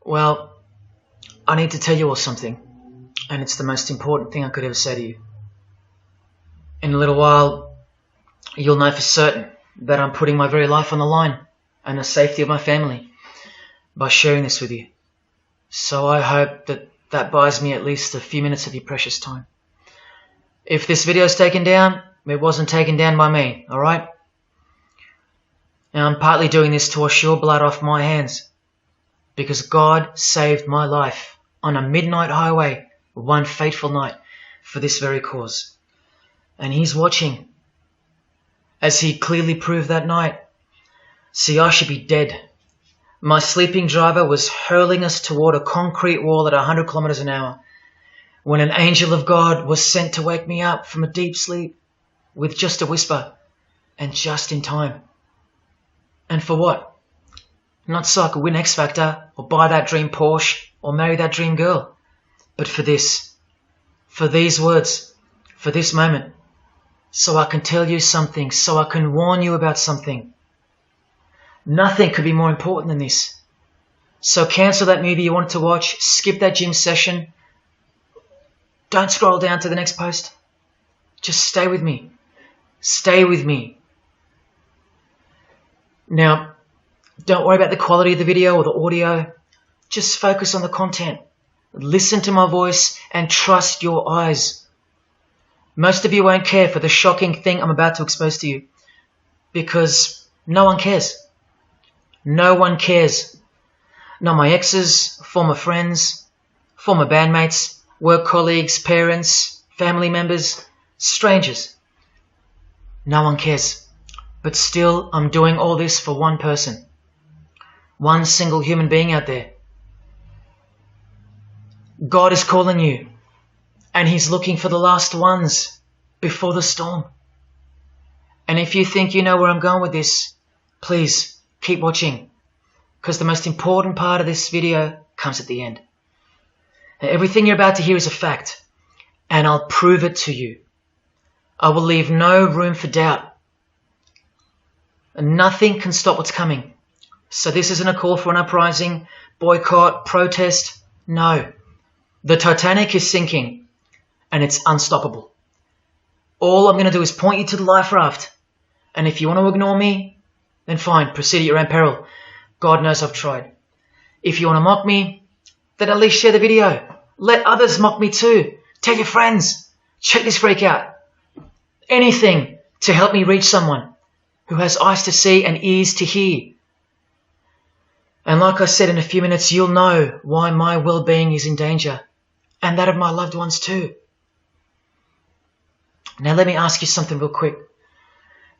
Well, I need to tell you all something, and it's the most important thing I could ever say to you. In a little while, you'll know for certain that I'm putting my very life on the line and the safety of my family by sharing this with you. So I hope that buys me at least a few minutes of your precious time. If this video is taken down, it wasn't taken down by me, alright? And I'm partly doing this to wash your blood off my hands, because God saved my life on a midnight highway one fateful night for this very cause. And He's watching, as He clearly proved that night. See, I should be dead. My sleeping driver was hurling us toward a concrete wall at 100 kilometers an hour when an angel of God was sent to wake me up from a deep sleep with just a whisper, and just in time. And for what? Not so I could win X Factor or buy that dream Porsche or marry that dream girl, but for this, for these words, for this moment, so I can tell you something, so I can warn you about something. Nothing could be more important than this. So cancel that movie you wanted to watch, skip that gym session. Don't scroll down to the next post. Just stay with me. Stay with me. Now, don't worry about the quality of the video or the audio. Just focus on the content. Listen to my voice and trust your eyes. Most of you won't care for the shocking thing I'm about to expose to you, because no one cares. No one cares. Not my exes, former friends, former bandmates, work colleagues, parents, family members, strangers. No one cares. But still, I'm doing all this for one person. One single human being out there. God is calling you, and He's looking for the last ones before the storm. And if you think you know where I'm going with this, please keep watching, because the most important part of this video comes at the end. Everything you're about to hear is a fact, and I'll prove it to you. I will leave no room for doubt. And nothing can stop what's coming. So this isn't a call for an uprising, boycott, protest. No. The Titanic is sinking, and it's unstoppable. All I'm going to do is point you to the life raft. And if you want to ignore me, then fine, proceed at your own peril. God knows I've tried. If you want to mock me, then at least share the video. Let others mock me too. Tell your friends. Check this freak out. Anything to help me reach someone who has eyes to see and ears to hear. And like I said, in a few minutes, you'll know why my well-being is in danger, and that of my loved ones too. Now let me ask you something real quick.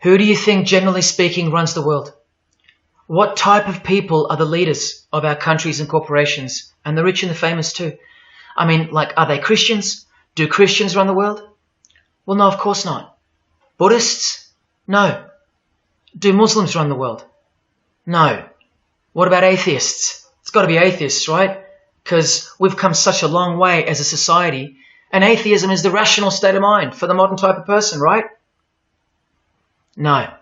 Who do you think, generally speaking, runs the world? What type of people are the leaders of our countries and corporations, and the rich and the famous too? I mean, like, are they Christians? Do Christians run the world? Well, no, of course not. Buddhists? No. Do Muslims run the world? No. What about atheists? It's got to be atheists, right? Because we've come such a long way as a society, and atheism is the rational state of mind for the modern type of person, right? No.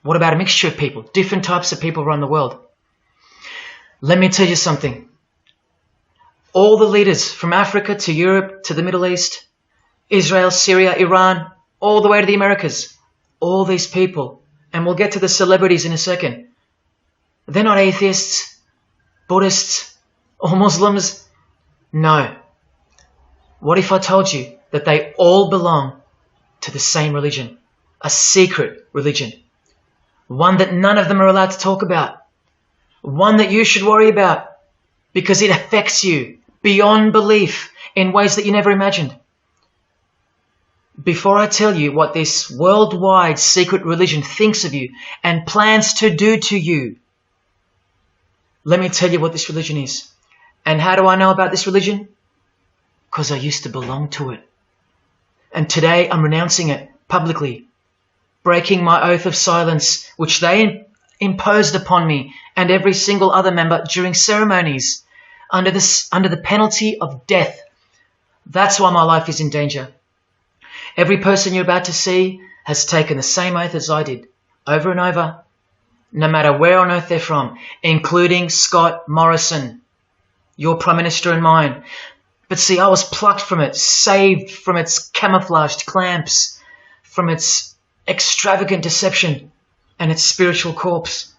What about a mixture of people? Different types of people run the world. Let me tell you something. All the leaders from Africa to Europe to the Middle East, Israel, Syria, Iran, all the way to the Americas, all these people, and we'll get to the celebrities in a second, they're not atheists, Buddhists, or Muslims. No. What if I told you that they all belong to the same religion? A secret religion. One that none of them are allowed to talk about. One that you should worry about because it affects you beyond belief in ways that you never imagined. Before I tell you what this worldwide secret religion thinks of you and plans to do to you, let me tell you what this religion is. And how do I know about this religion? Because I used to belong to it. And today I'm renouncing it publicly, breaking my oath of silence, which they imposed upon me and every single other member during ceremonies under the penalty of death. That's why my life is in danger. Every person you're about to see has taken the same oath as I did, over and over, no matter where on earth they're from, including Scott Morrison, your Prime Minister and mine. But see, I was plucked from it, saved from its camouflaged clamps, from its extravagant deception and its spiritual corpse,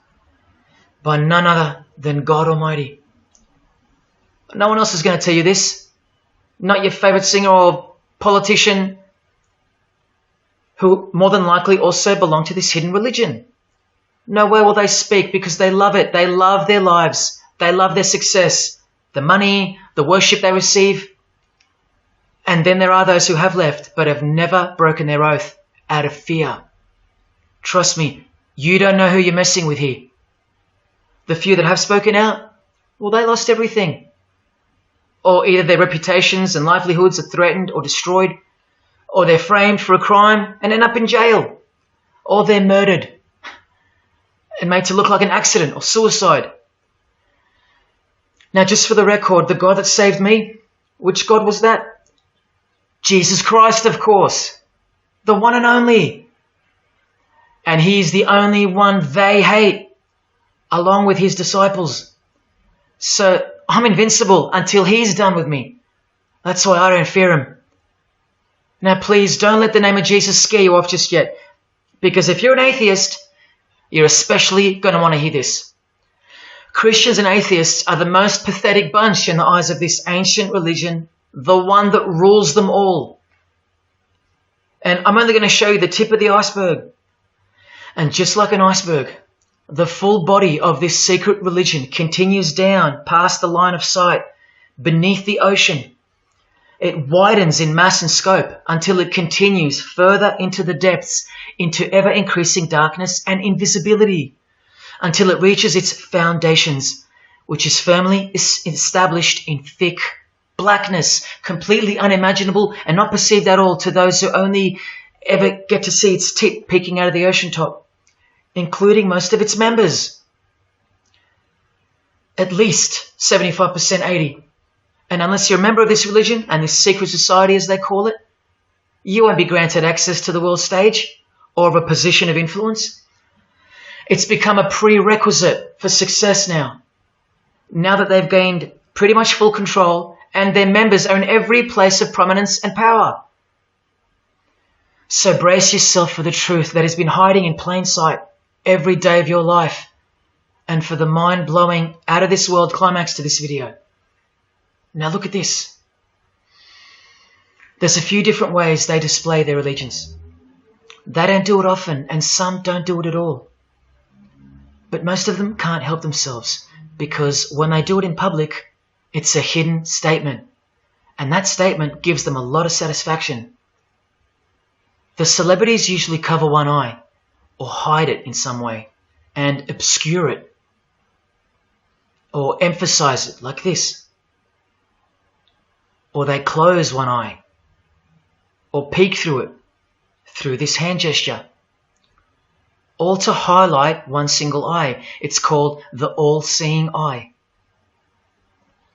by none other than God Almighty. No one else is going to tell you this. Not your favourite singer or politician, who more than likely also belong to this hidden religion. Nowhere will they speak because they love it. They love their lives. They love their success, the money, the worship they receive. And then there are those who have left but have never broken their oath out of fear. Trust me, you don't know who you're messing with here. The few that have spoken out, well, they lost everything. Or either their reputations and livelihoods are threatened or destroyed, or they're framed for a crime and end up in jail, or they're murdered and made to look like an accident or suicide. Now, just for the record, the God that saved me, which God was that? Jesus Christ, of course. The one and only. And he's the only one they hate, along with his disciples. So I'm invincible until he's done with me. That's why I don't fear him. Now, please don't let the name of Jesus scare you off just yet, because if you're an atheist, you're especially going to want to hear this. Christians and atheists are the most pathetic bunch in the eyes of this ancient religion, the one that rules them all. And I'm only going to show you the tip of the iceberg. And just like an iceberg, the full body of this secret religion continues down past the line of sight, beneath the ocean. It widens in mass and scope until it continues further into the depths, into ever-increasing darkness and invisibility, until it reaches its foundations, which is firmly established in thick blackness, completely unimaginable and not perceived at all to those who only ever get to see its tip peeking out of the ocean top, including most of its members. At least 75%, 80%. And unless you're a member of this religion and this secret society, as they call it, you won't be granted access to the world stage or of a position of influence. It's become a prerequisite for success now that they've gained pretty much full control and their members are in every place of prominence and power. So brace yourself for the truth that has been hiding in plain sight every day of your life, and for the mind-blowing, out-of-this-world climax to this video. Now look at this. There's a few different ways they display their allegiance. They don't do it often, and some don't do it at all. But most of them can't help themselves, because when they do it in public, it's a hidden statement. And that statement gives them a lot of satisfaction. The celebrities usually cover one eye, or hide it in some way, and obscure it, or emphasize it like this. Or they close one eye, or peek through it, through this hand gesture, all to highlight one single eye. It's called the all-seeing eye.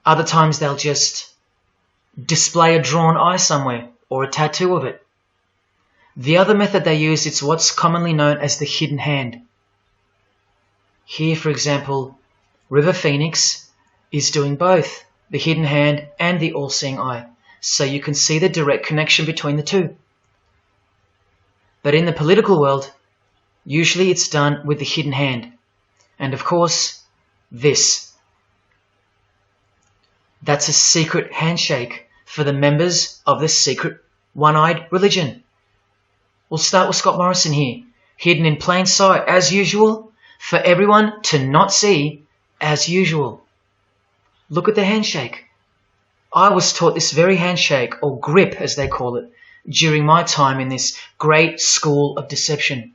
Other times they'll just display a drawn eye somewhere, or a tattoo of it. The other method they use is what's commonly known as the hidden hand. Here, for example, River Phoenix is doing both the hidden hand and the all-seeing eye, so you can see the direct connection between the two. But in the political world, usually it's done with the hidden hand. And of course, this. That's a secret handshake for the members of this secret one-eyed religion. We'll start with Scott Morrison here, hidden in plain sight as usual, for everyone to not see as usual. Look at the handshake. I was taught this very handshake, or grip as they call it, during my time in this great school of deception.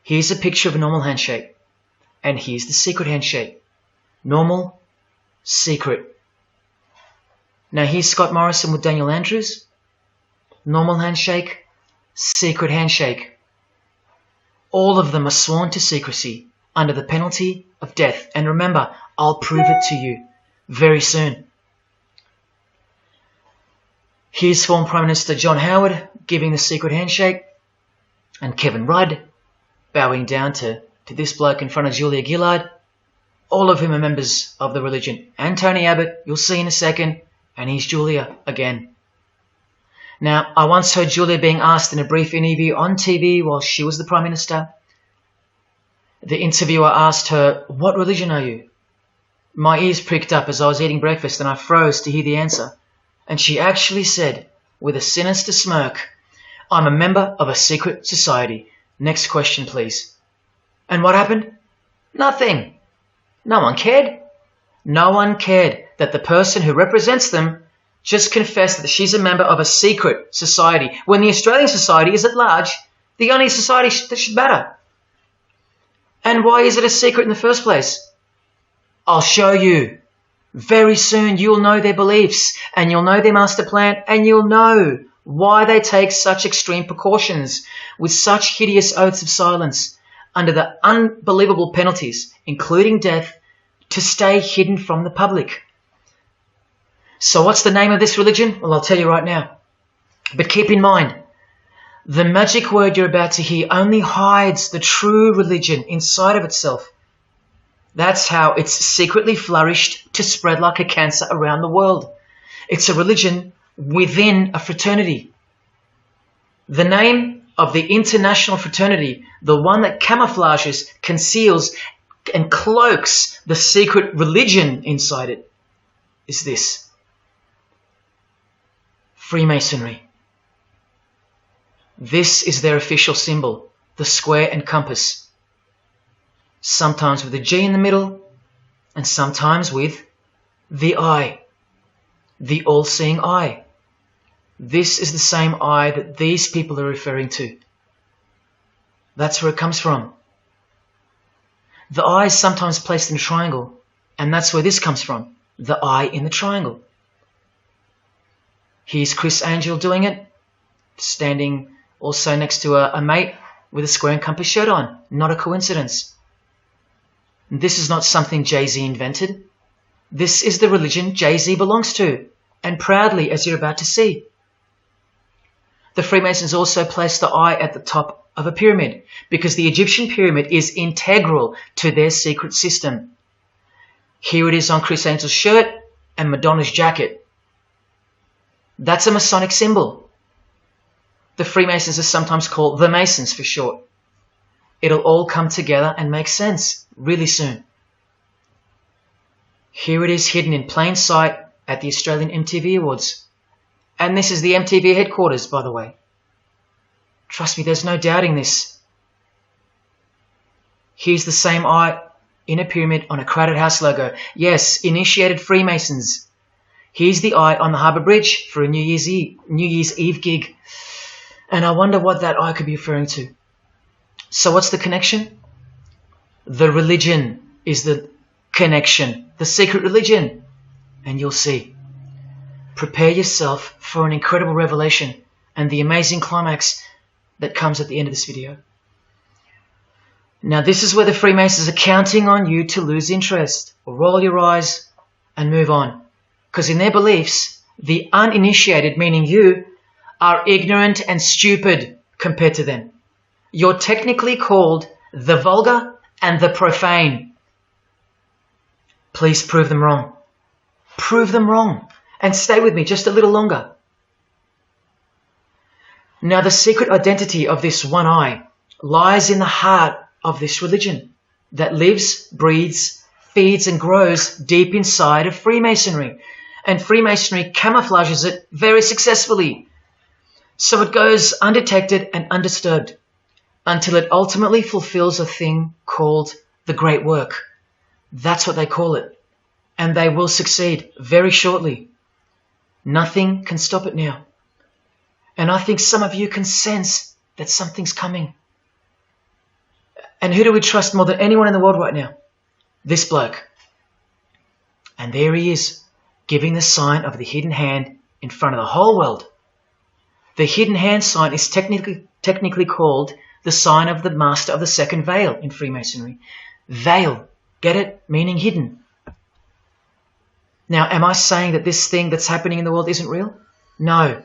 Here's a picture of a normal handshake, and here's the secret handshake. Normal, secret. Now here's Scott Morrison with Daniel Andrews. Normal handshake, secret handshake. All of them are sworn to secrecy under the penalty of death. And remember, I'll prove it to you very soon. Here's former Prime Minister John Howard giving the secret handshake, and Kevin Rudd bowing down to this bloke in front of Julia Gillard. all of whom are members of the religion. And Tony Abbott, you'll see in a second, and he's Julia again. Now, I once heard Julia being asked in a brief interview on TV while she was the Prime Minister. The interviewer asked her, "What religion are you?" My ears pricked up as I was eating breakfast and I froze to hear the answer. And she actually said, with a sinister smirk, "I'm a member of a secret society. Next question, please." And what happened? Nothing. No one cared. No one cared that the person who represents them just confessed that she's a member of a secret society, when the Australian society is at large the only society that should matter. And why is it a secret in the first place? I'll show you. Very soon you'll know their beliefs, and you'll know their master plan, and you'll know why they take such extreme precautions with such hideous oaths of silence under the unbelievable penalties, including death, to stay hidden from the public. So what's the name of this religion? Well, I'll tell you right now. But keep in mind, the magic word you're about to hear only hides the true religion inside of itself. That's how it's secretly flourished to spread like a cancer around the world. It's a religion within a fraternity. The name of the international fraternity, the one that camouflages, conceals, and cloaks the secret religion inside it, is this: Freemasonry. This is their official symbol, the square and compass. Sometimes with a G in the middle, and sometimes with the eye, the all-seeing eye. This is the same eye that these people are referring to. That's where it comes from. The eye is sometimes placed in a triangle, and that's where this comes from, the eye in the triangle. Here's Chris Angel doing it, standing also next to a mate with a square and compass shirt on. Not a coincidence. This is not something Jay-Z invented. This is the religion Jay-Z belongs to, and proudly, as you're about to see. The Freemasons also place the eye at the top of a pyramid because the Egyptian pyramid is integral to their secret system. Here it is on Chris Angel's shirt and Madonna's jacket. That's a Masonic symbol. The Freemasons are sometimes called the Masons for short. It'll all come together and make sense really soon. Here it is hidden in plain sight at the Australian MTV Awards. And this is the MTV headquarters, by the way. Trust me, there's no doubting this. Here's the same eye in a pyramid on a Crowded House logo. Yes, initiated Freemasons. Here's the eye on the Harbour Bridge for a New Year's Eve gig. And I wonder what that eye could be referring to. So what's the connection? The religion is the connection, the secret religion. And you'll see. Prepare yourself for an incredible revelation and the amazing climax that comes at the end of this video. Now this is where the Freemasons are counting on you to lose interest, or roll your eyes and move on. Because in their beliefs, the uninitiated, meaning you, are ignorant and stupid compared to them. You're technically called the vulgar and the profane. Please prove them wrong. Prove them wrong. And stay with me just a little longer. Now the secret identity of this one eye lies in the heart of this religion that lives, breathes, feeds and grows deep inside of Freemasonry. And Freemasonry camouflages it very successfully. So it goes undetected and undisturbed until it ultimately fulfills a thing called the great work. That's what they call it. And they will succeed very shortly. Nothing can stop it now. And I think some of you can sense that something's coming. And who do we trust more than anyone in the world right now? This bloke. And there he is, giving the sign of the hidden hand in front of the whole world. The hidden hand sign is technically called the sign of the master of the second veil in Freemasonry. Veil, get it? Meaning hidden. Now, am I saying that this thing that's happening in the world isn't real? No.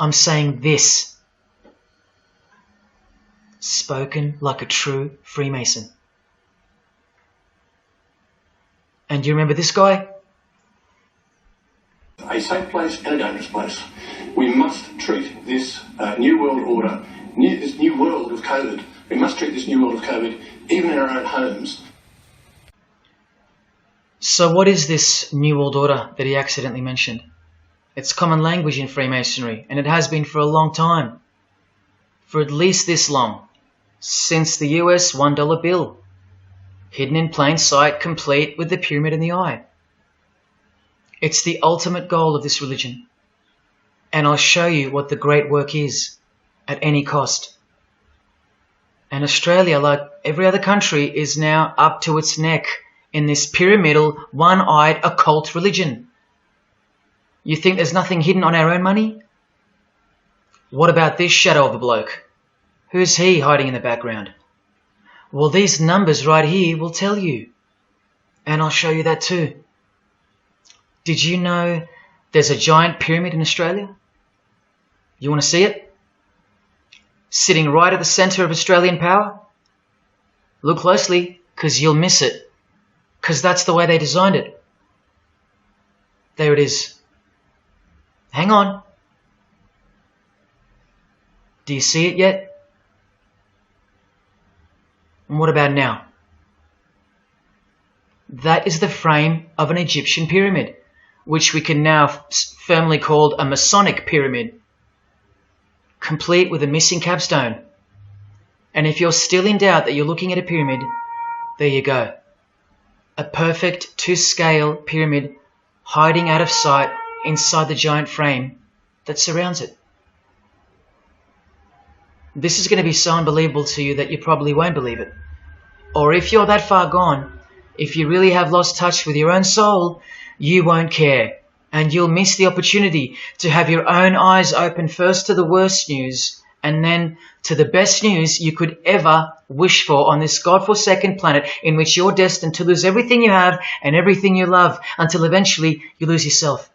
I'm saying this. Spoken like a true Freemason. And do you remember this guy? A safe place and a dangerous place. We must treat this new world order, this new world of COVID, we must treat this new world of COVID even in our own homes. So what is this New World Order that he accidentally mentioned? It's common language in Freemasonry, and it has been for a long time. For at least this long. Since the US $1 bill. Hidden in plain sight, complete with the pyramid in the eye. It's the ultimate goal of this religion. And I'll show you what the great work is, at any cost. And Australia, like every other country, is now up to its neck in this pyramidal, one-eyed, occult religion. You think there's nothing hidden on our own money? What about this shadow of a bloke? Who's he hiding in the background? Well, these numbers right here will tell you. And I'll show you that too. Did you know there's a giant pyramid in Australia? You want to see it? Sitting right at the centre of Australian power? Look closely, because you'll miss it. Because that's the way they designed it. There it is. Hang on. Do you see it yet? And what about now? That is the frame of an Egyptian pyramid, which we can now firmly call a Masonic pyramid, complete with a missing capstone. And if you're still in doubt that you're looking at a pyramid, there you go. A perfect to-scale pyramid hiding out of sight inside the giant frame that surrounds it. This is going to be so unbelievable to you that you probably won't believe it. Or if you're that far gone, if you really have lost touch with your own soul, you won't care. And you'll miss the opportunity to have your own eyes open first to the worst news and then to the best news you could ever wish for on this God-forsaken planet in which you're destined to lose everything you have and everything you love until eventually you lose yourself.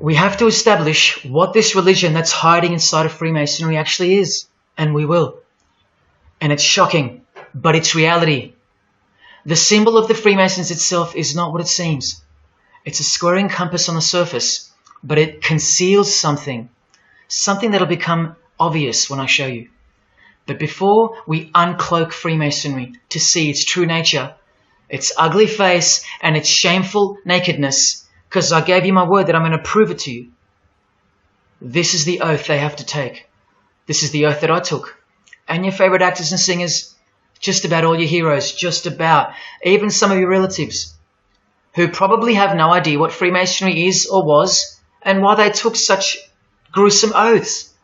We have to establish what this religion that's hiding inside of Freemasonry actually is, and we will. And it's shocking, but it's reality. The symbol of the Freemasons itself is not what it seems. It's a squaring compass on the surface, but it conceals something that'll become obvious when I show you. But before we uncloak Freemasonry to see its true nature, its ugly face and its shameful nakedness, because I gave you my word that I'm going to prove it to you. This is the oath they have to take. This is the oath that I took. And your favorite actors and singers, just about all your heroes, just about, even some of your relatives, who probably have no idea what Freemasonry is or was, and why they took such gruesome oaths.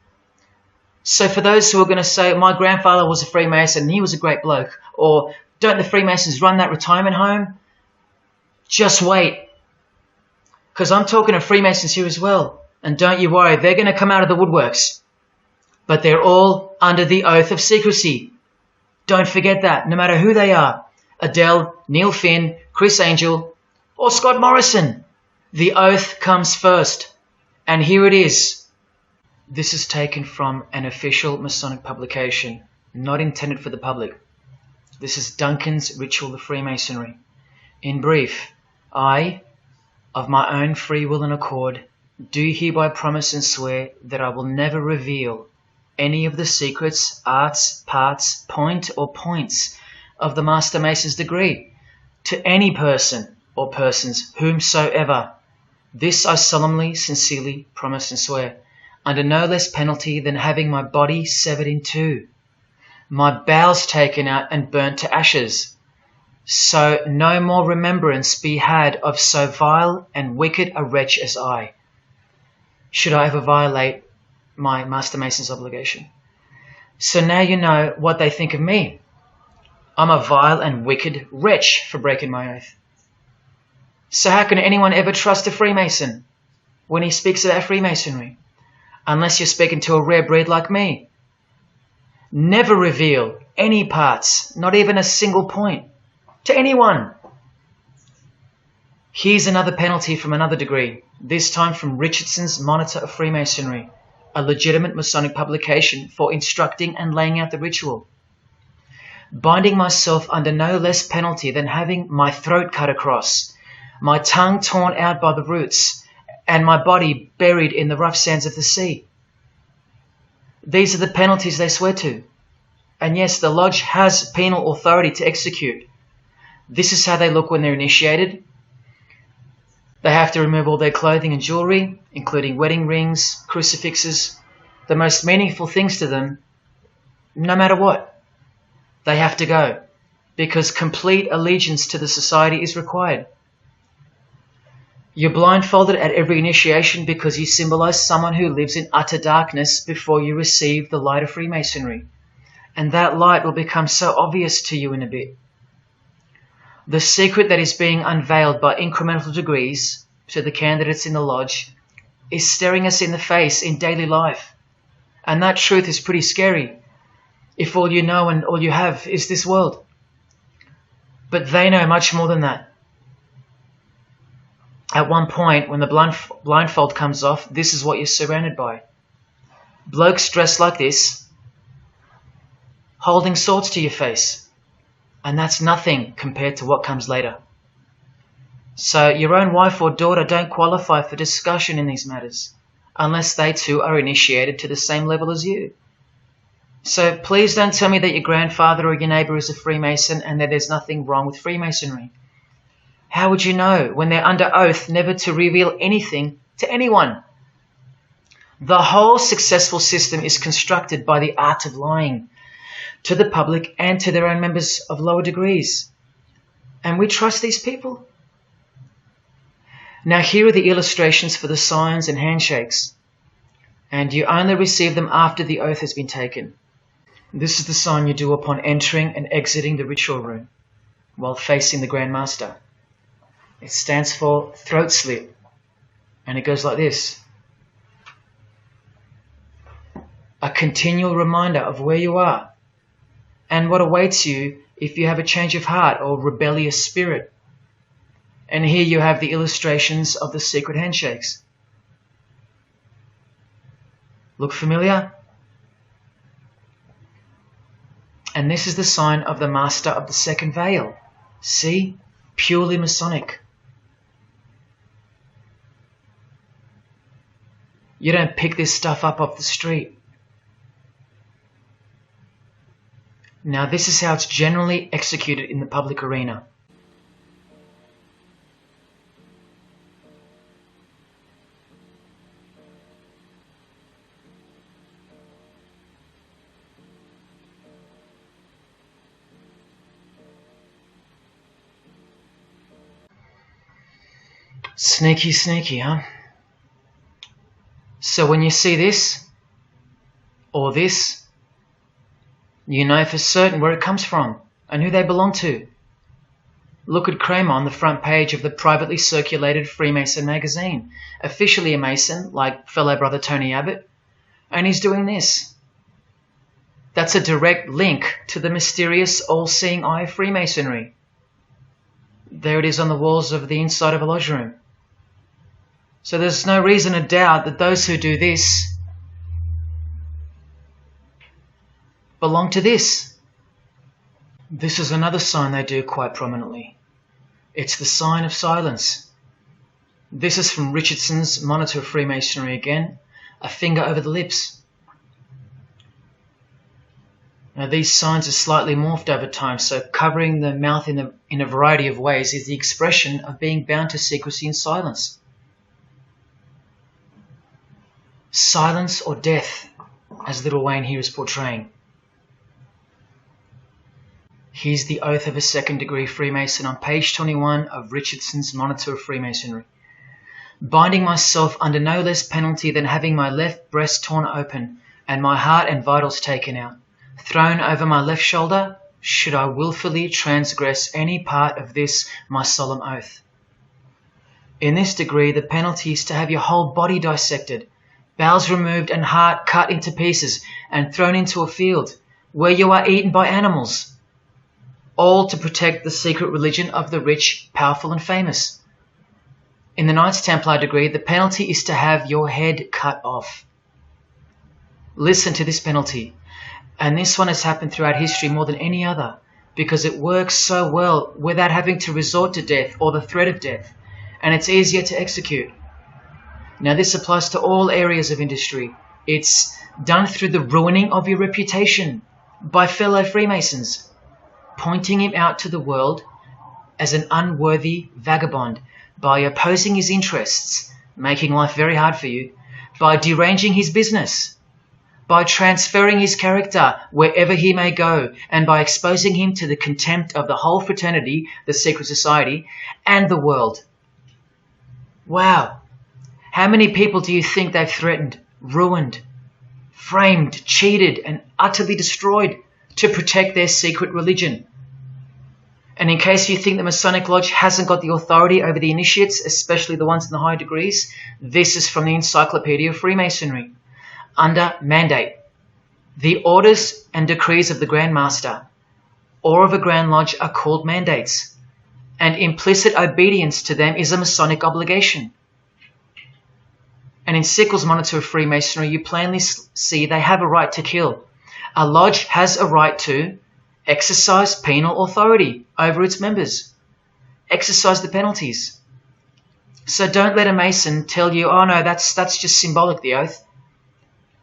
So for those who are going to say, my grandfather was a Freemason and he was a great bloke, or don't the Freemasons run that retirement home? Just wait. Because I'm talking to Freemasons here as well. And don't you worry, they're going to come out of the woodworks. But they're all under the oath of secrecy. Don't forget that, no matter who they are. Adele, Neil Finn, Chris Angel, or Scott Morrison. The oath comes first. And here it is. This is taken from an official Masonic publication, not intended for the public. This is Duncan's Ritual of Freemasonry. In brief, I, of my own free will and accord, do hereby promise and swear that I will never reveal any of the secrets, arts, parts, point or points of the Master Mason's degree to any person or persons whomsoever. This I solemnly, sincerely promise and swear, under no less penalty than having my body severed in two, my bowels taken out and burnt to ashes, so no more remembrance be had of so vile and wicked a wretch as I, should I ever violate my Master Mason's obligation. So now you know what they think of me. I'm a vile and wicked wretch for breaking my oath. So how can anyone ever trust a Freemason when he speaks about Freemasonry? Unless you're speaking to a rare breed like me. Never reveal any parts, not even a single point, to anyone. Here's another penalty from another degree, this time from Richardson's Monitor of Freemasonry, a legitimate Masonic publication for instructing and laying out the ritual. binding myself under no less penalty than having my throat cut across, my tongue torn out by the roots, and my body buried in the rough sands of the sea. These are the penalties they swear to. And yes, the lodge has penal authority to execute. This is how they look when they're initiated. They have to remove all their clothing and jewelry, including wedding rings, crucifixes, the most meaningful things to them, no matter what. They have to go, because complete allegiance to the society is required. You're blindfolded at every initiation because you symbolize someone who lives in utter darkness before you receive the light of Freemasonry. And that light will become so obvious to you in a bit. The secret that is being unveiled by incremental degrees to the candidates in the lodge is staring us in the face in daily life. And that truth is pretty scary if all you know and all you have is this world. But they know much more than that. At one point, when the blindfold comes off, this is what you're surrounded by. Blokes dressed like this, holding swords to your face. And that's nothing compared to what comes later. So your own wife or daughter don't qualify for discussion in these matters, unless they too are initiated to the same level as you. So please don't tell me that your grandfather or your neighbour is a Freemason and that there's nothing wrong with Freemasonry. How would you know when they're under oath never to reveal anything to anyone? The whole successful system is constructed by the art of lying to the public and to their own members of lower degrees. And we trust these people. Now here are the illustrations for the signs and handshakes. And you only receive them after the oath has been taken. This is the sign you do upon entering and exiting the ritual room while facing the Grand Master. It stands for throat slit, and it goes like this. A continual reminder of where you are and what awaits you if you have a change of heart or rebellious spirit. And here you have the illustrations of the secret handshakes. Look familiar? And this is the sign of the Master of the Second Veil. See? Purely Masonic. You don't pick this stuff up off the street. Now this is how it's generally executed in the public arena. Sneaky, sneaky, huh? So when you see this, or this, you know for certain where it comes from and who they belong to. Look at Kramer on the front page of the privately circulated Freemason magazine, officially a Mason, like fellow brother Tony Abbott, and he's doing this. That's a direct link to the mysterious all-seeing eye of Freemasonry. There it is on the walls of the inside of a lodge room. So there's no reason to doubt that those who do this belong to this. This is another sign they do quite prominently. It's the sign of silence. This is from Richardson's Monitor of Freemasonry again, a finger over the lips. Now these signs are slightly morphed over time, so covering the mouth in a variety of ways is the expression of being bound to secrecy and silence. Silence or death, as Little Wayne here is portraying. Here's the oath of a second-degree Freemason on page 21 of Richardson's Monitor of Freemasonry. Binding myself under no less penalty than having my left breast torn open and my heart and vitals taken out, thrown over my left shoulder, should I willfully transgress any part of this my solemn oath. In this degree, the penalty is to have your whole body dissected, bowels removed and heart cut into pieces and thrown into a field where you are eaten by animals, all to protect the secret religion of the rich, powerful and famous. In the Knights Templar degree, the penalty is to have your head cut off. Listen to this penalty, and this one has happened throughout history more than any other, because it works so well without having to resort to death or the threat of death, and it's easier to execute. Now this applies to all areas of industry. It's done through the ruining of your reputation by fellow Freemasons, pointing him out to the world as an unworthy vagabond, by opposing his interests, making life very hard for you, by deranging his business, by transferring his character wherever he may go, and by exposing him to the contempt of the whole fraternity, the secret society, and the world. Wow. How many people do you think they've threatened, ruined, framed, cheated, and utterly destroyed to protect their secret religion? And in case you think the Masonic Lodge hasn't got the authority over the initiates, especially the ones in the higher degrees, this is from the Encyclopedia of Freemasonry. Under mandate, the orders and decrees of the Grand Master or of a Grand Lodge are called mandates, and implicit obedience to them is a Masonic obligation. And in Sickles' Monitor of Freemasonry, you plainly see they have a right to kill. A lodge has a right to exercise penal authority over its members. Exercise the penalties. So don't let a Mason tell you, oh no, that's just symbolic, the oath.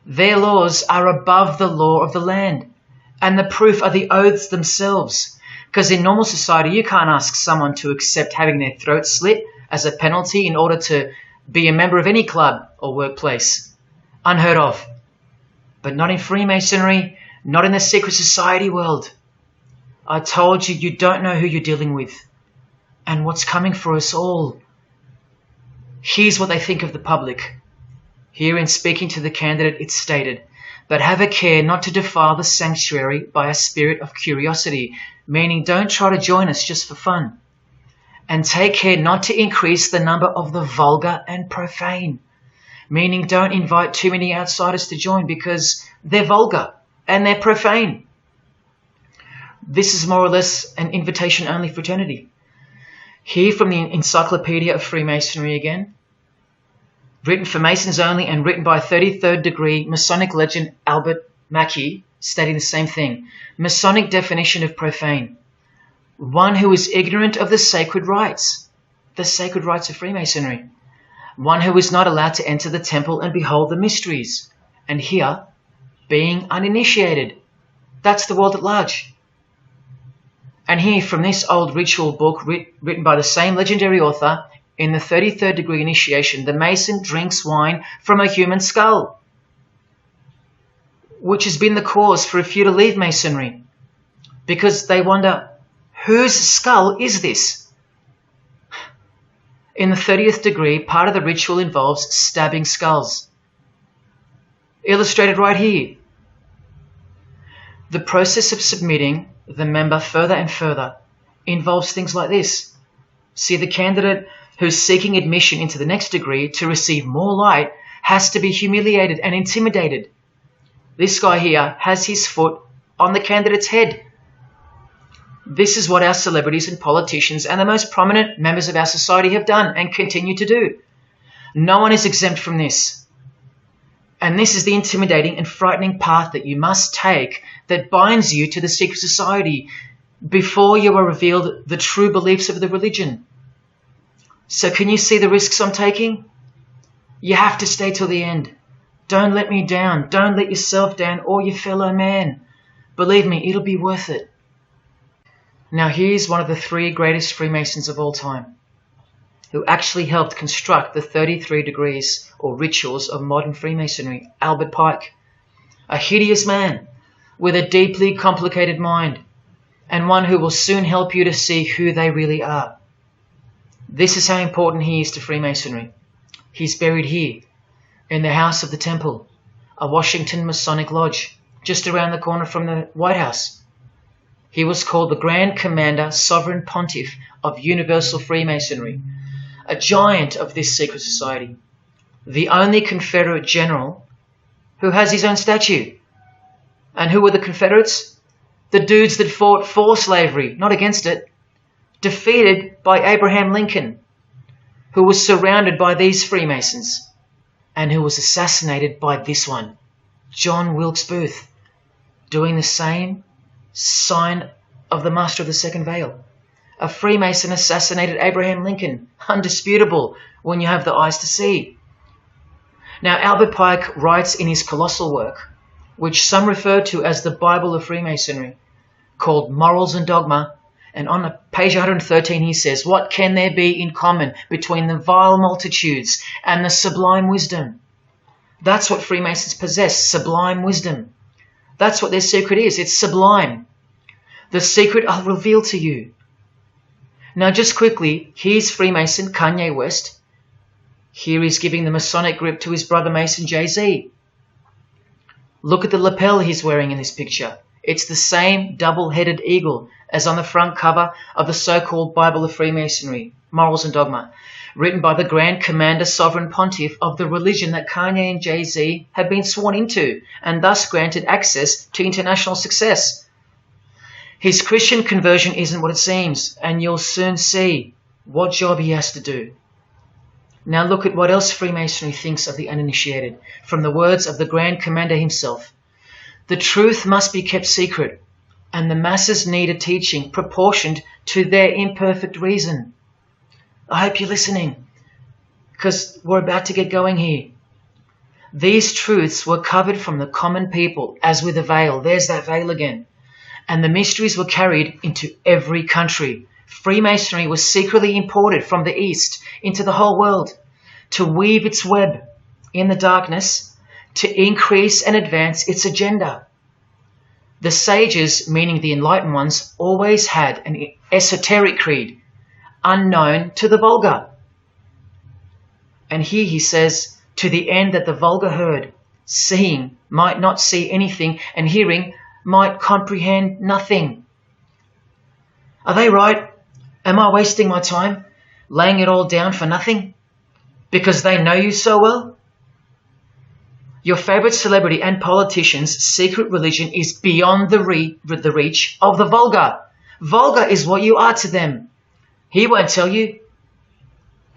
Their laws are above the law of the land, and the proof are the oaths themselves. Because in normal society, you can't ask someone to accept having their throat slit as a penalty in order to be a member of any club or workplace. Unheard of. But not in Freemasonry, not in the secret society world. I told you, you don't know who you're dealing with and what's coming for us all. Here's what they think of the public. Here in speaking to the candidate, it's stated, but have a care not to defile the sanctuary by a spirit of curiosity, meaning don't try to join us just for fun. And take care not to increase the number of the vulgar and profane, meaning don't invite too many outsiders to join because they're vulgar and they're profane. This is more or less an invitation-only fraternity. Here from the Encyclopedia of Freemasonry again, written for Masons only and written by 33rd degree Masonic legend Albert Mackey, stating the same thing. Masonic definition of profane. One who is ignorant of the sacred rites of Freemasonry. One who is not allowed to enter the temple and behold the mysteries. And here, being uninitiated. That's the world at large. And here from this old ritual book written by the same legendary author, in the 33rd degree initiation, the Mason drinks wine from a human skull, which has been the cause for a few to leave Masonry, because they wonder, whose skull is this? In the 30th degree, part of the ritual involves stabbing skulls. Illustrated right here. The process of submitting the member further and further involves things like this. See, the candidate who's seeking admission into the next degree to receive more light has to be humiliated and intimidated. This guy here has his foot on the candidate's head. This is what our celebrities and politicians and the most prominent members of our society have done and continue to do. No one is exempt from this. And this is the intimidating and frightening path that you must take that binds you to the secret society before you are revealed the true beliefs of the religion. So can you see the risks I'm taking? You have to stay till the end. Don't let me down. Don't let yourself down or your fellow man. Believe me, it'll be worth it. Now here's one of the 3 greatest Freemasons of all time, who actually helped construct the 33 degrees or rituals of modern Freemasonry, Albert Pike. A hideous man with a deeply complicated mind, and one who will soon help you to see who they really are. This is how important he is to Freemasonry. He's buried here, in the House of the Temple, a Washington Masonic Lodge, just around the corner from the White House. He was called the Grand Commander, Sovereign Pontiff of Universal Freemasonry, a giant of this secret society, the only Confederate general who has his own statue. And who were the Confederates? The dudes that fought for slavery, not against it, defeated by Abraham Lincoln, who was surrounded by these Freemasons, and who was assassinated by this one, John Wilkes Booth, doing the same sign of the master of the second veil. A Freemason assassinated Abraham Lincoln. Undisputable when you have the eyes to see. Now, Albert Pike writes in his colossal work, which some refer to as the Bible of Freemasonry, called Morals and Dogma, and on page 113 he says, "What can there be in common between the vile multitudes and the sublime wisdom?" That's what Freemasons possess, sublime wisdom. That's what their secret is. It's sublime. The secret I'll reveal to you. Now just quickly, here's Freemason Kanye West. Here he's giving the Masonic grip to his brother Mason Jay-Z. Look at the lapel he's wearing in this picture. It's the same double-headed eagle as on the front cover of the so-called Bible of Freemasonry, Morals and Dogma, written by the Grand Commander Sovereign Pontiff of the religion that Kanye and Jay-Z have been sworn into and thus granted access to international success. His Christian conversion isn't what it seems, and you'll soon see what job he has to do. Now look at what else Freemasonry thinks of the uninitiated, from the words of the Grand Commander himself. The truth must be kept secret, and the masses need a teaching proportioned to their imperfect reason. I hope you're listening, because we're about to get going here. These truths were covered from the common people, as with a veil. There's that veil again. And the mysteries were carried into every country. Freemasonry was secretly imported from the East into the whole world to weave its web in the darkness, to increase and advance its agenda. The sages, meaning the enlightened ones, always had an esoteric creed, unknown to the vulgar. And here he says, to the end that the vulgar heard, seeing might not see anything, and hearing might comprehend nothing. Are they right? Am I wasting my time, laying it all down for nothing? Because they know you so well? Your favorite celebrity and politician's secret religion is beyond the reach of the vulgar. Vulgar is what you are to them. He won't tell you.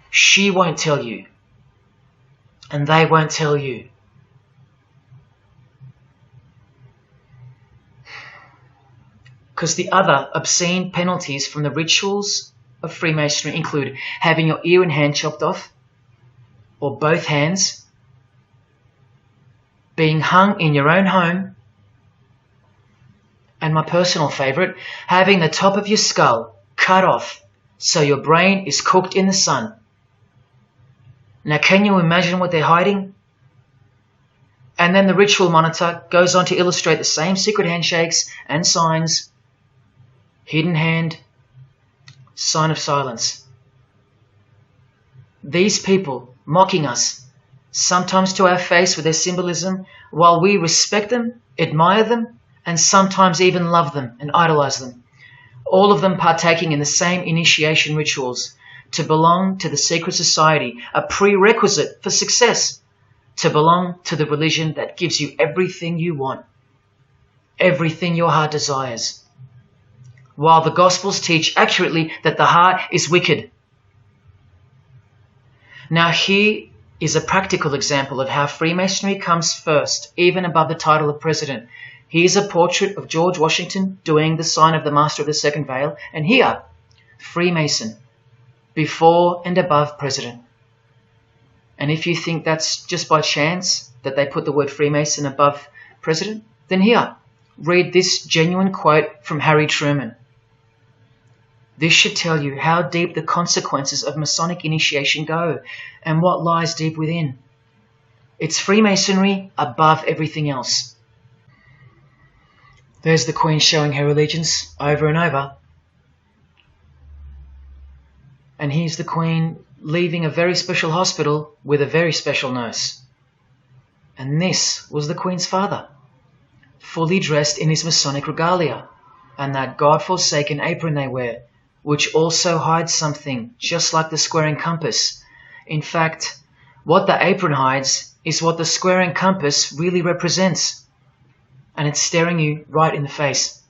She won't tell you. And they won't tell you. Because the other obscene penalties from the rituals of Freemasonry include having your ear and hand chopped off, or both hands, being hung in your own home, and my personal favourite, having the top of your skull cut off so your brain is cooked in the sun. Now can you imagine what they're hiding? And then the ritual monitor goes on to illustrate the same secret handshakes and signs. Hidden hand, sign of silence. These people mocking us, sometimes to our face with their symbolism, while we respect them, admire them, and sometimes even love them and idolize them. All of them partaking in the same initiation rituals, to belong to the secret society, a prerequisite for success, to belong to the religion that gives you everything you want, everything your heart desires. While the Gospels teach accurately that the heart is wicked. Now here is a practical example of how Freemasonry comes first, even above the title of president. Here's a portrait of George Washington doing the sign of the Master of the Second Veil, and here, Freemason, before and above president. And if you think that's just by chance that they put the word Freemason above president, then here, read this genuine quote from Harry Truman. This should tell you how deep the consequences of Masonic initiation go and what lies deep within. It's Freemasonry above everything else. There's the Queen showing her allegiance over and over. And here's the Queen leaving a very special hospital with a very special nurse. And this was the Queen's father, fully dressed in his Masonic regalia and that God-forsaken apron they wear, which also hides something, just like the square and compass. In fact, what the apron hides is what the square and compass really represents. And it's staring you right in the face.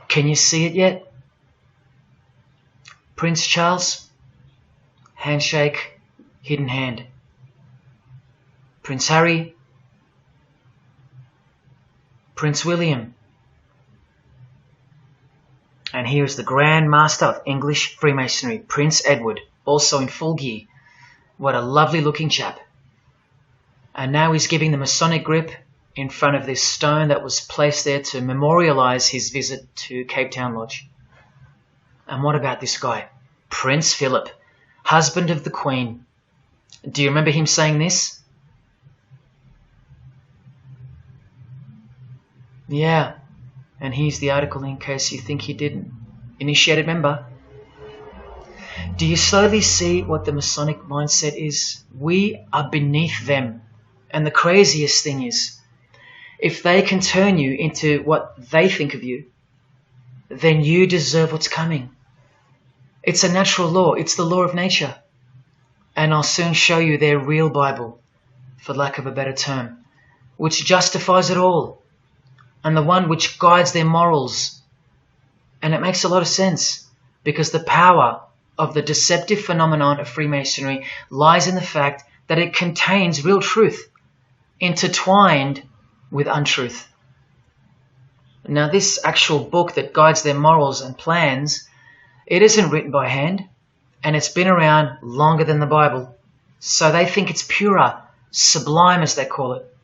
Can you see it yet? Prince Charles, handshake, hidden hand. Prince Harry, Prince William, And here is the Grand Master of English Freemasonry, Prince Edward, also in full gear. What a lovely looking chap. And now he's giving the Masonic grip in front of this stone that was placed there to memorialize his visit to Cape Town Lodge. And what about this guy? Prince Philip, husband of the Queen. Do you remember him saying this? Yeah, and here's the article in case you think he didn't. Initiated member. Do you slowly see what the Masonic mindset is? We are beneath them. And the craziest thing is, if they can turn you into what they think of you, then you deserve what's coming. It's a natural law. It's the law of nature. And I'll soon show you their real Bible, for lack of a better term, which justifies it all, and the one which guides their morals. And it makes a lot of sense, because the power of the deceptive phenomenon of Freemasonry lies in the fact that it contains real truth, intertwined with untruth. Now, this actual book that guides their morals and plans, it isn't written by hand, and it's been around longer than the Bible. So they think it's purer, sublime as they call it.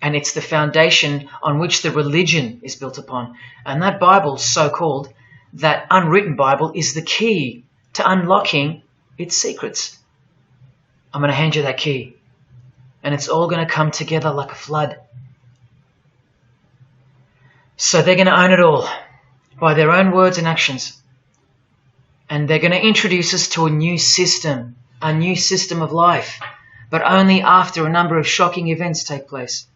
And it's the foundation on which the religion is built upon. And that Bible, so-called, that unwritten Bible, is the key to unlocking its secrets. I'm going to hand you that key. And it's all going to come together like a flood. So they're going to own it all by their own words and actions. And they're going to introduce us to a new system of life, but only after a number of shocking events take place,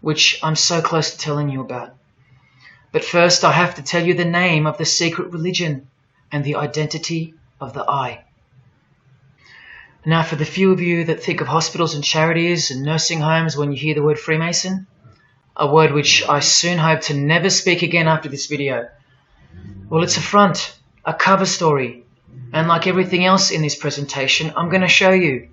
which I'm so close to telling you about. But first I have to tell you the name of the secret religion and the identity of the I. Now, for the few of you that think of hospitals and charities and nursing homes when you hear the word Freemason, a word which I soon hope to never speak again after this video, well, it's a front, a cover story, and like everything else in this presentation, I'm going to show you.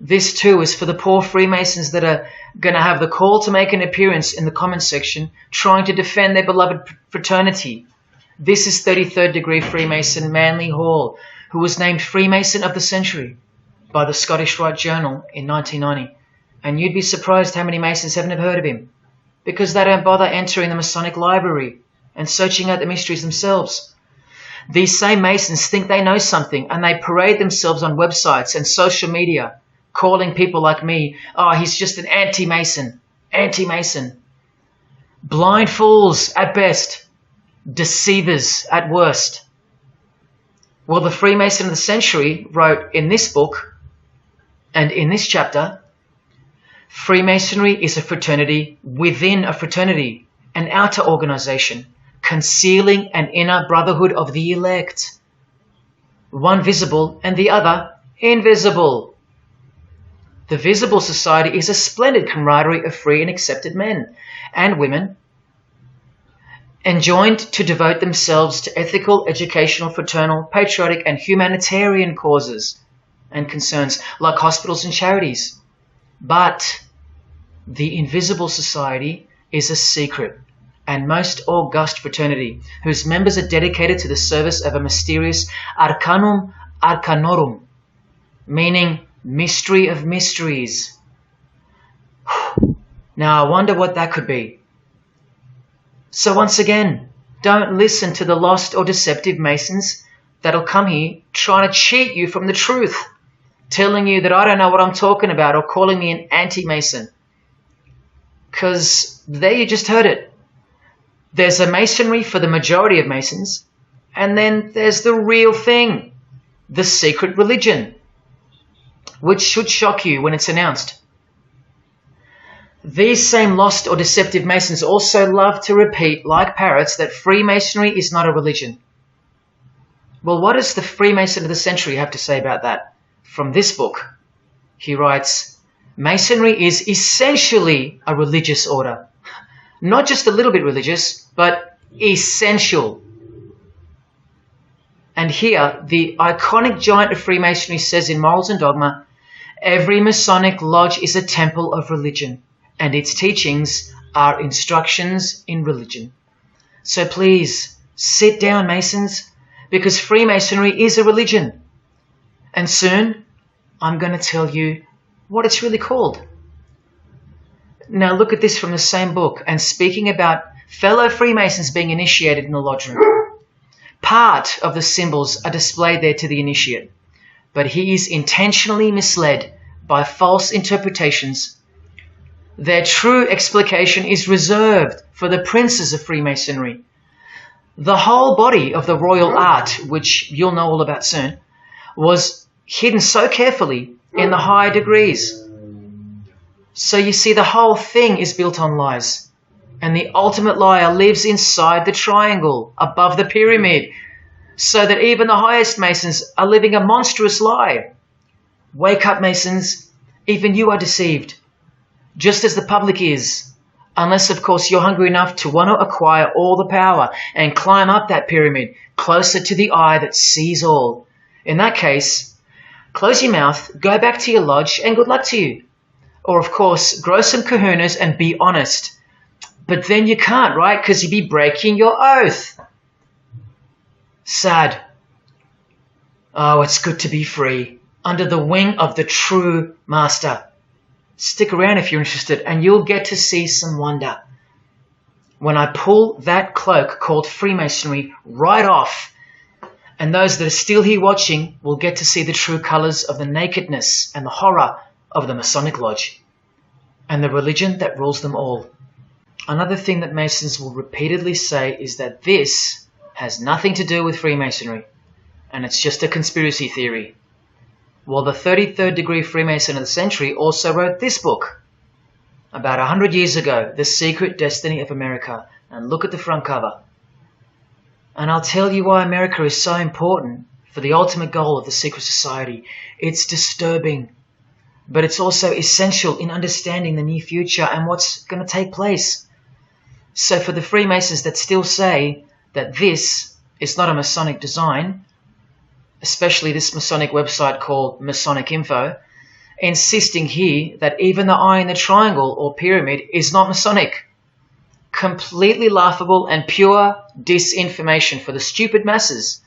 This too is for the poor Freemasons that are going to have the call to make an appearance in the comments section trying to defend their beloved fraternity. This is 33rd degree Freemason Manly Hall, who was named Freemason of the Century by the Scottish Rite Journal in 1990. And you'd be surprised how many Masons haven't heard of him, because they don't bother entering the Masonic library and searching out the mysteries themselves. These same Masons think they know something, and they parade themselves on websites and social media, calling people like me, oh, he's just an anti-Mason, anti-Mason. Blind fools at best, deceivers at worst. Well, the Freemason of the Century wrote in this book and in this chapter, Freemasonry is a fraternity within a fraternity, an outer organization, concealing an inner brotherhood of the elect, one visible and the other invisible. The visible society is a splendid camaraderie of free and accepted men and women, enjoined to devote themselves to ethical, educational, fraternal, patriotic, and humanitarian causes and concerns like hospitals and charities. But the invisible society is a secret and most august fraternity whose members are dedicated to the service of a mysterious arcanum arcanorum, meaning mystery of mysteries. Now, I wonder what that could be. So once again, don't listen to the lost or deceptive Masons that'll come here trying to cheat you from the truth, telling you that I don't know what I'm talking about or calling me an anti-Mason. Because there you just heard it. There's a Masonry for the majority of Masons, and then there's the real thing, the secret religion, which should shock you when it's announced. These same lost or deceptive Masons also love to repeat, like parrots, that Freemasonry is not a religion. Well, what does the Freemason of the Century have to say about that? From this book, he writes, Masonry is essentially a religious order. Not just a little bit religious, but essential. And here, the iconic giant of Freemasonry says in Morals and Dogma, every Masonic lodge is a temple of religion, and its teachings are instructions in religion. So please, Sit down, Masons, because Freemasonry is a religion. And soon, I'm going to tell you what it's really called. Now look at this from the same book, and speaking about fellow Freemasons being initiated in the lodge room. Part of the symbols are displayed there to the initiate, but he is intentionally misled by false interpretations. Their true explication is reserved for the princes of Freemasonry. The whole body of the royal art, which you'll know all about soon, was hidden so carefully in the higher degrees. So you see, the whole thing is built on lies. And the ultimate liar lives inside the triangle, above the pyramid, so that even the highest Masons are living a monstrous lie. Wake up, Masons. Even you are deceived, just as the public is. Unless, of course, you're hungry enough to want to acquire all the power and climb up that pyramid closer to the eye that sees all. In that case, close your mouth, go back to your lodge, and good luck to you. Or, of course, grow some kahunas and be honest. But then you can't, right? Because you'd be breaking your oath. Sad. Oh, it's good to be free, under the wing of the true master. Stick around if you're interested, and you'll get to see some wonder. When I pull that cloak called Freemasonry right off, and those that are still here watching will get to see the true colours of the nakedness and the horror of the Masonic Lodge, and the religion that rules them all. Another thing that Masons will repeatedly say is that this has nothing to do with Freemasonry, and it's just a conspiracy theory. Well, the 33rd degree Freemason of the century also wrote this book about 100 years ago, The Secret Destiny of America, and look at the front cover. And I'll tell you why America is so important for the ultimate goal of the secret society. It's disturbing, but it's also essential in understanding the near future and what's going to take place. So for the Freemasons that still say that this is not a Masonic design, especially this Masonic website called Masonic Info, insisting here that even the eye in the triangle or pyramid is not Masonic. Completely laughable and pure disinformation for the stupid masses.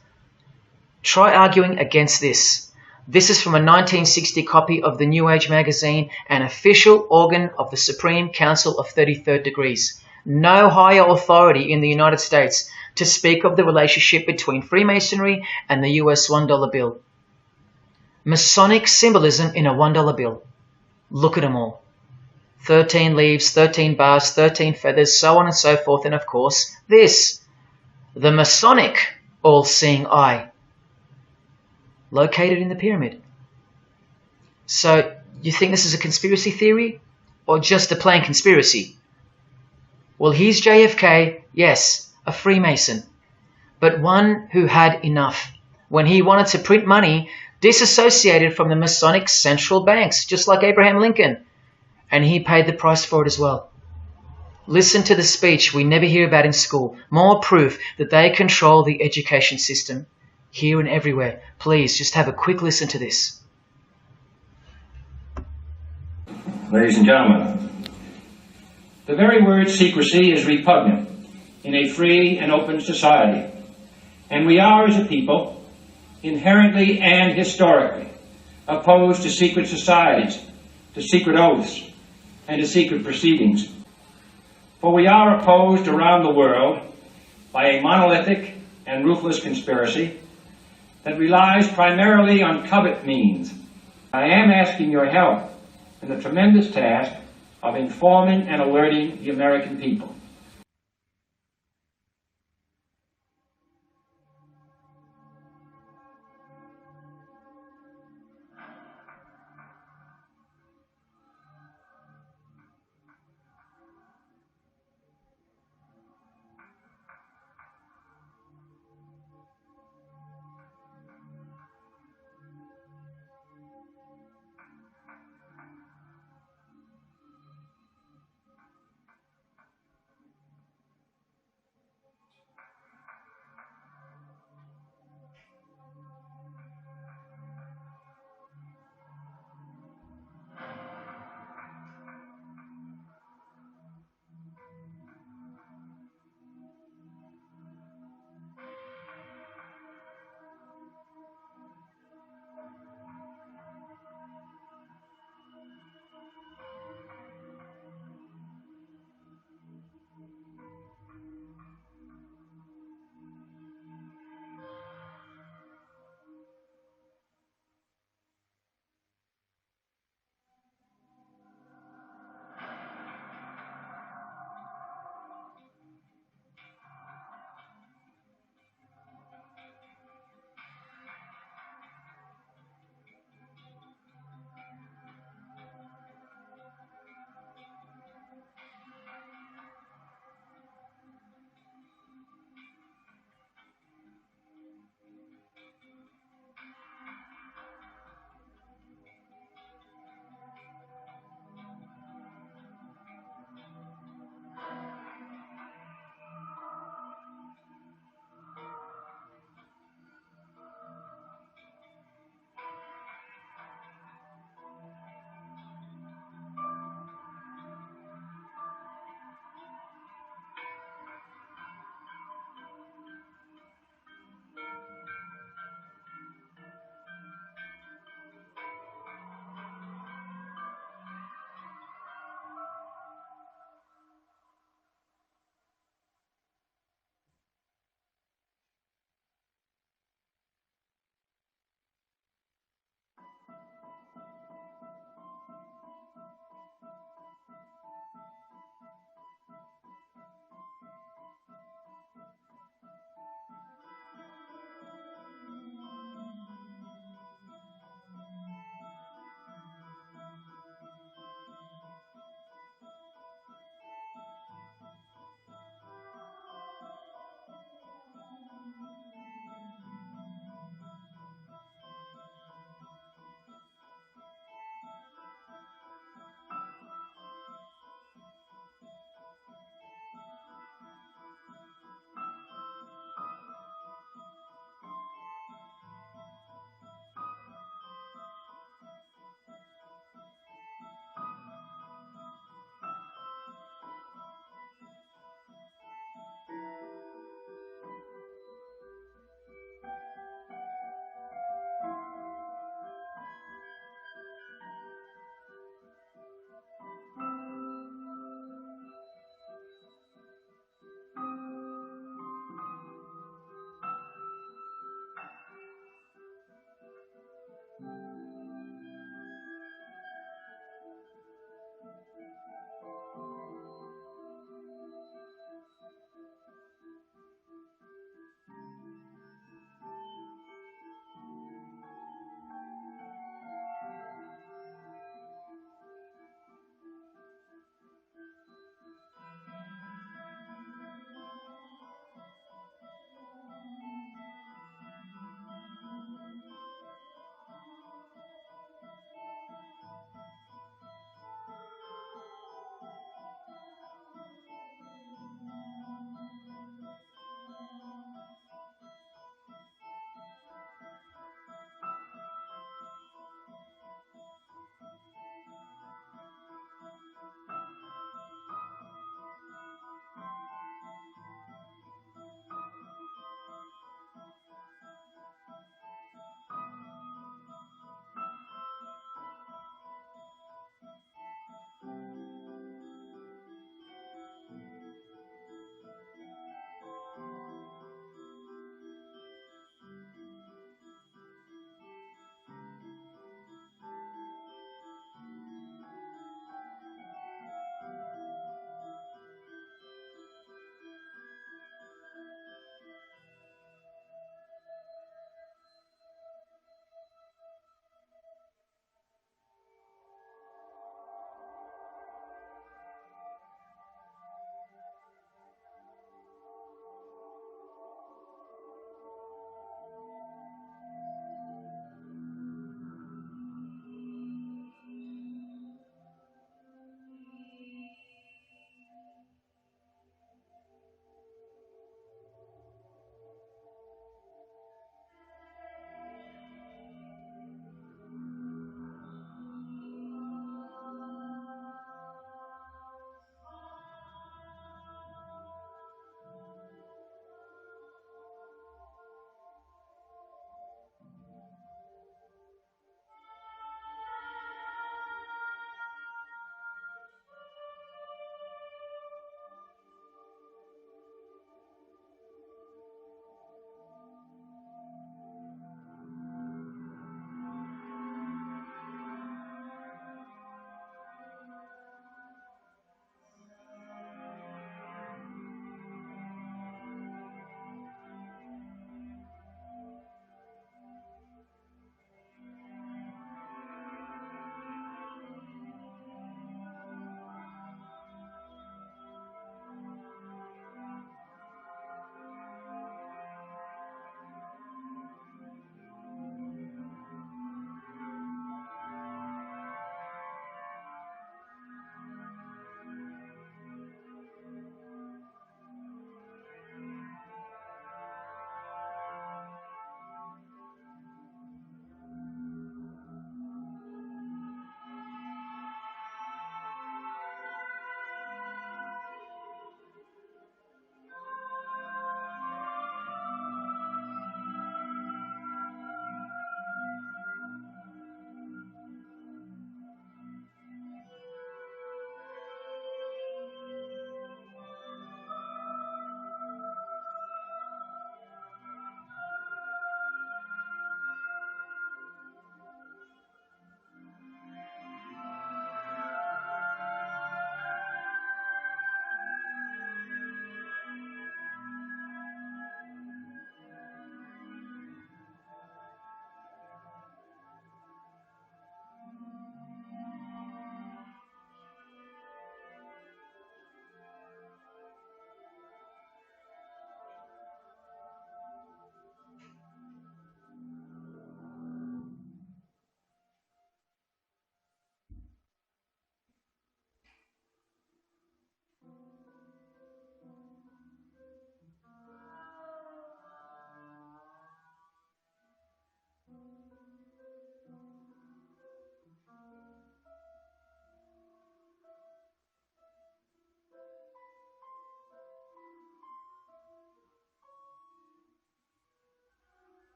Try arguing against this. This is from a 1960 copy of the New Age magazine, an official organ of the Supreme Council of 33rd Degrees. No higher authority in the United States to speak of the relationship between Freemasonry and the US $1 bill. Masonic symbolism in a $1 bill. Look at them all. 13 leaves, 13 bars, 13 feathers, so on and so forth, and of course this, the Masonic all-seeing eye, located in the pyramid. So you think this is a conspiracy theory or just a plain conspiracy? Well, here's JFK, yes, a Freemason, but one who had enough when he wanted to print money disassociated from the Masonic central banks, just like Abraham Lincoln, and he paid the price for it as well. Listen to the speech we never hear about in school. More proof that they control the education system here and everywhere. Please, just have a quick listen to this. Ladies and gentlemen, the very word secrecy is repugnant in a free and open society, and we are, as a people, inherently and historically opposed to secret societies, to secret oaths, and to secret proceedings. For we are opposed around the world by a monolithic and ruthless conspiracy that relies primarily on covert means. I am asking your help in the tremendous task of informing and alerting the American people.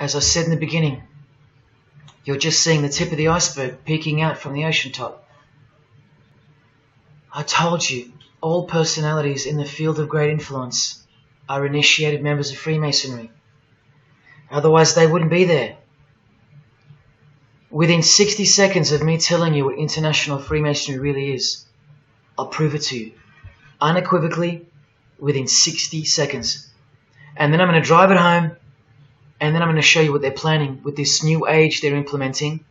as I said in the beginning, you're just seeing the tip of the iceberg peeking out from the ocean top. I told you, all personalities in the field of great influence are initiated members of Freemasonry. Otherwise they wouldn't be there. Within 60 seconds of me telling you what international Freemasonry really is, I'll prove it to you. Unequivocally, within 60 seconds. And then I'm going to drive it home, and then I'm going to show you what they're planning with this new age they're implementing,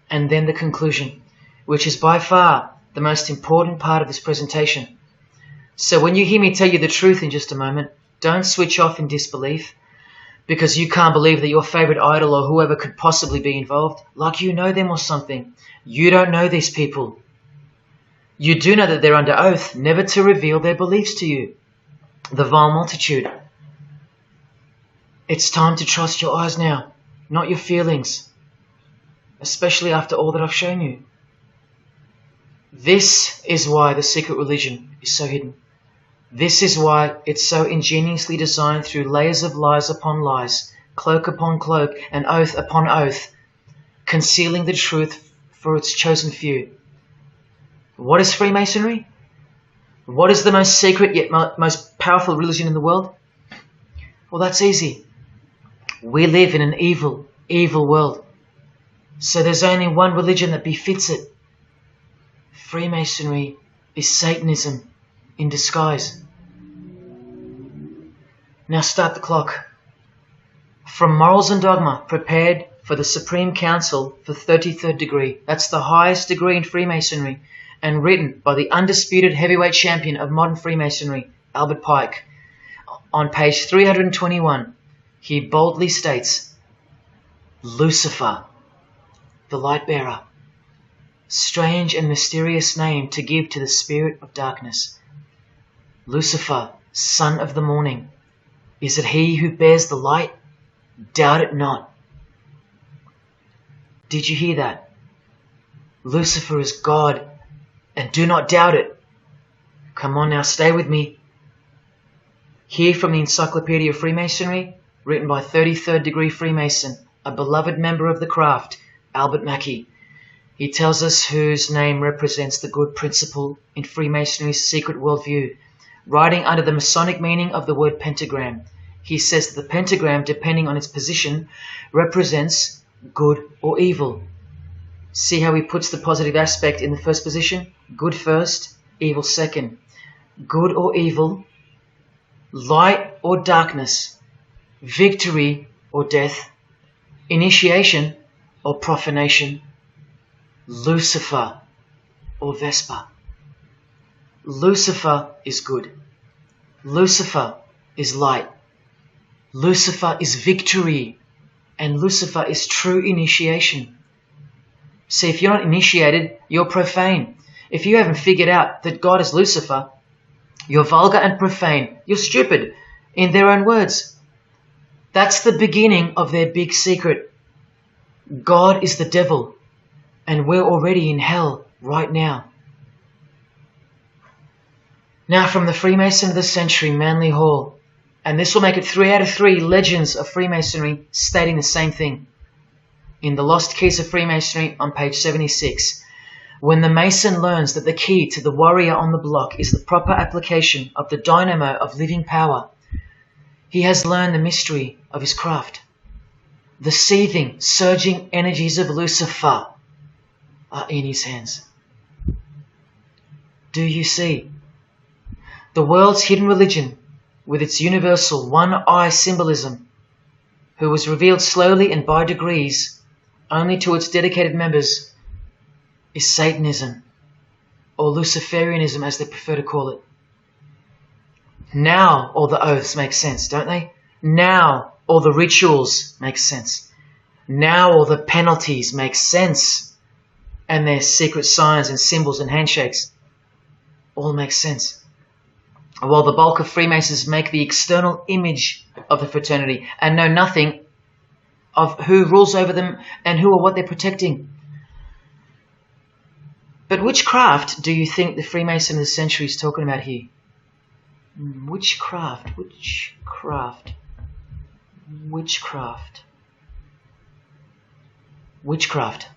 and then the conclusion, which is by far the most important part of this presentation. So when you hear me tell you the truth in just a moment, don't switch off in disbelief because you can't believe that your favorite idol or whoever could possibly be involved, like you know them or something. You don't know these people. You do know that they're under oath never to reveal their beliefs to you. The vile multitude. It's time to trust your eyes now, not your feelings, especially after all that I've shown you. This is why the secret religion is so hidden. This is why it's so ingeniously designed through layers of lies upon lies, cloak upon cloak, and oath upon oath, concealing the truth for its chosen few. What is Freemasonry? What is the most secret yet most powerful religion in the world? Well, that's easy. We live in an evil, evil world. So there's only one religion that befits it. Freemasonry is Satanism in disguise. Now start the clock. From Morals and Dogma, prepared for the Supreme Council for 33rd degree. That's the highest degree in Freemasonry, and written by the undisputed heavyweight champion of modern Freemasonry, Albert Pike. On page 321, he boldly states, Lucifer, the light bearer. Strange and mysterious name to give to the spirit of darkness. Lucifer, son of the morning. Is it he who bears the light? Doubt it not. Did you hear that? Lucifer is God, and do not doubt it. Come on now, stay with me. Here from the Encyclopedia of Freemasonry, written by 33rd degree Freemason, a beloved member of the craft, Albert Mackey. He tells us whose name represents the good principle in Freemasonry's secret worldview. Writing under the Masonic meaning of the word pentagram, he says that the pentagram, depending on its position, represents good or evil. See how he puts the positive aspect in the first position? Good first, evil second. Good or evil, light or darkness, victory or death, initiation or profanation, Lucifer or Vesper. Lucifer is good. Lucifer is light. Lucifer is victory. And Lucifer is true initiation. See, if you're not initiated, you're profane. If you haven't figured out that God is Lucifer, you're vulgar and profane. You're stupid, in their own words. That's the beginning of their big secret. God is the devil, and we're already in hell right now. Now from the Freemason of the Century, Manly Hall, and this will make it 3 out of 3 legends of Freemasonry stating the same thing. In the Lost Keys of Freemasonry on page 76, when the Mason learns that the key to the warrior on the block is the proper application of the dynamo of living power, he has learned the mystery of his craft. The seething, surging energies of Lucifer are in his hands. Do you see? The world's hidden religion, with its universal one-eye symbolism, who was revealed slowly and by degrees only to its dedicated members, is Satanism, or Luciferianism as they prefer to call it. Now all the oaths make sense, don't they? Now all the rituals make sense. Now all the penalties make sense. And their secret signs and symbols and handshakes all make sense. While the bulk of Freemasons make the external image of the fraternity and know nothing of who rules over them and who or what they're protecting. But which craft do you think the Freemason of the Century is talking about here? Which craft? Which craft? Which craft? witchcraft.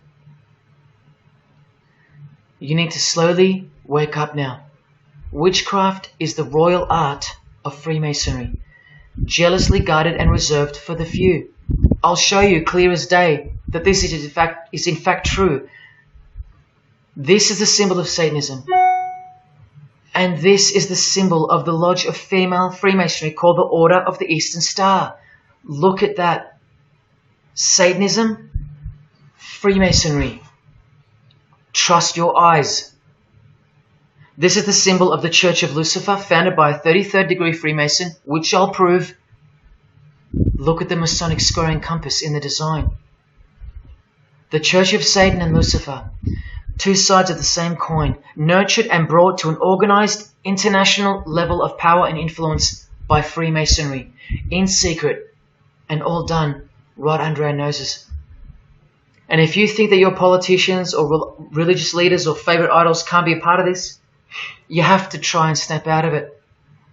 You need to slowly wake up now. Witchcraft is the royal art of Freemasonry, jealously guarded and reserved for the few. I'll show you clear as day that this is in fact true. This is the symbol of Satanism. And this is the symbol of the lodge of female Freemasonry called the Order of the Eastern Star. Look at that. Satanism, Freemasonry. Trust your eyes. This is the symbol of the Church of Lucifer, founded by a 33rd degree Freemason, which I'll prove. Look at the Masonic squaring compass in the design. The Church of Satan and Lucifer, two sides of the same coin, nurtured and brought to an organized international level of power and influence by Freemasonry, in secret, and all done right under our noses. And if you think that your politicians or religious leaders or favorite idols can't be a part of this, you have to try and snap out of it,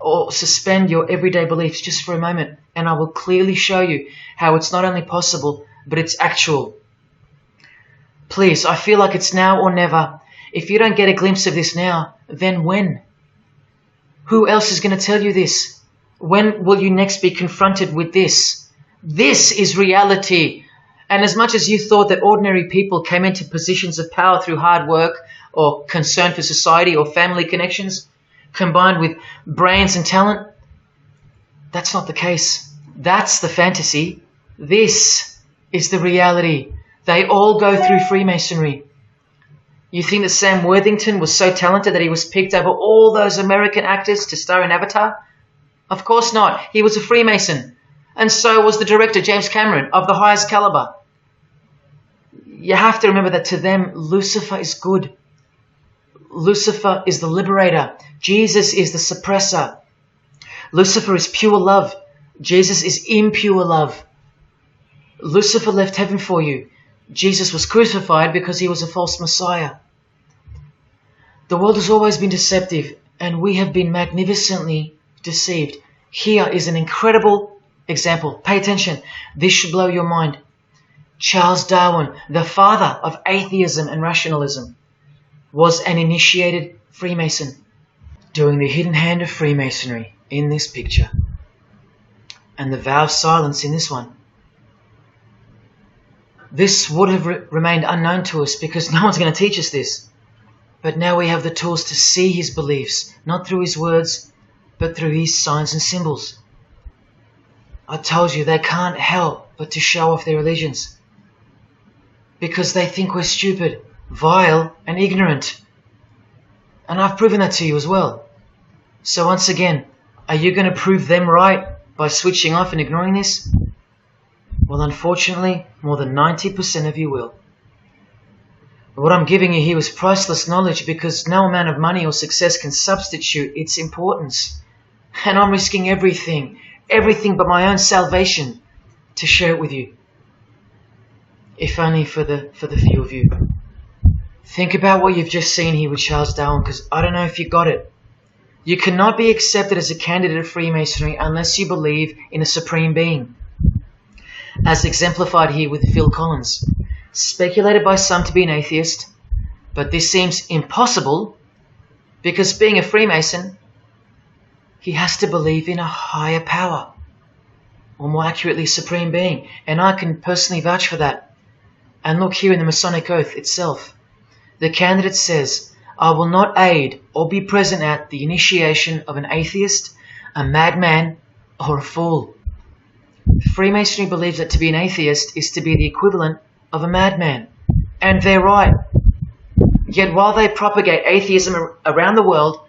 or suspend your everyday beliefs just for a moment, and I will clearly show you how it's not only possible, but it's actual. Please, I feel like it's now or never. If you don't get a glimpse of this now, then when? Who else is going to tell you this? When will you next be confronted with this? This is reality. And as much as you thought that ordinary people came into positions of power through hard work or concern for society or family connections, combined with brains and talent, that's not the case. That's the fantasy. This is the reality. They all go through Freemasonry. You think that Sam Worthington was so talented that he was picked over all those American actors to star in Avatar? Of course not. He was a Freemason. And so was the director, James Cameron, of the highest caliber. You have to remember that to them, Lucifer is good. Lucifer is the liberator. Jesus is the suppressor. Lucifer is pure love. Jesus is impure love. Lucifer left heaven for you. Jesus was crucified because he was a false Messiah. The world has always been deceptive, and we have been magnificently deceived. Here is an incredible example. Pay attention. This should blow your mind. Charles Darwin, the father of atheism and rationalism, was an initiated Freemason, doing the hidden hand of Freemasonry in this picture, and the vow of silence in this one. This would have remained unknown to us because no one's going to teach us this. But now we have the tools to see his beliefs, not through his words, but through his signs and symbols. I told you they can't help but to show off their religions, because they think we're stupid, vile, and ignorant. And I've proven that to you as well. So once again, are you going to prove them right by switching off and ignoring this? Well, unfortunately, more than 90% of you will. What I'm giving you here is priceless knowledge, because no amount of money or success can substitute its importance. And I'm risking everything but my own salvation to share it with you. If only for the few of you. Think about what you've just seen here with Charles Darwin, because I don't know if you got it. You cannot be accepted as a candidate of Freemasonry unless you believe in a supreme being, as exemplified here with Phil Collins, speculated by some to be an atheist, but this seems impossible because, being a Freemason, he has to believe in a higher power, or more accurately, supreme being, and I can personally vouch for that. And look here in the Masonic Oath itself. The candidate says, "I will not aid or be present at the initiation of an atheist, a madman, or a fool." Freemasonry believes that to be an atheist is to be the equivalent of a madman. And they're right. Yet while they propagate atheism around the world,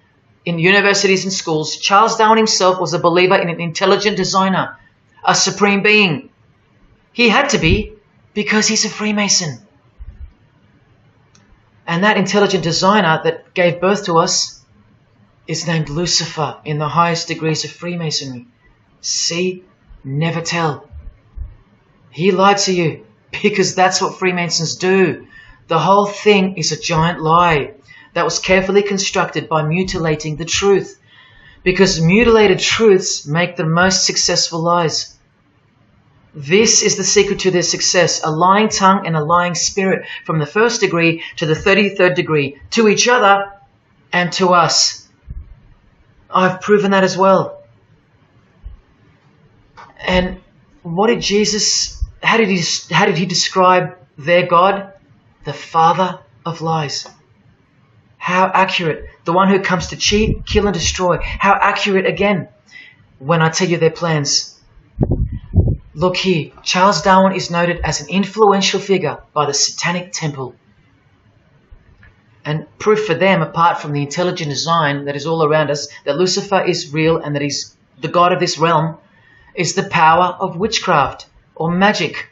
in universities and schools, Charles Darwin himself was a believer in an intelligent designer, a supreme being. He had to be, because he's a Freemason. And that intelligent designer that gave birth to us is named Lucifer in the highest degrees of Freemasonry. See? Never tell. He lied to you, because that's what Freemasons do. The whole thing is a giant lie that was carefully constructed by mutilating the truth, because mutilated truths make the most successful lies. This is the secret to their success, a lying tongue and a lying spirit from the 1st degree to the 33rd degree, to each other and to us. I've proven that as well. And what did Jesus, how did he describe their God? The father of lies. How accurate. The one who comes to cheat, kill and destroy. How accurate again when I tell you their plans. Look here, Charles Darwin is noted as an influential figure by the Satanic Temple. And proof for them, apart from the intelligent design that is all around us, that Lucifer is real and that he's the god of this realm, is the power of witchcraft or magic.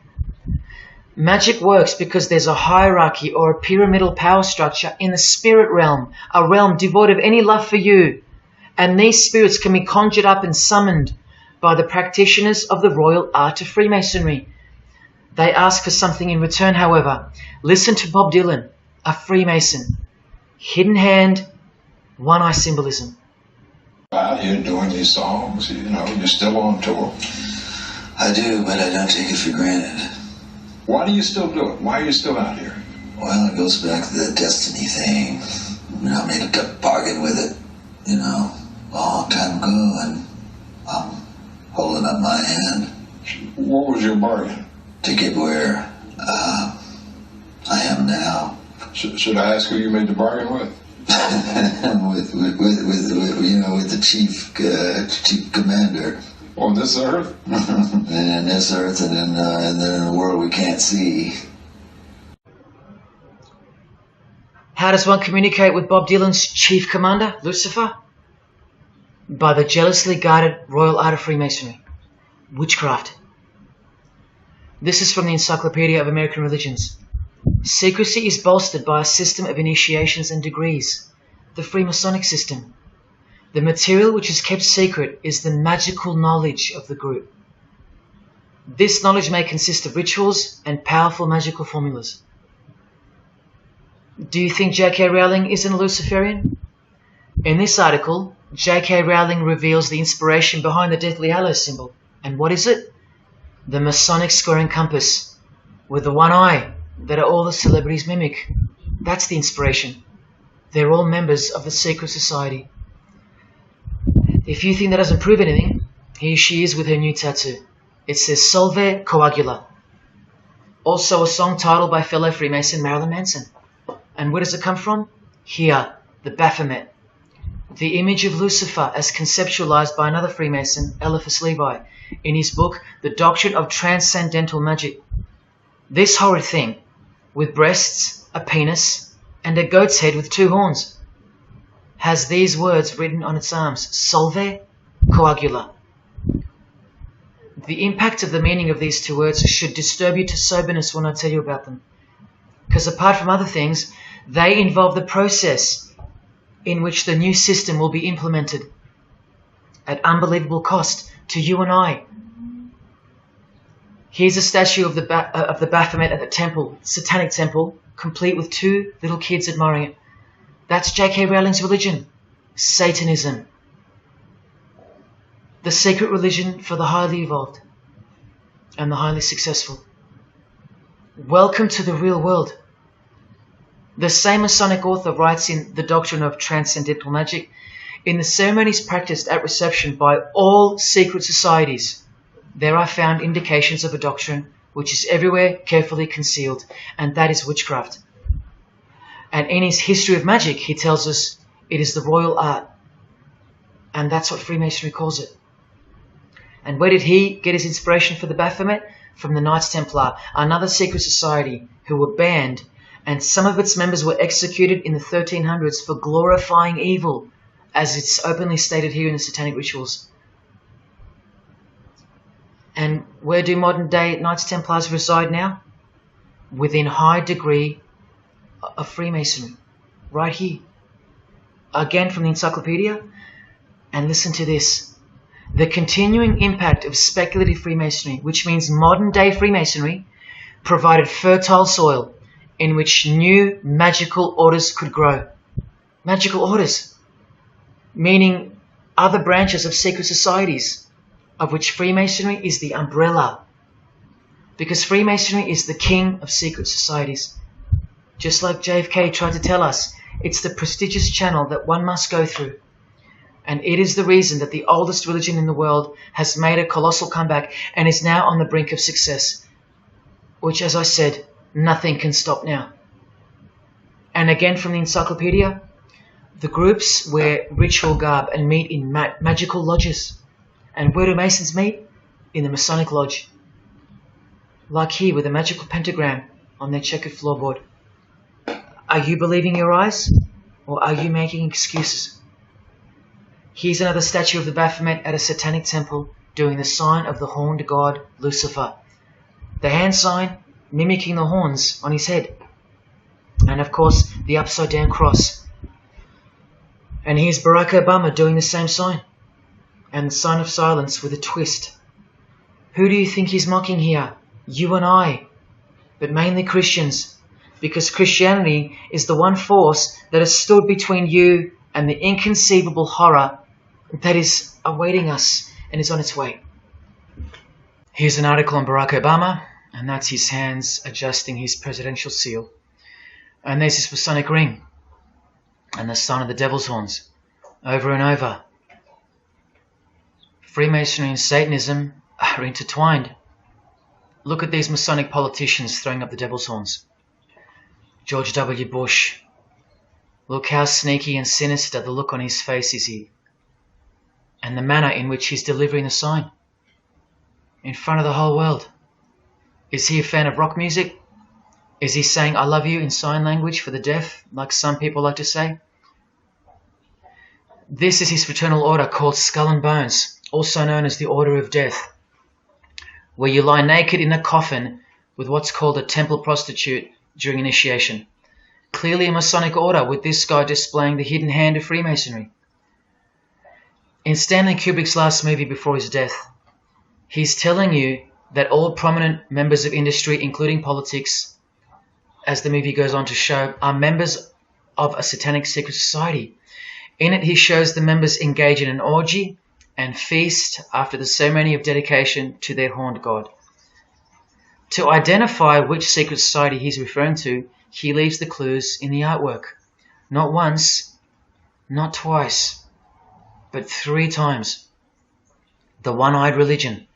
Magic works because there's a hierarchy or a pyramidal power structure in the spirit realm, a realm devoid of any love for you. And these spirits can be conjured up and summoned by the practitioners of the royal art of Freemasonry. They ask for something in return, however. Listen to Bob Dylan, a Freemason. Hidden hand, one-eye symbolism. Out here doing these songs, you're still on tour. I do, but I don't take it for granted. Why do you still do it? Why are you still out here? Well, it goes back to the destiny thing. I made a bargain with it, a long time ago, and I'm holding up my hand. What was your bargain? To get where I am now. Should I ask who you made the bargain with? with the chief commander. On this earth? And in this earth, and then in the world we can't see. How does one communicate with Bob Dylan's chief commander, Lucifer? By the jealously guarded royal art of Freemasonry, witchcraft. This is from the Encyclopedia of American Religions. Secrecy is bolstered by a system of initiations and degrees, the Freemasonic system. The material which is kept secret is the magical knowledge of the group. This knowledge may consist of rituals and powerful magical formulas. Do you think J.K. Rowling isn't a Luciferian? In this article, J.K. Rowling reveals the inspiration behind the Deathly Hallows symbol. And what is it? The Masonic square and compass, with the one eye that all the celebrities mimic. That's the inspiration. They're all members of the secret society. If you think that doesn't prove anything, here she is with her new tattoo. It says Solve Coagula. Also a song title by fellow Freemason Marilyn Manson. And where does it come from? Here, the Baphomet. The image of Lucifer as conceptualized by another Freemason, Eliphas Levi, in his book, The Doctrine of Transcendental Magic. This horrid thing, with breasts, a penis, and a goat's head with 2 horns, has these words written on its arms, Solve Coagula. The impact of the meaning of these 2 words should disturb you to soberness when I tell you about them. Because apart from other things, they involve the process in which the new system will be implemented at unbelievable cost to you and I. Here's a statue of the Baphomet at the temple, Satanic Temple, complete with 2 little kids admiring it. That's J.K. Rowling's religion, Satanism. The secret religion for the highly evolved and the highly successful. Welcome to the real world. The same Masonic author writes in The Doctrine of Transcendental Magic, in the ceremonies practiced at reception by all secret societies, there are found indications of a doctrine which is everywhere carefully concealed, and that is witchcraft. And in his History of Magic, he tells us it is the royal art, and that's what Freemasonry calls it. And where did he get his inspiration for the Baphomet? From the Knights Templar, another secret society who were banned, and some of its members were executed in the 1300s for glorifying evil, as it's openly stated here in the Satanic Rituals. And where do modern day Knights Templars reside now? Within high degree of Freemasonry, right here. Again from the Encyclopedia, and listen to this. The continuing impact of speculative Freemasonry, which means modern day Freemasonry, provided fertile soil in which new magical orders could grow. Magical orders, meaning other branches of secret societies, of which Freemasonry is the umbrella. Because Freemasonry is the king of secret societies. Just like JFK tried to tell us, it's the prestigious channel that one must go through. And it is the reason that the oldest religion in the world has made a colossal comeback and is now on the brink of success. Which, as I said, nothing can stop now. And again from the encyclopedia, the groups wear ritual garb and meet in magical lodges. And where do Masons meet? In the Masonic Lodge. Like here with a magical pentagram on their checkered floorboard. Are you believing your eyes? Or are you making excuses? Here's another statue of the Baphomet at a satanic temple doing the sign of the horned god Lucifer. The hand sign mimicking the horns on his head. And of course the upside down cross. And here's Barack Obama doing the same sign. And the sign of silence with a twist. Who do you think he's mocking here? You and I. But mainly Christians. Because Christianity is the one force that has stood between you and the inconceivable horror that is awaiting us and is on its way. Here's an article on Barack Obama, and that's his hands adjusting his presidential seal. And there's his Masonic ring, and the sign of the devil's horns, over and over. Freemasonry and Satanism are intertwined. Look at these Masonic politicians throwing up the devil's horns. George W. Bush. Look how sneaky and sinister the look on his face is here. And the manner in which he's delivering the sign. In front of the whole world. Is he a fan of rock music? Is he saying I love you in sign language for the deaf, like some people like to say? This is his fraternal order called Skull and Bones, also known as the Order of Death, where you lie naked in a coffin with what's called a temple prostitute during initiation. Clearly a Masonic order, with this guy displaying the hidden hand of Freemasonry. In Stanley Kubrick's last movie before his death, he's telling you that all prominent members of industry, including politics, as the movie goes on to show, are members of a satanic secret society. In it, he shows the members engage in an orgy and feast after the ceremony of dedication to their horned god. To identify which secret society he's referring to, he leaves the clues in the artwork. Not once, not twice, but 3 times. The One-Eyed Religion.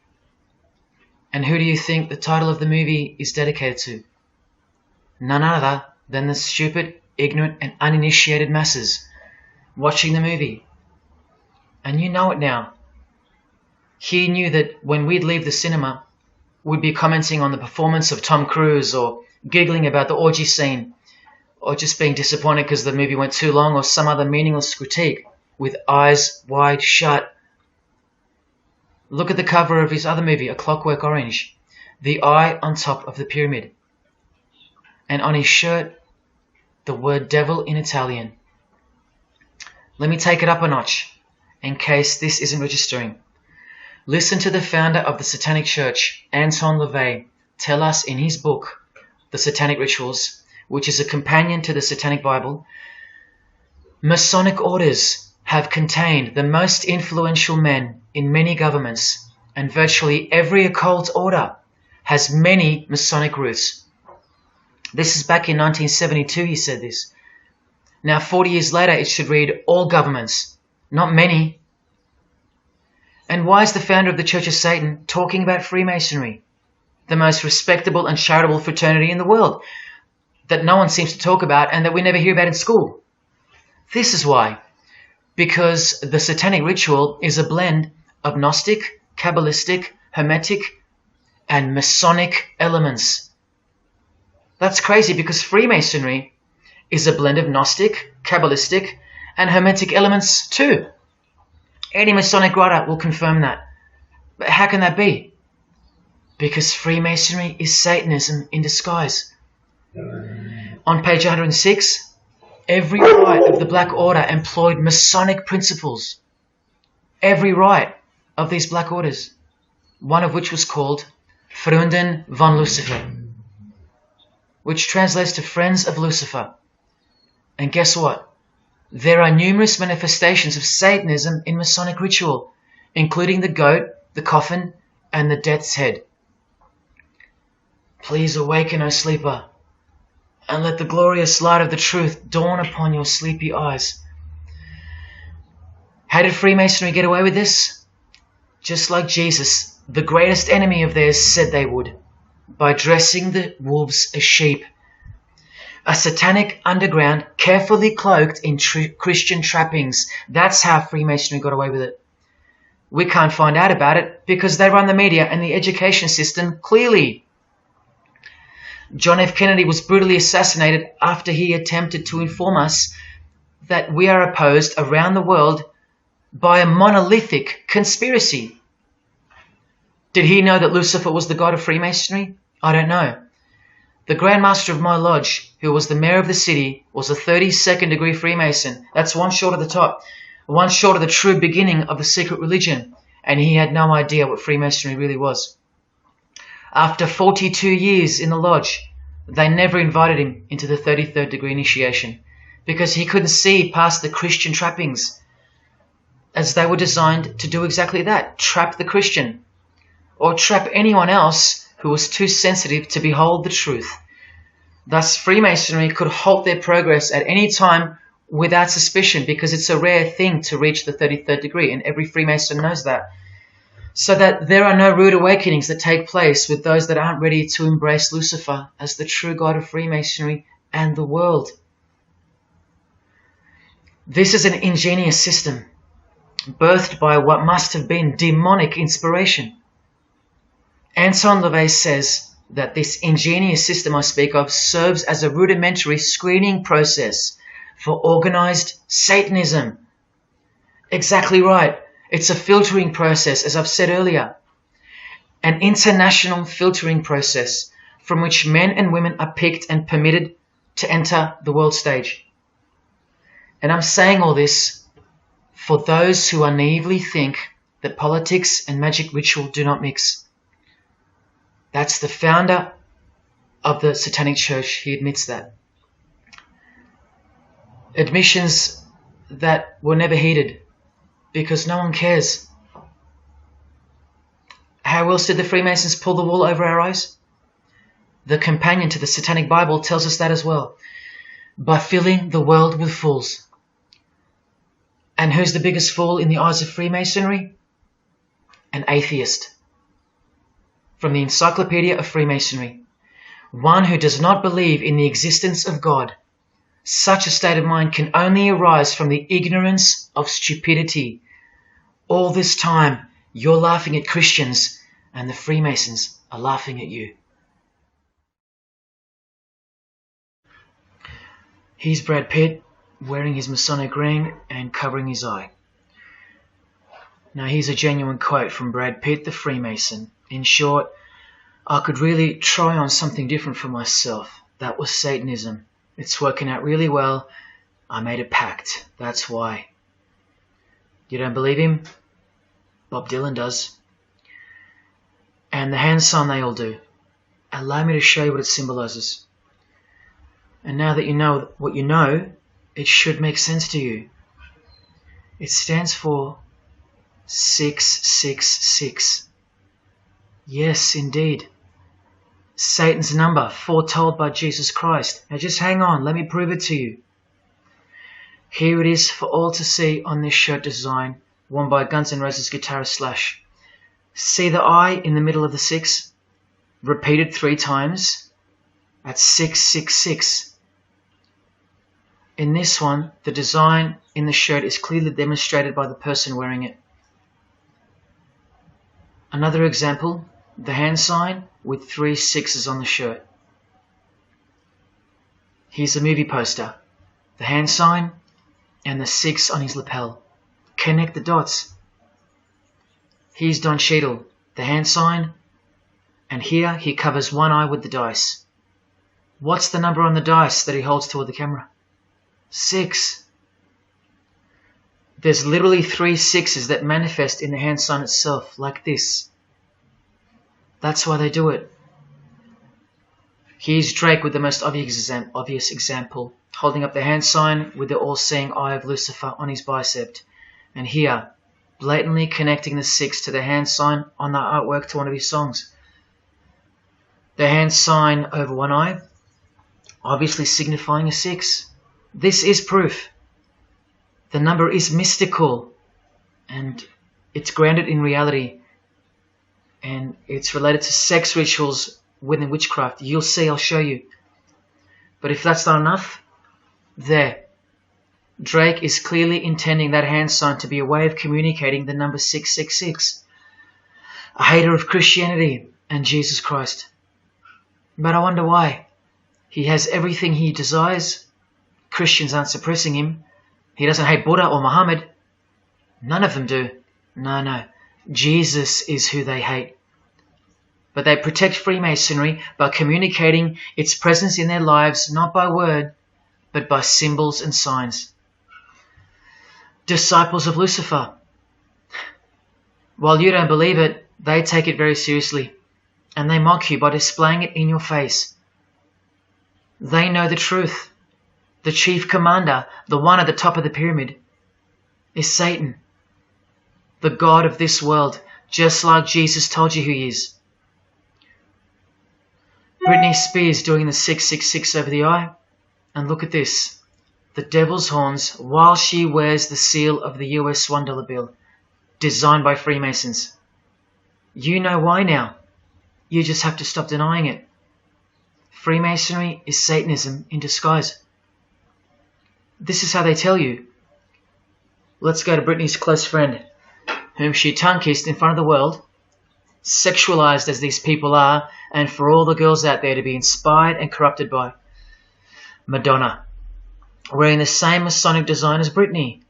And who do you think the title of the movie is dedicated to? None other than the stupid, ignorant, and uninitiated masses watching the movie. And you know it now. He knew that when we'd leave the cinema, we'd be commenting on the performance of Tom Cruise, or giggling about the orgy scene, or just being disappointed because the movie went too long, or some other meaningless critique with eyes wide shut. Look at the cover of his other movie, A Clockwork Orange. The eye on top of the pyramid. And on his shirt, the word devil in Italian. Let me take it up a notch, in case this isn't registering. Listen to the founder of the Satanic Church, Anton LaVey, tell us in his book, The Satanic Rituals, which is a companion to the Satanic Bible, Masonic orders have contained the most influential men in many governments, and virtually every occult order has many Masonic roots. This is back in 1972 he said this. Now 40 years later it should read all governments, not many. And why is the founder of the Church of Satan talking about Freemasonry, the most respectable and charitable fraternity in the world, that no one seems to talk about and that we never hear about in school? This is why. Because the Satanic Ritual is a blend of Gnostic, Kabbalistic, Hermetic, and Masonic elements. That's crazy, because Freemasonry is a blend of Gnostic, Kabbalistic, and Hermetic elements too. Any Masonic writer will confirm that. But how can that be? Because Freemasonry is Satanism in disguise. On page 106, every rite of the Black Order employed Masonic principles. Every rite of these Black Orders, one of which was called Freunden von Lucifer, which translates to Friends of Lucifer. And guess what? There are numerous manifestations of Satanism in Masonic ritual, including the goat, the coffin, and the death's head. Please awaken, O sleeper, and let the glorious light of the truth dawn upon your sleepy eyes. How did Freemasonry get away with this? Just like Jesus, the greatest enemy of theirs, said they would, by dressing the wolves as sheep. A satanic underground carefully cloaked in Christian trappings. That's how Freemasonry got away with it. We can't find out about it because they run the media and the education system clearly. John F. Kennedy was brutally assassinated after he attempted to inform us that we are opposed around the world by a monolithic conspiracy. Did he know that Lucifer was the god of Freemasonry? I don't know. The Grand Master of my lodge, who was the mayor of the city, was a 32nd degree Freemason. That's one short of the top, one short of the true beginning of the secret religion, and he had no idea what Freemasonry really was. After 42 years in the lodge, they never invited him into the 33rd degree initiation because he couldn't see past the Christian trappings, as they were designed to do exactly that, trap the Christian, or trap anyone else who was too sensitive to behold the truth. Thus, Freemasonry could halt their progress at any time without suspicion because it's a rare thing to reach the 33rd degree, and every Freemason knows that. So that there are no rude awakenings that take place with those that aren't ready to embrace Lucifer as the true god of Freemasonry and the world. This is an ingenious system, birthed by what must have been demonic inspiration. Anton LaVey says that this ingenious system I speak of serves as a rudimentary screening process for organized Satanism. Exactly right. It's a filtering process, as I've said earlier. An international filtering process from which men and women are picked and permitted to enter the world stage. And I'm saying all this for those who naively think that politics and magic ritual do not mix. That's the founder of the Satanic Church. He admits that. Admissions that were never heeded because no one cares. How else did the Freemasons pull the wool over our eyes? The companion to the Satanic Bible tells us that as well. By filling the world with fools. And who's the biggest fool in the eyes of Freemasonry? An atheist. From the Encyclopedia of Freemasonry. One who does not believe in the existence of God. Such a state of mind can only arise from the ignorance of stupidity. All this time, you're laughing at Christians, and the Freemasons are laughing at you. Here's Brad Pitt, wearing his Masonic ring and covering his eye. Now here's a genuine quote from Brad Pitt, the Freemason. In short, I could really try on something different for myself. That was Satanism. It's working out really well. I made a pact. That's why. You don't believe him? Bob Dylan does. And the hand sign they all do. Allow me to show you what it symbolizes. And now that you know what you know, it should make sense to you. It stands for 666. Yes, indeed. Satan's number, foretold by Jesus Christ. Now just hang on, let me prove it to you. Here it is for all to see on this shirt design, worn by Guns N' Roses guitarist Slash. See the I in the middle of the 6? Repeated 3 times. That's 666. In this one, the design in the shirt is clearly demonstrated by the person wearing it. Another example, the hand sign with 3 6s on the shirt. Here's a movie poster, the hand sign and the 6 on his lapel. Connect the dots. Here's Don Cheadle, the hand sign, and here he covers one eye with the dice. What's the number on the dice that he holds toward the camera? 6. There's literally 3 6s that manifest in the hand sign itself, like this. That's why they do it. Here's Drake with the most obvious example, holding up the hand sign with the all-seeing eye of Lucifer on his bicep. And here, blatantly connecting the 6 to the hand sign on the artwork to one of his songs. The hand sign over one eye, obviously signifying a 6. This is proof. The number is mystical and it's grounded in reality, and it's related to sex rituals within witchcraft. You'll see, I'll show you. But if that's not enough, there. Drake is clearly intending that hand sign to be a way of communicating the number 666. A hater of Christianity and Jesus Christ. But I wonder why. He has everything he desires. Christians aren't suppressing him. He doesn't hate Buddha or Muhammad. None of them do. No. Jesus is who they hate. But they protect Freemasonry by communicating its presence in their lives, not by word, but by symbols and signs. Disciples of Lucifer. While you don't believe it, they take it very seriously, and they mock you by displaying it in your face. They know the truth. The chief commander, the one at the top of the pyramid, is Satan, the god of this world, just like Jesus told you who he is. Britney Spears doing the 666 over the eye, and look at this. The devil's horns while she wears the seal of the US $1 bill, designed by Freemasons. You know why now. You just have to stop denying it. Freemasonry is Satanism in disguise. This is how they tell you. Let's go to Britney's close friend, whom she tongue-kissed in front of the world, sexualized as these people are, and for all the girls out there to be inspired and corrupted by. Madonna, wearing the same Masonic design as Britney.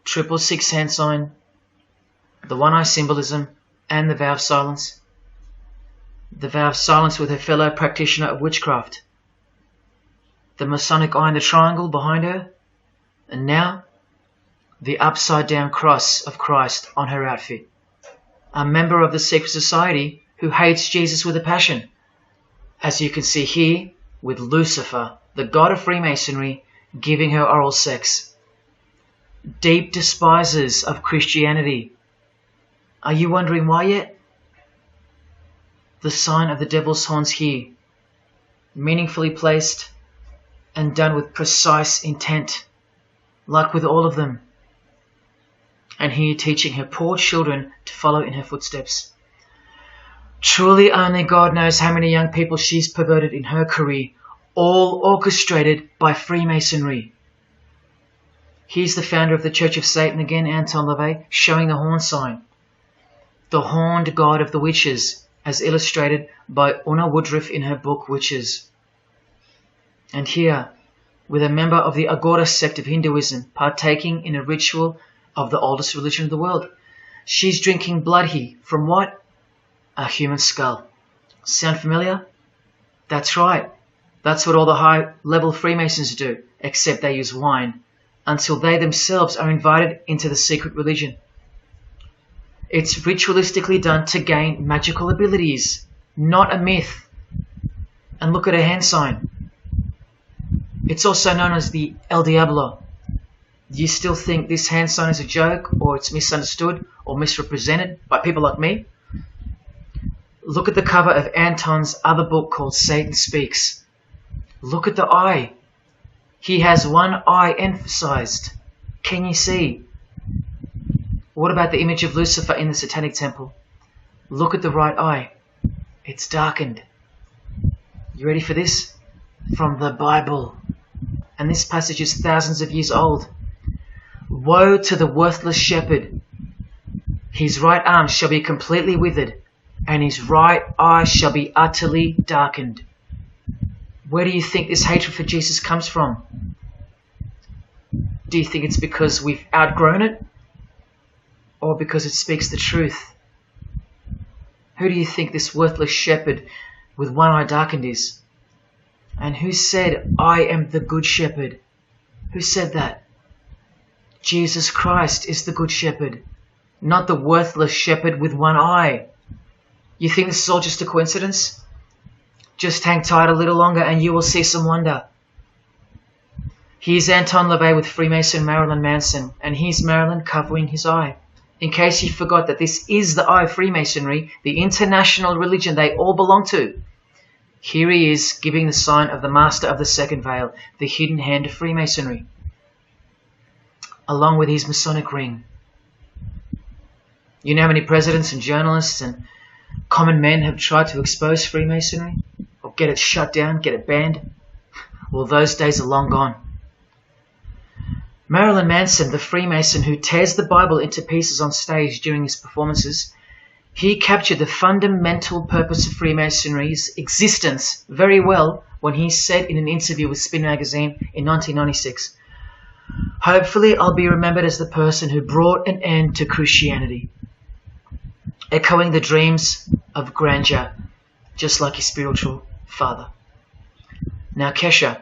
666 hand sign, the one eye symbolism, and the vow of silence. The vow of silence with her fellow practitioner of witchcraft. The Masonic eye in the triangle behind her, and now the upside down cross of Christ on her outfit. A member of the secret society who hates Jesus with a passion, as you can see here with Lucifer, the god of Freemasonry, giving her oral sex. Deep despisers of Christianity. Are you wondering why yet? The sign of the devil's horns here, meaningfully placed and done with precise intent, like with all of them. And here teaching her poor children to follow in her footsteps. Truly only God knows how many young people she's perverted in her career, all orchestrated by Freemasonry. Here's the founder of the Church of Satan again, Anton LaVey, showing the horn sign. The horned god of the witches, as illustrated by Una Woodruff in her book Witches. And here, with a member of the Agora sect of Hinduism partaking in a ritual of the oldest religion of the world. She's drinking blood here from what? A human skull. Sound familiar? That's right. That's what all the high-level Freemasons do, except they use wine, until they themselves are invited into the secret religion. It's ritualistically done to gain magical abilities, not a myth. And look at her hand sign. It's also known as the El Diablo. Do you still think this hand sign is a joke, or it's misunderstood or misrepresented by people like me? Look at the cover of Anton's other book called Satan Speaks. Look at the eye. He has one eye emphasized. Can you see? What about the image of Lucifer in the Satanic Temple? Look at the right eye. It's darkened. You ready for this? From the Bible. And this passage is thousands of years old. Woe to the worthless shepherd. His right arm shall be completely withered, and his right eye shall be utterly darkened. Where do you think this hatred for Jesus comes from? Do you think it's because we've outgrown it? Or because it speaks the truth? Who do you think this worthless shepherd with one eye darkened is? And who said, I am the good shepherd? Who said that? Jesus Christ is the good shepherd, not the worthless shepherd with one eye. You think this is all just a coincidence? Just hang tight a little longer and you will see some wonder. Here's Anton LaVey with Freemason Marilyn Manson, and here's Marilyn covering his eye. In case you forgot that this is the eye of Freemasonry, the international religion they all belong to. Here he is, giving the sign of the master of the second veil, the hidden hand of Freemasonry, along with his Masonic ring. You know how many presidents and journalists and common men have tried to expose Freemasonry? Or get it shut down, get it banned? Well, those days are long gone. Marilyn Manson, the Freemason who tears the Bible into pieces on stage during his performances, he captured the fundamental purpose of Freemasonry's existence very well when he said in an interview with Spin magazine in 1996, "Hopefully I'll be remembered as the person who brought an end to Christianity," echoing the dreams of grandeur, just like his spiritual father. Now Kesha,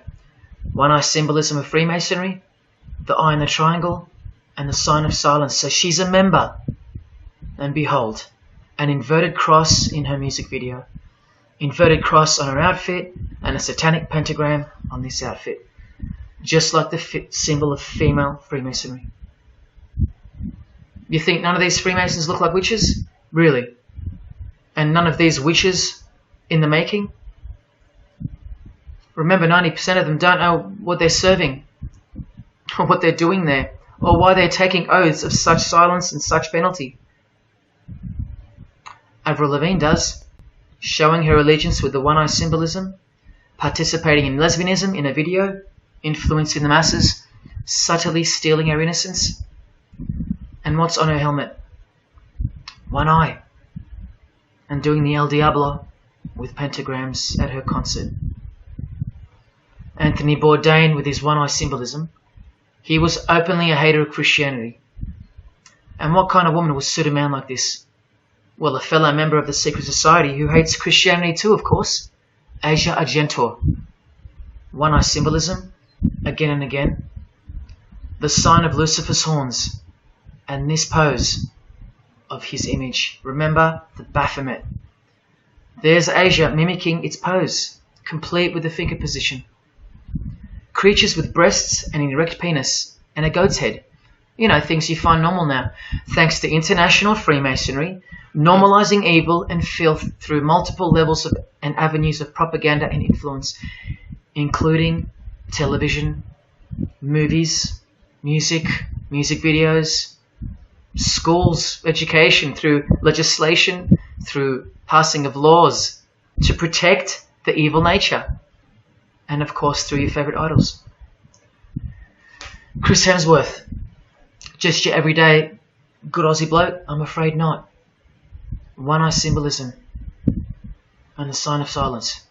one-eye symbolism of Freemasonry, the eye in the triangle, and the sign of silence. So she's a member. And behold, an inverted cross in her music video. Inverted cross on her outfit, and a satanic pentagram on this outfit. Just like the symbol of female Freemasonry. You think none of these Freemasons look like witches? Really? And none of these witches in the making? Remember, 90% of them don't know what they're serving, or what they're doing there, or why they're taking oaths of such silence and such penalty. Avril Lavigne does, showing her allegiance with the one-eye symbolism, participating in lesbianism in a video, influencing the masses, subtly stealing her innocence. And what's on her helmet? One eye. And doing the El Diablo with pentagrams at her concert. Anthony Bourdain with his one-eye symbolism. He was openly a hater of Christianity. And what kind of woman would suit a man like this? Well, a fellow member of the secret society who hates Christianity too, of course. Asia Argento. One-eye symbolism, again and again. The sign of Lucifer's horns. And this pose of his image. Remember the Baphomet. There's Asia mimicking its pose, complete with the finger position. Creatures with breasts and an erect penis and a goat's head. You know, things you find normal now. Thanks to international Freemasonry, normalizing evil and filth through multiple levels of and avenues of propaganda and influence, including television, movies, music videos, schools, education, through legislation, through passing of laws to protect the evil nature. And of course through your favourite idols. Chris Hemsworth, just your everyday good Aussie bloke? I'm afraid not. One-eye symbolism and the sign of silence.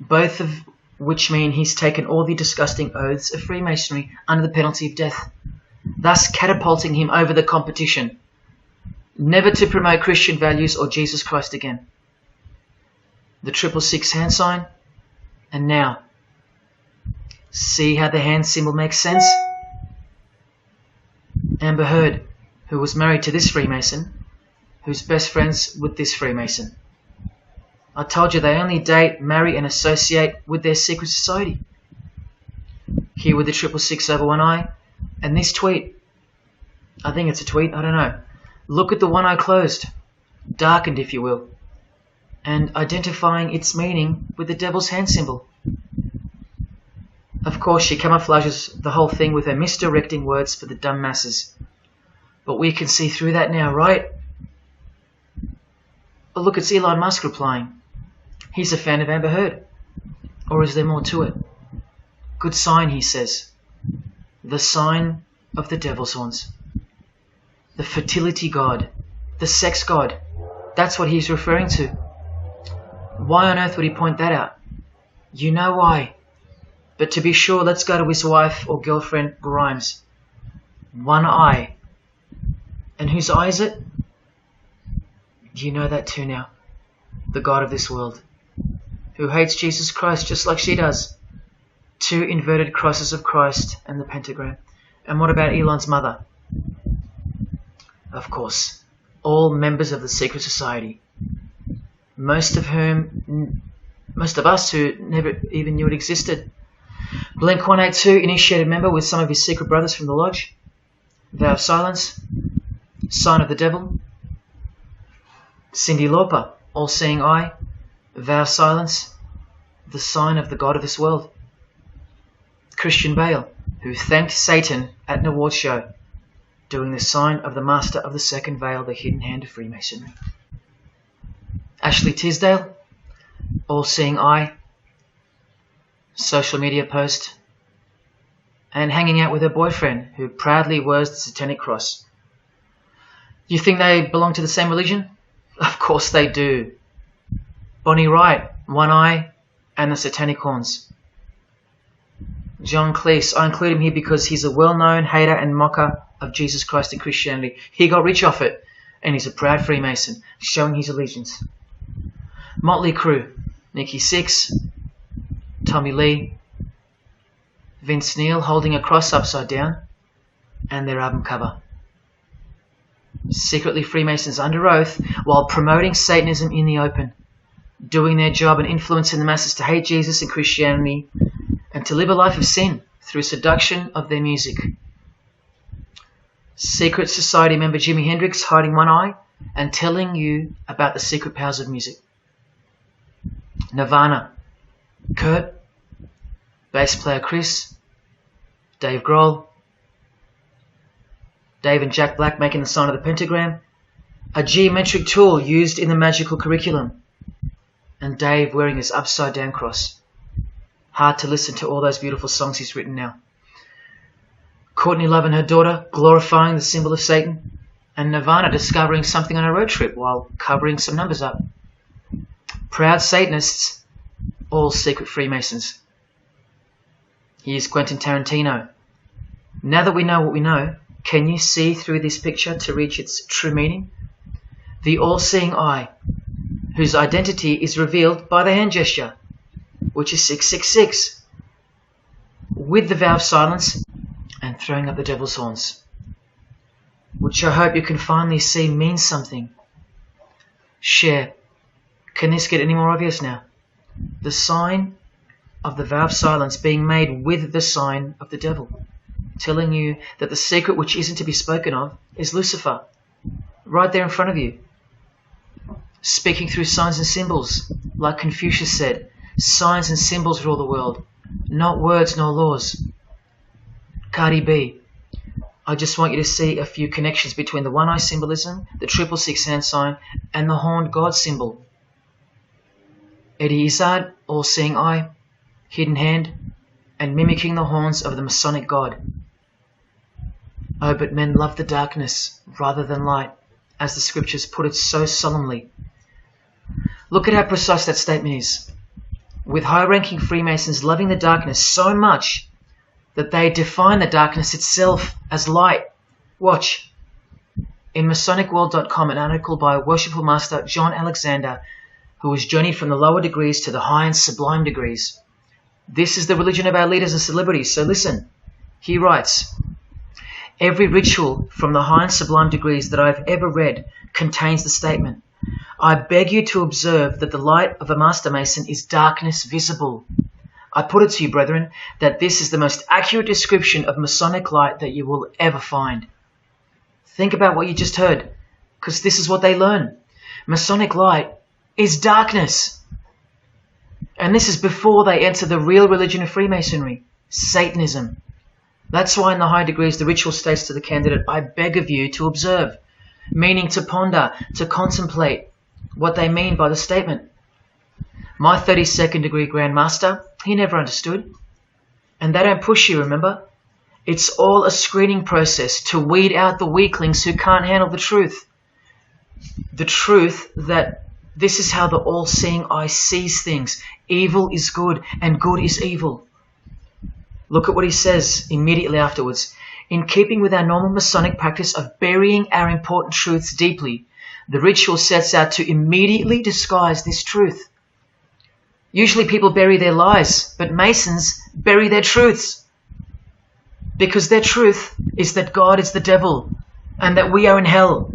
Both of which mean he's taken all the disgusting oaths of Freemasonry under the penalty of death, thus catapulting him over the competition, never to promote Christian values or Jesus Christ again. The 666 hand sign, and now, see how the hand symbol makes sense? Amber Heard, who was married to this Freemason, who's best friends with this Freemason. I told you they only date, marry and associate with their secret society. Here with the 666 over one eye, and this tweet. I think it's a tweet, I don't know. Look at the one eye closed, darkened if you will, and identifying its meaning with the devil's hand symbol. Of course, she camouflages the whole thing with her misdirecting words for the dumb masses. But we can see through that now, right? Oh, look, it's Elon Musk replying. He's a fan of Amber Heard. Or is there more to it? Good sign, he says. The sign of the devil's horns. The fertility god. The sex god. That's what he's referring to. Why on earth would he point that out? You know why. But to be sure, let's go to his wife or girlfriend, Grimes. One eye. And whose eye is it? You know that too now. The God of this world. Who hates Jesus Christ just like she does. 2 inverted crosses of Christ and the pentagram. And what about Elon's mother? Of course, all members of the secret society. Most of us who never even knew it existed. Blink-182, initiated member with some of his secret brothers from the lodge. Vow of silence. Sign of the devil. Cyndi Lauper, all-seeing eye. Vow of silence. the sign of the god of this world. Christian Bale, who thanked Satan at an award show, doing the sign of the master of the second veil, the hidden hand of Freemasonry. Ashley Tisdale, all-seeing eye, social media post, and hanging out with her boyfriend, who proudly wears the satanic cross. You think they belong to the same religion? Of course they do. Bonnie Wright, one eye and the satanic horns. John Cleese, I include him here because he's a well-known hater and mocker of Jesus Christ and Christianity. He got rich off it, and he's a proud Freemason, showing his allegiance. Motley Crue, Nikki Sixx, Tommy Lee, Vince Neil holding a cross upside down, and their album cover. Secretly Freemasons under oath while promoting Satanism in the open, doing their job and influencing the masses to hate Jesus and Christianity and to live a life of sin through seduction of their music. Secret Society member Jimi Hendrix hiding one eye and telling you about the secret powers of music. Nirvana, Kurt, bass player Chris, Dave Grohl, Dave and Jack Black making the sign of the pentagram, a geometric tool used in the magical curriculum, and Dave wearing his upside down cross. Hard to listen to all those beautiful songs he's written now. Courtney Love and her daughter glorifying the symbol of Satan, and Nirvana discovering something on a road trip while covering some numbers up. Proud Satanists, all secret Freemasons. Here's Quentin Tarantino. Now that we know what we know, can you see through this picture to reach its true meaning? The all-seeing eye, whose identity is revealed by the hand gesture, which is 666, with the vow of silence and throwing up the devil's horns, which I hope you can finally see means something. Share. Can this get any more obvious now? The sign of the vow of silence being made with the sign of the devil, telling you that the secret which isn't to be spoken of is Lucifer, right there in front of you. Speaking through signs and symbols, like Confucius said, signs and symbols rule the world, not words nor laws. Cardi B, I just want you to see a few connections between the one-eye symbolism, the 666 hand sign, and the horned God symbol. Eddie Izzard, all-seeing eye, hidden hand, and mimicking the horns of the Masonic God. Oh, but men love the darkness rather than light, as the scriptures put it so solemnly. Look at how precise that statement is. With high-ranking Freemasons loving the darkness so much that they define the darkness itself as light. Watch. In MasonicWorld.com, an article by Worshipful Master John Alexander, who has journeyed from the lower degrees to the high and sublime degrees. This is the religion of our leaders and celebrities, so listen. He writes, every ritual from the high and sublime degrees that I've ever read contains the statement, I beg you to observe that the light of a Master Mason is darkness visible. I put it to you, brethren, that this is the most accurate description of Masonic light that you will ever find. Think about what you just heard, because this is what they learn. Masonic light is darkness. And this is before they enter the real religion of Freemasonry, Satanism. That's why in the high degrees the ritual states to the candidate, I beg of you to observe, meaning to ponder, to contemplate what they mean by the statement. My 32nd degree Grand Master, he never understood. And they don't push you, remember? It's all a screening process to weed out the weaklings who can't handle the truth. The truth that this is how the all-seeing eye sees things. Evil is good and good is evil. Look at what he says immediately afterwards. In keeping with our normal Masonic practice of burying our important truths deeply, the ritual sets out to immediately disguise this truth. Usually people bury their lies, but Masons bury their truths. Because their truth is that God is the devil and that we are in hell.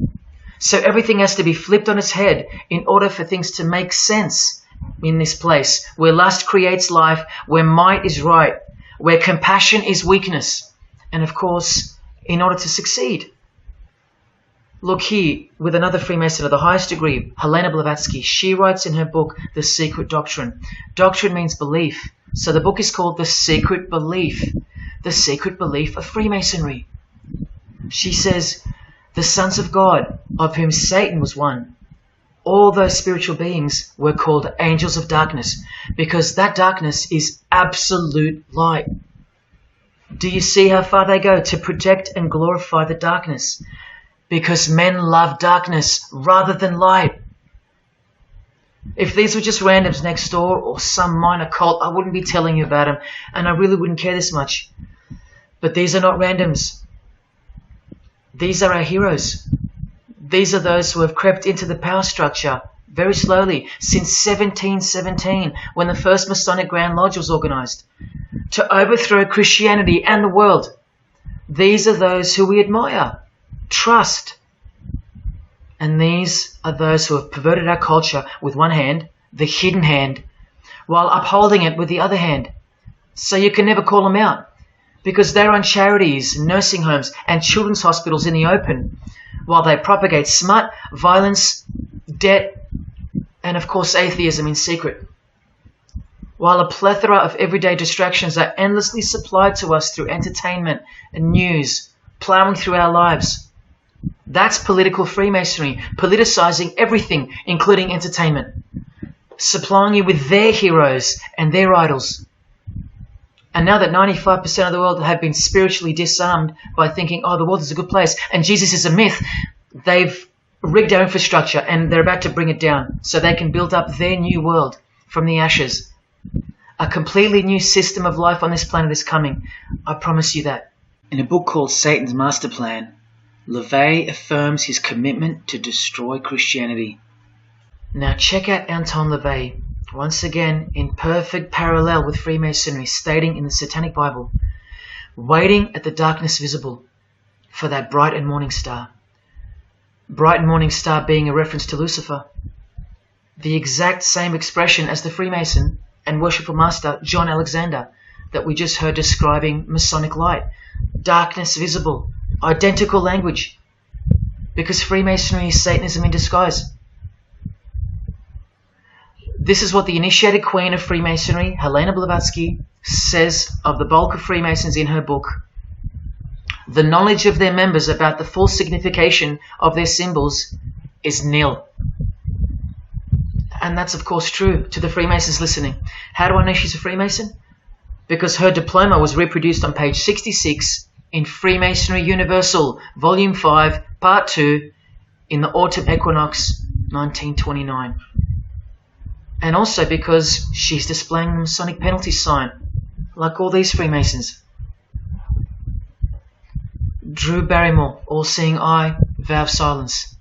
So everything has to be flipped on its head in order for things to make sense in this place where lust creates life, where might is right, where compassion is weakness, and of course, in order to succeed. Look here, with another Freemason of the highest degree, Helena Blavatsky. She writes in her book, The Secret Doctrine. Doctrine means belief. So the book is called The Secret Belief. The Secret Belief of Freemasonry. She says, the sons of God, of whom Satan was one, all those spiritual beings were called angels of darkness, because that darkness is absolute light. Do you see how far they go to protect and glorify the darkness? Because men love darkness rather than light. If these were just randoms next door or some minor cult, I wouldn't be telling you about them, and I really wouldn't care this much. But these are not randoms. These are our heroes. These are those who have crept into the power structure very slowly since 1717, when the first Masonic Grand Lodge was organized, to overthrow Christianity and the world. These are those who we admire, trust. And these are those who have perverted our culture with one hand, the hidden hand, while upholding it with the other hand. So you can never call them out, because they run charities, nursing homes, and children's hospitals in the open, while they propagate smut, violence, debt, and of course atheism in secret. While a plethora of everyday distractions are endlessly supplied to us through entertainment and news, plowing through our lives. That's political Freemasonry, politicizing everything, including entertainment, supplying you with their heroes and their idols. And now that 95% of the world have been spiritually disarmed by thinking, oh, the world is a good place and Jesus is a myth, they've rigged our infrastructure and they're about to bring it down so they can build up their new world from the ashes. A completely new system of life on this planet is coming. I promise you that. In a book called Satan's Master Plan, LaVey affirms his commitment to destroy Christianity. Now check out Anton LaVey, once again in perfect parallel with Freemasonry, stating in the Satanic Bible, waiting at the darkness visible for that bright and morning star. Bright and morning star being a reference to Lucifer. The exact same expression as the Freemason and worshipful master John Alexander that we just heard describing Masonic light. Darkness visible. Identical language. Because Freemasonry is Satanism in disguise. This is what the initiated queen of Freemasonry, Helena Blavatsky, says of the bulk of Freemasons in her book. The knowledge of their members about the full signification of their symbols is nil. And that's of course true to the Freemasons listening. How do I know she's a Freemason? Because her diploma was reproduced on page 66 in Freemasonry Universal, Volume 5, Part 2, in the Autumn Equinox, 1929. And also because she's displaying the Masonic penalty sign, like all these Freemasons. Drew Barrymore, all-seeing eye, vow of silence.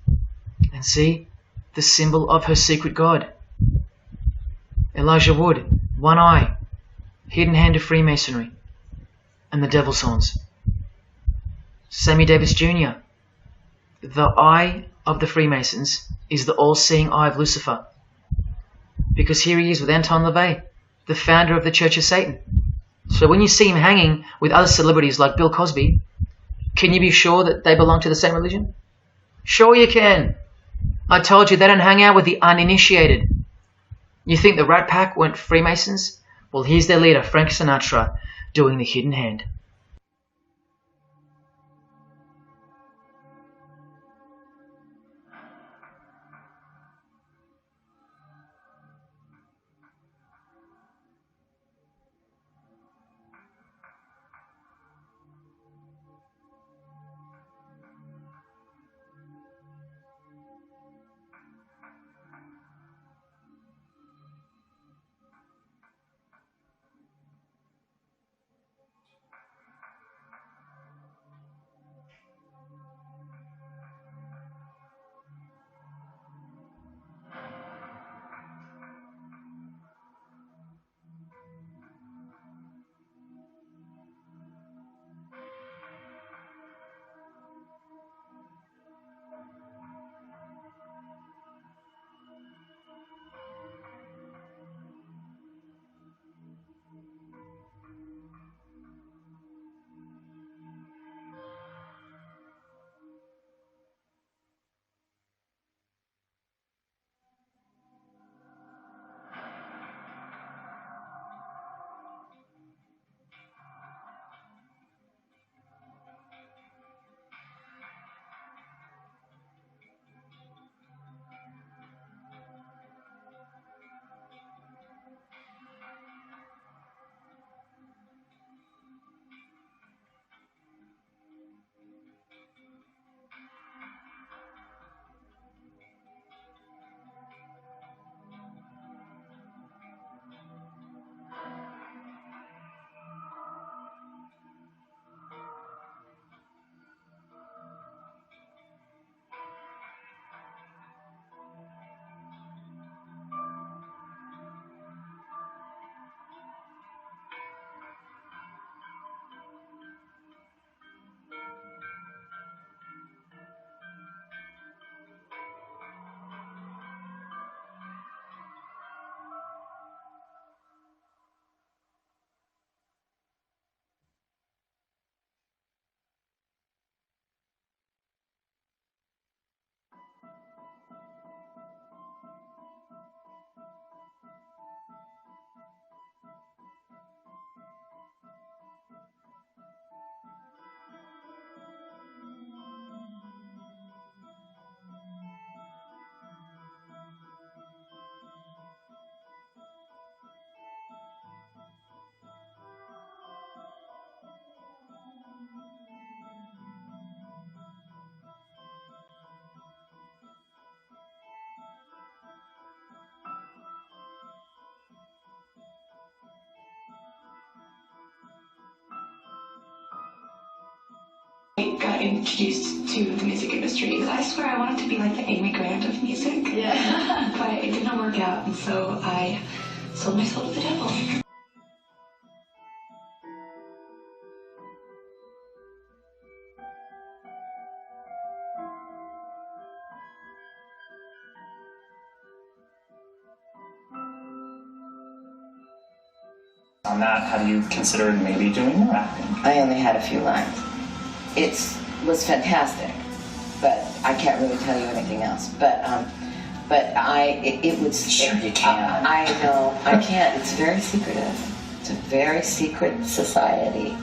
And see, the symbol of her secret god. Elijah Wood, one eye, hidden hand of Freemasonry, and the devil's horns. Sammy Davis Jr., the eye of the Freemasons is the all-seeing eye of Lucifer. Because here he is with Anton LaVey, the founder of the Church of Satan. So when you see him hanging with other celebrities like Bill Cosby, can you be sure that they belong to the same religion? Sure you can. I told you they don't hang out with the uninitiated. You think the Rat Pack weren't Freemasons? Well, here's their leader, Frank Sinatra, doing the hidden hand. got introduced to the music industry. I swear I wanted to be like the Amy Grant of music. Yeah. But it didn't work out, and so I sold my soul to the devil. On that, have you considered maybe doing more acting? I only had a few lines. It was fantastic, but I can't really tell you anything else. But it would. Sure you can. I know I can't. It's very secretive. It's a very secret society.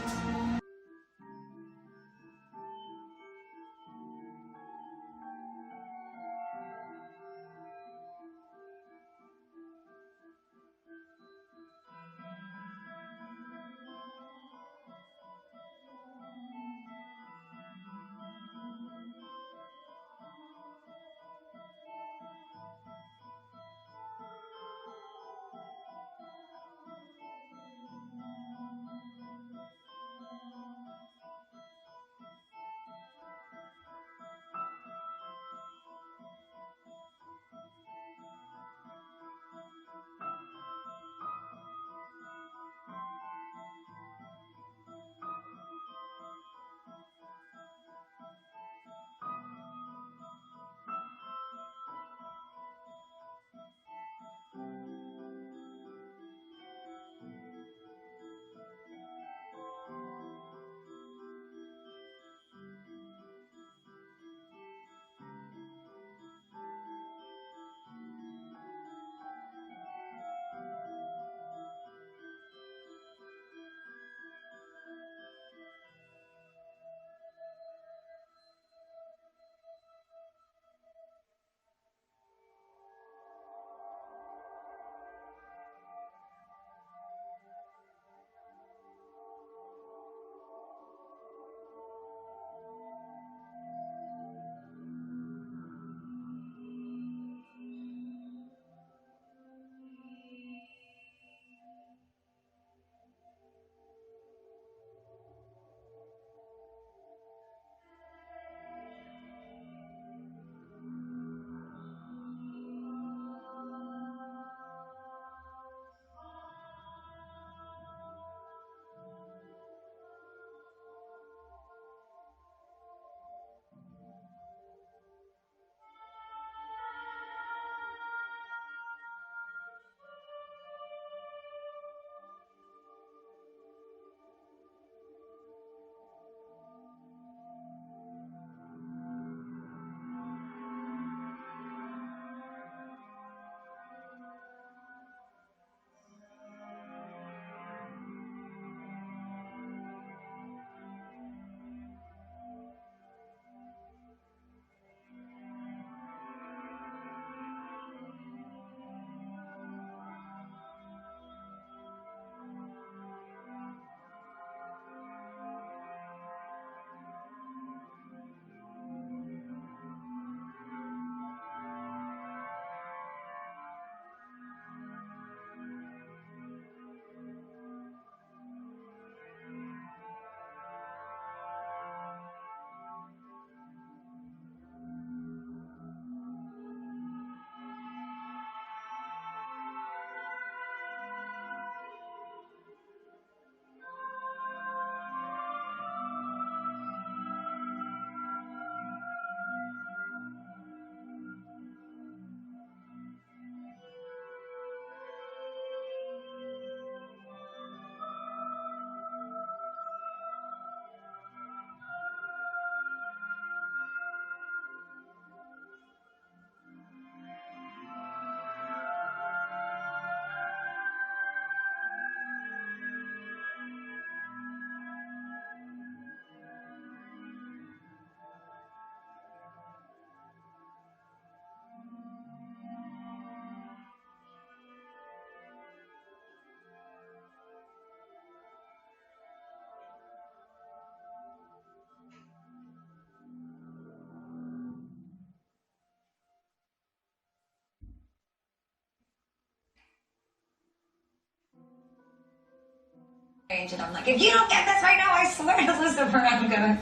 And I'm like, if you don't get this right now, I swear to Lucifer, I'm gonna.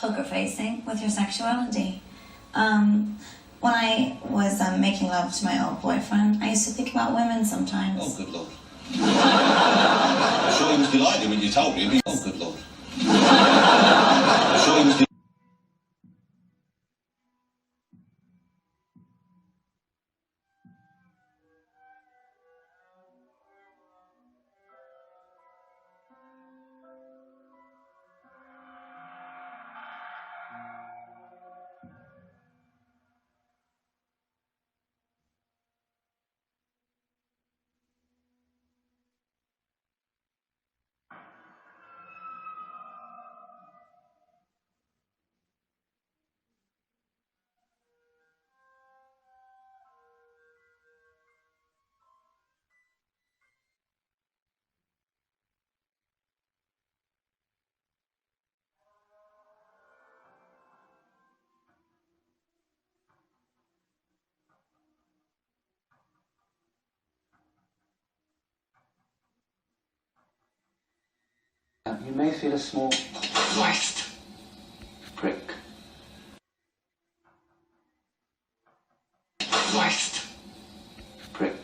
poker facing with your sexuality. When I was making love to my old boyfriend, I used to think about women sometimes. Oh, good Lord. I'm sure he was delighted when you told him. Oh, good Lord. I'm sure he was delighted. You may feel a small Christ! prick. Christ! Prick.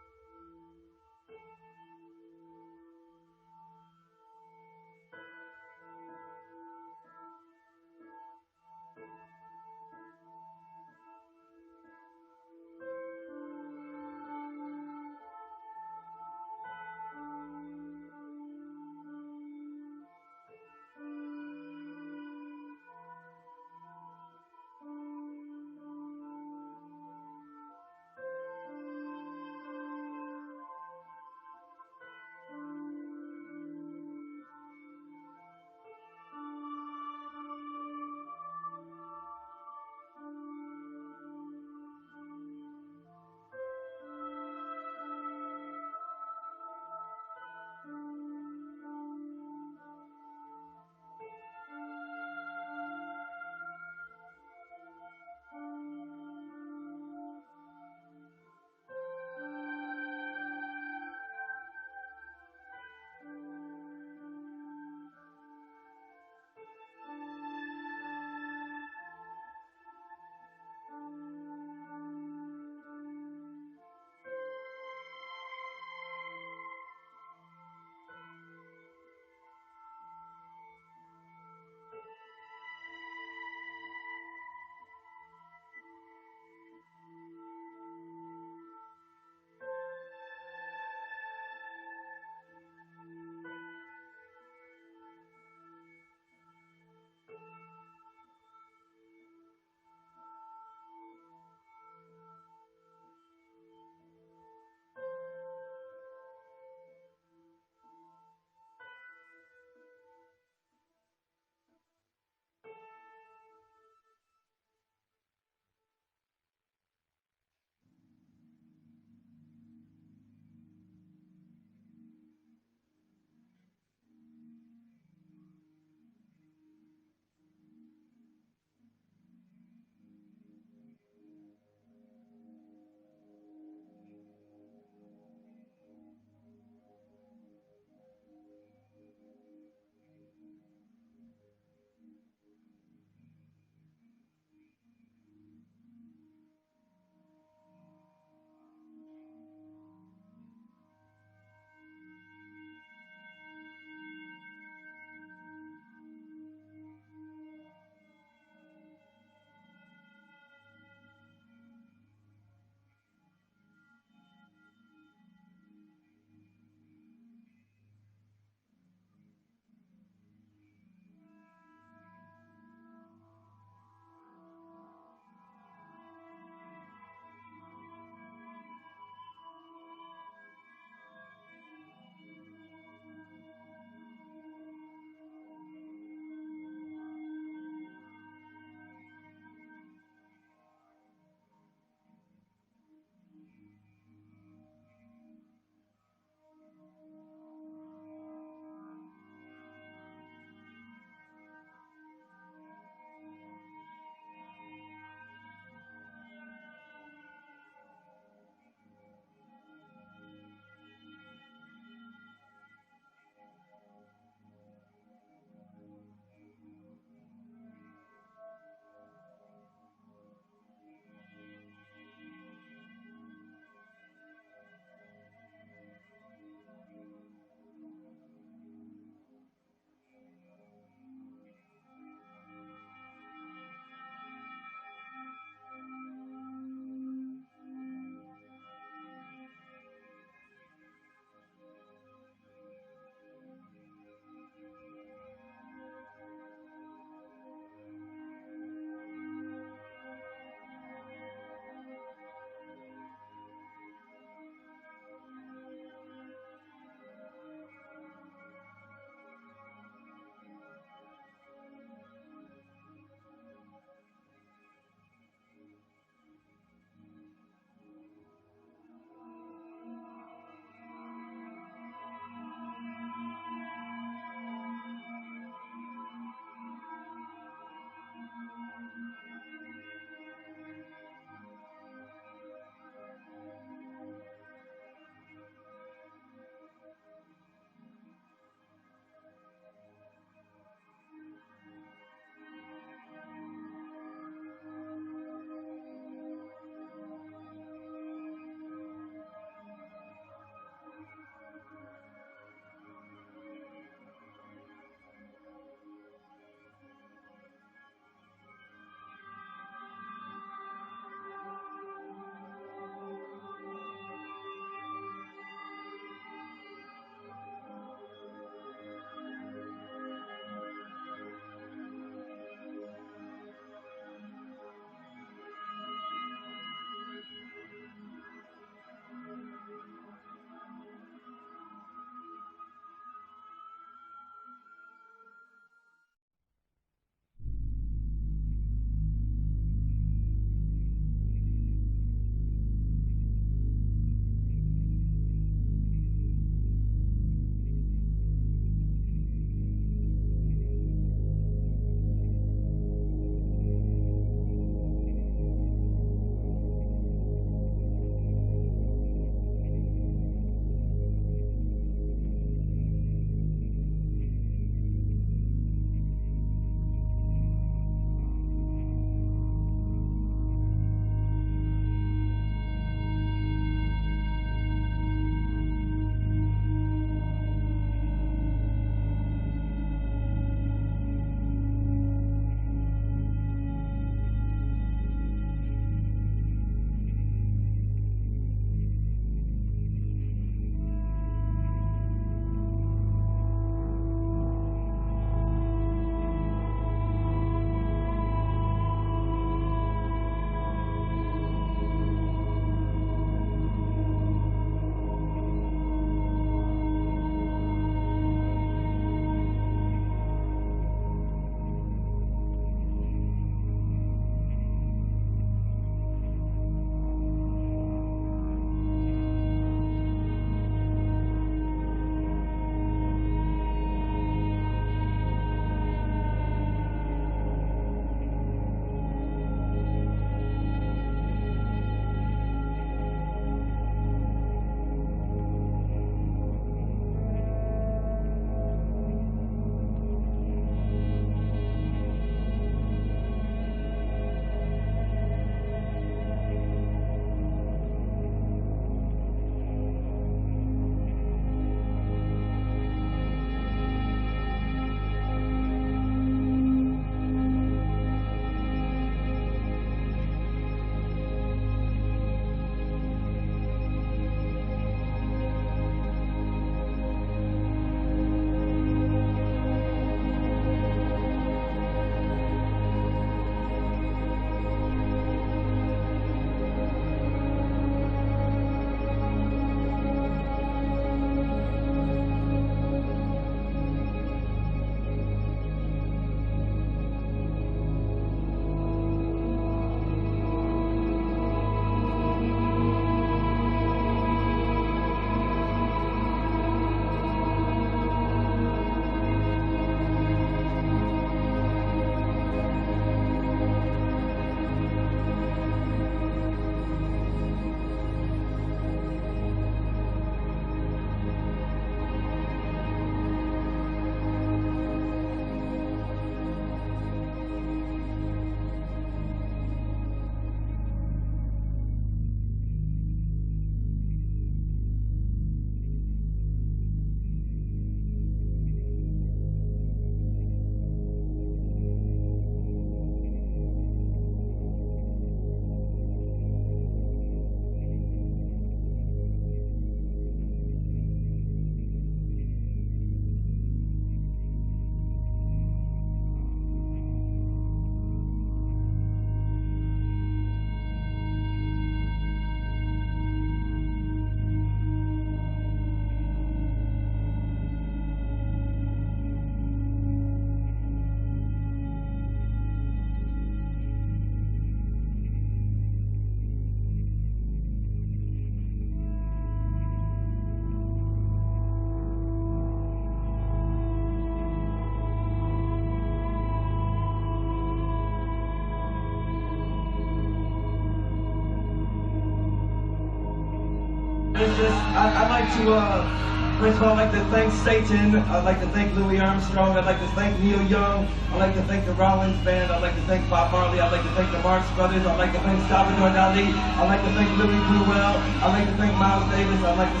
I'd like to, first of all, I'd like to thank Satan. I'd like to thank Louis Armstrong. I'd like to thank Neil Young. I'd like to thank the Rollins Band. I'd like to thank Bob Marley. I'd like to thank the Marx Brothers. I'd like to thank Salvador Dali. I'd like to thank Louis Bruel. I'd like to thank Miles Davis. I'd like to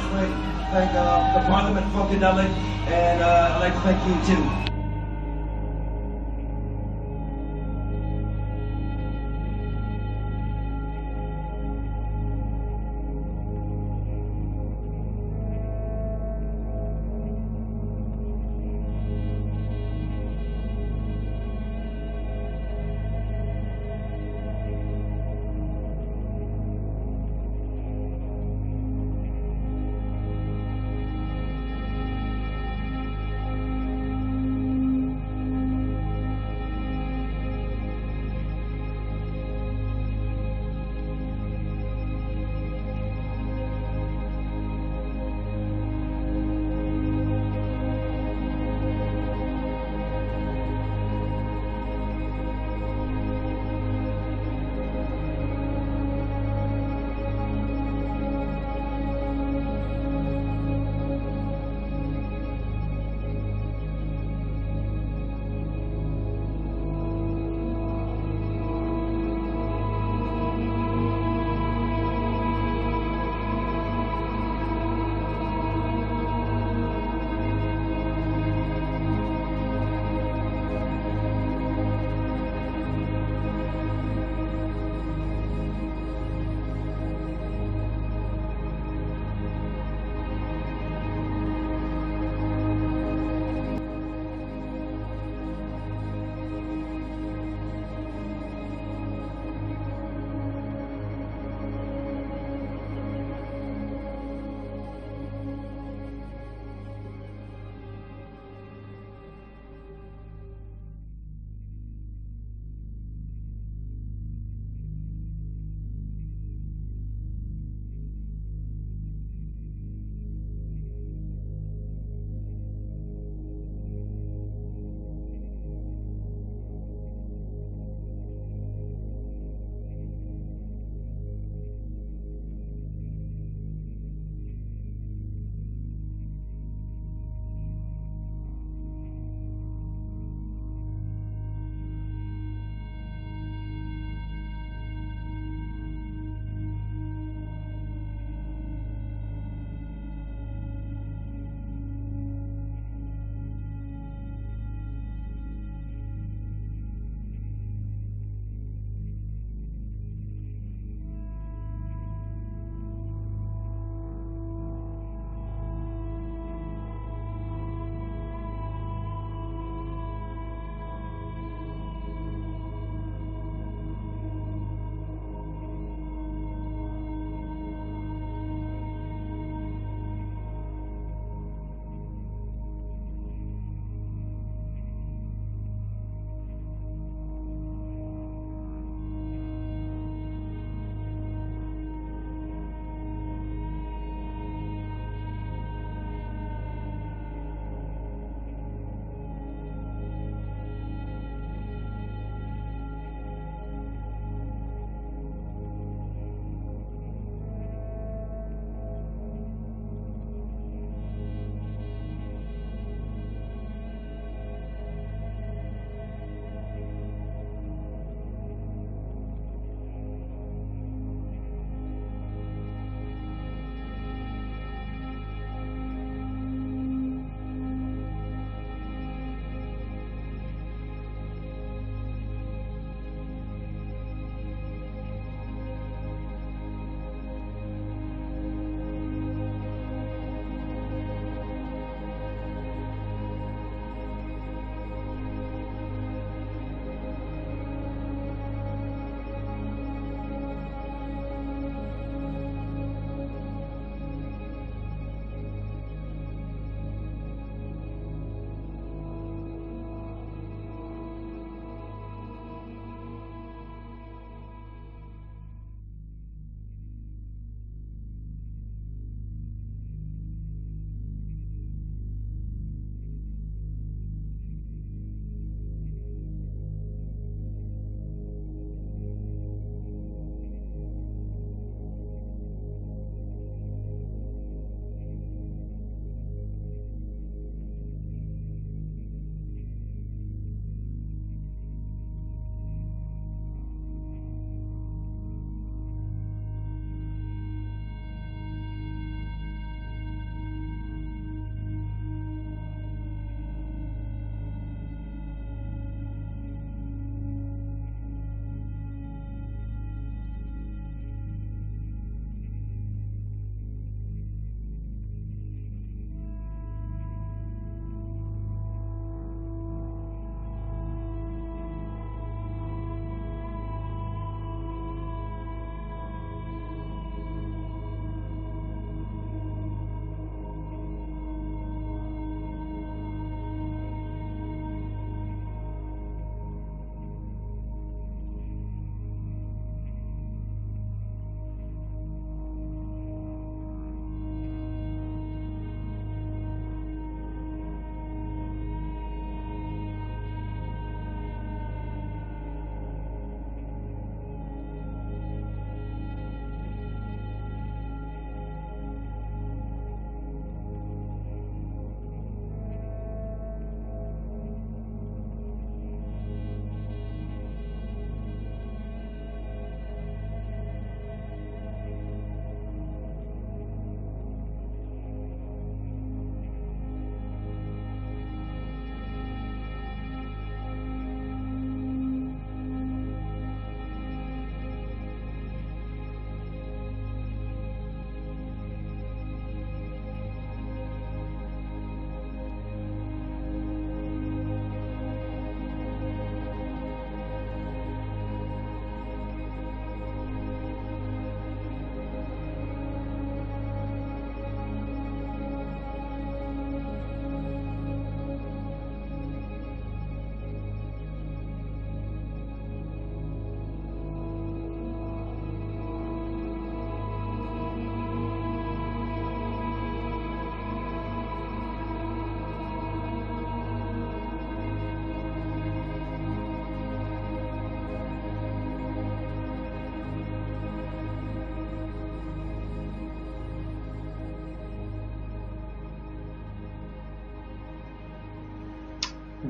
thank the Parliament Funkadelic. And I'd like to thank you, too.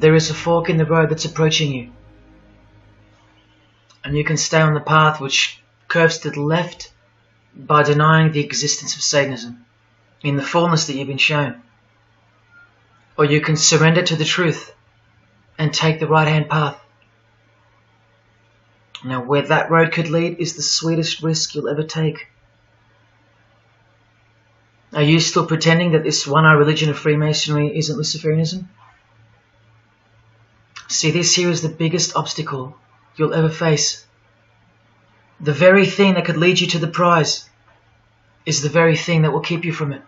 there is a fork in the road that's approaching you. And you can stay on the path which curves to the left by denying the existence of Satanism in the fullness that you've been shown. Or you can surrender to the truth and take the right-hand path. Now, where that road could lead is the sweetest risk you'll ever take. Are you still pretending that this one-eye religion of Freemasonry isn't Luciferianism? See, this here is the biggest obstacle you'll ever face. The very thing that could lead you to the prize is the very thing that will keep you from it.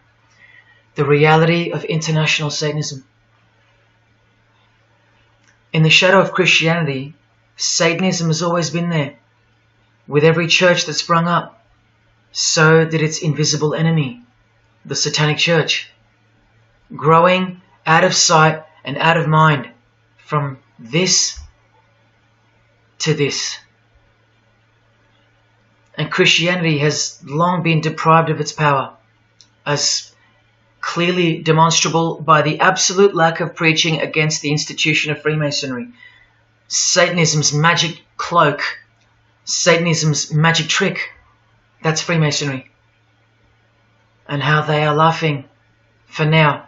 The reality of international Satanism. In the shadow of Christianity, Satanism has always been there. With every church that sprung up, so did its invisible enemy, the Satanic Church, growing out of sight and out of mind from this to this. And Christianity has long been deprived of its power, as clearly demonstrable by the absolute lack of preaching against the institution of Freemasonry. Satanism's magic cloak, Satanism's magic trick, that's Freemasonry. And how they are laughing for now.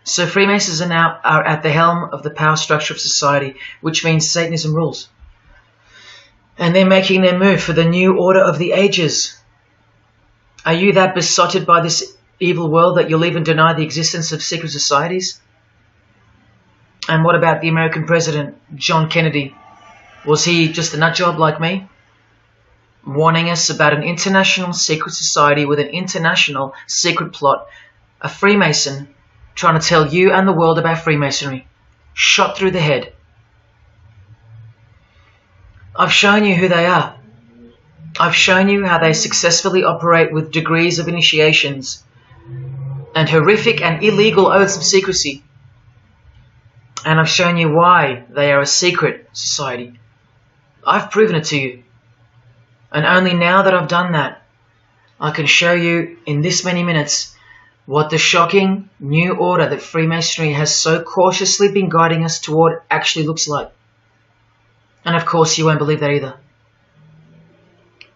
So Freemasons are at the helm of the power structure of society, which means Satanism rules. And they're making their move for the new order of the ages. Are you that besotted by this evil world that you'll even deny the existence of secret societies? And what about the American president, John Kennedy? Was he just a nutjob like me? Warning us about an international secret society with an international secret plot. A Freemason trying to tell you and the world about Freemasonry. Shot through the head. I've shown you who they are. I've shown you how they successfully operate with degrees of initiations and horrific and illegal oaths of secrecy. And I've shown you why they are a secret society. I've proven it to you. And only now that I've done that, I can show you in this many minutes what the shocking new order that Freemasonry has so cautiously been guiding us toward actually looks like. And of course you won't believe that either.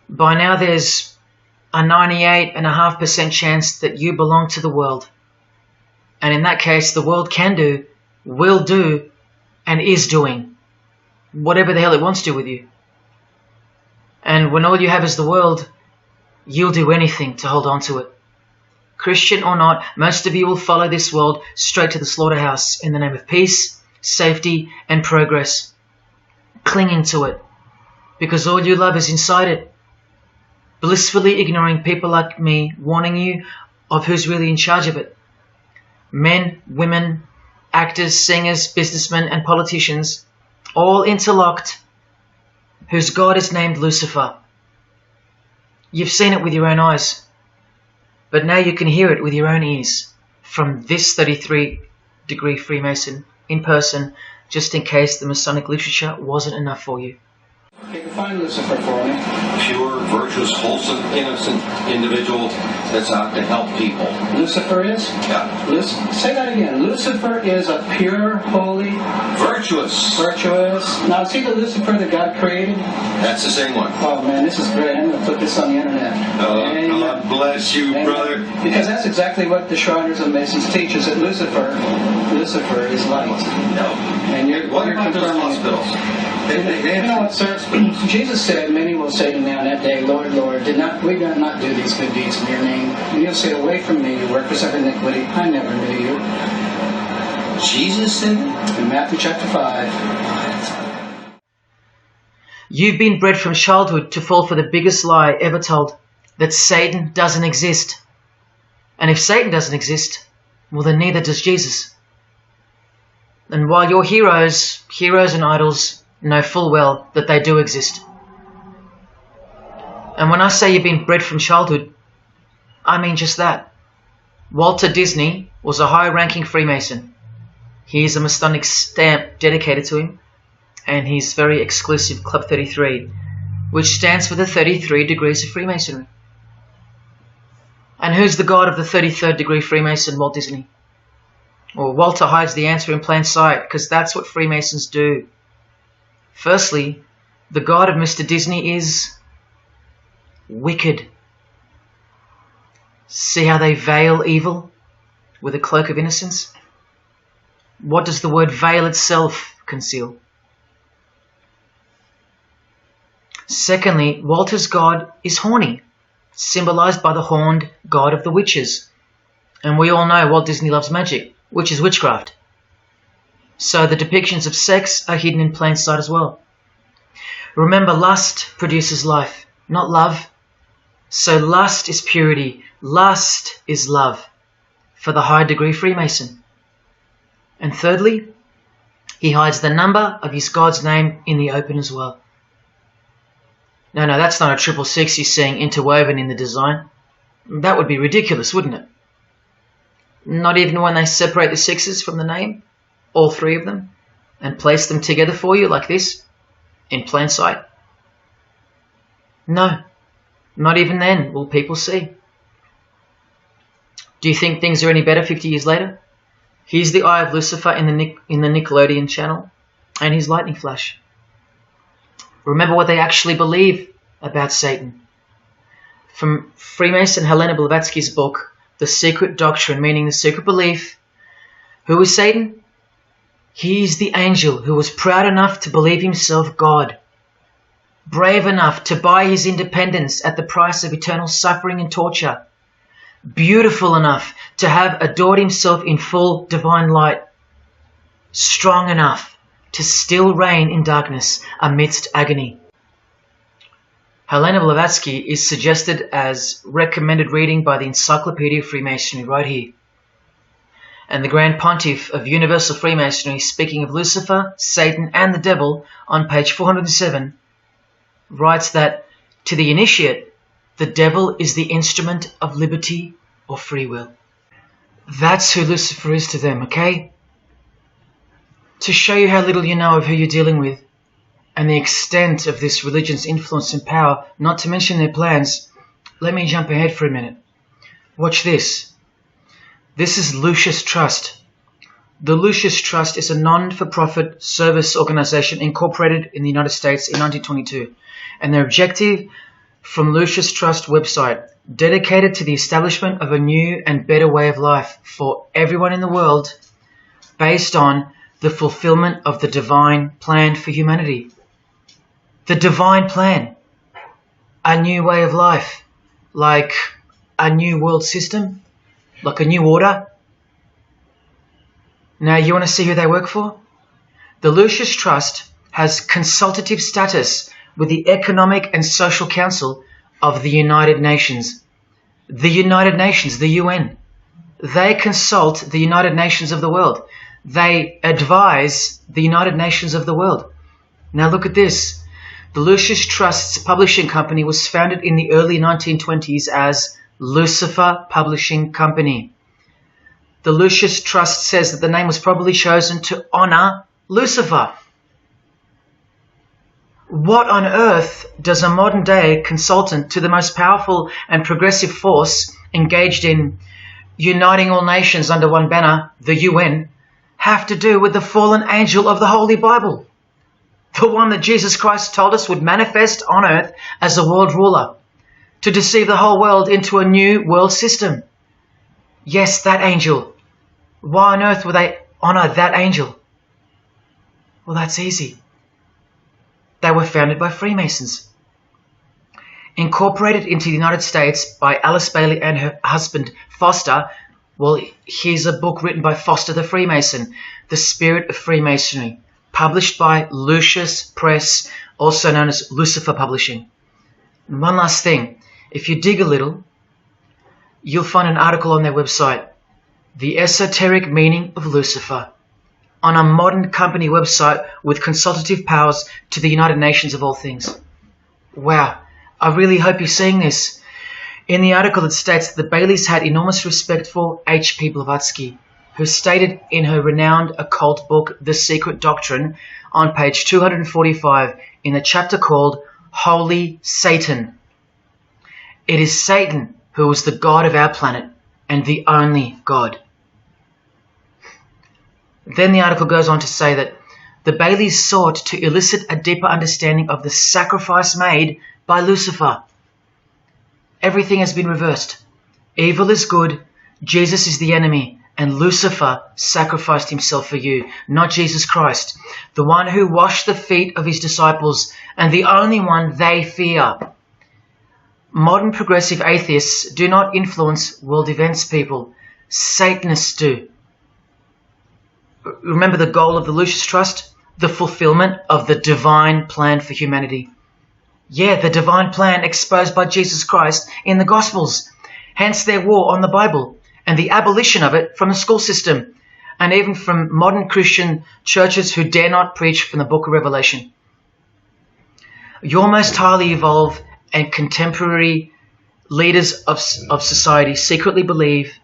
By now there's a 98.5% chance that you belong to the world. And in that case, the world can do, will do, and is doing whatever the hell it wants to with you. And when all you have is the world, you'll do anything to hold on to it. Christian or not, most of you will follow this world straight to the slaughterhouse in the name of peace, safety, and progress. Clinging to it, because all you love is inside it. Blissfully ignoring people like me warning you of who's really in charge of it. Men, women, actors, singers, businessmen, and politicians, all interlocked, whose God is named Lucifer. You've seen it with your own eyes, but now you can hear it with your own ears from this 33-degree Freemason in person, just in case the Masonic literature wasn't enough for you. Okay, define Lucifer for me. Pure, virtuous, wholesome, innocent individual that's out to help people. Lucifer is? Yeah. Say that again. Lucifer is a pure, holy... Virtuous. Virtuous. Now, see the Lucifer that God created? That's the same one. Oh, man, this is great. I'm going to put this on the internet. God bless you, brother. Because that's exactly what the Shriners and Masons teach, is that Lucifer is light. No. And what about those hospitals? You know what, sir? Jesus said, many will say to me on that day, Lord, Lord, did we not do these good deeds in your name? And you'll say, away from me, you workers of iniquity, I never knew you. Jesus said it? In Matthew chapter 5. You've been bred from childhood to fall for the biggest lie ever told, that Satan doesn't exist. And if Satan doesn't exist, well then neither does Jesus. And while your heroes and idols know full well that they do exist. And when I say you've been bred from childhood, I mean just that. Walter Disney was a high-ranking Freemason. Here's a Masonic stamp dedicated to him, and his very exclusive Club 33, which stands for the 33 degrees of Freemasonry. And who's the god of the 33rd degree Freemason, Walt Disney? Or Walter hides the answer in plain sight, because that's what Freemasons do. Firstly, the God of Mr. Disney is wicked. See how they veil evil with a cloak of innocence? What does the word veil itself conceal? Secondly, Walter's God is horny, symbolized by the horned god of the witches. And we all know Walt Disney loves magic, which is witchcraft. So the depictions of sex are hidden in plain sight as well. Remember, lust produces life, not love. So lust is purity, lust is love, for the high degree Freemason. And thirdly, he hides the number of his God's name in the open as well. No, that's not a 666 he's seeing interwoven in the design. That would be ridiculous, wouldn't it? Not even when they separate the sixes from the name, all three of them, and place them together for you like this, in plain sight. No, not even then will people see. Do you think things are any better 50 years later? Here's the eye of Lucifer in the Nickelodeon channel, and his lightning flash. Remember what they actually believe about Satan. From Freemason Helena Blavatsky's book, The Secret Doctrine, meaning the secret belief. Who is Satan? He is the angel who was proud enough to believe himself God, brave enough to buy his independence at the price of eternal suffering and torture, beautiful enough to have adored himself in full divine light, strong enough to still reign in darkness amidst agony. Helena Blavatsky is suggested as recommended reading by the Encyclopedia of Freemasonry right here. And the Grand Pontiff of Universal Freemasonry, speaking of Lucifer, Satan and the Devil on page 407, writes that to the initiate, the devil is the instrument of liberty or free will. That's who Lucifer is to them, okay? To show you how little you know of who you're dealing with and the extent of this religion's influence and power, not to mention their plans, let me jump ahead for a minute. Watch this. This is Lucius Trust. The Lucius Trust is a non-for-profit service organization incorporated in the United States in 1922, and their objective, from Lucius Trust website, dedicated to the establishment of a new and better way of life for everyone in the world based on the fulfillment of the divine plan for humanity. The divine plan. A new way of life. Like a new world system. Like a new order. Now, you want to see who they work for? The Lucius Trust has consultative status with the Economic and Social Council of the United Nations. The United Nations, the UN. They consult the United Nations of the world. They advise the United Nations of the world. Now look at this. The Lucius Trust's publishing company was founded in the early 1920s as Lucifer Publishing Company. The Lucius Trust says that the name was probably chosen to honor Lucifer. What on earth does a modern day consultant to the most powerful and progressive force engaged in uniting all nations under one banner, the UN, have to do with the fallen angel of the Holy Bible? The one that Jesus Christ told us would manifest on earth as a world ruler, to deceive the whole world into a new world system. Yes, that angel. Why on earth would they honor that angel? Well, that's easy. They were founded by Freemasons. Incorporated into the United States by Alice Bailey and her husband Foster. Well, here's a book written by Foster the Freemason, The Spirit of Freemasonry, published by Lucius Press, also known as Lucifer Publishing. And one last thing, if you dig a little, you'll find an article on their website, The Esoteric Meaning of Lucifer, on a modern company website with consultative powers to the United Nations of all things. Wow, I really hope you're seeing this. In the article it states that the Baileys had enormous respect for H.P. Blavatsky, who stated in her renowned occult book, The Secret Doctrine, on page 245 in the chapter called Holy Satan. It is Satan who is the God of our planet and the only God. Then the article goes on to say that the Baileys sought to elicit a deeper understanding of the sacrifice made by Lucifer. Everything has been reversed. Evil is good, Jesus is the enemy, and Lucifer sacrificed himself for you, not Jesus Christ, the one who washed the feet of his disciples and the only one they fear. Modern progressive atheists do not influence world events, people. Satanists do. Remember the goal of the Lucis Trust? The fulfillment of the divine plan for humanity. Yeah, the divine plan exposed by Jesus Christ in the Gospels. Hence their war on the Bible and the abolition of it from the school system and even from modern Christian churches who dare not preach from the book of Revelation. Your most highly evolved and contemporary leaders of society secretly believe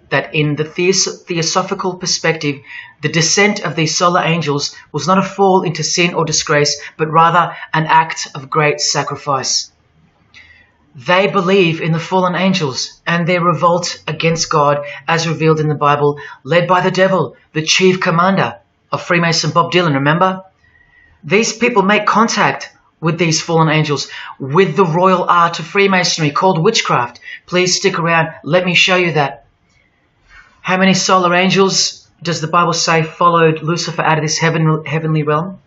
that in the theosophical perspective, the descent of these solar angels was not a fall into sin or disgrace, but rather an act of great sacrifice. They believe in the fallen angels and their revolt against God as revealed in the Bible, led by the devil, the chief commander of Freemason Bob Dylan, remember? These people make contact with these fallen angels, with the royal art of Freemasonry called witchcraft. Please stick around, let me show you that. How many solar angels does the Bible say followed Lucifer out of this heavenly realm?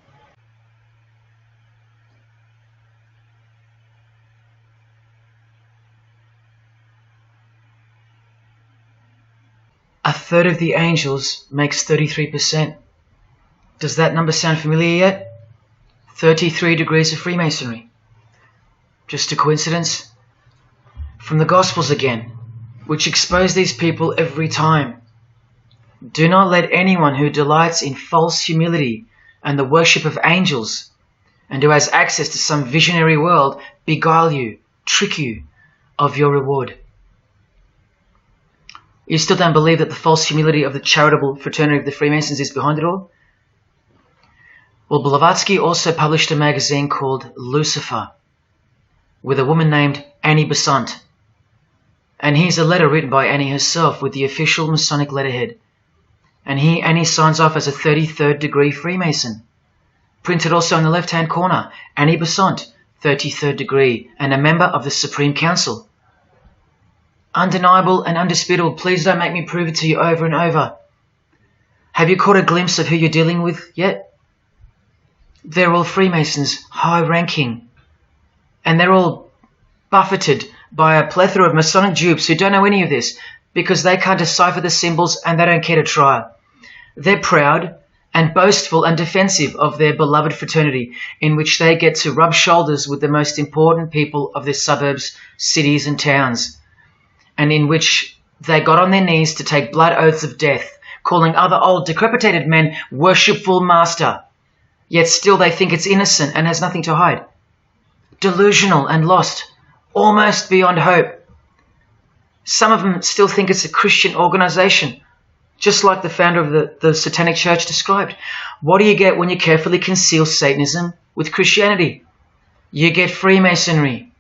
A third of the angels makes 33%. Does that number sound familiar yet? 33 degrees of Freemasonry. Just a coincidence? From the Gospels again, which expose these people every time. Do not let anyone who delights in false humility and the worship of angels and who has access to some visionary world beguile you, trick you of your reward. You still don't believe that the false humility of the charitable fraternity of the Freemasons is behind it all? Well, Blavatsky also published a magazine called Lucifer with a woman named Annie Besant. And here's a letter written by Annie herself with the official Masonic letterhead. And here Annie signs off as a 33rd degree Freemason. Printed also in the left-hand corner, Annie Besant, 33rd degree, and a member of the Supreme Council. Undeniable and undisputable. Please don't make me prove it to you over and over. Have you caught a glimpse of who you're dealing with yet? They're all Freemasons, high-ranking. And they're all buffeted by a plethora of Masonic dupes who don't know any of this because they can't decipher the symbols and they don't care to try. They're proud and boastful and defensive of their beloved fraternity in which they get to rub shoulders with the most important people of their suburbs, cities and towns, and in which they got on their knees to take blood oaths of death, calling other old decrepitated men worshipful master. Yet still they think it's innocent and has nothing to hide. Delusional and lost, almost beyond hope. Some of them still think it's a Christian organization, just like the founder of the Satanic Church described. What do you get when you carefully conceal Satanism with Christianity? You get Freemasonry.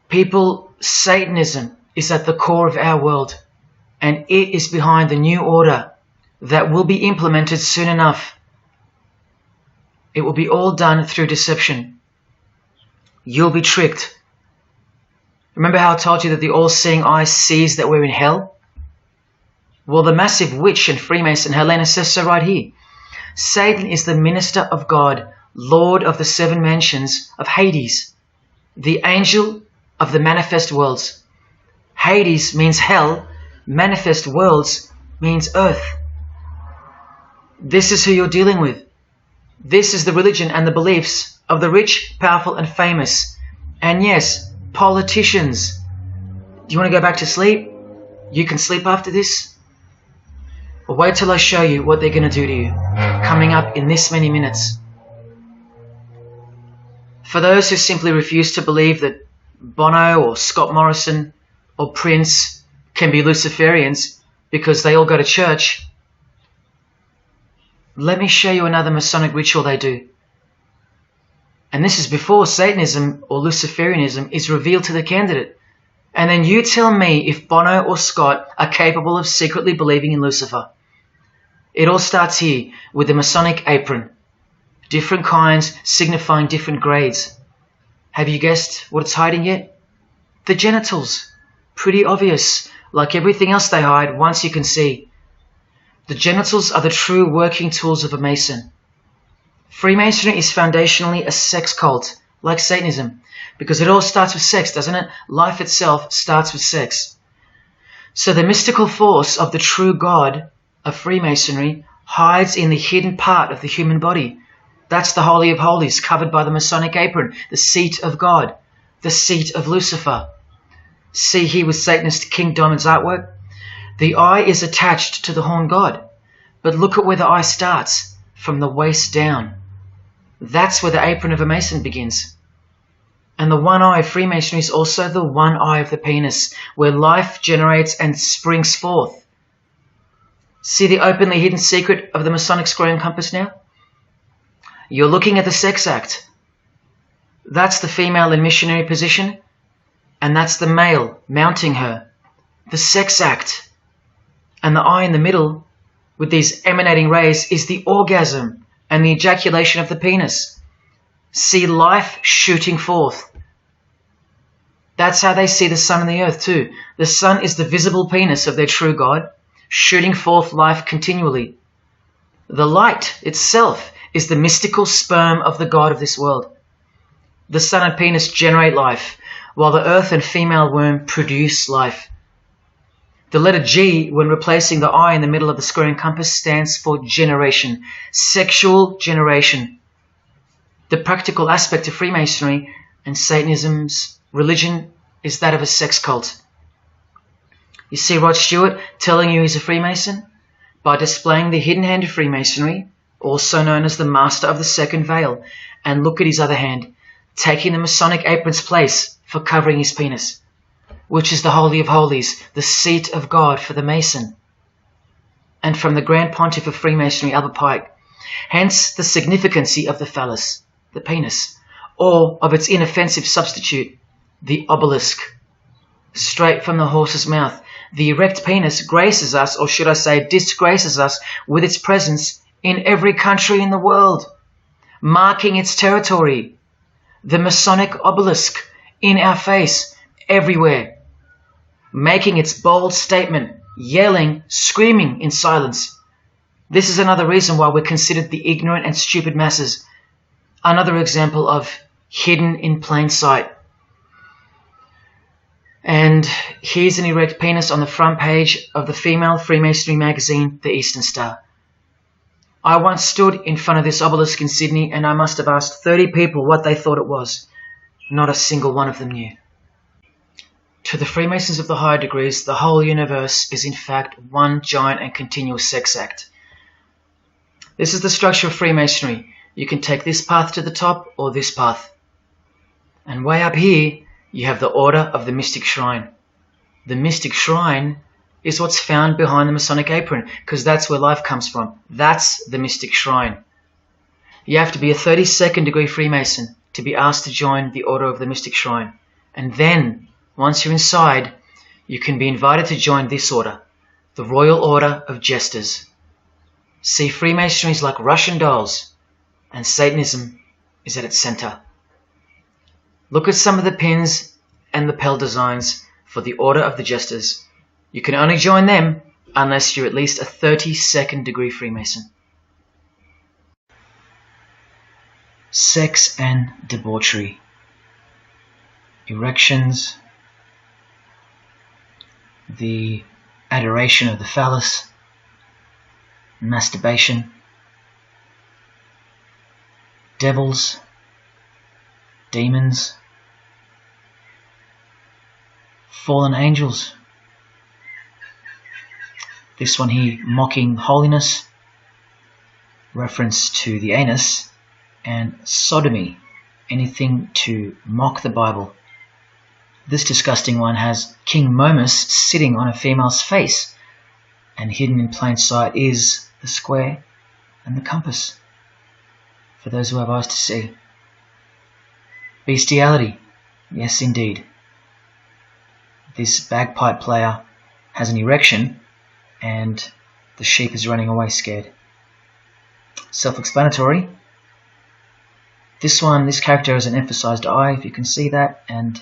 People, Satanism is at the core of our world, and it is behind the new order that will be implemented soon enough. It will be all done through deception. You'll be tricked. Remember how I told you that the all-seeing eye sees that we're in hell? Well, the massive witch and Freemason Helena says so right here. Satan is the minister of God, Lord of the seven mansions of Hades, the angel of the manifest worlds. Hades means hell, manifest worlds means earth. This is who you're dealing with. This is the religion and the beliefs of the rich, powerful and famous. And yes, politicians. Do you want to go back to sleep? You can sleep after this? Well, wait till I show you what they're going to do to you, coming up in this many minutes. For those who simply refuse to believe that Bono or Scott Morrison or Prince can be Luciferians because they all go to church, let me show you another Masonic ritual they do. And this is before Satanism or Luciferianism is revealed to the candidate. And then you tell me if Bono or Scott are capable of secretly believing in Lucifer. It all starts here with the Masonic apron. Different kinds signifying different grades. Have you guessed what it's hiding yet? The genitals. Pretty obvious. Like everything else they hide, once you can see. The genitals are the true working tools of a Mason. Freemasonry is foundationally a sex cult, like Satanism, because it all starts with sex, doesn't it? Life itself starts with sex. So the mystical force of the true God of Freemasonry hides in the hidden part of the human body. That's the Holy of Holies, covered by the Masonic apron, the seat of God, the seat of Lucifer. See here with Satanist King Diamond's artwork? The eye is attached to the horn god, but look at where the eye starts, from the waist down. That's where the apron of a Mason begins. And the one eye of Freemasonry is also the one eye of the penis, where life generates and springs forth. See the openly hidden secret of the Masonic square and compass now? You're looking at the sex act. That's the female in missionary position, and that's the male mounting her. The sex act. And the eye in the middle, with these emanating rays, is the orgasm and the ejaculation of the penis. See life shooting forth. That's how they see the sun and the earth too. The sun is the visible penis of their true God, shooting forth life continually. The light itself is the mystical sperm of the God of this world. The sun and penis generate life, while the earth and female womb produce life. The letter G, when replacing the I in the middle of the square and compass, stands for generation, sexual generation. The practical aspect of Freemasonry and Satanism's religion is that of a sex cult. You see Rod Stewart telling you he's a Freemason? By displaying the hidden hand of Freemasonry, also known as the Master of the Second Veil, and look at his other hand, taking the Masonic apron's place for covering his penis, which is the Holy of Holies, the seat of God for the Mason. And from the Grand Pontiff of Freemasonry, Albert Pike, hence the significancy of the phallus, the penis, or of its inoffensive substitute, the obelisk. Straight from the horse's mouth, the erect penis graces us, or should I say disgraces us, with its presence in every country in the world, marking its territory. The Masonic obelisk in our face, everywhere, making its bold statement, yelling, screaming in silence. This is another reason why we're considered the ignorant and stupid masses. Another example of hidden in plain sight. And here's an erect penis on the front page of the female Freemasonry magazine, The Eastern Star. I once stood in front of this obelisk in Sydney, and I must have asked 30 people what they thought it was. Not a single one of them knew. To the Freemasons of the higher degrees, the whole universe is in fact one giant and continuous sex act. This is the structure of Freemasonry. You can take this path to the top or this path. And way up here, you have the Order of the Mystic Shrine. The Mystic Shrine is what's found behind the Masonic apron, because that's where life comes from. That's the Mystic Shrine. You have to be a 32nd degree Freemason to be asked to join the Order of the Mystic Shrine. And then, once you're inside, you can be invited to join this order, the Royal Order of Jesters. See, Freemasonry is like Russian dolls, and Satanism is at its center. Look at some of the pins and lapel designs for the Order of the Jesters. You can only join them unless you're at least a 32nd degree Freemason. Sex and debauchery. Erections. The adoration of the phallus. Masturbation. Devils. Demons. Fallen angels. This one here, mocking holiness, reference to the anus, and sodomy, anything to mock the Bible. This disgusting one has King Momus sitting on a female's face, and hidden in plain sight is the square and the compass, for those who have eyes to see. Bestiality, yes indeed. this bagpipe player has an erection and the sheep is running away scared. Self-explanatory. This character has an emphasized eye, if you can see that, and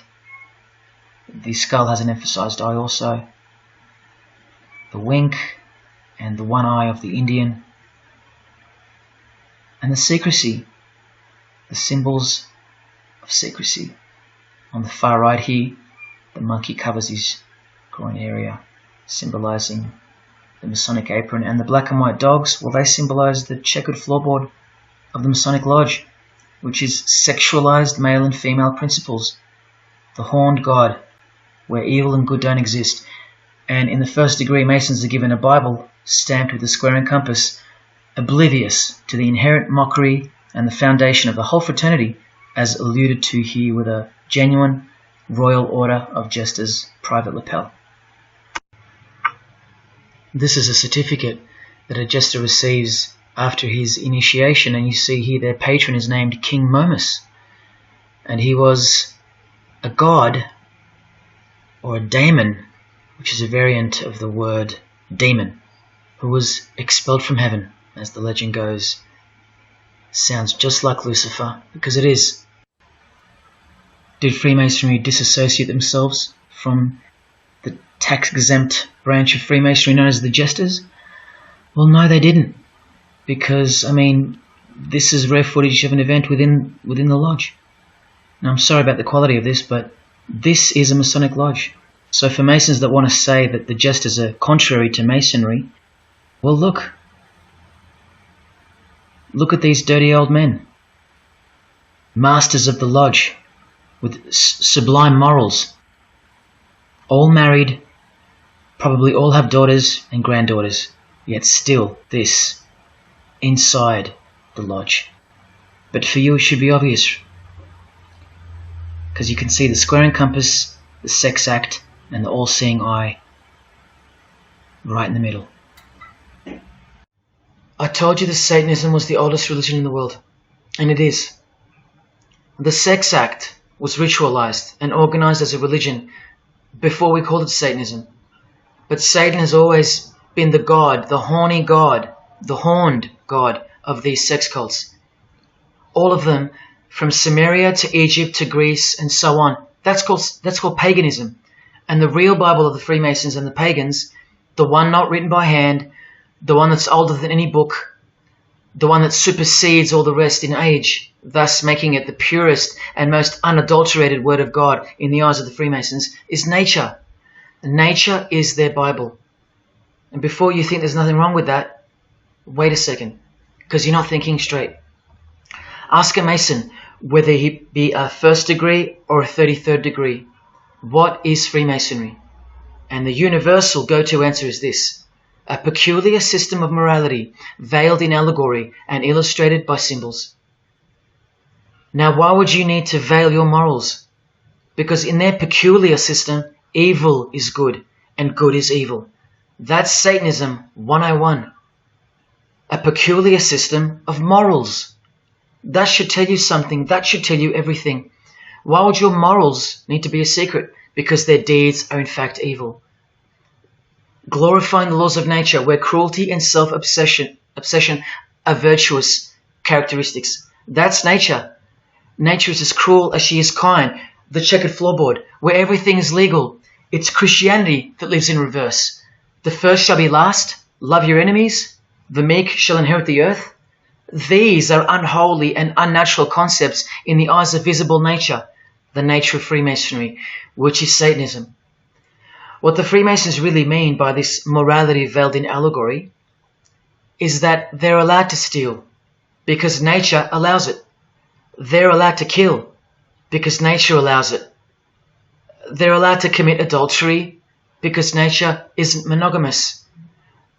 the skull has an emphasized eye also. The wink and the one eye of the Indian. And the secrecy, the symbols of secrecy. On the far right here, the monkey covers his groin area, symbolizing the Masonic apron, and the black and white dogs, well, they symbolize the checkered floorboard of the Masonic Lodge, which is sexualized male and female principles, the horned god, where evil and good don't exist. And in the first degree, Masons are given a Bible stamped with a square and compass, oblivious to the inherent mockery and the foundation of the whole fraternity, as alluded to here with a genuine Royal Order of Jesters private lapel. This is a certificate that a jester receives after his initiation, and you see here their patron is named King Momus, and he was a god, or a daemon, which is a variant of the word demon, who was expelled from heaven, as the legend goes. Sounds just like Lucifer, because it is. Did Freemasonry disassociate themselves from the tax-exempt branch of Freemasonry known as the Jesters? Well, no, they didn't. Because, I mean, this is rare footage of an event within the lodge. Now, I'm sorry about the quality of this, but this is a Masonic lodge. So for Masons that want to say that the Jesters are contrary to Masonry, well, look. Look at these dirty old men. Masters of the lodge, with sublime morals. All married, probably all have daughters and granddaughters, yet still this, inside the lodge. But for you it should be obvious, because you can see the square and compass, the sex act, and the all-seeing eye right in the middle. I told you that Satanism was the oldest religion in the world, and it is. The sex act was ritualized and organized as a religion before we called it Satanism. But Satan has always been the god, the horny god, the horned god of these sex cults. All of them, from Samaria to Egypt to Greece and so on, that's called paganism. And the real Bible of the Freemasons and the pagans, the one not written by hand, the one that's older than any book, the one that supersedes all the rest in age, thus making it the purest and most unadulterated word of God in the eyes of the Freemasons, is nature. And nature is their Bible. And before you think there's nothing wrong with that, wait a second, because you're not thinking straight. Ask a Mason, whether he be a first degree or a 33rd degree, what is Freemasonry? And the universal go-to answer is this: a peculiar system of morality, veiled in allegory and illustrated by symbols. Now, why would you need to veil your morals? Because in their peculiar system, evil is good and good is evil. That's Satanism 101. A peculiar system of morals. That should tell you something. That should tell you everything. Why would your morals need to be a secret? Because their deeds are in fact evil. Glorifying the laws of nature, where cruelty and self-obsession are virtuous characteristics. That's nature. Nature is as cruel as she is kind. The checkered floorboard, where everything is legal. It's Christianity that lives in reverse. The first shall be last. Love your enemies. The meek shall inherit the earth. These are unholy and unnatural concepts in the eyes of visible nature, the nature of Freemasonry, which is Satanism. What the Freemasons really mean by this morality veiled in allegory is that they're allowed to steal because nature allows it. They're allowed to kill because nature allows it. They're allowed to commit adultery because nature isn't monogamous.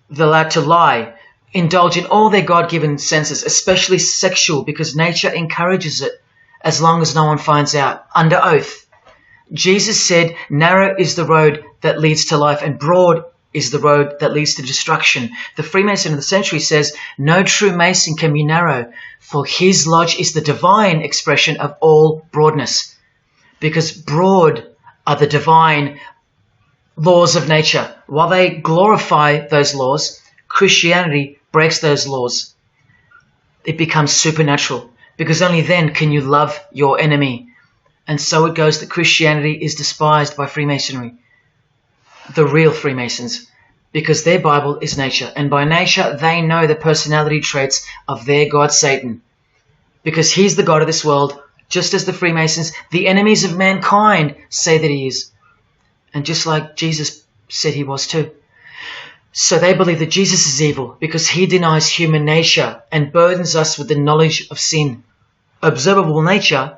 They're allowed to lie, indulge in all their God-given senses, especially sexual, because nature encourages it, as long as no one finds out, under oath. Jesus said, narrow is the road that leads to life, and broad is the road that leads to destruction. The Freemason of the century says, no true Mason can be narrow, for his lodge is the divine expression of all broadness. Because broad are the divine laws of nature. While they glorify those laws, Christianity breaks those laws. It becomes supernatural, because only then can you love your enemy. And so it goes that Christianity is despised by Freemasonry, the real Freemasons, because their Bible is nature. And by nature, they know the personality traits of their God, Satan, because he's the God of this world, just as the Freemasons, the enemies of mankind, say that he is. And just like Jesus said he was too. So they believe that Jesus is evil because he denies human nature and burdens us with the knowledge of sin. Observable nature,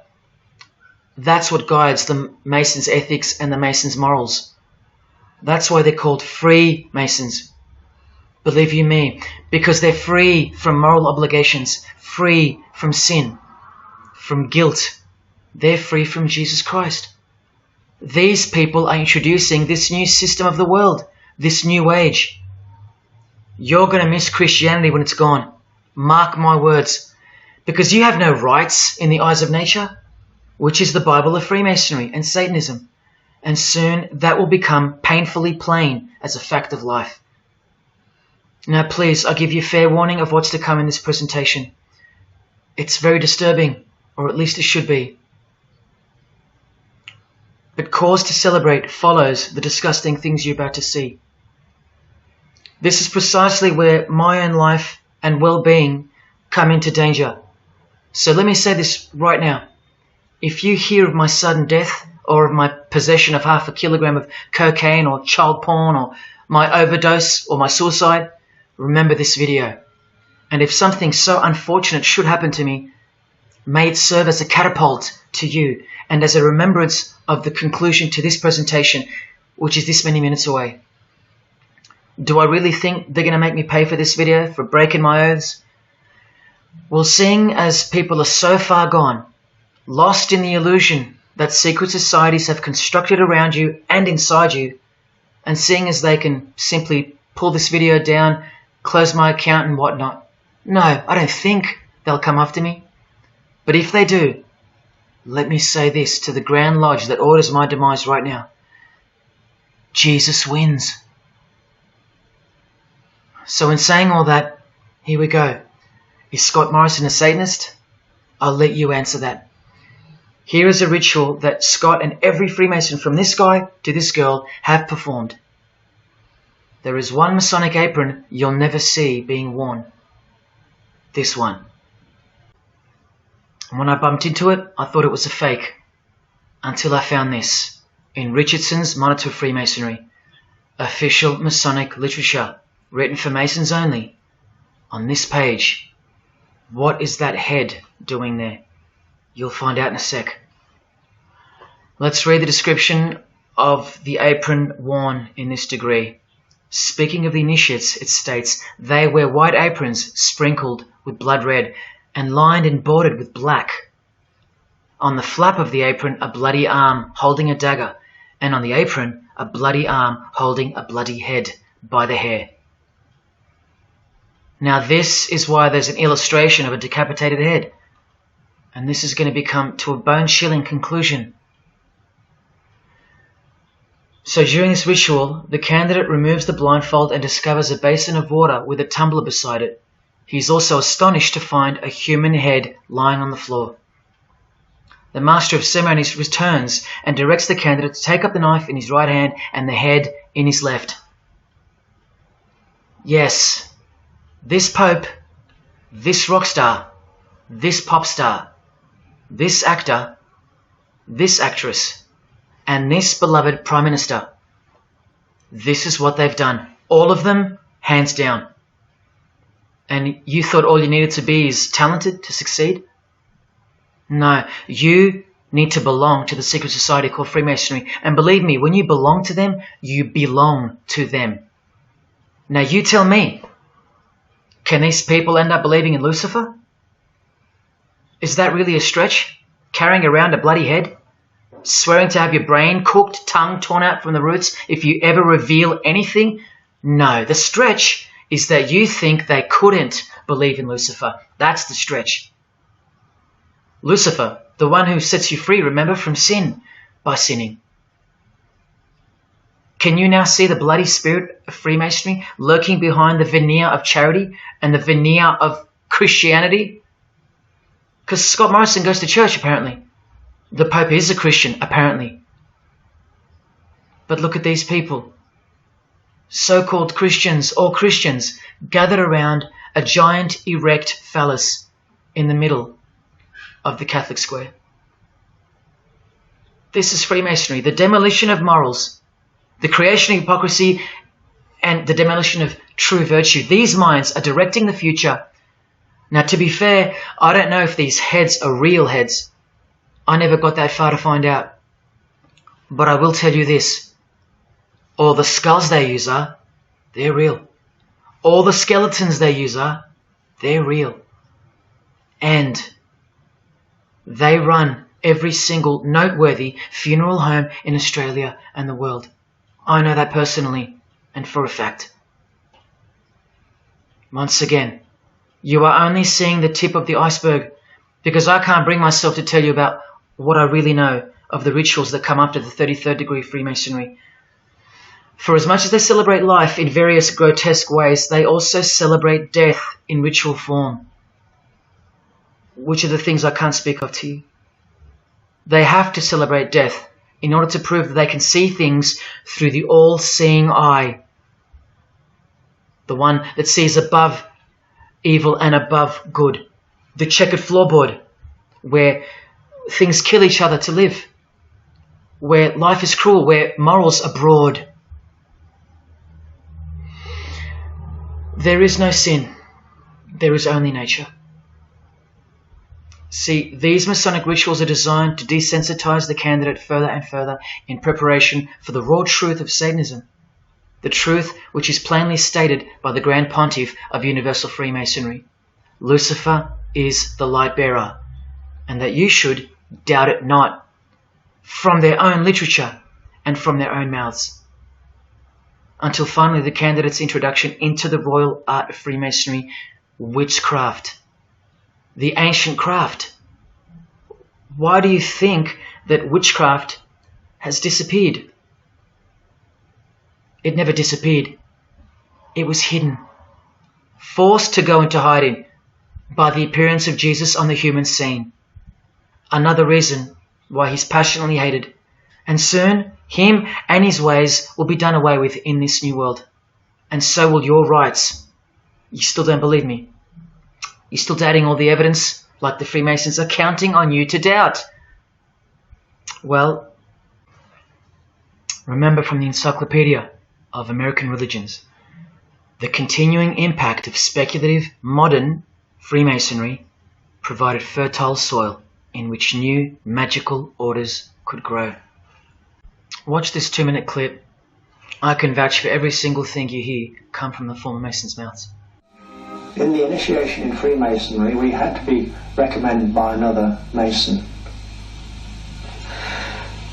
that's what guides the Masons' ethics and the Masons' morals. That's why they're called Freemasons. Believe you me, because they're free from moral obligations, free from sin, from guilt. They're free from Jesus Christ. These people are introducing this new system of the world, this new age. You're going to miss Christianity when it's gone. Mark my words. Because you have no rights in the eyes of nature, which is the Bible of Freemasonry and Satanism. And soon that will become painfully plain as a fact of life. Now please, I give you fair warning of what's to come in this presentation. It's very disturbing, or at least it should be. But cause to celebrate follows the disgusting things you're about to see. This is precisely where my own life and well-being come into danger. So let me say this right now. If you hear of my sudden death, or of my possession of 0.5 kilogram of cocaine or child porn, or my overdose or my suicide, remember this video. And if something so unfortunate should happen to me, may it serve as a catapult to you and as a remembrance of the conclusion to this presentation, which is this many minutes away. Do I really think they're going to make me pay for this video, for breaking my oaths? Well, seeing as people are so far gone, lost in the illusion that secret societies have constructed around you and inside you, and seeing as they can simply pull this video down, close my account and whatnot, no, I don't think they'll come after me. But if they do, let me say this to the Grand Lodge that orders my demise right now. Jesus wins. So in saying all that, here we go. Is Scott Morrison a Satanist? I'll let you answer that. Here is a ritual that Scott and every Freemason from this guy to this girl have performed. There is one Masonic apron you'll never see being worn. This one. And when I bumped into it, I thought it was a fake. Until I found this in Richardson's Monitor of Freemasonry, official Masonic literature, written for Masons only. On this page, what is that head doing there? You'll find out in a sec. Let's read the description of the apron worn in this degree. Speaking of the initiates, it states, they wear white aprons sprinkled with blood red and lined and bordered with black. On the flap of the apron, a bloody arm holding a dagger, and on the apron, a bloody arm holding a bloody head by the hair. Now this is why there's an illustration of a decapitated head. And this is going to become to a bone-chilling conclusion. So during this ritual, the candidate removes the blindfold and discovers a basin of water with a tumbler beside it. He is also astonished to find a human head lying on the floor. The Master of Ceremonies returns and directs the candidate to take up the knife in his right hand and the head in his left. Yes, this Pope, this rock star, this pop star, this actor, this actress, and this beloved Prime Minister. This is what they've done. All of them, hands down. And you thought all you needed to be is talented to succeed? No, you need to belong to the secret society called Freemasonry. And believe me, when you belong to them, you belong to them. Now you tell me, can these people end up believing in Lucifer? Is that really a stretch? Carrying around a bloody head? Swearing to have your brain cooked, tongue torn out from the roots if you ever reveal anything? No, the stretch is that you think they couldn't believe in Lucifer. That's the stretch. Lucifer, the one who sets you free, remember, from sin by sinning. Can you now see the bloody spirit of Freemasonry lurking behind the veneer of charity and the veneer of Christianity? Because Scott Morrison goes to church, apparently. The Pope is a Christian, apparently. But look at these people. So-called Christians, or Christians, gathered around a giant erect phallus in the middle of the Catholic square. This is Freemasonry, the demolition of morals, the creation of hypocrisy, and the demolition of true virtue. These minds are directing the future. Now, to be fair, I don't know if these heads are real heads. I never got that far to find out. But I will tell you this. All the skulls they use they're real. All the skeletons they use they're real. And they run every single noteworthy funeral home in Australia and the world. I know that personally and for a fact. Once again, you are only seeing the tip of the iceberg, because I can't bring myself to tell you about what I really know of the rituals that come after the 33rd degree Freemasonry. For as much as they celebrate life in various grotesque ways, they also celebrate death in ritual form, which are the things I can't speak of to you. They have to celebrate death in order to prove that they can see things through the all-seeing eye, the one that sees above evil and above good, the checkered floorboard where things kill each other to live, where life is cruel, where morals are broad. There is no sin, there is only nature. See, these Masonic rituals are designed to desensitize the candidate further and further in preparation for the raw truth of Satanism, the truth which is plainly stated by the Grand Pontiff of Universal Freemasonry. Lucifer is the light bearer, and that you should doubt it not, from their own literature and from their own mouths. Until finally the candidate's introduction into the royal art of Freemasonry, witchcraft, the ancient craft. Why do you think that witchcraft has disappeared? It never disappeared. It was hidden, forced to go into hiding by the appearance of Jesus on the human scene. Another reason why he's passionately hated. And soon, him and his ways will be done away with in this new world. And so will your rights. You still don't believe me? You're still doubting all the evidence, like the Freemasons are counting on you to doubt. Well, remember from the Encyclopedia of American Religions, the continuing impact of speculative, modern Freemasonry provided fertile soil in which new magical orders could grow. Watch this 2-minute clip. I can vouch for every single thing you hear come from the former Masons' mouths. In the initiation in Freemasonry, we had to be recommended by another Mason.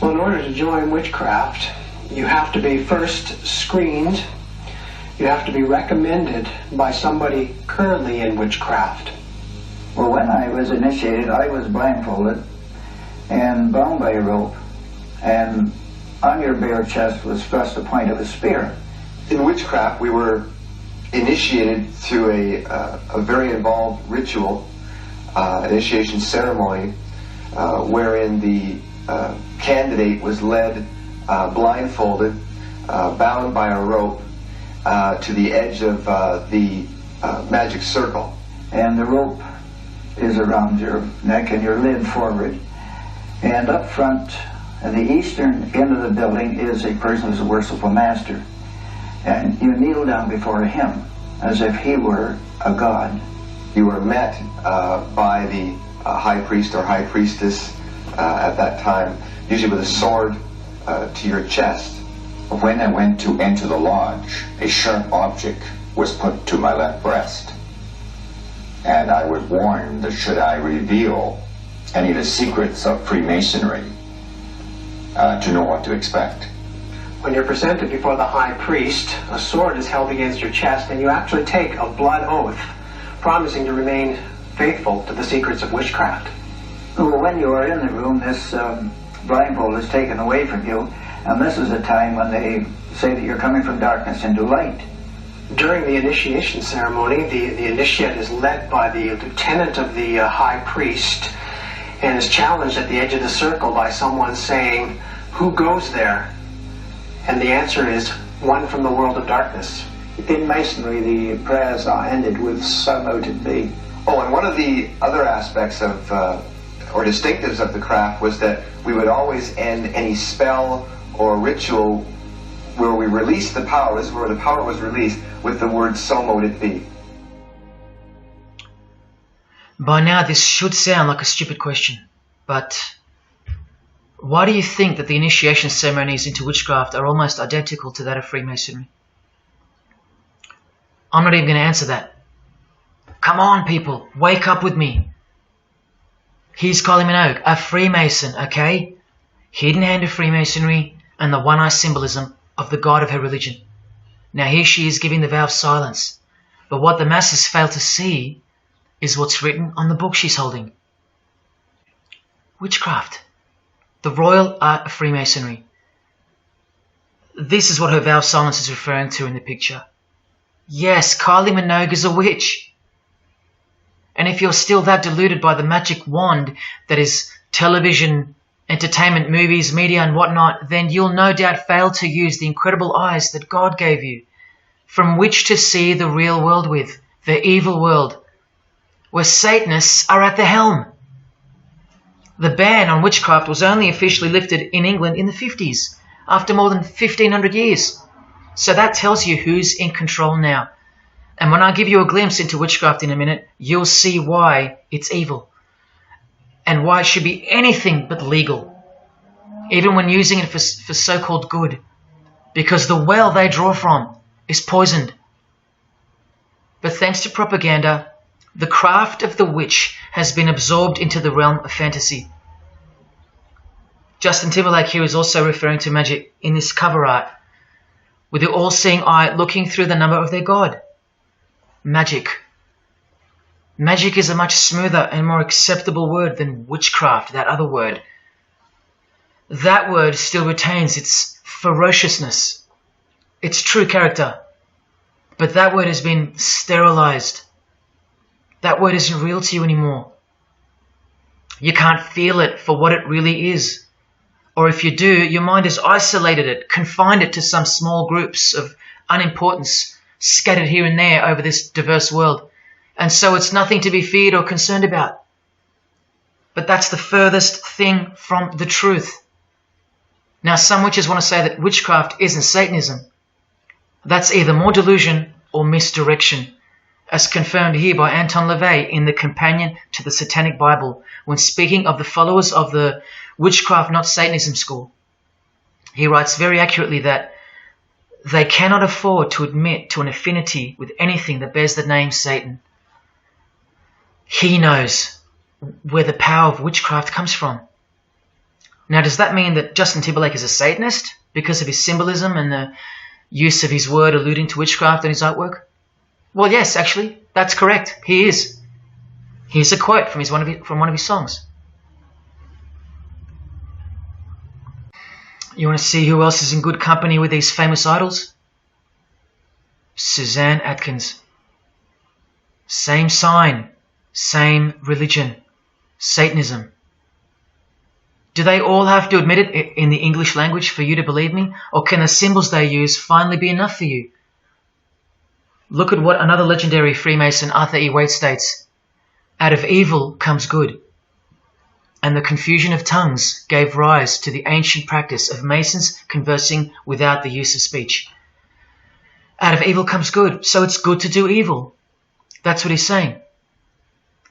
Well, in order to join witchcraft, you have to be first screened. You have to be recommended by somebody currently in witchcraft. Well, when I was initiated, I was blindfolded and bound by a rope, and on your bare chest was thrust the point of a spear. In witchcraft, we were initiated through a very involved ritual, initiation ceremony, wherein the candidate was led blindfolded, bound by a rope to the edge of the magic circle. And the rope is around your neck and your lid forward. And up front, at the eastern end of the building, is a person who's a worshipful master. And you kneel down before him as if he were a god. You were met by the high priest or high priestess at that time, usually with a sword to your chest. When I went to enter the lodge, a sharp object was put to my left breast. And I was warned that should I reveal any of the secrets of Freemasonry, to know what to expect. When you're presented before the high priest, a sword is held against your chest, and you actually take a blood oath, promising to remain faithful to the secrets of witchcraft. Well, when you are in the room, this blindfold is taken away from you, And this is a time when they say that you're coming from darkness into light. During the initiation ceremony, the initiate is led by the lieutenant of the high priest and is challenged at the edge of the circle by someone saying, "Who goes there?" And the answer is, "One from the world of darkness." In Masonry, the prayers are ended with "So mote it be." Oh, and one of the other aspects of, or distinctives of the craft was that we would always end any spell or ritual where we released the power, this is where the power was released, with the word "So mote it be." By now this should sound like a stupid question, but why do you think that the initiation ceremonies into witchcraft are almost identical to that of Freemasonry? I'm not even going to answer that. Come on, people, wake up with me. Here's Kylie Minogue, a Freemason, okay? Hidden hand of Freemasonry and the one-eye symbolism of the god of her religion. Now here she is giving the vow of silence, but what the masses fail to see is what's written on the book she's holding. Witchcraft. The royal art of Freemasonry. This is what her vow of silence is referring to in the picture. Yes, Kylie Minogue is a witch. And if you're still that deluded by the magic wand that is television, entertainment, movies, media and whatnot, then you'll no doubt fail to use the incredible eyes that God gave you, from which to see the real world with, the evil world, where Satanists are at the helm. The ban on witchcraft was only officially lifted in England in the 50s, after more than 1500 years. So that tells you who's in control now. And when I give you a glimpse into witchcraft in a minute, you'll see why it's evil. And why it should be anything but legal, even when using it for so-called good. Because the well they draw from is poisoned. But thanks to propaganda, the craft of the witch has been absorbed into the realm of fantasy. Justin Timberlake here is also referring to magic in this cover art, with the all-seeing eye looking through the number of their god. Magic. Magic is a much smoother and more acceptable word than witchcraft, that other word. That word still retains its ferociousness, its true character. But that word has been sterilized. That word isn't real to you anymore. You can't feel it for what it really is. Or if you do, your mind has isolated it, confined it to some small groups of unimportance scattered here and there over this diverse world. And so it's nothing to be feared or concerned about. But that's the furthest thing from the truth. Now, some witches want to say that witchcraft isn't Satanism. That's either more delusion or misdirection, as confirmed here by Anton LaVey in the Companion to the Satanic Bible, when speaking of the followers of the Witchcraft Not Satanism school. He writes very accurately that they cannot afford to admit to an affinity with anything that bears the name Satan. He knows where the power of witchcraft comes from. Now, does that mean that Justin Timberlake is a Satanist because of his symbolism and the use of his word alluding to witchcraft in his artwork? Well, yes, actually, that's correct. He is. Here's a quote from one of his songs. You want to see who else is in good company with these famous idols? Suzanne Atkins. Same sign, same religion, Satanism. Do they all have to admit it in the English language for you to believe me? Or can the symbols they use finally be enough for you? Look at what another legendary Freemason, Arthur E. Waite, states. Out of evil comes good. And the confusion of tongues gave rise to the ancient practice of Masons conversing without the use of speech. Out of evil comes good, so it's good to do evil. That's what he's saying.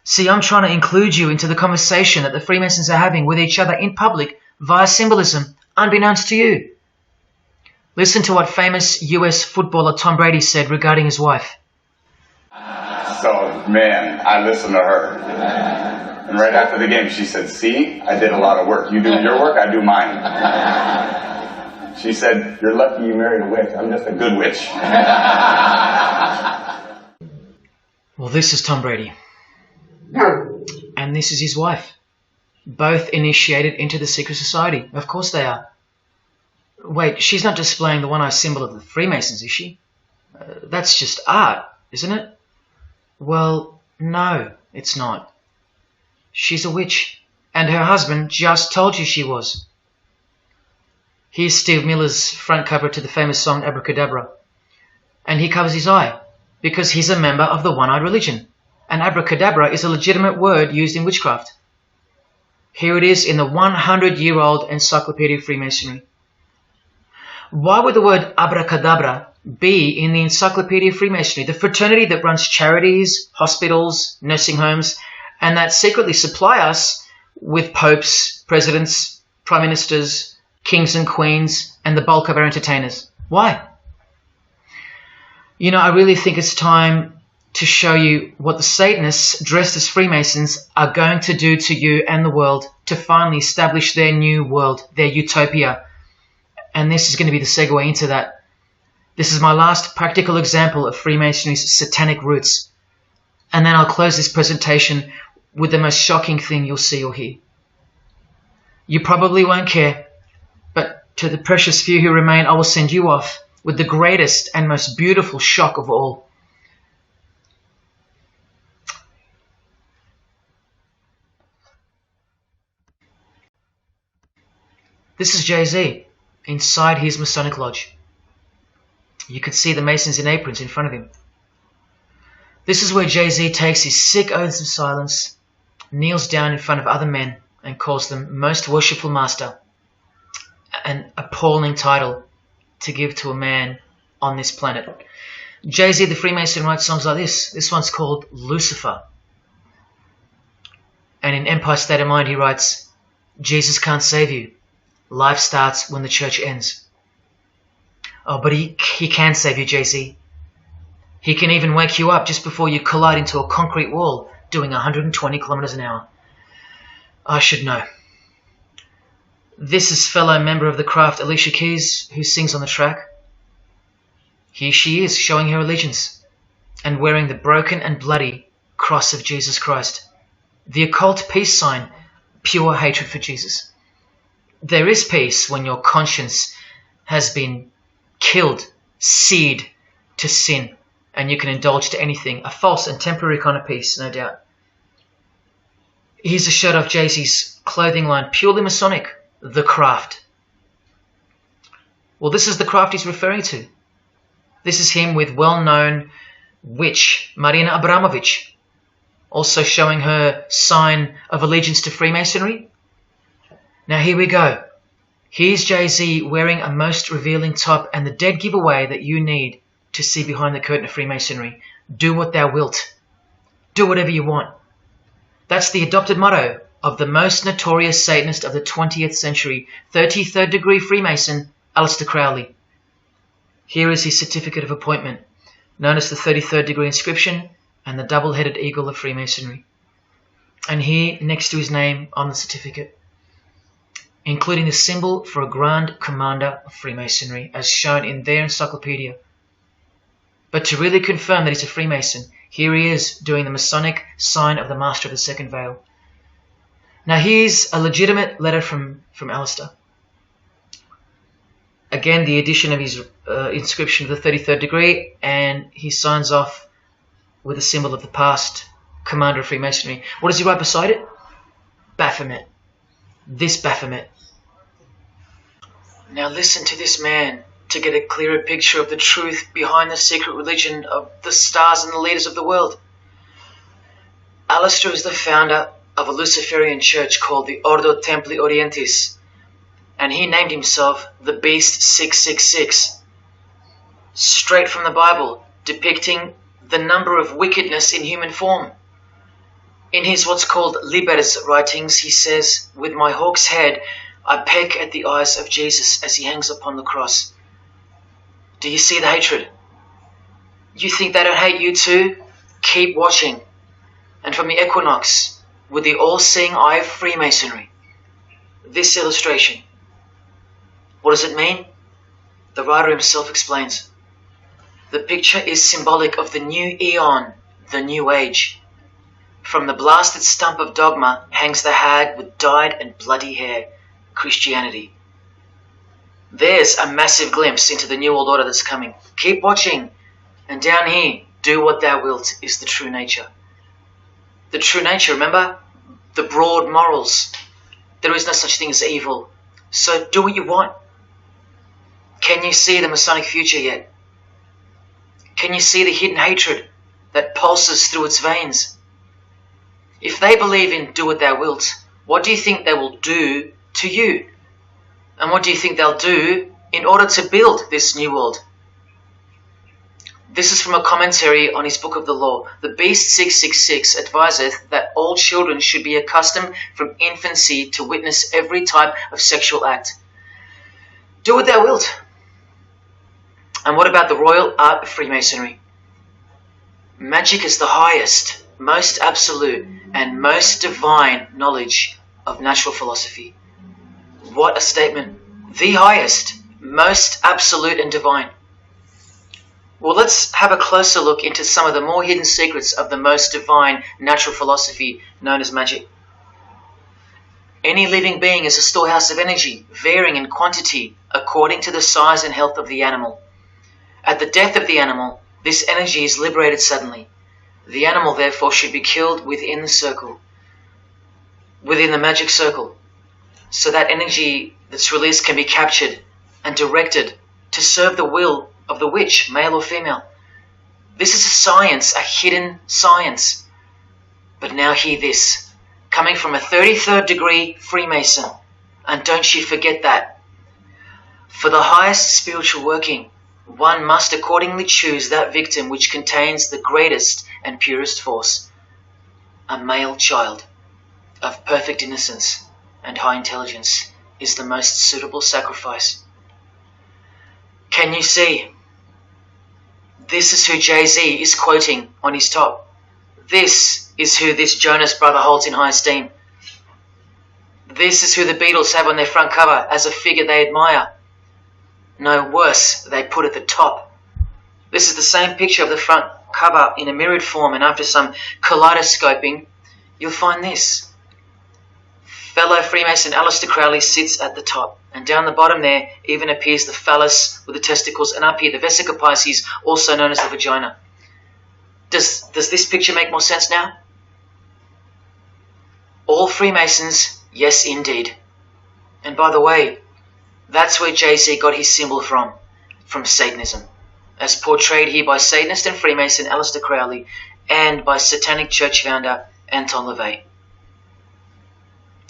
See, I'm trying to include you into the conversation that the Freemasons are having with each other in public via symbolism, unbeknownst to you. Listen to what famous US footballer Tom Brady said regarding his wife. So, man, I listened to her. And right after the game, she said, "See, I did a lot of work. You do your work, I do mine." She said, "You're lucky you married a witch. I'm just a good witch." Well, this is Tom Brady. And this is his wife. Both initiated into the secret society. Of course they are. Wait, she's not displaying the one-eye symbol of the Freemasons, is she? That's just art, isn't it? Well, no, it's not. She's a witch, and her husband just told you she was. Here's Steve Miller's front cover to the famous song Abracadabra, and he covers his eye because he's a member of the one-eyed religion, and abracadabra is a legitimate word used in witchcraft. Here it is in the 100-year-old Encyclopedia of Freemasonry. Why would the word abracadabra be in the Encyclopedia of Freemasonry, the fraternity that runs charities, hospitals, nursing homes, and that secretly supply us with popes, presidents, prime ministers, kings and queens, and the bulk of our entertainers? Why? You know, I really think it's time to show you what the Satanists dressed as Freemasons are going to do to you and the world to finally establish their new world, their utopia. And this is going to be the segue into that. This is my last practical example of Freemasonry's satanic roots. And then I'll close this presentation with the most shocking thing you'll see or hear. You probably won't care, but to the precious few who remain, I will send you off with the greatest and most beautiful shock of all. This is Jay-Z inside his Masonic Lodge. You could see the Masons in aprons in front of him. This is where Jay-Z takes his sick oaths of silence, kneels down in front of other men, and calls them Most Worshipful Master, an appalling title to give to a man on this planet. Jay-Z the Freemason writes songs like this. This one's called Lucifer. And in Empire State of Mind he writes, Jesus can't save you. Life starts when the church ends. Oh, but he can save you, Jay-Z. He can even wake you up just before you collide into a concrete wall doing 120 kilometers an hour. I should know. This is fellow member of the craft Alicia Keys, who sings on the track. Here she is, showing her allegiance and wearing the broken and bloody cross of Jesus Christ, the occult peace sign, pure hatred for Jesus. There is peace when your conscience has been killed, seared to sin, and you can indulge to anything, a false and temporary kind of peace, no doubt. Here's a shot of Jay-Z's clothing line, purely Masonic, The Craft. Well, this is the craft he's referring to. This is him with well-known witch, Marina Abramovich, also showing her sign of allegiance to Freemasonry. Now here we go. Here's Jay-Z wearing a most revealing top and the dead giveaway that you need to see behind the curtain of Freemasonry. Do what thou wilt. Do whatever you want. That's the adopted motto of the most notorious Satanist of the 20th century, 33rd degree Freemason, Aleister Crowley. Here is his certificate of appointment, known as the 33rd degree inscription and the double-headed eagle of Freemasonry. And here, next to his name on the certificate, including the symbol for a Grand Commander of Freemasonry, as shown in their encyclopedia. But to really confirm that he's a Freemason, here he is doing the Masonic sign of the Master of the Second Veil. Now here's a legitimate letter from Aleister. Again, the addition of his inscription of the 33rd degree, and he signs off with a symbol of the past Commander of Freemasonry. What does he write beside it? Baphomet. This Baphomet. Now listen to this man to get a clearer picture of the truth behind the secret religion of the stars and the leaders of the world. Aleister is the founder of a Luciferian church called the Ordo Templi Orientis, and he named himself the Beast 666, straight from the Bible, depicting the number of wickedness in human form. In his what's called Liber's writings, he says, "With my hawk's head, I peck at the eyes of Jesus as he hangs upon the cross." Do you see the hatred? You think they don't hate you too? Keep watching. And from the equinox, with the all-seeing eye of Freemasonry, this illustration. What does it mean? The writer himself explains. The picture is symbolic of the new eon, the new age. From the blasted stump of dogma hangs the hag with dyed and bloody hair, Christianity. There's a massive glimpse into the New World Order that's coming. Keep watching. And down here, do what thou wilt is the true nature. The true nature, remember? The broad morals. There is no such thing as evil. So do what you want. Can you see the Masonic future yet? Can you see the hidden hatred that pulses through its veins? If they believe in do what thou wilt, what do you think they will do to you? And what do you think they'll do in order to build this new world? This is from a commentary on his Book of the Law. The Beast 666 adviseth that all children should be accustomed from infancy to witness every type of sexual act. Do what thou wilt. And what about the royal art of Freemasonry? Magic is the highest, most absolute, and most divine knowledge of natural philosophy. What a statement. The highest, most absolute and divine. Well, let's have a closer look into some of the more hidden secrets of the most divine natural philosophy known as magic. Any living being is a storehouse of energy, varying in quantity according to the size and health of the animal. At the death of the animal, this energy is liberated suddenly. The animal, therefore, should be killed within the circle, within the magic circle, so that energy that's released can be captured and directed to serve the will of the witch, male or female. This is a science, a hidden science. But now hear this, coming from a 33rd degree Freemason, and don't you forget that. For the highest spiritual working, one must accordingly choose that victim which contains the greatest and purest force, a male child of perfect innocence and high intelligence is the most suitable sacrifice. Can you see? This is who Jay-Z is quoting on his top. This is who this Jonas brother holds in high esteem. This is who the Beatles have on their front cover as a figure they admire. No, worse, they put at the top. This is the same picture of the front cover in a mirrored form, and after some kaleidoscoping, you'll find this. Fellow Freemason Aleister Crowley sits at the top, and down the bottom there even appears the phallus with the testicles, and up here the vesica Pisces, also known as the vagina. Does this picture make more sense now? All Freemasons, yes indeed. And by the way, that's where Jay-Z got his symbol from Satanism, as portrayed here by Satanist and Freemason Aleister Crowley and by Satanic Church founder Anton LaVey.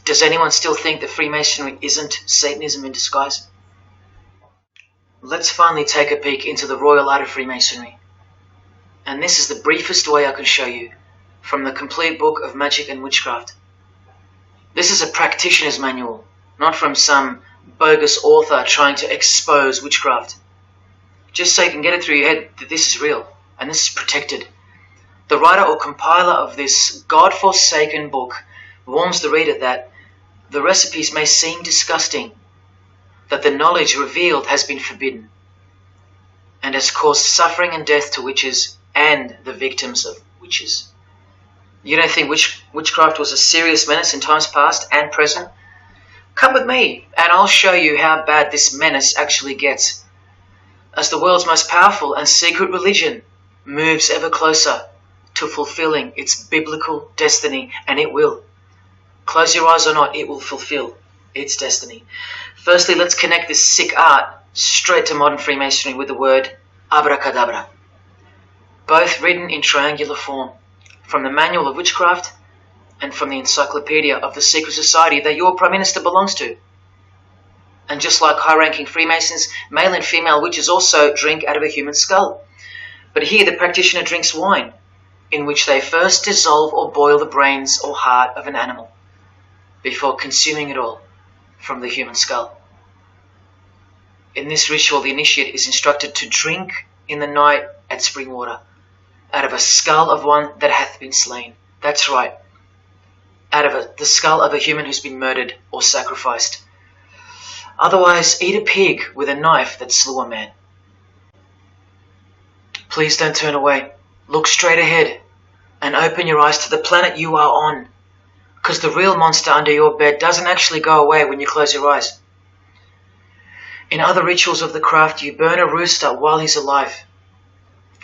Does anyone still think that Freemasonry isn't Satanism in disguise? Let's finally take a peek into the royal art of Freemasonry. And this is the briefest way I can show you from the complete book of magic and witchcraft. This is a practitioner's manual, not from some bogus author trying to expose witchcraft. Just so you can get it through your head that this is real and this is protected. The writer or compiler of this God-forsaken book warns the reader that the recipes may seem disgusting, that the knowledge revealed has been forbidden, and has caused suffering and death to witches and the victims of witches. You don't think witchcraft was a serious menace in times past and present? Come with me, and I'll show you how bad this menace actually gets, as the world's most powerful and secret religion moves ever closer to fulfilling its biblical destiny, and it will. Close your eyes or not, it will fulfill its destiny. Firstly, let's connect this sick art straight to modern Freemasonry with the word abracadabra, both written in triangular form, from the Manual of Witchcraft and from the Encyclopedia of the Secret Society that your Prime Minister belongs to. And just like high-ranking Freemasons, male and female witches also drink out of a human skull. But here the practitioner drinks wine, in which they first dissolve or boil the brains or heart of an animal, before consuming it all from the human skull. In this ritual, the initiate is instructed to drink in the night at spring water, out of a skull of one that hath been slain. That's right, out of the skull of a human who's been murdered or sacrificed. Otherwise, eat a pig with a knife that slew a man. Please don't turn away. Look straight ahead and open your eyes to the planet you are on, because the real monster under your bed doesn't actually go away when you close your eyes. In other rituals of the craft, you burn a rooster while he's alive.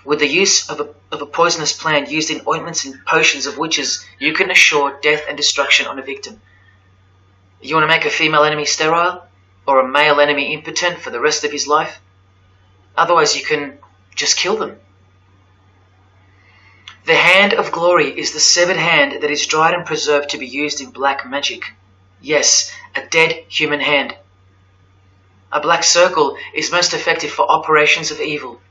With the use of a poisonous plant used in ointments and potions of witches, you can assure death and destruction on a victim. You want to make a female enemy sterile or a male enemy impotent for the rest of his life? Otherwise, you can just kill them. The hand of glory is the severed hand that is dried and preserved to be used in black magic. Yes, a dead human hand. A black circle is most effective for operations of evil.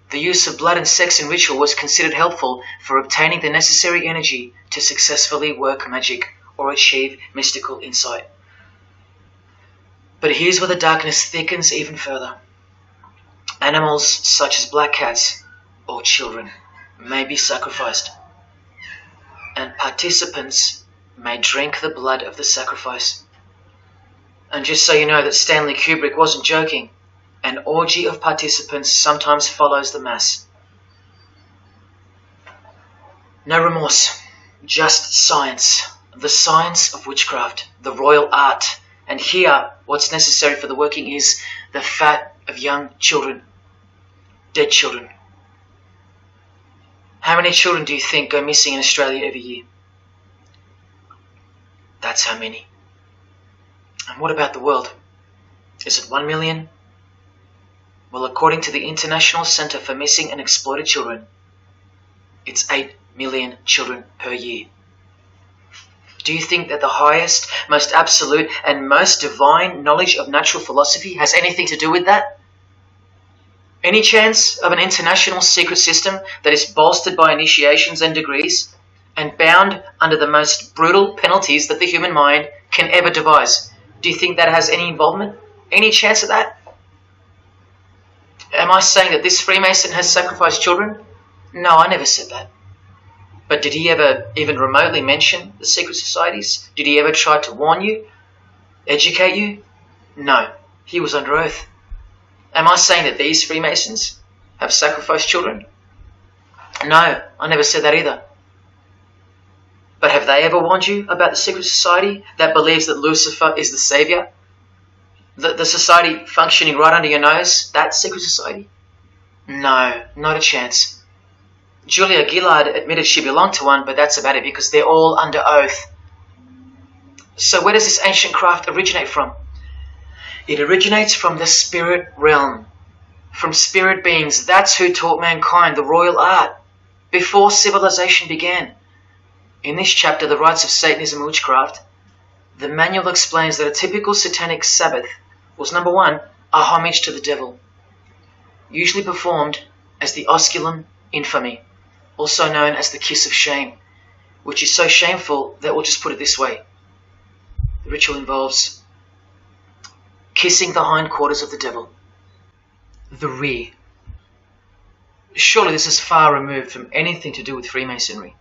The use of blood and sex in ritual was considered helpful for obtaining the necessary energy to successfully work magic or achieve mystical insight. But here's where the darkness thickens even further. Animals such as black cats or children may be sacrificed, and participants may drink the blood of the sacrifice. And just so you know that Stanley Kubrick wasn't joking, an orgy of participants sometimes follows the mass. No remorse, just science, the science of witchcraft, the royal art. And here, what's necessary for the working is the fat of young children, dead children. How many children do you think go missing in Australia every year? That's how many. And what about the world? Is it 1 million? Well, according to the International Centre for Missing and Exploited Children, it's 8 million children per year. Do you think that the highest, most absolute, and most divine knowledge of natural philosophy has anything to do with that? Any chance of an international secret system that is bolstered by initiations and degrees and bound under the most brutal penalties that the human mind can ever devise? Do you think that has any involvement? Any chance of that? Am I saying that this Freemason has sacrificed children? No, I never said that. But did he ever even remotely mention the secret societies? Did he ever try to warn you? Educate you? No, he was under oath. Am I saying that these Freemasons have sacrificed children? No, I never said that either. But have they ever warned you about the secret society that believes that Lucifer is the savior? The society functioning right under your nose, that secret society? No, not a chance. Julia Gillard admitted she belonged to one, but that's about it because they're all under oath. So where does this ancient craft originate from? It originates from the spirit realm, from spirit beings. That's who taught mankind the royal art before civilization began. In this chapter, The Rites of Satanism and Witchcraft, the manual explains that a typical satanic Sabbath was, number one, a homage to the devil, usually performed as the osculum infami, also known as the kiss of shame, which is so shameful that we'll just put it this way. The ritual involves kissing the hindquarters of the devil, the rear. Surely this is far removed from anything to do with Freemasonry.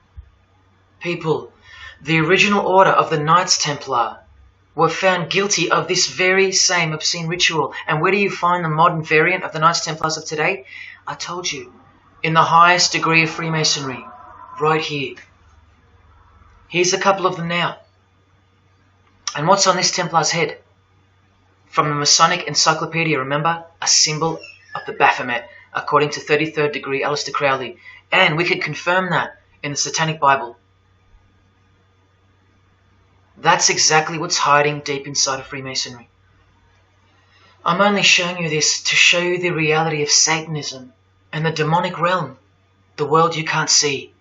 People, the original order of the Knights Templar were found guilty of this very same obscene ritual. And where do you find the modern variant of the Knights Templars of today? I told you, in the highest degree of Freemasonry, right here. Here's a couple of them now. And what's on this Templar's head? From the Masonic Encyclopedia, remember? A symbol of the Baphomet, according to 33rd degree Aleister Crowley. And we can confirm that in the Satanic Bible. That's exactly what's hiding deep inside of Freemasonry. I'm only showing you this to show you the reality of Satanism and the demonic realm, the world you can't see.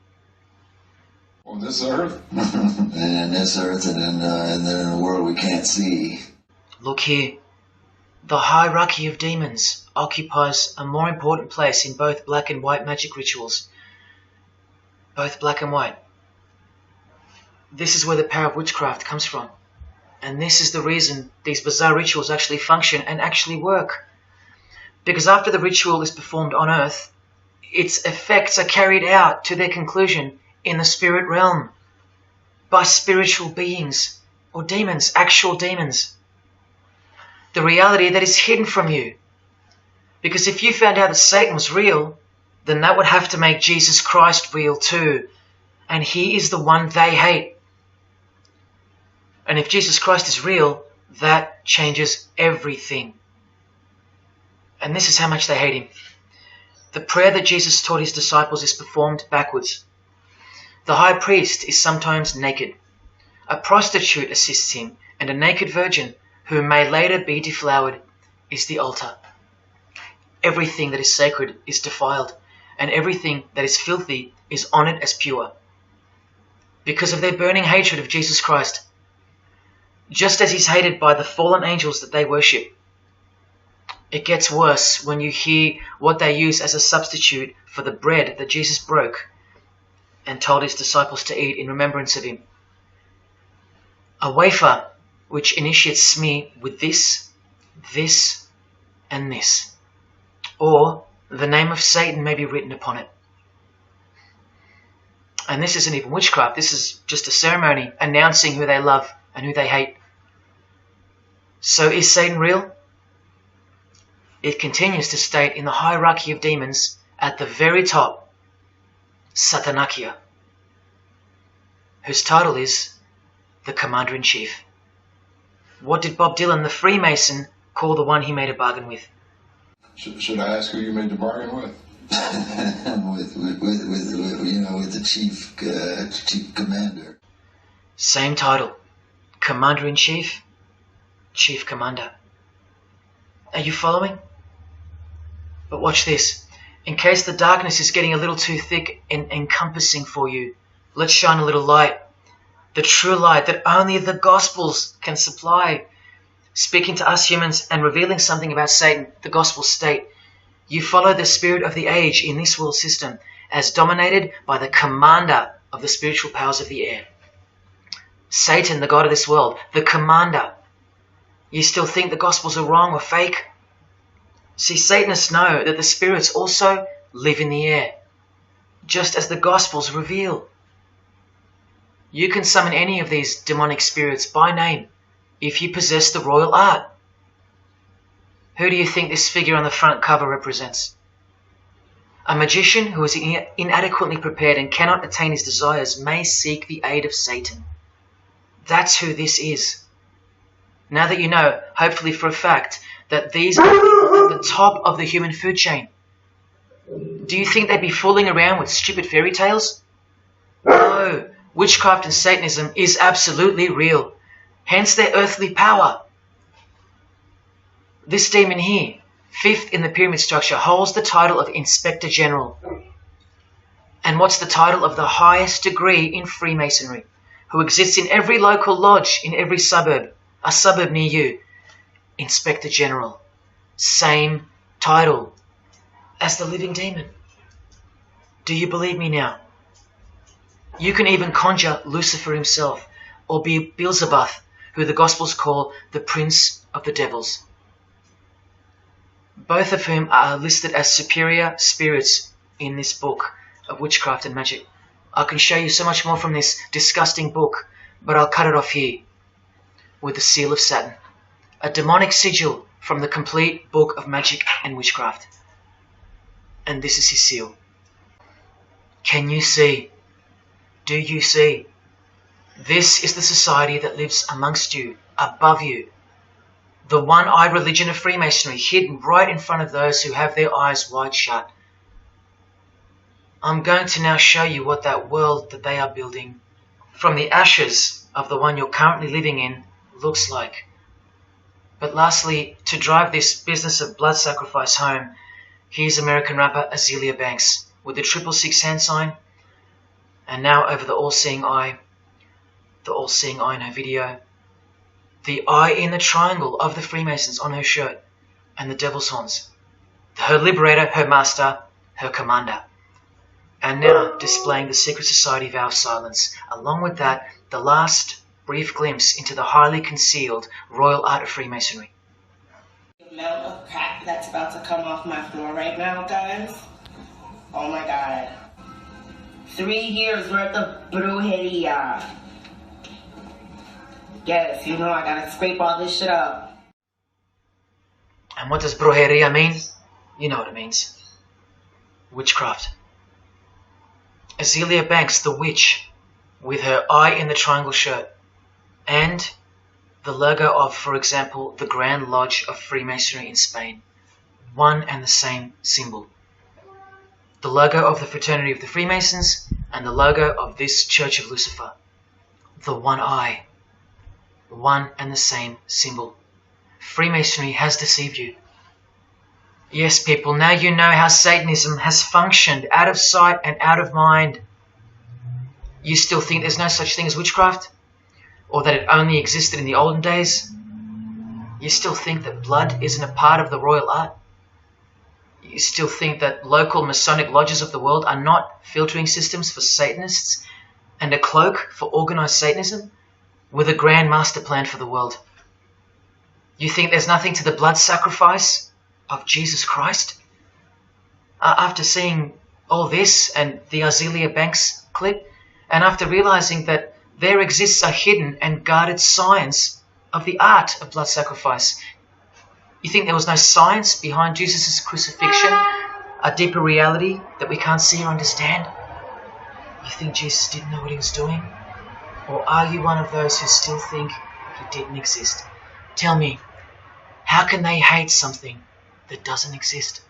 On this earth? And in this earth and then in the world we can't see. Look here. The hierarchy of demons occupies a more important place in both black and white magic rituals. Both black and white. This is where the power of witchcraft comes from. And this is the reason these bizarre rituals actually function and actually work. Because after the ritual is performed on earth, its effects are carried out to their conclusion in the spirit realm by spiritual beings or demons, actual demons. The reality that is hidden from you. Because if you found out that Satan was real, then that would have to make Jesus Christ real too. And he is the one they hate. And if Jesus Christ is real, that changes everything. And this is how much they hate him. The prayer that Jesus taught his disciples is performed backwards. The high priest is sometimes naked. A prostitute assists him, and a naked virgin, who may later be deflowered, is the altar. Everything that is sacred is defiled, and everything that is filthy is honored as pure. Because of their burning hatred of Jesus Christ, just as he's hated by the fallen angels that they worship. It gets worse when you hear what they use as a substitute for the bread that Jesus broke and told his disciples to eat in remembrance of him. A wafer which initiates smear with this, this, and this. Or the name of Satan may be written upon it. And this isn't even witchcraft. This is just a ceremony announcing who they love and who they hate. So is Satan real? It continues to state in the hierarchy of demons at the very top, Satanakia, whose title is the Commander-in-Chief. What did Bob Dylan, the Freemason, call the one he made a bargain with? Should I ask who you made the bargain with? with the chief commander. Same title, Commander-in-Chief, Chief Commander. Are you following? But watch this. In case the darkness is getting a little too thick and encompassing for you, let's shine a little light. The true light that only the Gospels can supply. Speaking to us humans and revealing something about Satan, the Gospels state, you follow the spirit of the age in this world system as dominated by the commander of the spiritual powers of the air. Satan, the god of this world, the commander. You still think the Gospels are wrong or fake? See, Satanists know that the spirits also live in the air, just as the Gospels reveal. You can summon any of these demonic spirits by name if you possess the royal art. Who do you think this figure on the front cover represents? A magician who is inadequately prepared and cannot attain his desires may seek the aid of Satan. That's who this is. Now that you know, hopefully for a fact, that these are at the top of the human food chain, do you think they'd be fooling around with stupid fairy tales? No, witchcraft and Satanism is absolutely real, hence their earthly power. This demon here, fifth in the pyramid structure, holds the title of Inspector General. And what's the title of the highest degree in Freemasonry, who exists in every local lodge in every suburb, a suburb near you? Inspector General. Same title as the living demon. Do you believe me now? You can even conjure Lucifer himself, or be Beelzebub, who the Gospels call the Prince of the Devils. Both of whom are listed as superior spirits in this book of witchcraft and magic. I can show you so much more from this disgusting book, but I'll cut it off here with the seal of Saturn, a demonic sigil from the complete book of magic and witchcraft. And this is his seal. Can you see? Do you see? This is the society that lives amongst you, above you. The one-eyed religion of Freemasonry, hidden right in front of those who have their eyes wide shut. I'm going to now show you what that world that they are building, from the ashes of the one you're currently living in, looks like. But lastly, to drive this business of blood sacrifice home, here's American rapper Azealia Banks with the 666 hand sign, and now over the all-seeing eye in her video, the eye in the triangle of the Freemasons on her shirt, and the devil's horns, her liberator, her master, her commander. And now displaying the secret society vow of silence, along with that, the last brief glimpse into the highly concealed royal art of Freemasonry. The amount of crap that's about to come off my floor right now, guys. Oh my god. 3 years worth of brujeria. Yes, you know I gotta scrape all this shit up. And what does brujeria mean? You know what it means. Witchcraft. Azealia Banks, the witch, with her eye in the triangle shirt, and the logo of, for example, the Grand Lodge of Freemasonry in Spain. one and the same symbol. The logo of the fraternity of the Freemasons and the logo of this Church of Lucifer. The one eye. One and the same symbol. Freemasonry has deceived you. Yes, people, now you know how Satanism has functioned out of sight and out of mind. You still think there's no such thing as witchcraft? Or that it only existed in the olden days? You still think that blood isn't a part of the royal art? You still think that local Masonic lodges of the world are not filtering systems for Satanists and a cloak for organized Satanism with a grand master plan for the world? You think there's nothing to the blood sacrifice of Jesus Christ? After seeing all this and the Azealia Banks clip, and after realizing that there exists a hidden and guarded science of the art of blood sacrifice, you think there was no science behind Jesus' crucifixion, a deeper reality that we can't see or understand? You think Jesus didn't know what he was doing? Or are you one of those who still think he didn't exist? Tell me, how can they hate something that doesn't exist?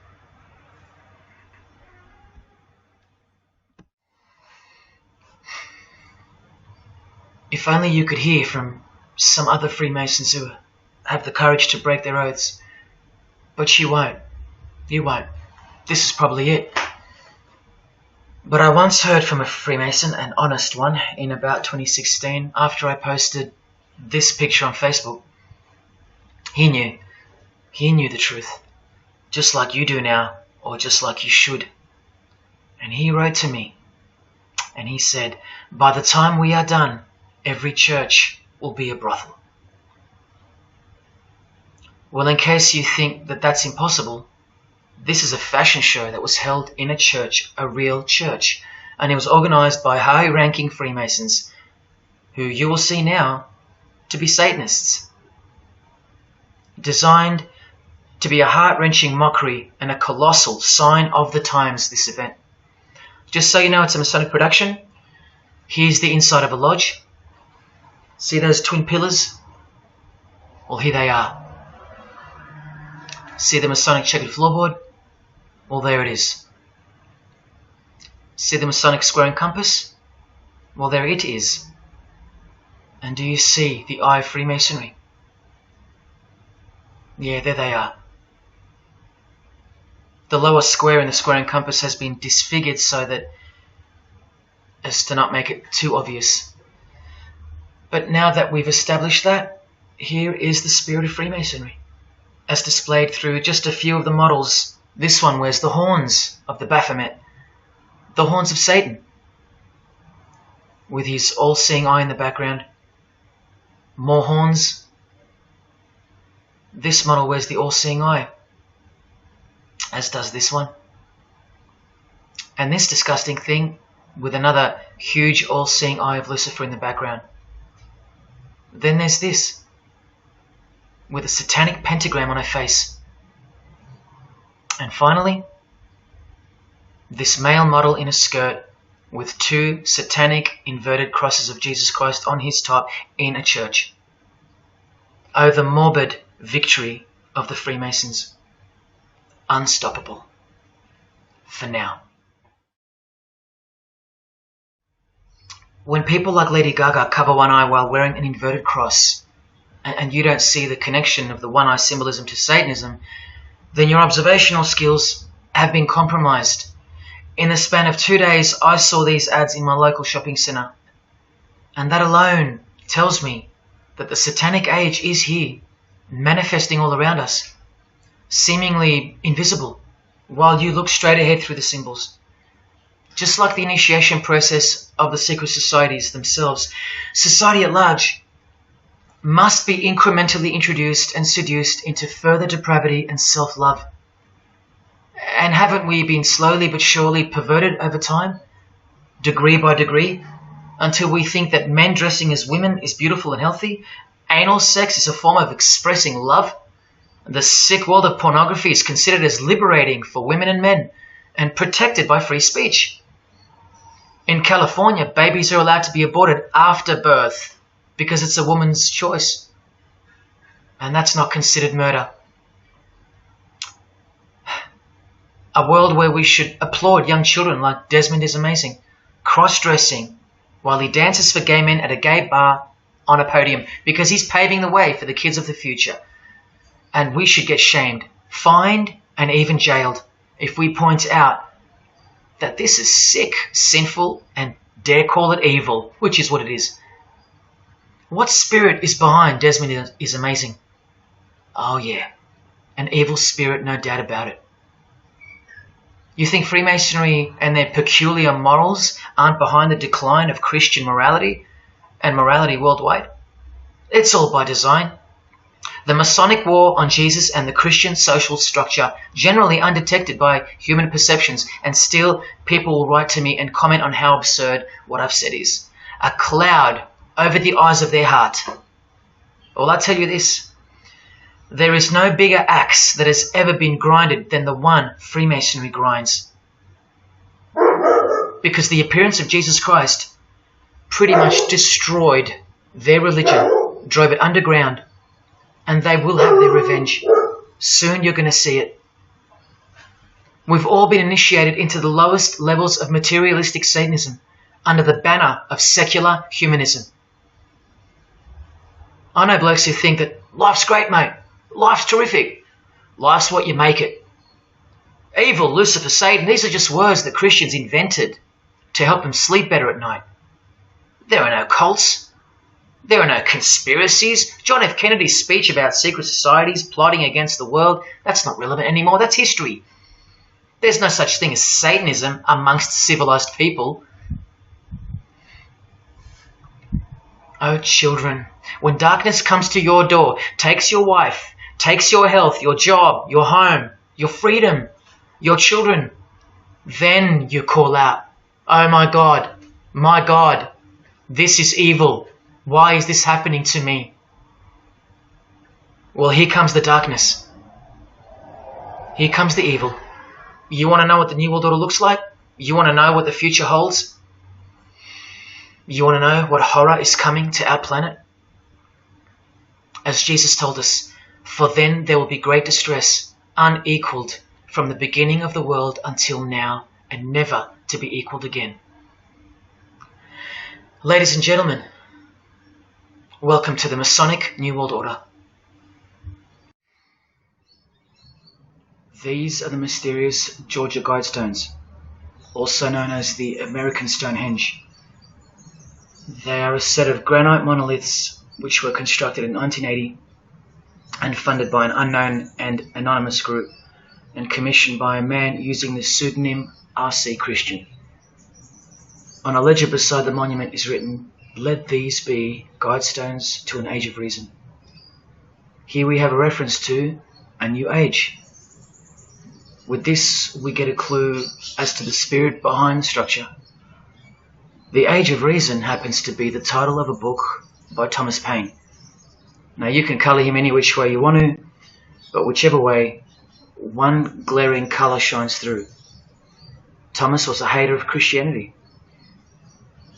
If only you could hear from some other Freemasons who have the courage to break their oaths. But you won't. You won't. This is probably it. But I once heard from a Freemason, an honest one, in about 2016, after I posted this picture on Facebook. He knew. He knew the truth. Just like you do now, or just like you should. And he wrote to me. And he said, by the time we are done, every church will be a brothel. Well, in case you think that that's impossible, this is a fashion show that was held in a church, a real church, and it was organized by high-ranking Freemasons, who you will see now to be Satanists. Designed to be a heart-wrenching mockery and a colossal sign of the times, this event. Just so you know, it's a Masonic production. Here's the inside of a lodge. See those twin pillars? Well, here they are. See the Masonic checkered floorboard? Well, there it is. See the Masonic square and compass? Well, there it is. And do you see the eye of Freemasonry? Yeah, there they are. The lower square in the square and compass has been disfigured so that as to not make it too obvious. But now that we've established that, here is the spirit of Freemasonry, as displayed through just a few of the models. This one wears the horns of the Baphomet, the horns of Satan, with his all-seeing eye in the background. More horns. This model wears the all-seeing eye, as does this one. And this disgusting thing with another huge all-seeing eye of Lucifer in the background. Then there's this, with a satanic pentagram on her face. And finally, this male model in a skirt with two satanic inverted crosses of Jesus Christ on his top in a church. Oh, the morbid victory of the Freemasons. Unstoppable. For now. When people like Lady Gaga cover one eye while wearing an inverted cross, and you don't see the connection of the one eye symbolism to Satanism, then your observational skills have been compromised. In the span of 2 days, I saw these ads in my local shopping centre. And that alone tells me that the satanic age is here, manifesting all around us, seemingly invisible, while you look straight ahead through the symbols. Just like the initiation process of the secret societies themselves, society at large must be incrementally introduced and seduced into further depravity and self-love. And haven't we been slowly but surely perverted over time, degree by degree, until we think that men dressing as women is beautiful and healthy, anal sex is a form of expressing love, the sick world of pornography is considered as liberating for women and men, and protected by free speech. In California, babies are allowed to be aborted after birth because it's a woman's choice. And that's not considered murder. A world where we should applaud young children like Desmond is amazing, cross-dressing while he dances for gay men at a gay bar on a podium because he's paving the way for the kids of the future. And we should get shamed, fined, and even jailed if we point out that this is sick, sinful, and dare call it evil, which is what it is. What spirit is behind Desmond is amazing? Oh yeah, an evil spirit, no doubt about it. You think Freemasonry and their peculiar morals aren't behind the decline of Christian morality and morality worldwide? It's all by design. The Masonic war on Jesus and the Christian social structure, generally undetected by human perceptions, and still people will write to me and comment on how absurd what I've said is. A cloud over the eyes of their heart. Well, I tell you this, there is no bigger axe that has ever been grinded than the one Freemasonry grinds. Because the appearance of Jesus Christ pretty much destroyed their religion, drove it underground, and they will have their revenge. Soon you're going to see it. We've all been initiated into the lowest levels of materialistic Satanism under the banner of secular humanism. I know blokes who think that life's great, mate. Life's terrific. Life's what you make it. Evil, Lucifer, Satan, these are just words that Christians invented to help them sleep better at night. There are no cults. There are no conspiracies. John F. Kennedy's speech about secret societies plotting against the world, that's not relevant anymore. That's history. There's no such thing as Satanism amongst civilized people. Oh, children, when darkness comes to your door, takes your wife, takes your health, your job, your home, your freedom, your children, then you call out, oh my God, this is evil. Why is this happening to me? Well, here comes the darkness. Here comes the evil. You want to know what the New World Order looks like? You want to know what the future holds? You want to know what horror is coming to our planet? As Jesus told us, for then there will be great distress, unequaled from the beginning of the world until now, and never to be equaled again. Ladies and gentlemen, welcome to the Masonic New World Order. These are the mysterious Georgia Guidestones, also known as the American Stonehenge. They are a set of granite monoliths which were constructed in 1980 and funded by an unknown and anonymous group and commissioned by a man using the pseudonym R.C. Christian. On a ledger beside the monument is written, "Let these be guidestones to an age of reason." Here we have a reference to a new age. With this, we get a clue as to the spirit behind the structure. The Age of Reason happens to be the title of a book by Thomas Paine. Now, you can colour him any which way you want to, but whichever way, one glaring colour shines through. Thomas was a hater of Christianity.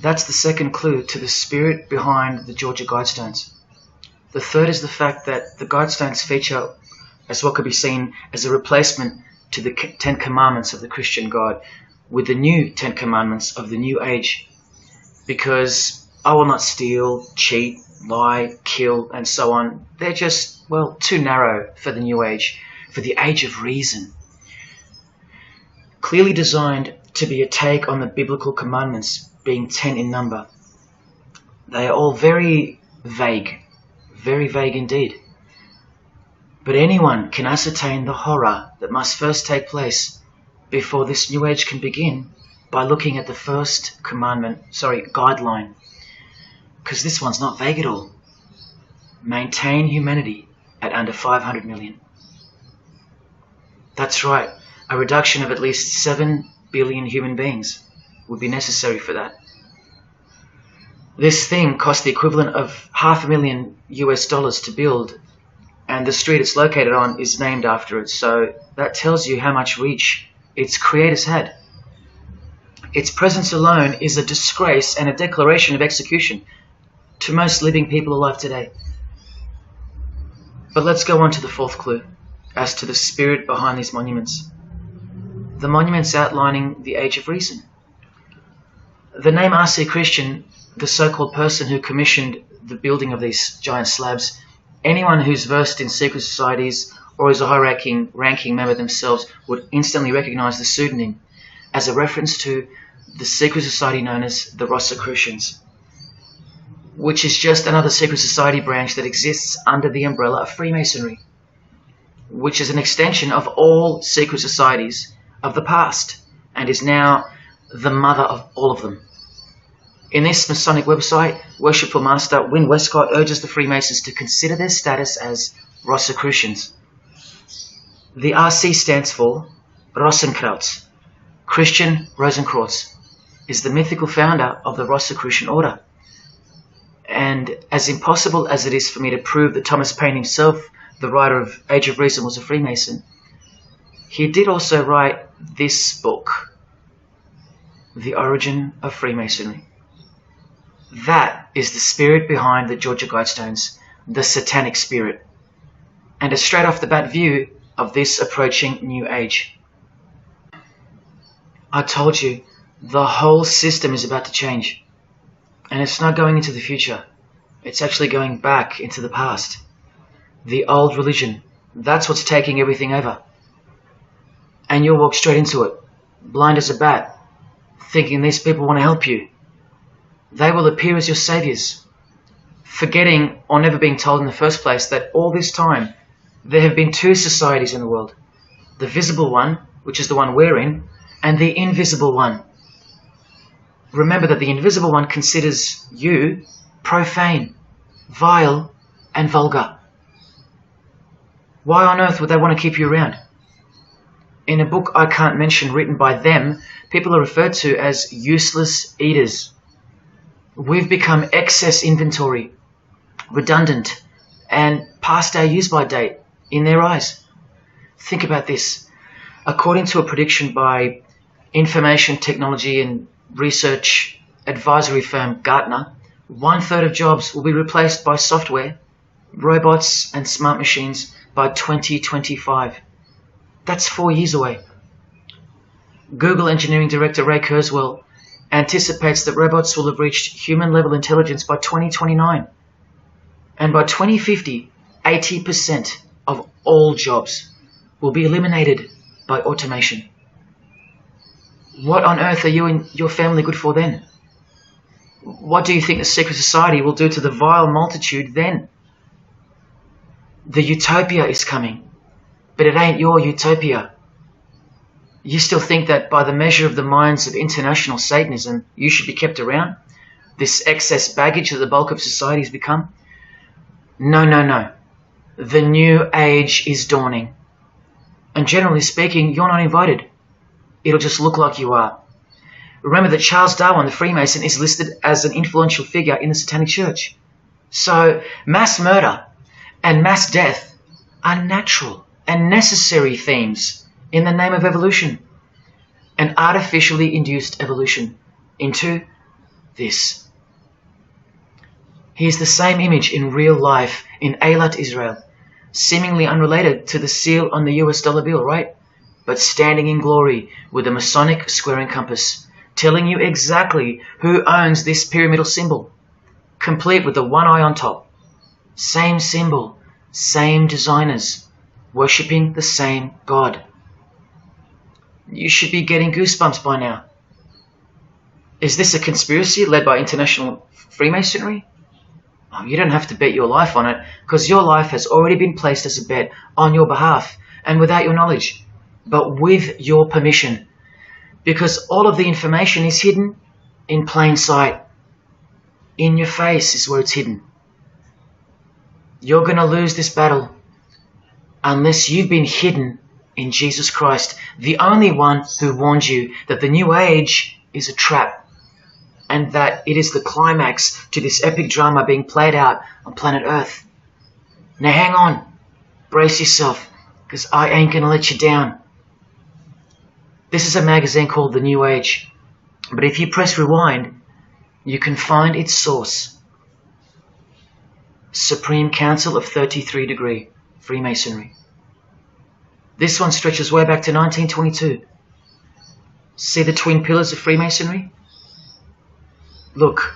That's the second clue to the spirit behind the Georgia Guidestones. The third is the fact that the Guidestones feature as what could be seen as a replacement to the Ten Commandments of the Christian God with the new Ten Commandments of the New Age. Because I will not steal, cheat, lie, kill, and so on. They're just, well, too narrow for the New Age, for the Age of Reason. Clearly designed to be a take on the biblical commandments, being 10 in number. They are all very vague indeed. But anyone can ascertain the horror that must first take place before this New Age can begin by looking at the first guideline. Because this one's not vague at all. Maintain humanity at under 500 million. That's right, a reduction of at least 7 billion human beings would be necessary for that. This thing cost the equivalent of $500,000 US to build, and the street it's located on is named after it, so that tells you how much reach its creators had. Its presence alone is a disgrace and a declaration of execution to most living people alive today. But let's go on to the fourth clue, as to the spirit behind these monuments. the monuments outlining the Age of Reason. The name R.C. Christian, the so-called person who commissioned the building of these giant slabs, anyone who's versed in secret societies or is a high-ranking member themselves would instantly recognize the pseudonym as a reference to the secret society known as the Rosicrucians, which is just another secret society branch that exists under the umbrella of Freemasonry, which is an extension of all secret societies of the past and is now the mother of all of them. In this Masonic website, Worshipful Master Win Westcott urges the Freemasons to consider their status as Rosicrucians. The RC stands for Rosenkreuz. Christian Rosenkreuz is the mythical founder of the Rosicrucian order. And as impossible as it is for me to prove that Thomas Paine himself, the writer of Age of Reason, was a Freemason, he did also write this book, The Origin of Freemasonry. That is the spirit behind the Georgia Guidestones, the satanic spirit, and a straight off the bat view of this approaching new age. I told you, the whole system is about to change, and it's not going into the future, it's actually going back into the past. The old religion, that's what's taking everything over. And you'll walk straight into it, blind as a bat, thinking these people want to help you. They will appear as your saviors, forgetting or never being told in the first place that all this time there have been two societies in the world. The visible one, which is the one we're in, and the invisible one. Remember that the invisible one considers you profane, vile, and vulgar. Why on earth would they want to keep you around? In a book I can't mention written by them, people are referred to as useless eaters. We've become excess inventory, redundant, and past our use-by date in their eyes. Think about this. According to a prediction by information technology and research advisory firm Gartner, 1/3 of jobs will be replaced by software, robots, and smart machines by 2025. That's 4 years away. Google engineering director Ray Kurzweil anticipates that robots will have reached human-level intelligence by 2029. And by 2050, 80% of all jobs will be eliminated by automation. What on earth are you and your family good for then? What do you think the secret society will do to the vile multitude then? The utopia is coming, but it ain't your utopia. You still think that by the measure of the minds of international Satanism, you should be kept around? This excess baggage that the bulk of society has become? No, no, no. The new age is dawning. And generally speaking, you're not invited. It'll just look like you are. Remember that Charles Darwin, the Freemason, is listed as an influential figure in the Satanic Church. So, mass murder and mass death are natural and necessary themes in the name of evolution, an artificially induced evolution into this. Here's the same image in real life in Eilat, Israel, seemingly unrelated to the seal on the US dollar bill, right? But standing in glory with a Masonic square and compass, telling you exactly who owns this pyramidal symbol, complete with the one eye on top. Same symbol, same designers, worshipping the same God. You should be getting goosebumps by now. Is this a conspiracy led by international Freemasonry? Oh, you don't have to bet your life on it, because your life has already been placed as a bet on your behalf and without your knowledge, but with your permission, because all of the information is hidden in plain sight. In your face is where it's hidden. You're going to lose this battle unless you've been hidden in Jesus Christ, the only one who warned you that the new age is a trap and that it is the climax to this epic drama being played out on planet Earth. Now hang on, brace yourself, because I ain't going to let you down. This is a magazine called The New Age, but if you press rewind, you can find its source. Supreme Council of 33 Degree Freemasonry. This one stretches way back to 1922. See the twin pillars of Freemasonry? Look,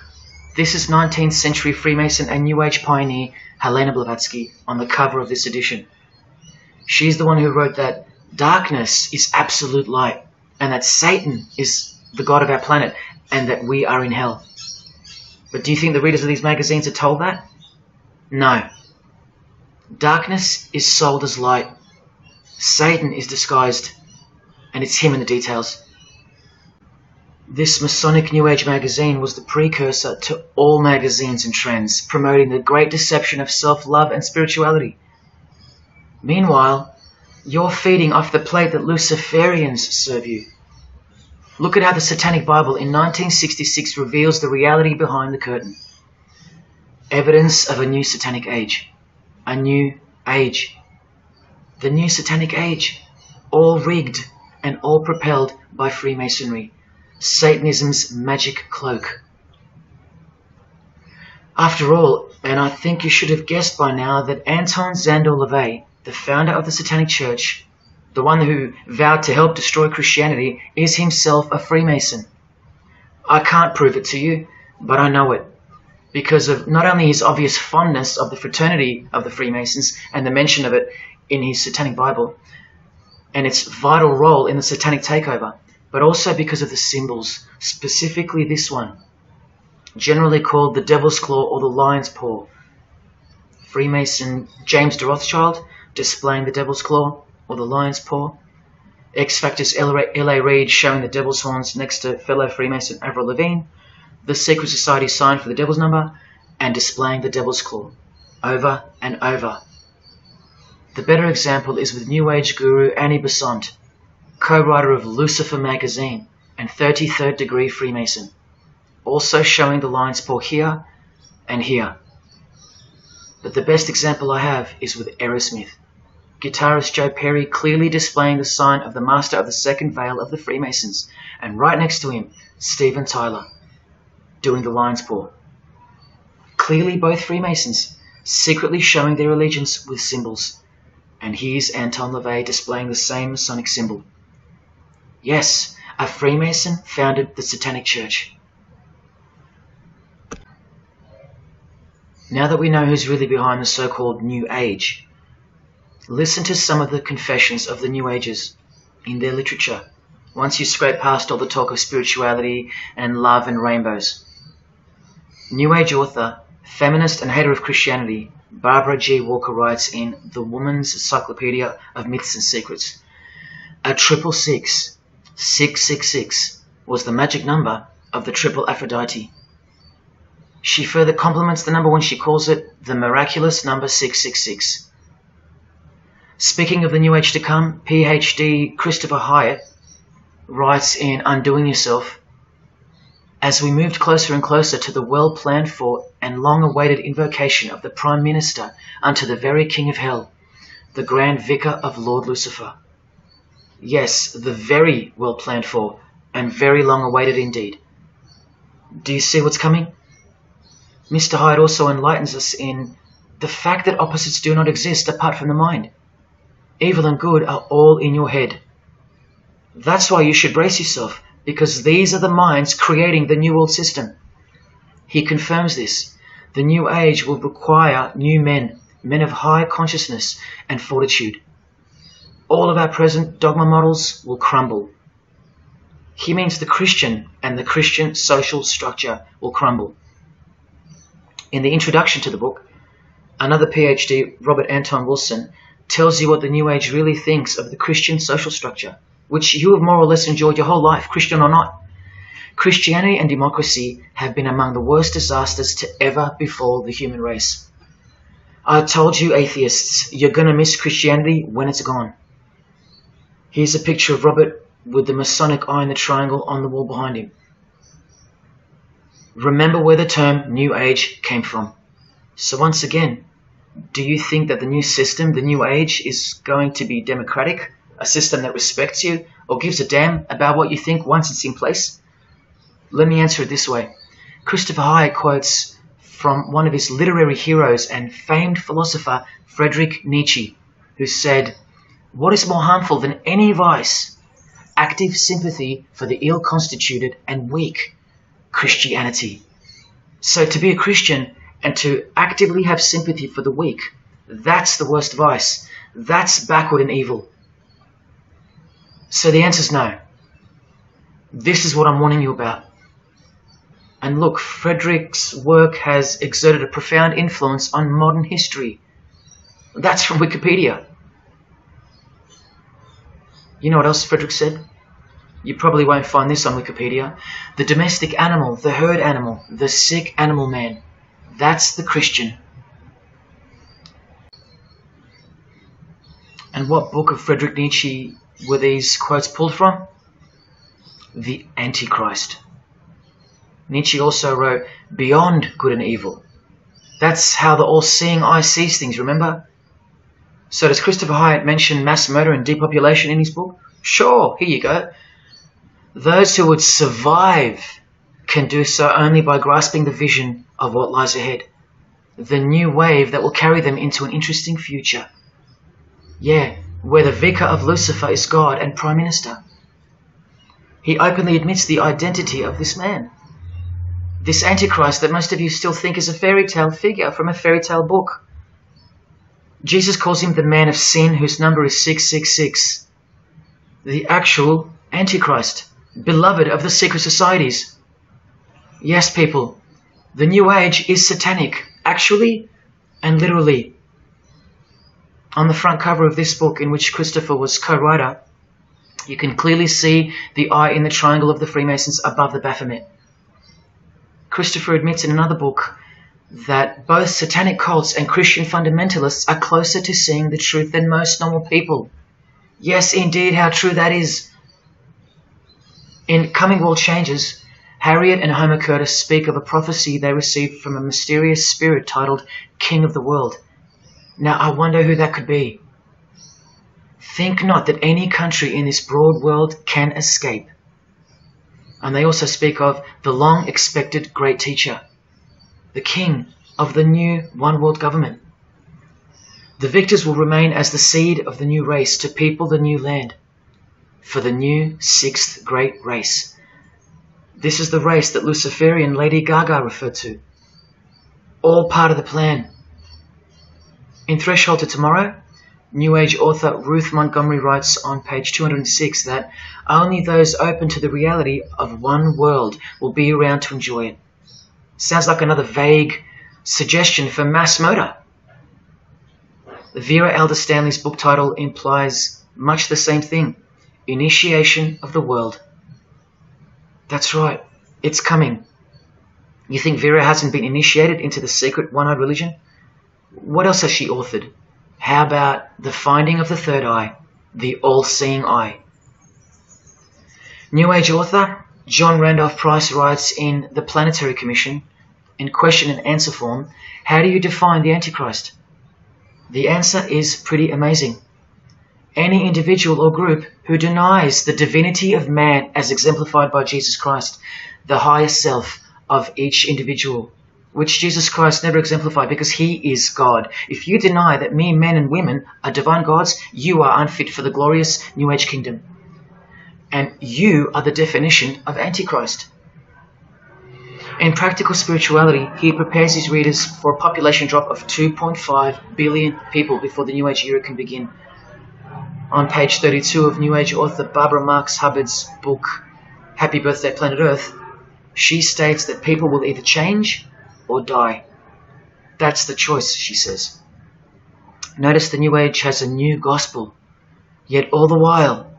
this is 19th century Freemason and New Age pioneer Helena Blavatsky on the cover of this edition. She's the one who wrote that darkness is absolute light, and that Satan is the god of our planet, and that we are in hell. But do you think the readers of these magazines are told that? No. Darkness is sold as light. Satan is disguised, and it's him in the details. This Masonic New Age magazine was the precursor to all magazines and trends, promoting the great deception of self-love and spirituality. Meanwhile, you're feeding off the plate that Luciferians serve you. Look at how the Satanic Bible in 1966 reveals the reality behind the curtain. Evidence of a new Satanic age. A new age. The new Satanic age. All rigged and all propelled by Freemasonry. Satanism's magic cloak. After all, and I think you should have guessed by now that Anton Szandor LaVey, the founder of the Satanic Church, the one who vowed to help destroy Christianity, is himself a Freemason. I can't prove it to you, but I know it, because of not only his obvious fondness of the fraternity of the Freemasons and the mention of it in his Satanic Bible, and its vital role in the Satanic takeover, but also because of the symbols, specifically this one, generally called the Devil's Claw or the Lion's Paw. Freemason James de Rothschild displaying the Devil's Claw or the Lion's Paw. X-Factor's L.A. Reid showing the Devil's Horns next to fellow Freemason Avril Lavigne. The Secret Society sign for the Devil's Number, and displaying the Devil's Claw over and over. The better example is with New Age guru Annie Besant, co-writer of Lucifer magazine and 33rd degree Freemason, also showing the Lion's Paw here and here. But the best example I have is with Aerosmith. Guitarist Joe Perry clearly displaying the sign of the Master of the Second Veil of the Freemasons, and right next to him, Steven Tyler, doing the Lion's Paw. Clearly both Freemasons, secretly showing their allegiance with symbols. And here's Anton LaVey displaying the same Masonic symbol. Yes, a Freemason founded the Satanic Church. Now that we know who's really behind the so-called New Age, listen to some of the confessions of the New Agers in their literature, once you scrape past all the talk of spirituality and love and rainbows. New Age author, feminist and hater of Christianity, Barbara G. Walker writes in The Woman's Encyclopedia of Myths and Secrets, a 666, 666, was the magic number of the triple Aphrodite. She further compliments the number when she calls it the miraculous number 666. Speaking of the New Age to come, PhD Christopher Hyatt writes in Undoing Yourself, as we moved closer and closer to the well-planned for and long-awaited invocation of the Prime Minister unto the very King of Hell, the Grand Vicar of Lord Lucifer. Yes, the very well-planned for and very long-awaited indeed. Do you see what's coming? Mr. Hyde also enlightens us in the fact that opposites do not exist apart from the mind. Evil and good are all in your head. That's why you should brace yourself, because these are the minds creating the New World System. He confirms this. The New Age will require new men, men of high consciousness and fortitude. All of our present dogma models will crumble. He means the Christian and the Christian social structure will crumble. In the introduction to the book, another PhD, Robert Anton Wilson, tells you what the New Age really thinks of the Christian social structure, which you have more or less enjoyed your whole life, Christian or not. Christianity and democracy have been among the worst disasters to ever befall the human race. I told you, atheists, you're going to miss Christianity when it's gone. Here's a picture of Robert with the Masonic eye in the triangle on the wall behind him. Remember where the term New Age came from. So once again, do you think that the new system, the New Age, is going to be democratic, a system that respects you, or gives a damn about what you think once it's in place? Let me answer it this way. Christopher Hyatt quotes from one of his literary heroes and famed philosopher, Friedrich Nietzsche, who said, "What is more harmful than any vice? active sympathy for the ill-constituted and weak. Christianity. So to be a Christian and to actively have sympathy for the weak, that's the worst vice. That's backward and evil. So the answer's no. This is what I'm warning you about. And look, Frederick's work has exerted a profound influence on modern history. That's from Wikipedia. You know what else Frederick said? You probably won't find this on Wikipedia. The domestic animal, the herd animal, the sick animal man. That's the Christian. And what book of Friedrich Nietzsche were these quotes pulled from? The Antichrist. Nietzsche also wrote Beyond Good and Evil. That's how the all-seeing eye sees things, remember? So does Christopher Hyatt mention mass murder and depopulation in his book? Sure, here you go. Those who would survive can do so only by grasping the vision of what lies ahead. The new wave that will carry them into an interesting future. Yeah, where the vicar of Lucifer is God and Prime Minister. He openly admits the identity of this man. This Antichrist that most of you still think is a fairy tale figure from a fairy tale book. Jesus calls him the man of sin whose number is 666. The actual Antichrist, beloved of the secret societies. Yes, people, the New Age is satanic, actually and literally. On the front cover of this book, in which Christopher was co-writer, you can clearly see the eye in the triangle of the Freemasons above the Baphomet. Christopher admits in another book that both satanic cults and Christian fundamentalists are closer to seeing the truth than most normal people. Yes, indeed, how true that is. In Coming World Changes, Harriet and Homer Curtis speak of a prophecy they received from a mysterious spirit titled King of the World. Now, I wonder who that could be. Think not that any country in this broad world can escape. And they also speak of the long-expected great teacher, the king of the new one-world government. The victors will remain as the seed of the new race to people the new land, for the new sixth great race. This is the race that Luciferian Lady Gaga referred to. All part of the plan. In Threshold to Tomorrow, New Age author Ruth Montgomery writes on page 206 that only those open to the reality of one world will be around to enjoy it. Sounds like another vague suggestion for mass murder. Vera Elder Stanley's book title implies much the same thing. Initiation of the world. That's right, it's coming. You think Vera hasn't been initiated into the secret one-eyed religion? What else has she authored? How about The Finding of the Third Eye, the all-seeing eye? New Age author John Randolph Price writes in The Planetary Commission, in question and answer form, how do you define the Antichrist? The answer is pretty amazing. Any individual or group who denies the divinity of man as exemplified by Jesus Christ, the higher self of each individual, which Jesus Christ never exemplified because he is God. If you deny that mere men and women are divine gods, you are unfit for the glorious New Age kingdom. And you are the definition of Antichrist. In Practical Spirituality, he prepares his readers for a population drop of 2.5 billion people before the New Age era can begin. On page 32 of New Age author Barbara Marx Hubbard's book, Happy Birthday Planet Earth, she states that people will either change or die. That's the choice, she says. Notice the New Age has a new gospel, yet all the while,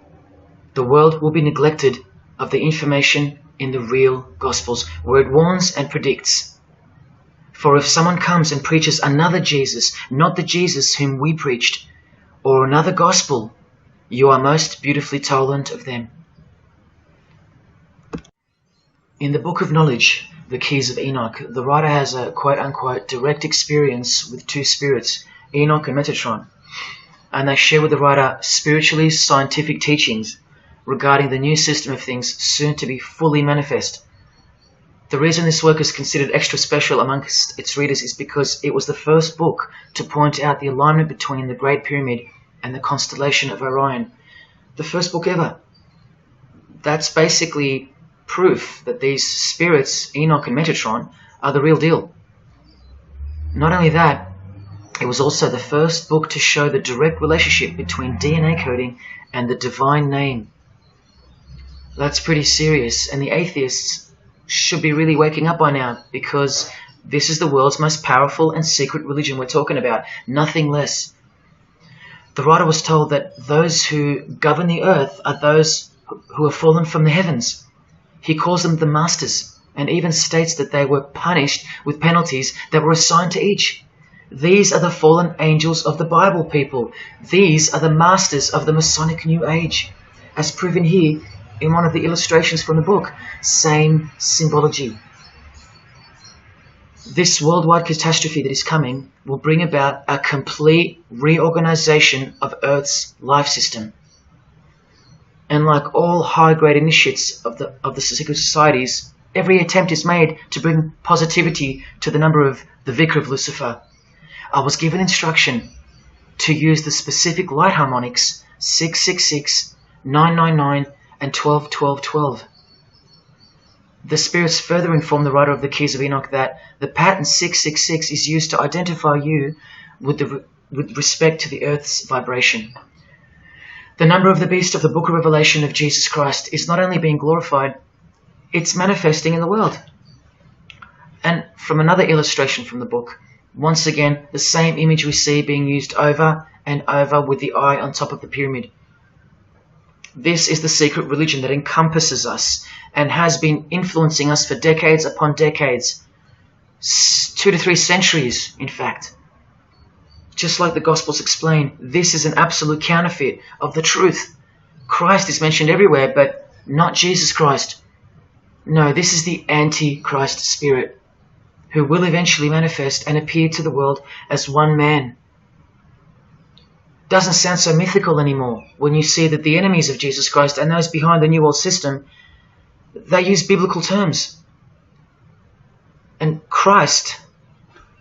the world will be neglected of the information in the real Gospels, where it warns and predicts. For if someone comes and preaches another Jesus, not the Jesus whom we preached, or another gospel, you are most beautifully tolerant of them. In the Book of Knowledge, The Keys of Enoch, the writer has a quote-unquote direct experience with two spirits, Enoch and Metatron, and they share with the writer spiritually scientific teachings regarding the new system of things soon to be fully manifest. The reason this work is considered extra special amongst its readers is because it was the first book to point out the alignment between the Great Pyramid and the constellation of Orion. The first book ever. that's basically proof that these spirits, Enoch and Metatron, are the real deal. Not only that, it was also the first book to show the direct relationship between DNA coding and the divine name. That's pretty serious, and the atheists should be really waking up by now, because this is the world's most powerful and secret religion we're talking about, nothing less. The writer was told that those who govern the earth are those who have fallen from the heavens. He calls them the masters, and even states that they were punished with penalties that were assigned to each. These are the fallen angels of the Bible, people. These are the masters of the Masonic New Age, as proven here in one of the illustrations from the book. Same symbology. This worldwide catastrophe that is coming will bring about a complete reorganization of Earth's life system. And like all high-grade initiates of the secret societies, every attempt is made to bring positivity to the number of the Vicar of Lucifer. I was given instruction to use the specific light harmonics 666, 999, and 12, 12, 12. The spirits further inform the writer of the Keys of Enoch that the pattern 666 is used to identify you with respect to the Earth's vibration. The number of the beast of the Book of Revelation of Jesus Christ is not only being glorified, it's manifesting in the world. And from another illustration from the book, once again, the same image we see being used over and over with the eye on top of the pyramid. This is the secret religion that encompasses us and has been influencing us for decades upon decades. 2 to 3 centuries, in fact. Just like the Gospels explain, this is an absolute counterfeit of the truth. Christ is mentioned everywhere, but not Jesus Christ. No, this is the Antichrist spirit, who will eventually manifest and appear to the world as one man. Doesn't sound so mythical anymore when you see that the enemies of Jesus Christ and those behind the New World System, they use biblical terms. And Christ,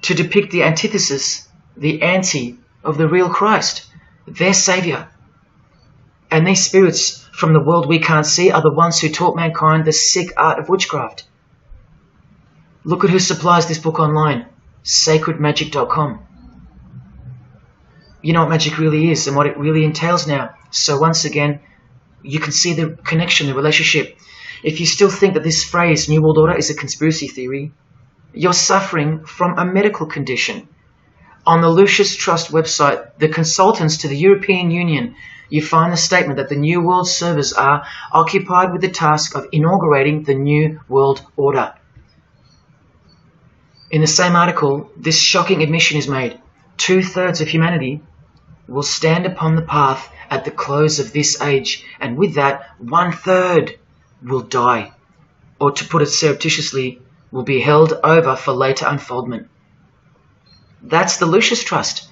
to depict the antithesis, the anti of the real Christ, their Saviour. And these spirits from the world we can't see are the ones who taught mankind the sick art of witchcraft. Look at who supplies this book online, sacredmagic.com. You know what magic really is and what it really entails now. So once again, you can see the connection, the relationship. If you still think that this phrase, New World Order, is a conspiracy theory, you're suffering from a medical condition. On the Lucius Trust website, the consultants to the European Union, you find the statement that the New World servers are occupied with the task of inaugurating the New World Order. In the same article, this shocking admission is made. 2/3 of humanity will stand upon the path at the close of this age, and with that, 1/3 will die, or to put it surreptitiously, will be held over for later unfoldment. That's the Lucius Trust,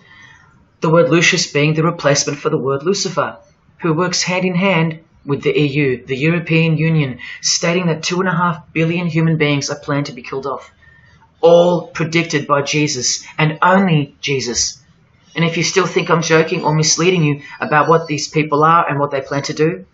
the word Lucius being the replacement for the word Lucifer, who works hand in hand with the EU, the European Union, stating that 2.5 billion human beings are planned to be killed off, all predicted by Jesus and only Jesus. And if you still think I'm joking or misleading you about what these people are and what they plan to do,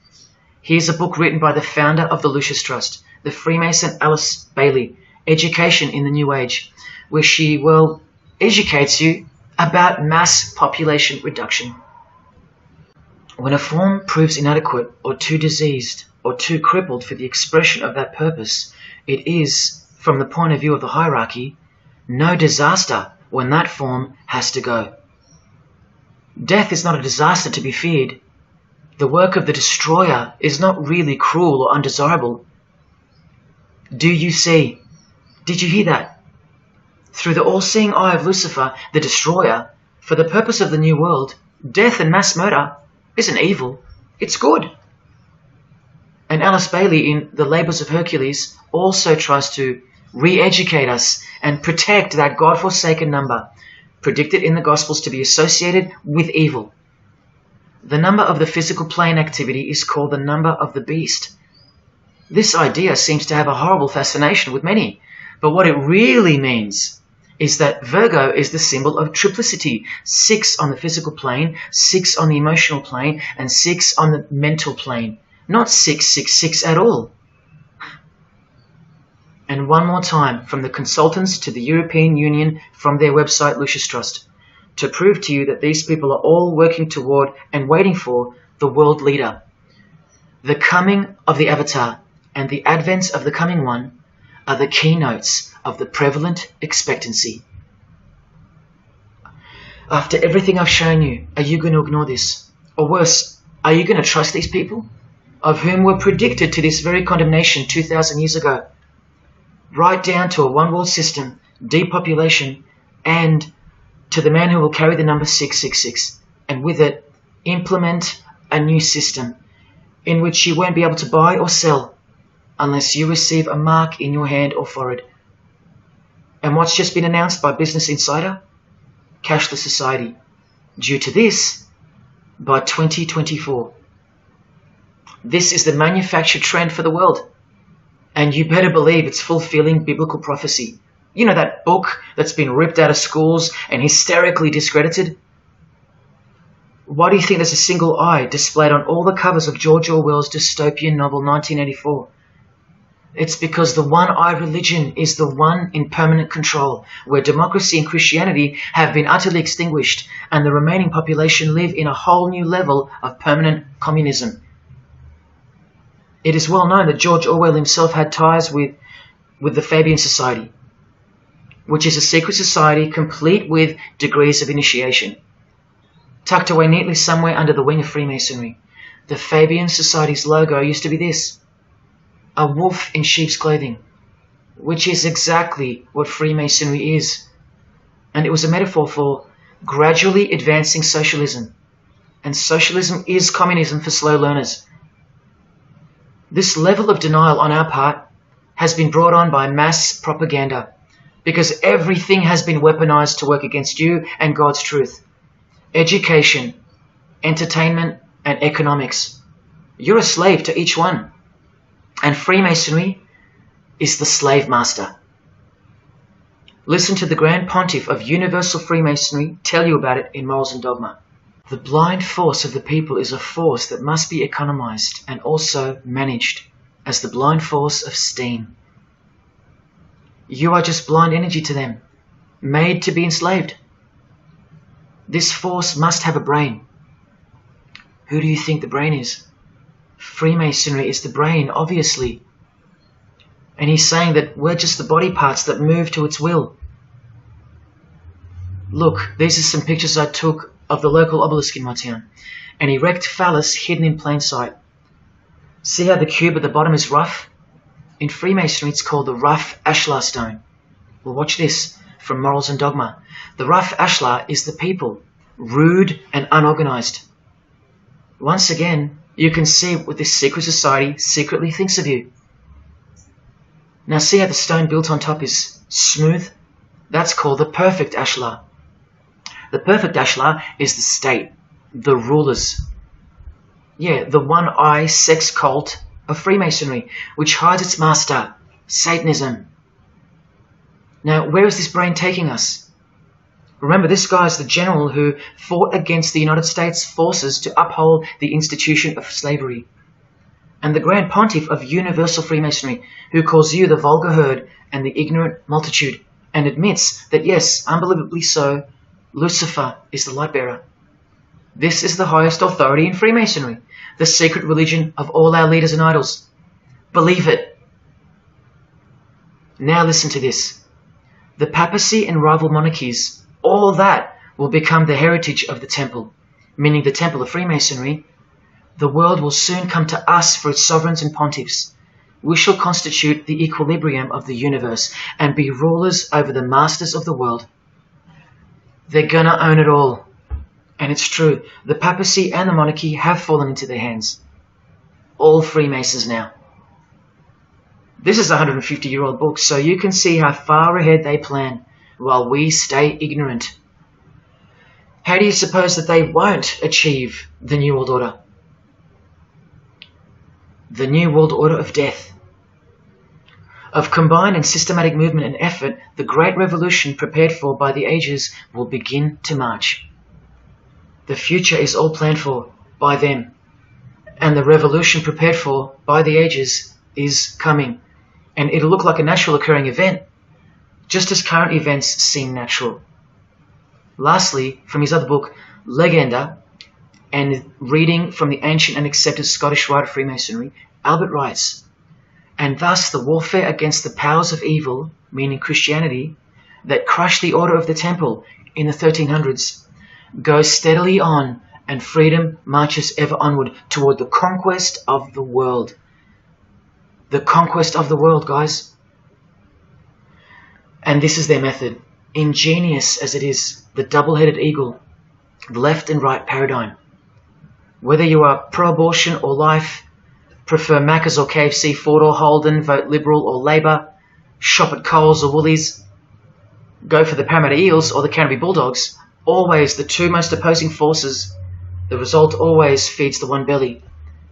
here's a book written by the founder of the Lucius Trust, the Freemason Alice Bailey, Education in the New Age, where she, well, educates you about mass population reduction. When a form proves inadequate or too diseased or too crippled for the expression of that purpose, it is, from the point of view of the hierarchy, no disaster when that form has to go. Death is not a disaster to be feared. The work of the destroyer is not really cruel or undesirable. Do you see? Did you hear that? Through the all-seeing eye of Lucifer, the destroyer, for the purpose of the new world, death and mass murder isn't evil, it's good. And Alice Bailey in The Labours of Hercules also tries to re-educate us and protect that God-forsaken number, predicted in the Gospels to be associated with evil. The number of the physical plane activity is called the number of the beast. This idea seems to have a horrible fascination with many, but what it really means is that Virgo is the symbol of triplicity, 6 on the physical plane, 6 on the emotional plane, and 6 on the mental plane. not 666 at all. And one more time, from the consultants to the European Union, from their website Lucius Trust, to prove to you that these people are all working toward and waiting for the world leader. The coming of the Avatar and the advent of the coming one are the keynotes of the prevalent expectancy. After everything I've shown you, are you going to ignore this? Or worse, are you going to trust these people, of whom were predicted to this very condemnation 2,000 years ago? Right down to a one-world system, depopulation, and to the man who will carry the number 666, and with it, implement a new system in which you won't be able to buy or sell unless you receive a mark in your hand or forehead. And what's just been announced by Business Insider? Cashless society. Due to this, by 2024. This is the manufactured trend for the world. And you better believe it's fulfilling biblical prophecy. You know that book that's been ripped out of schools and hysterically discredited? Why do you think there's a single eye displayed on all the covers of George Orwell's dystopian novel 1984? It's because the one-eye religion is the one in permanent control, where democracy and Christianity have been utterly extinguished, and the remaining population live in a whole new level of permanent communism. It is well known that George Orwell himself had ties with the Fabian Society, which is a secret society complete with degrees of initiation. Tucked away neatly somewhere under the wing of Freemasonry, the Fabian Society's logo used to be this: a wolf in sheep's clothing, which is exactly what Freemasonry is. And it was a metaphor for gradually advancing socialism. And socialism is communism for slow learners. This level of denial on our part has been brought on by mass propaganda, because everything has been weaponized to work against you and God's truth. Education, entertainment, and economics. You're a slave to each one. And Freemasonry is the slave master. Listen to the Grand Pontiff of Universal Freemasonry tell you about it in Morals and Dogma. The blind force of the people is a force that must be economized and also managed as the blind force of steam. You are just blind energy to them, made to be enslaved. This force must have a brain. Who do you think the brain is? Freemasonry is the brain, obviously. And he's saying that we're just the body parts that move to its will. Look, these are some pictures I took of the local obelisk in my town. An erect phallus hidden in plain sight. See how the cube at the bottom is rough? In Freemasonry it's called the rough ashlar stone. Well, watch this from Morals and Dogma. The rough ashlar is the people, rude and unorganized. Once again, you can see what this secret society secretly thinks of you. Now see how the stone built on top is smooth? That's called the perfect ashlar. The perfect ashlar is the state, the rulers. Yeah, the one-eye sex cult of Freemasonry, which hides its master, Satanism. Now, where is this brain taking us? Remember, this guy is the general who fought against the United States forces to uphold the institution of slavery. And the Grand Pontiff of Universal Freemasonry, who calls you the vulgar herd and the ignorant multitude, and admits that, yes, unbelievably so, Lucifer is the light bearer. This is the highest authority in Freemasonry, the secret religion of all our leaders and idols. Believe it. Now listen to this. The papacy and rival monarchies, all that will become the heritage of the temple, meaning the temple of Freemasonry. The world will soon come to us for its sovereigns and pontiffs. We shall constitute the equilibrium of the universe and be rulers over the masters of the world. They're gonna own it all. And it's true, the papacy and the monarchy have fallen into their hands. All Freemasons now. This is a 150-year-old book, so you can see how far ahead they plan, while we stay ignorant. How do you suppose that they won't achieve the New World Order? The New World Order of death. Of combined and systematic movement and effort, the great revolution prepared for by the ages will begin to march. The future is all planned for by them, And the revolution prepared for by the ages is coming. And it'll look like a natural occurring event, just as current events seem natural. Lastly, from his other book, Legenda, and reading from the ancient and accepted Scottish rite of Freemasonry, Albert writes, "And thus the warfare against the powers of evil, meaning Christianity, that crushed the order of the temple in the 1300s, goes steadily on, and freedom marches ever onward toward the conquest of the world." The conquest of the world, guys. And this is their method. Ingenious as it is, the double-headed eagle, the left and right paradigm. Whether you are pro-abortion or life, prefer Macca's or KFC, Ford or Holden, vote Liberal or Labour, shop at Coles or Woolies, go for the Parramatta Eels or the Canterbury Bulldogs, always the two most opposing forces, the result always feeds the one belly.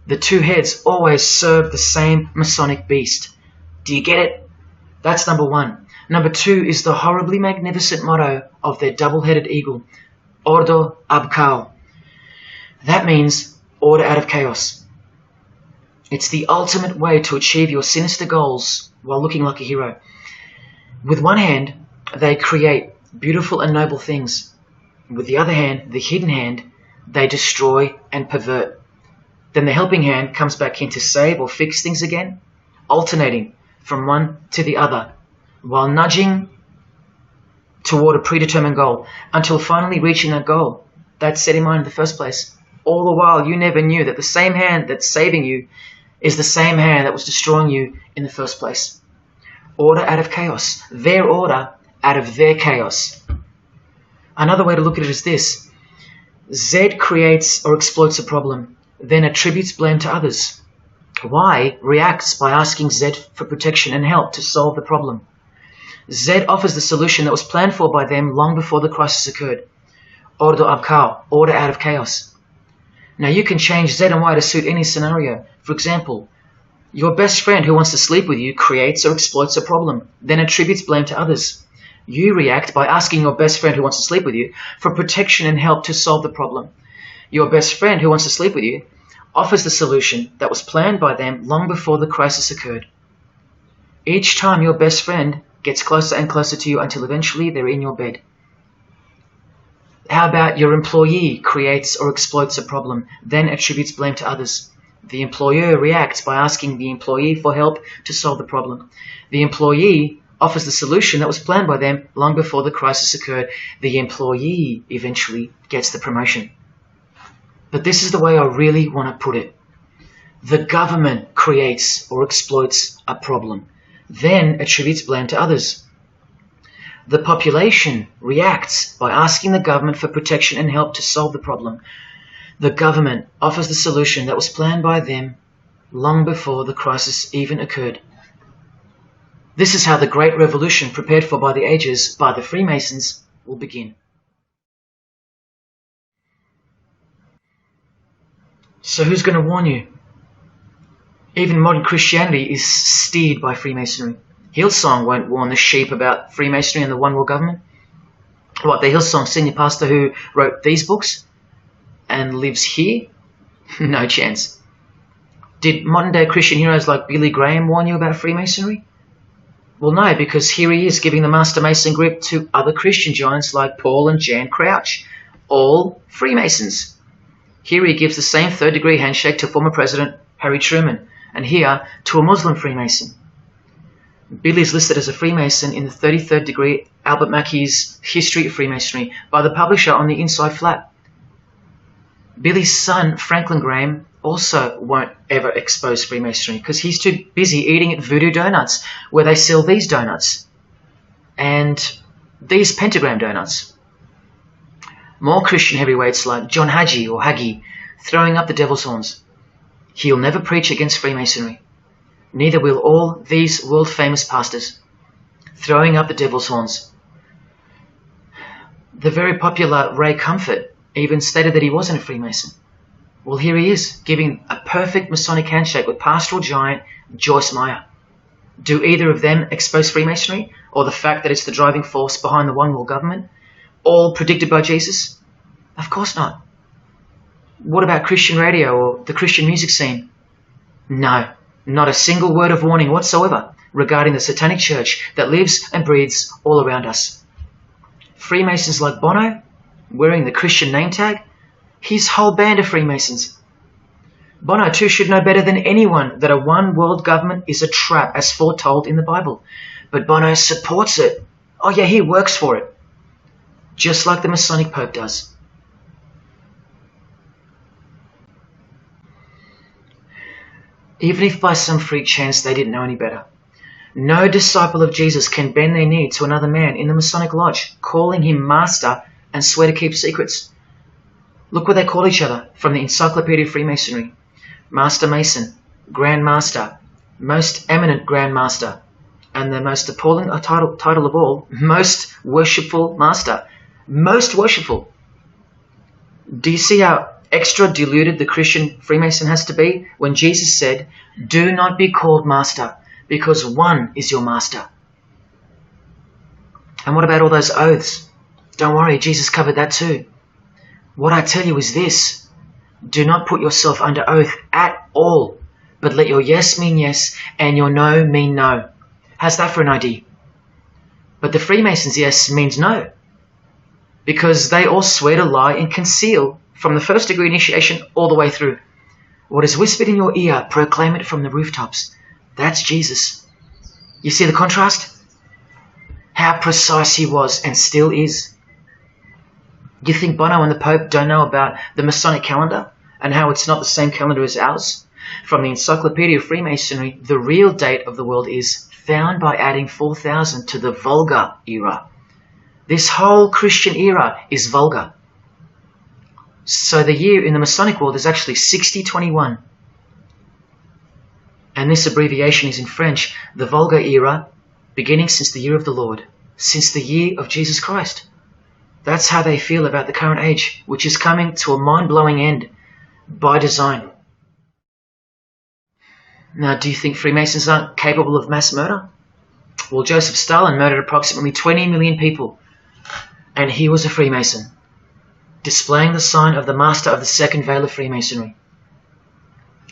The two heads always serve the same Masonic beast. Do you get it? That's number one. Number two is the horribly magnificent motto of their double-headed eagle, Ordo ab Chaos. That means order out of chaos. It's the ultimate way to achieve your sinister goals while looking like a hero. With one hand, they create beautiful and noble things. With the other hand, the hidden hand, they destroy and pervert. Then the helping hand comes back in to save or fix things again, alternating from one to the other, while nudging toward a predetermined goal, until finally reaching that goal that's set in mind in the first place. All the while, you never knew that the same hand that's saving you is the same hand that was destroying you in the first place. Order out of chaos. Their order out of their chaos. Another way to look at it is this. Z creates or exploits a problem, then attributes blame to others. Y reacts by asking Z for protection and help to solve the problem. Z offers the solution that was planned for by them long before the crisis occurred. Ordo ab Chaos, order out of chaos. Now you can change Z and Y to suit any scenario. For example, your best friend who wants to sleep with you creates or exploits a problem, then attributes blame to others. You react by asking your best friend who wants to sleep with you for protection and help to solve the problem. Your best friend who wants to sleep with you offers the solution that was planned by them long before the crisis occurred. Each time your best friend gets closer and closer to you until eventually they're in your bed. How about your employee creates or exploits a problem, then attributes blame to others? The employer reacts by asking the employee for help to solve the problem. The employee offers the solution that was planned by them long before the crisis occurred. The employee eventually gets the promotion. But this is the way I really want to put it. The government creates or exploits a problem, then attributes blame to others. The population reacts by asking the government for protection and help to solve the problem. The government offers the solution that was planned by them long before the crisis even occurred. This is how the Great Revolution, prepared for by the ages by the Freemasons, will begin. So who's going to warn you? Even modern Christianity is steered by Freemasonry. Hillsong won't warn the sheep about Freemasonry and the one world government. What, the Hillsong senior pastor who wrote these books and lives here? No chance. Did modern day Christian heroes like Billy Graham warn you about Freemasonry? Well, no, because here he is giving the Master Mason grip to other Christian giants like Paul and Jan Crouch, all Freemasons. Here he gives the same third-degree handshake to former President Harry Truman, and here to a Muslim Freemason. Billy is listed as a Freemason in the 33rd degree Albert Mackey's History of Freemasonry by the publisher on the inside flap. Billy's son, Franklin Graham, also won't ever expose Freemasonry because he's too busy eating at Voodoo Donuts, where they sell these donuts and these pentagram donuts. More Christian heavyweights like John Hagee or Hagee throwing up the devil's horns. He'll never preach against Freemasonry. Neither will all these world-famous pastors throwing up the devil's horns. The very popular Ray Comfort even stated that he wasn't a Freemason. Well, here he is, giving a perfect Masonic handshake with pastoral giant Joyce Meyer. Do either of them expose Freemasonry, or the fact that it's the driving force behind the one world government, all predicted by Jesus? Of course not. What about Christian radio or the Christian music scene? No, not a single word of warning whatsoever regarding the satanic church that lives and breathes all around us. Freemasons like Bono, wearing the Christian name tag, his whole band of Freemasons. Bono too should know better than anyone that a one world government is a trap as foretold in the Bible. But Bono supports it. Oh yeah, he works for it. Just like the Masonic Pope does. Even if by some freak chance they didn't know any better. No disciple of Jesus can bend their knee to another man in the Masonic Lodge, calling him master and swear to keep secrets. Look what they call each other from the Encyclopedia of Freemasonry. Master Mason, Grand Master, Most Eminent Grand Master, and the most appalling title of all, Most Worshipful Master. Most worshipful. Do you see how extra diluted the Christian Freemason has to be when Jesus said, "Do not be called master, because one is your master"? And what about all those oaths? Don't worry, Jesus covered that too. What I tell you is this: do not put yourself under oath at all, but let your yes mean yes and your no mean no. How's that for an idea? But the Freemasons' yes means no, because they all swear to lie and conceal from the first degree initiation all the way through. What is whispered in your ear, proclaim it from the rooftops. That's Jesus. You see the contrast? How precise he was and still is. You think Bono and the Pope don't know about the Masonic calendar and how it's not the same calendar as ours? From the Encyclopedia of Freemasonry, the real date of the world is found by adding 4000 to the Vulgar era. This whole Christian era is vulgar. So the year in the Masonic world is actually 6021. And this abbreviation is in French, the Vulgar era, beginning since the year of the Lord, since the year of Jesus Christ. That's how they feel about the current age, which is coming to a mind-blowing end by design. Now, do you think Freemasons aren't capable of mass murder? Well, Joseph Stalin murdered approximately 20 million people, and he was a Freemason, displaying the sign of the master of the second veil of Freemasonry.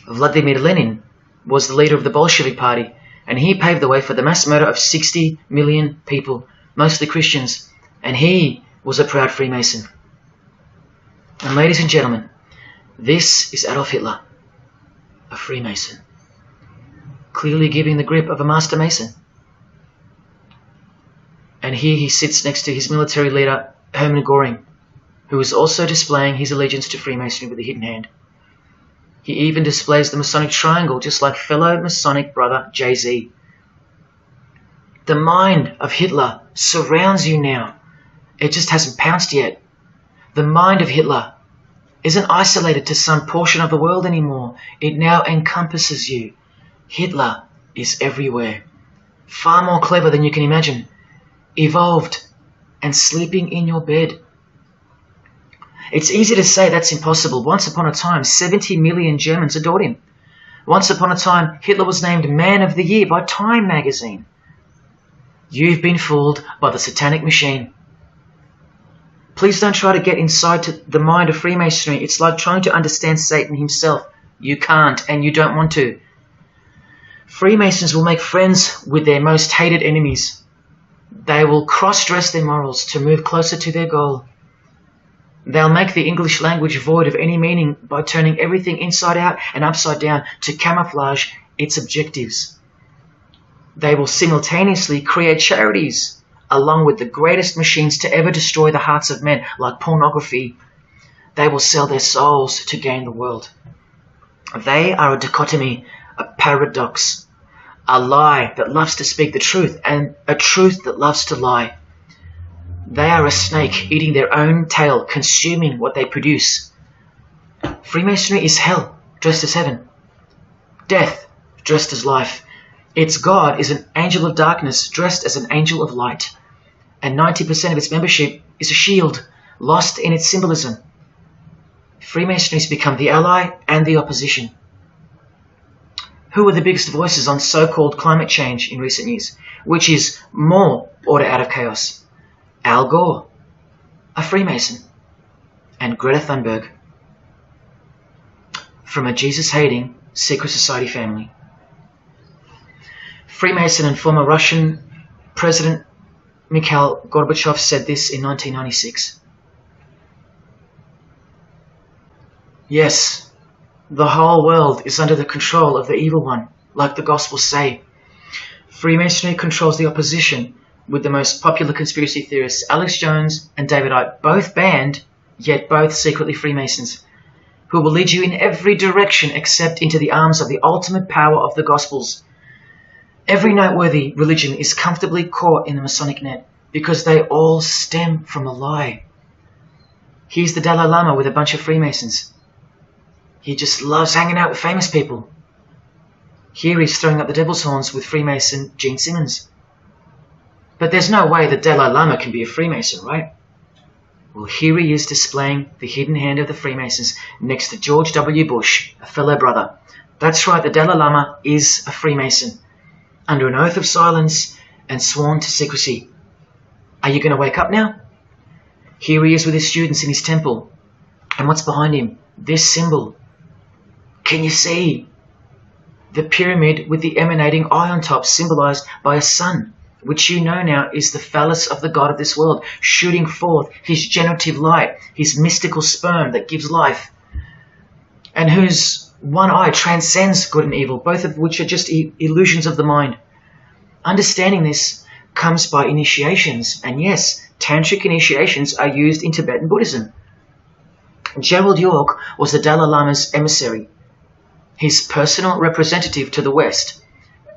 Vladimir Lenin was the leader of the Bolshevik Party, and he paved the way for the mass murder of 60 million people, mostly Christians, and he was a proud Freemason. And ladies and gentlemen, this is Adolf Hitler, a Freemason, clearly giving the grip of a Master Mason. And here he sits next to his military leader, Hermann Göring, who is also displaying his allegiance to Freemasonry with a hidden hand. He even displays the Masonic triangle, just like fellow Masonic brother Jay-Z. The mind of Hitler surrounds you now. It just hasn't pounced yet. The mind of Hitler isn't isolated to some portion of the world anymore. It now encompasses you. Hitler is everywhere. Far more clever than you can imagine. Evolved and sleeping in your bed. It's easy to say that's impossible. Once upon a time, 70 million Germans adored him. Once upon a time, Hitler was named Man of the Year by Time magazine. You've been fooled by the satanic machine. Please don't try to get inside to the mind of Freemasonry. It's like trying to understand Satan himself. You can't, and you don't want to. Freemasons will make friends with their most hated enemies. They will cross-dress their morals to move closer to their goal. They'll make the English language void of any meaning by turning everything inside out and upside down to camouflage its objectives. They will simultaneously create charities along with the greatest machines to ever destroy the hearts of men, like pornography. They will sell their souls to gain the world. They are a dichotomy, a paradox, a lie that loves to speak the truth and a truth that loves to lie. They are a snake eating their own tail, consuming what they produce. Freemasonry is hell dressed as heaven, death dressed as life. Its God is an angel of darkness dressed as an angel of light, and 90% of its membership is a shield, lost in its symbolism. Freemasonry has become the ally and the opposition. Who are the biggest voices on so-called climate change in recent years? Which is more order out of chaos? Al Gore, a Freemason, and Greta Thunberg. from a Jesus-hating secret society family. Freemason and former Russian President Mikhail Gorbachev said this in 1996. Yes, the whole world is under the control of the evil one, like the Gospels say. Freemasonry controls the opposition, with the most popular conspiracy theorists, Alex Jones and David Icke, both banned, yet both secretly Freemasons, who will lead you in every direction except into the arms of the ultimate power of the Gospels. Every noteworthy religion is comfortably caught in the Masonic net, because they all stem from a lie. Here's the Dalai Lama with a bunch of Freemasons. He just loves hanging out with famous people. Here he's throwing up the devil's horns with Freemason Gene Simmons. But there's no way the Dalai Lama can be a Freemason, right? Well, here he is displaying the hidden hand of the Freemasons next to George W. Bush, a fellow brother. That's right, the Dalai Lama is a Freemason, under an oath of silence and sworn to secrecy. Are you going to wake up now? Here he is with his students in his temple. And what's behind him? This symbol. Can you see? The pyramid with the emanating eye on top, symbolized by a sun, which you know now is the phallus of the god of this world, shooting forth his generative light, his mystical sperm that gives life, and whose one eye transcends good and evil, both of which are just illusions of the mind. Understanding this comes by initiations, and yes, tantric initiations are used in Tibetan Buddhism. Gerald York was the Dalai Lama's emissary, his personal representative to the West,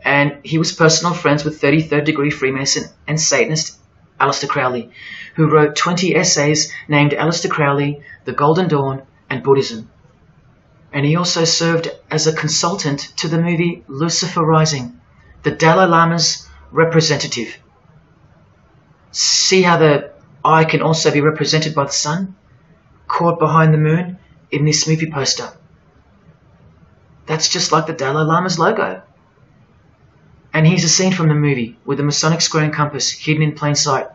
and he was personal friends with 33rd degree Freemason and Satanist Aleister Crowley, who wrote 20 essays named Aleister Crowley, The Golden Dawn, and Buddhism. And he also served as a consultant to the movie Lucifer Rising, the Dalai Lama's representative. See how the eye can also be represented by the sun, caught behind the moon in this movie poster. That's just like the Dalai Lama's logo. And here's a scene from the movie with the Masonic square and compass hidden in plain sight.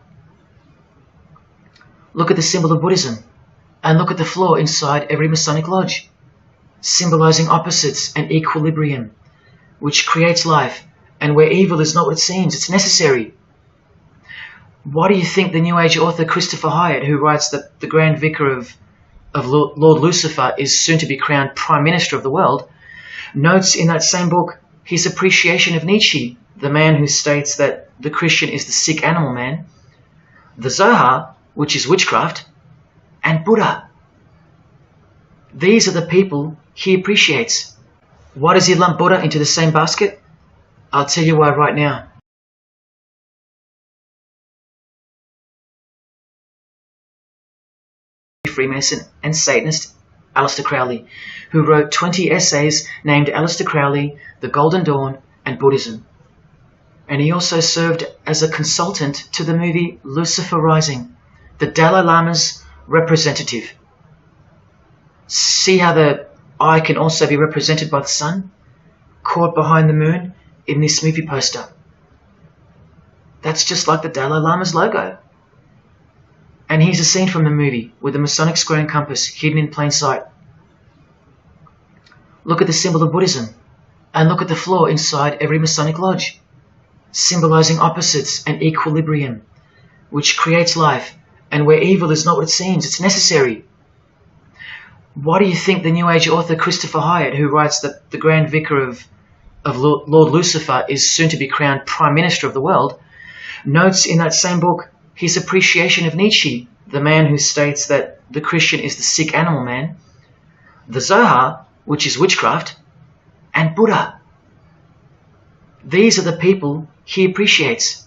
Look at the symbol of Buddhism, and look at the flaw inside every Masonic lodge, symbolizing opposites and equilibrium, which creates life, and where evil is not what it seems, it's necessary. Why do you think the New Age author Christopher Hyatt, who writes that the Grand Vicar of Lord Lucifer is soon to be crowned Prime Minister of the world, notes in that same book his appreciation of Nietzsche, the man who states that the Christian is the sick animal man, the Zohar, which is witchcraft, and Buddha. These are the people he appreciates. Why does he lump Buddha into the same basket? I'll tell you why right now. Freemason and Satanist Aleister Crowley, who wrote 20 essays named Aleister Crowley, The Golden Dawn, and Buddhism. And he also served as a consultant to the movie Lucifer Rising, the Dalai Lama's representative. See how the eye can also be represented by the sun, caught behind the moon in this movie poster. That's just like the Dalai Lama's logo. And here's a scene from the movie with the Masonic square and compass hidden in plain sight. Look at the symbol of Buddhism, and look at the flaw inside every Masonic lodge, symbolizing opposites and equilibrium, which creates life, and where evil is not what it seems, it's necessary. Why do you think the New Age author Christopher Hyatt, who writes that the Grand Vicar of Lord Lucifer is soon to be crowned Prime Minister of the world, notes in that same book his appreciation of Nietzsche, the man who states that the Christian is the sick animal man, the Zohar, which is witchcraft, and Buddha. These are the people he appreciates.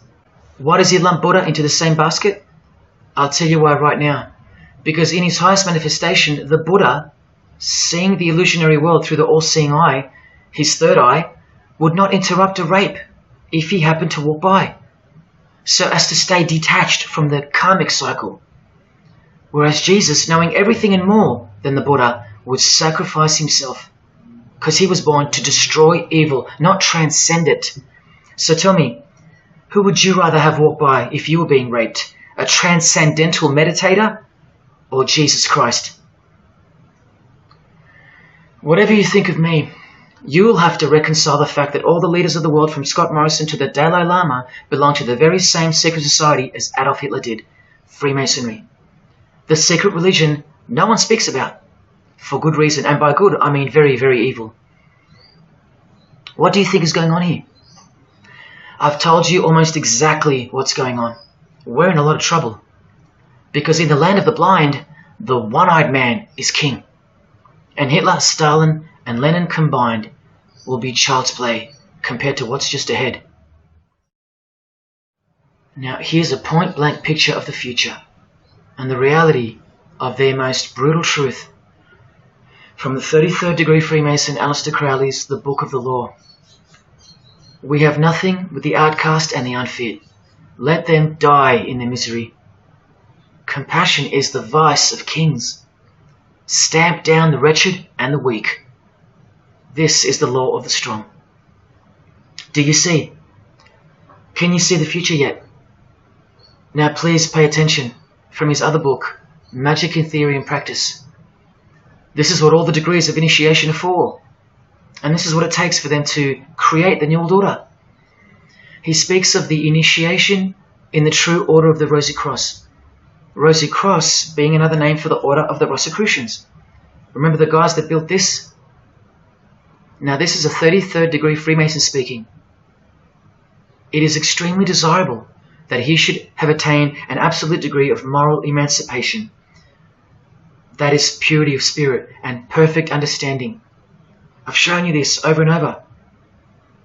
Why does he lump Buddha into the same basket? I'll tell you why right now. Because in his highest manifestation, the Buddha, seeing the illusionary world through the all-seeing eye, his third eye, would not interrupt a rape if he happened to walk by, so as to stay detached from the karmic cycle. Whereas Jesus, knowing everything and more than the Buddha, would sacrifice himself, because he was born to destroy evil, not transcend it. So tell me, who would you rather have walk by if you were being raped? A transcendental meditator or Jesus Christ? Whatever you think of me, you will have to reconcile the fact that all the leaders of the world from Scott Morrison to the Dalai Lama belong to the very same secret society as Adolf Hitler did, Freemasonry. The secret religion no one speaks about, for good reason, and by good I mean very, very evil. What do you think is going on here? I've told you almost exactly what's going on. We're in a lot of trouble. Because in the land of the blind, the one-eyed man is king. And Hitler, Stalin, and Lenin combined will be child's play compared to what's just ahead. Now here's a point-blank picture of the future and the reality of their most brutal truth from the 33rd degree Freemason Aleister Crowley's The Book of the Law. We have nothing with the outcast and the unfit. Let them die in their misery. Compassion is the vice of kings. Stamp down the wretched and the weak. This is the law of the strong. Do you see? Can you see the future yet? Now please pay attention from his other book, Magic in Theory and Practice. This is what all the degrees of initiation are for. And this is what it takes for them to create the New World Order. He speaks of the initiation in the true order of the Rosy Cross. Rosy Cross being another name for the Order of the Rosicrucians. Remember the guys that built this? Now this is a 33rd degree Freemason speaking. It is extremely desirable that he should have attained an absolute degree of moral emancipation. That is purity of spirit and perfect understanding. I've shown you this over and over.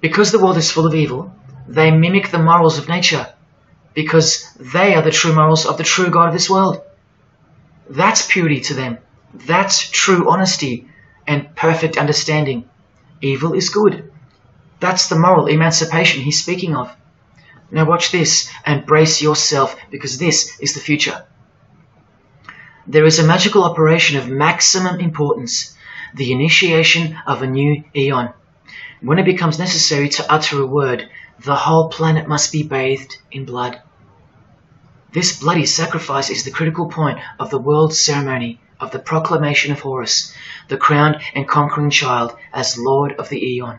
Because the world is full of evil, they mimic the morals of nature, because they are the true morals of the true God of this world. That's purity to them. That's true honesty and perfect understanding. Evil is good. That's the moral emancipation he's speaking of. Now watch this and brace yourself, because this is the future. There is a magical operation of maximum importance, the initiation of a new eon. When it becomes necessary to utter a word, the whole planet must be bathed in blood. This bloody sacrifice is the critical point of the world ceremony of the proclamation of Horus, the crowned and conquering child, as Lord of the Eon.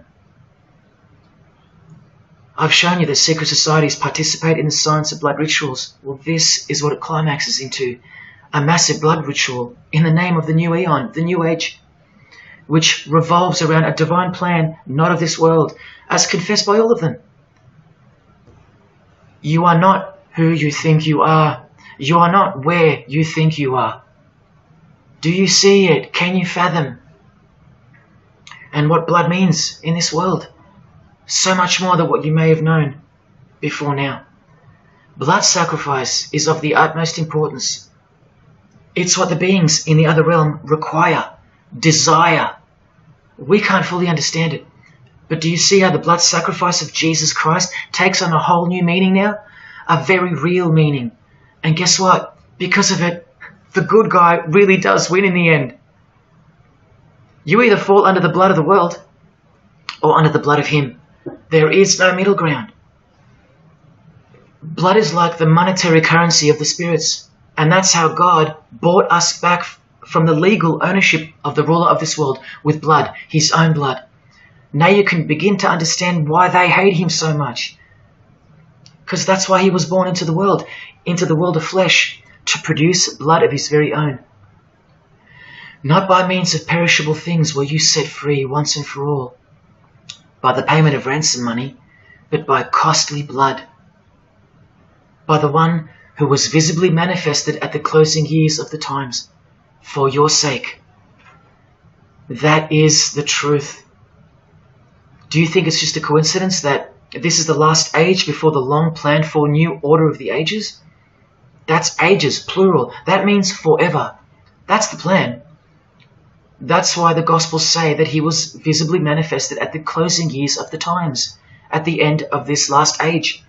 I've shown you that secret societies participate in the science of blood rituals. Well, this is what it climaxes into. A massive blood ritual in the name of the new Eon, the new age, which revolves around a divine plan not of this world, as confessed by all of them. You are not who you think you are. You are not where you think you are. Do you see it? Can you fathom? And what blood means in this world? So much more than what you may have known before now. Blood sacrifice is of the utmost importance. It's what the beings in the other realm require, desire. We can't fully understand it. But do you see how the blood sacrifice of Jesus Christ takes on a whole new meaning now? A very real meaning. And guess what? Because of it, the good guy really does win in the end. You either fall under the blood of the world or under the blood of him. There is no middle ground. Blood is like the monetary currency of the spirits. And that's how God bought us back from the legal ownership of the ruler of this world with blood, his own blood. Now you can begin to understand why they hate him so much. Because that's why he was born into the world of flesh, to produce blood of his very own. Not by means of perishable things were you set free once and for all, by the payment of ransom money, but by costly blood, by the one who was visibly manifested at the closing years of the times, for your sake. That is the truth. Do you think it's just a coincidence that this is the last age before the long planned for new order of the ages? That's ages, plural. That means forever. That's the plan. That's why the Gospels say that he was visibly manifested at the closing years of the times, at the end of this last age.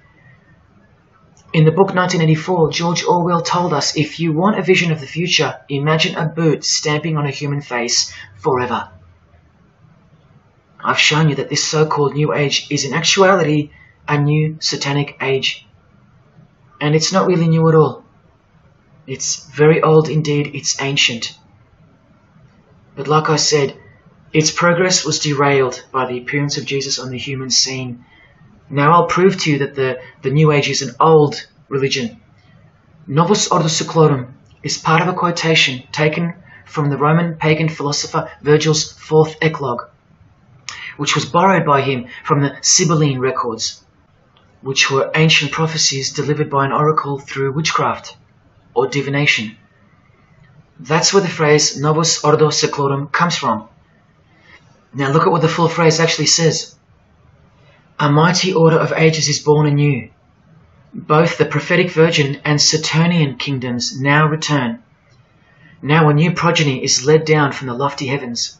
In the book 1984, George Orwell told us, if you want a vision of the future, imagine a boot stamping on a human face forever. I've shown you that this so-called New Age is in actuality a new satanic age. And it's not really new at all. It's very old indeed, it's ancient. But like I said, Its progress was derailed by the appearance of Jesus on the human scene. Now I'll prove to you that the New Age is an old religion. Novus Ordo Seclorum is part of a quotation taken from the Roman pagan philosopher Virgil's fourth eclogue, which was borrowed by him from the Sibylline records, which were ancient prophecies delivered by an oracle through witchcraft or divination. That's where the phrase Novus Ordo Seclorum comes from. Now look at what the full phrase actually says. A mighty order of ages is born anew. Both the prophetic virgin and Saturnian kingdoms now return. Now a new progeny is led down from the lofty heavens.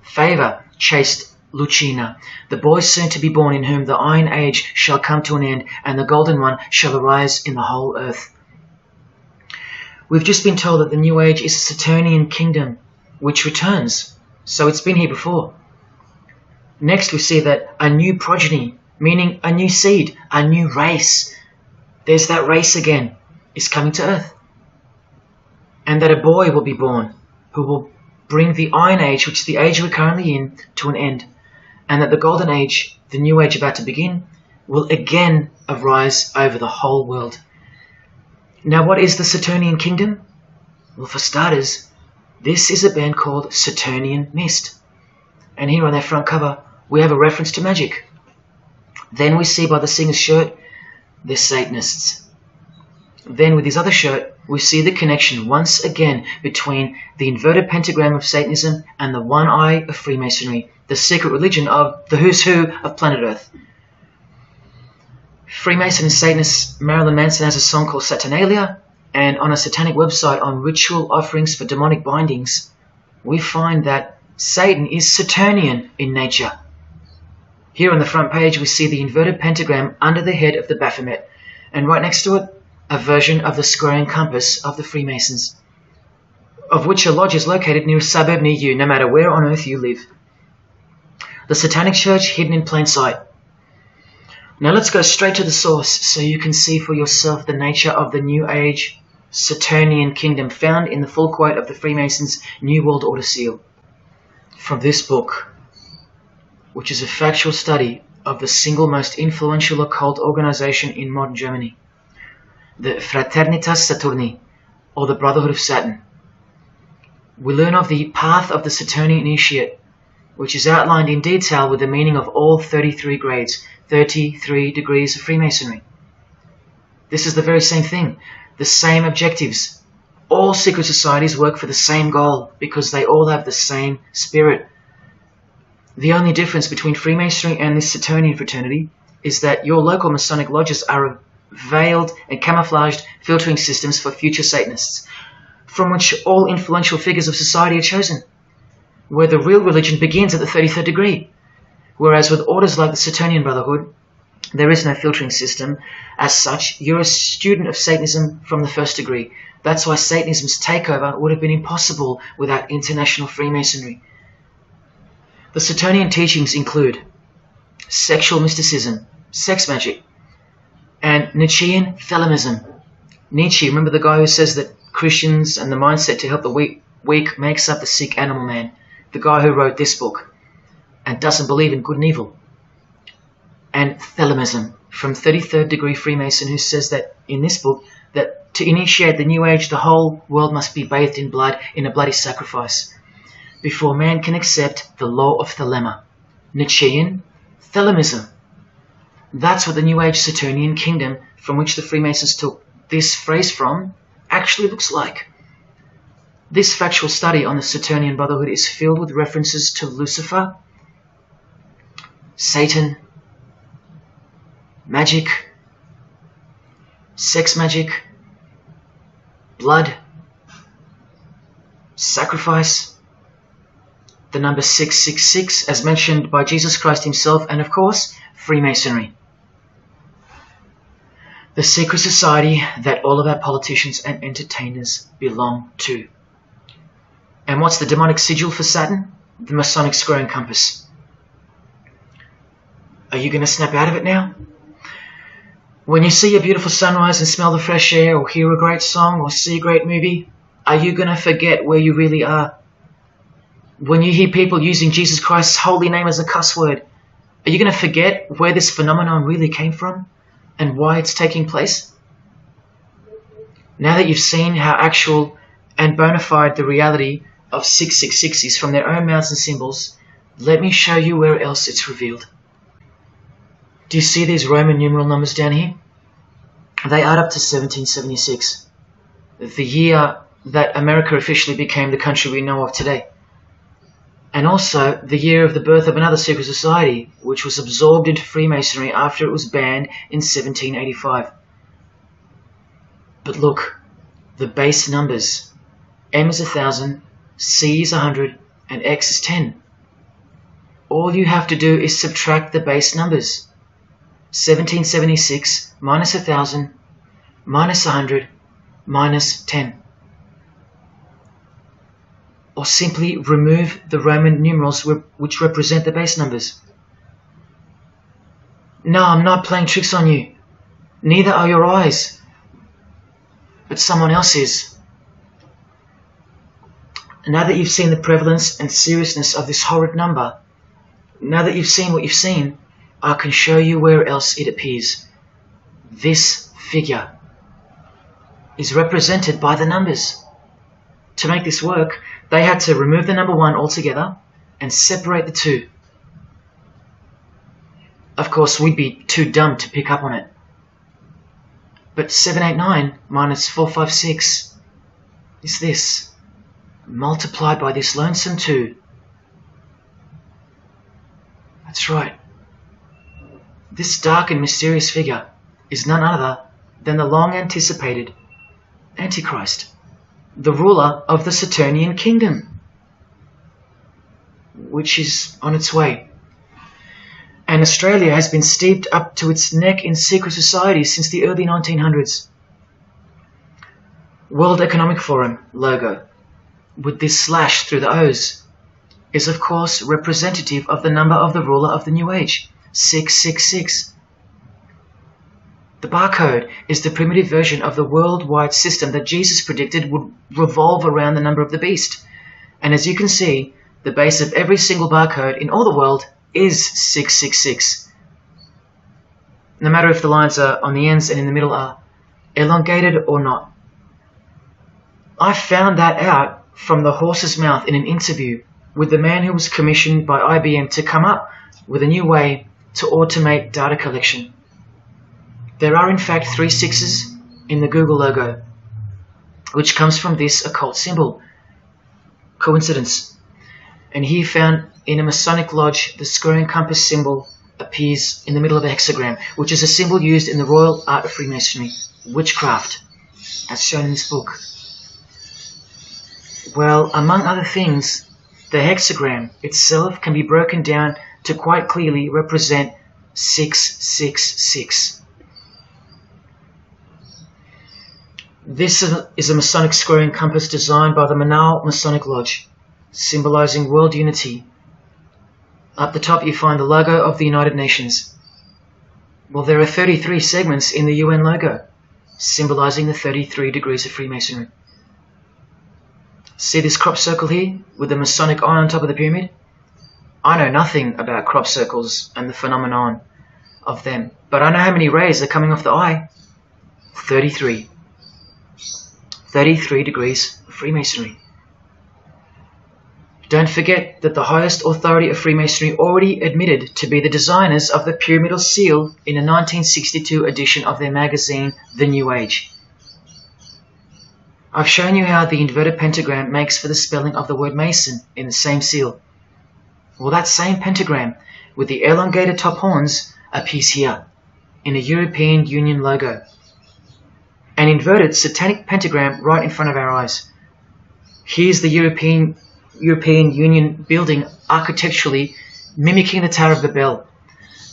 Favour, chaste Lucina, the boy soon to be born in whom the Iron Age shall come to an end, and the Golden One shall arise in the whole earth. We've just been told that the New Age is a Saturnian kingdom which returns, so it's been here before. Next we see that a new progeny, meaning a new seed, a new race, there's that race again, is coming to earth. And that a boy will be born who will bring the Iron Age, which is the age we're currently in, to an end. And that the Golden Age, the New Age about to begin, will again arise over the whole world. Now what is the Saturnian kingdom? Well, for starters, this is a band called Saturnian Mist. And here on their front cover, we have a reference to magic. Then we see by the singer's shirt, they're Satanists. Then with his other shirt, we see the connection once again between the inverted pentagram of Satanism and the one eye of Freemasonry, the secret religion of the who's who of planet Earth. Freemason and Satanist Marilyn Manson has a song called Saturnalia, and on a satanic website on ritual offerings for demonic bindings, we find that Satan is Saturnian in nature. Here on the front page we see the inverted pentagram under the head of the Baphomet, and right next to it, a version of the squaring compass of the Freemasons, of which a lodge is located near a suburb near you, no matter where on earth you live. The Satanic Church hidden in plain sight. Now let's go straight to the source so you can see for yourself the nature of the New Age Saturnian kingdom found in the full quote of the Freemasons' New World Order seal. From this book, which is a factual study of the single most influential occult organization in modern Germany, the Fraternitas Saturni, or the Brotherhood of Saturn. We learn of the path of the Saturnian initiate, which is outlined in detail with the meaning of all 33 grades, 33 degrees of Freemasonry. This is the very same thing, the same objectives. All secret societies work for the same goal because they all have the same spirit. The only difference between Freemasonry and this Saturnian fraternity is that your local Masonic lodges are veiled and camouflaged filtering systems for future Satanists, from which all influential figures of society are chosen, where the real religion begins at the 33rd degree. Whereas with orders like the Saturnian Brotherhood, there is no filtering system. As such, you're a student of Satanism from the first degree. That's why Satanism's takeover would have been impossible without international Freemasonry. The Saturnian teachings include sexual mysticism, sex magic, and Nietzschean Thelemism. Nietzsche, remember the guy who says that Christians and the mindset to help the weak makes up the sick animal man? The guy who wrote this book and doesn't believe in good and evil. And Thelemism from 33rd degree Freemason, who says that in this book that to initiate the New Age, the whole world must be bathed in blood in a bloody sacrifice before man can accept the law of Thelema. Nietzschean Thelemism. That's what the New Age Saturnian kingdom, from which the Freemasons took this phrase from, actually looks like. This factual study on the Saturnian Brotherhood is filled with references to Lucifer, Satan, magic, sex magic, blood, sacrifice, the number 666 as mentioned by Jesus Christ himself, and of course, Freemasonry. The secret society that all of our politicians and entertainers belong to. And what's the demonic sigil for Saturn? The Masonic squaring compass. Are you going to snap out of it now? When you see a beautiful sunrise and smell the fresh air, or hear a great song, or see a great movie, are you going to forget where you really are? When you hear people using Jesus Christ's holy name as a cuss word, are you going to forget where this phenomenon really came from and why it's taking place? Now that you've seen how actual and bona fide the reality of 666 is from their own mouths and symbols, let me show you where else it's revealed. Do you see these Roman numeral numbers down here? They add up to 1776, the year that America officially became the country we know of today. And also the year of the birth of another secret society, which was absorbed into Freemasonry after it was banned in 1785. But look, the base numbers. M is 1,000, C is 100, and X is 10. All you have to do is subtract the base numbers. 1776 minus 1,000 minus 100 minus 10. Or simply remove the Roman numerals which represent the base numbers. No, I'm not playing tricks on you. Neither are your eyes. But someone else is. Now that you've seen the prevalence and seriousness of this horrid number, now that you've seen what you've seen, I can show you where else it appears. This figure is represented by the numbers. To make this work, they had to remove the number 1 altogether and separate the 2. Of course, we'd be too dumb to pick up on it. But 789 minus 456 is this, multiplied by this lonesome 2. That's right. This dark and mysterious figure is none other than the long-anticipated Antichrist, the ruler of the Saturnian kingdom, which is on its way. And Australia has been steeped up to its neck in secret societies since the early 1900s. World Economic Forum logo, with this slash through the O's, is of course representative of the number of the ruler of the New Age, 666. The barcode is the primitive version of the worldwide system that Jesus predicted would revolve around the number of the beast. And as you can see, the base of every single barcode in all the world is 666. No matter if the lines are on the ends and in the middle are elongated or not. I found that out from the horse's mouth in an interview with the man who was commissioned by IBM to come up with a new way to automate data collection. There are in fact 3 6s in the Google logo, which comes from this occult symbol. Coincidence. And he found in a Masonic lodge the square and compass symbol appears in the middle of a hexagram, which is a symbol used in the royal art of Freemasonry, witchcraft, as shown in this book. Well, among other things, the hexagram itself can be broken down to quite clearly represent 666. This is a Masonic square and compass designed by the Manal Masonic Lodge, symbolizing world unity. Up the top you find the logo of the United Nations. Well, there are 33 segments in the UN logo, symbolizing the 33 degrees of Freemasonry. See this crop circle here, with the Masonic eye on top of the pyramid? I know nothing about crop circles and the phenomenon of them, but I know how many rays are coming off the eye. 33. 33 degrees of Freemasonry. Don't forget that the highest authority of Freemasonry already admitted to be the designers of the pyramidal seal in a 1962 edition of their magazine, The New Age. I've shown you how the inverted pentagram makes for the spelling of the word Mason in the same seal. Well, that same pentagram with the elongated top horns appears here in a European Union logo. An inverted satanic pentagram right in front of our eyes. Here's the European Union building architecturally mimicking the Tower of Babel.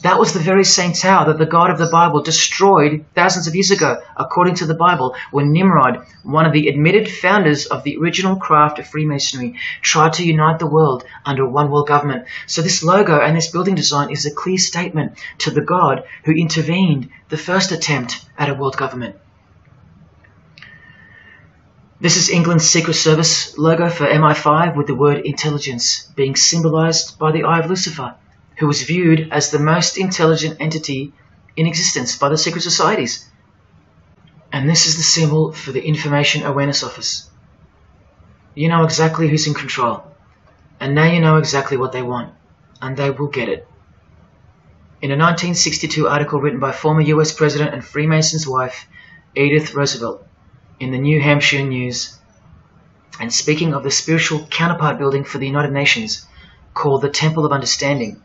That was the very same tower that the God of the Bible destroyed thousands of years ago, according to the Bible, when Nimrod, one of the admitted founders of the original craft of Freemasonry, tried to unite the world under one world government. So this logo and this building design is a clear statement to the God who intervened the first attempt at a world government. This is England's Secret Service logo for MI5, with the word intelligence being symbolized by the eye of Lucifer, who was viewed as the most intelligent entity in existence by the secret societies. And this is the symbol for the Information Awareness Office. You know exactly who's in control, and now you know exactly what they want, and they will get it. In a 1962 article written by former US President and Freemason's wife, Edith Roosevelt, in the New Hampshire News, and speaking of the spiritual counterpart building for the United Nations called the Temple of Understanding,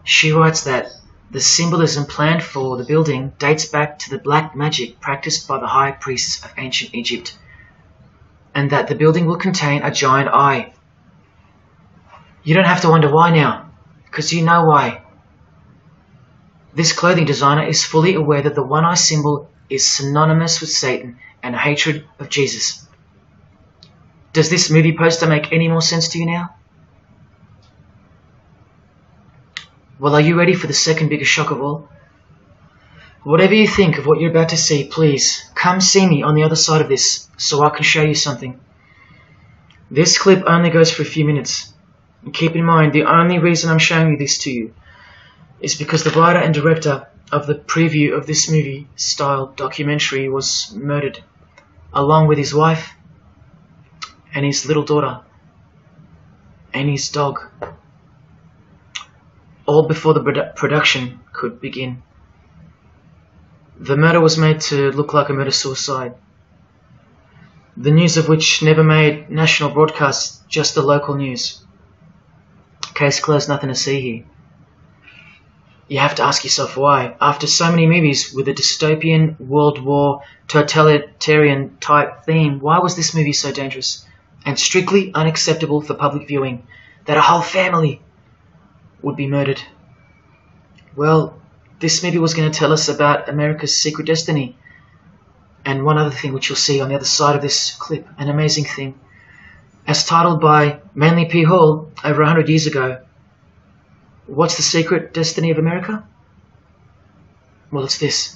she writes that the symbolism planned for the building dates back to the black magic practiced by the high priests of ancient Egypt, and that the building will contain a giant eye. You don't have to wonder why now, because you know why. This clothing designer is fully aware that the one-eye symbol is synonymous with Satan and a hatred of Jesus. Does this movie poster make any more sense to you now? Well, are you ready for the second biggest shock of all? Whatever you think of what you're about to see, please come see me on the other side of this so I can show you something. This clip only goes for a few minutes. And keep in mind, the only reason I'm showing you this to you is because the writer and director of the preview of this movie-style documentary was murdered, along with his wife and his little daughter and his dog, all before the production could begin. The murder was made to look like a murder-suicide, the news of which never made national broadcasts, just the local news. Case closed, nothing to see here. You have to ask yourself why. After so many movies with a dystopian, World War, totalitarian type theme, why was this movie so dangerous and strictly unacceptable for public viewing that a whole family would be murdered? Well, this movie was going to tell us about America's secret destiny. And one other thing which you'll see on the other side of this clip, an amazing thing. As titled by Manly P. Hall over 100 years ago, what's the secret destiny of America? Well, it's this.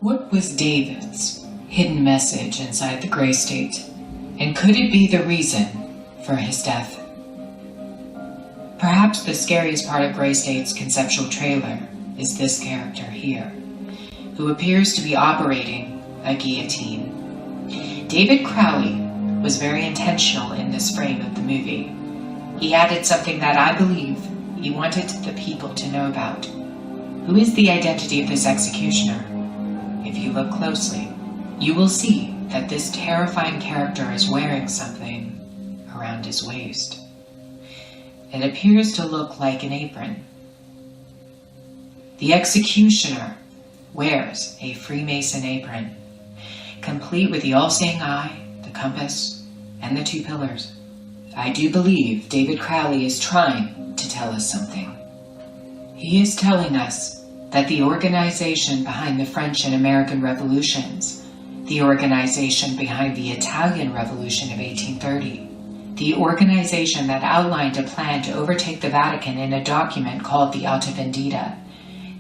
What was David's hidden message inside the gray state? And could it be the reason for his death? Perhaps the scariest part of Gray State's conceptual trailer is this character here, who appears to be operating a guillotine. David Crowley was very intentional in this frame of the movie. He added something that I believe he wanted the people to know about. Who is the identity of this executioner? If you look closely, you will see that this terrifying character is wearing something around his waist. It appears to look like an apron. The executioner wears a Freemason apron, complete with the all-seeing eye, the compass, and the two pillars. I do believe David Crowley is trying to tell us something. He is telling us that the organization behind the French and American revolutions, the organization behind the Italian Revolution of 1830, the organization that outlined a plan to overtake the Vatican in a document called the Alta Vendita,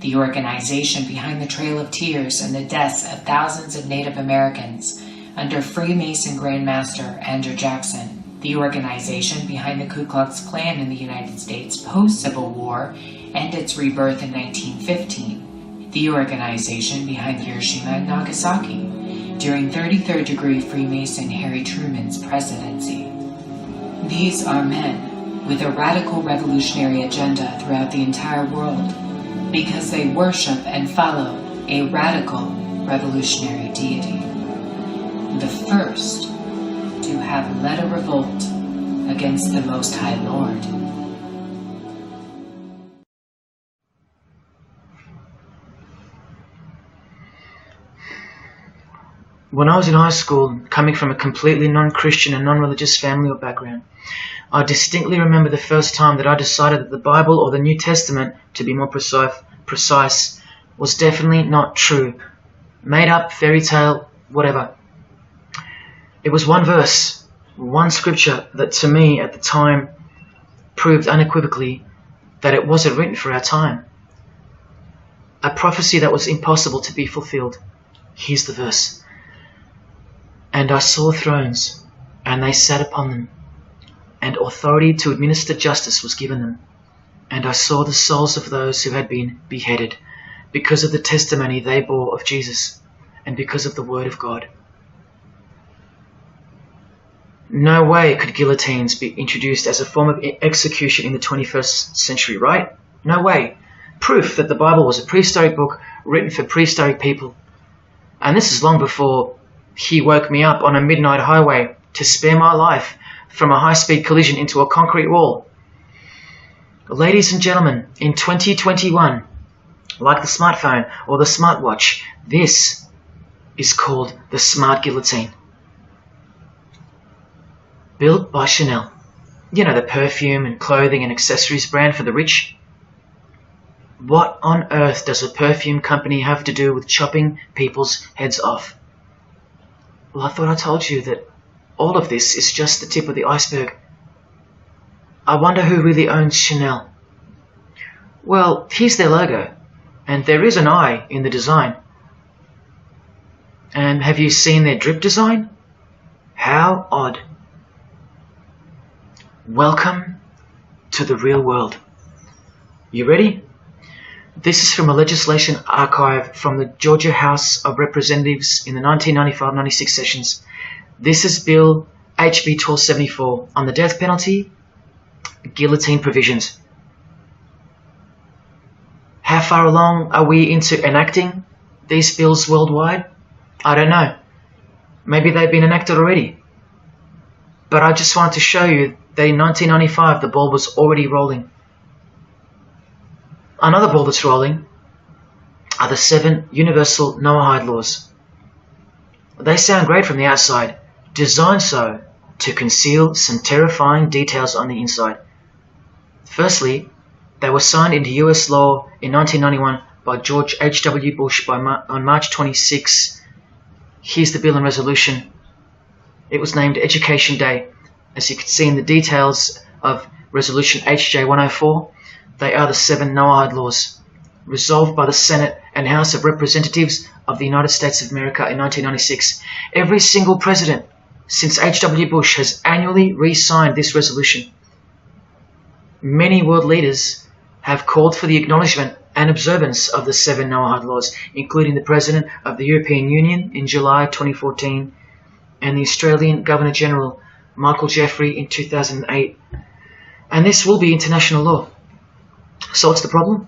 the organization behind the Trail of Tears and the deaths of thousands of Native Americans under Freemason Grand Master Andrew Jackson, the organization behind the Ku Klux Klan in the United States post-Civil War and its rebirth in 1915, the organization behind Hiroshima and Nagasaki during 33rd degree Freemason Harry Truman's presidency. These are men with a radical revolutionary agenda throughout the entire world because they worship and follow a radical revolutionary deity. The first to have led a revolt against the Most High Lord. When I was in high school, coming from a completely non-Christian and non-religious family or background, I distinctly remember the first time that I decided that the Bible, or the New Testament, to be more precise, was definitely not true. Made up, fairy tale, whatever. It was one verse, one scripture that to me at the time proved unequivocally that it wasn't written for our time. A prophecy that was impossible to be fulfilled. Here's the verse. And I saw thrones, and they sat upon them, and authority to administer justice was given them. And I saw the souls of those who had been beheaded, because of the testimony they bore of Jesus, and because of the word of God. No way could guillotines be introduced as a form of execution in the 21st century, right? No way. Proof that the Bible was a prehistoric book written for prehistoric people. And this is long before he woke me up on a midnight highway to spare my life from a high-speed collision into a concrete wall. Ladies and gentlemen, in 2021, like the smartphone or the smartwatch, this is called the smart guillotine. Built by Chanel. You know, the perfume and clothing and accessories brand for the rich. What on earth does a perfume company have to do with chopping people's heads off? Well, I thought I told you that all of this is just the tip of the iceberg. I wonder who really owns Chanel. Well, here's their logo, and there is an eye in the design. And have you seen their drip design? How odd. Welcome to the real world. You ready? This is from a legislation archive from the Georgia House of Representatives in the 1995-96 sessions. This is Bill HB 1274 on the death penalty, guillotine provisions. How far along are we into enacting these bills worldwide? I don't know. Maybe they've been enacted already. But I just wanted to show you that in 1995 the ball was already rolling. Another ball that's rolling are the 7 universal Noahide laws. They sound great from the outside, designed so to conceal some terrifying details on the inside. Firstly, they were signed into US law in 1991 by George H.W. Bush on March 26. Here's the bill and resolution. It was named Education Day. As you can see in the details of Resolution HJ 104, they are the 7 Noahide laws. resolved by the Senate and House of Representatives of the United States of America in 1996. Every single president since H.W. Bush has annually re-signed this resolution. Many world leaders have called for the acknowledgement and observance of the 7 Noahide laws, including the President of the European Union in July 2014 and the Australian Governor-General Michael Jeffrey in 2008. And this will be international law. So what's the problem?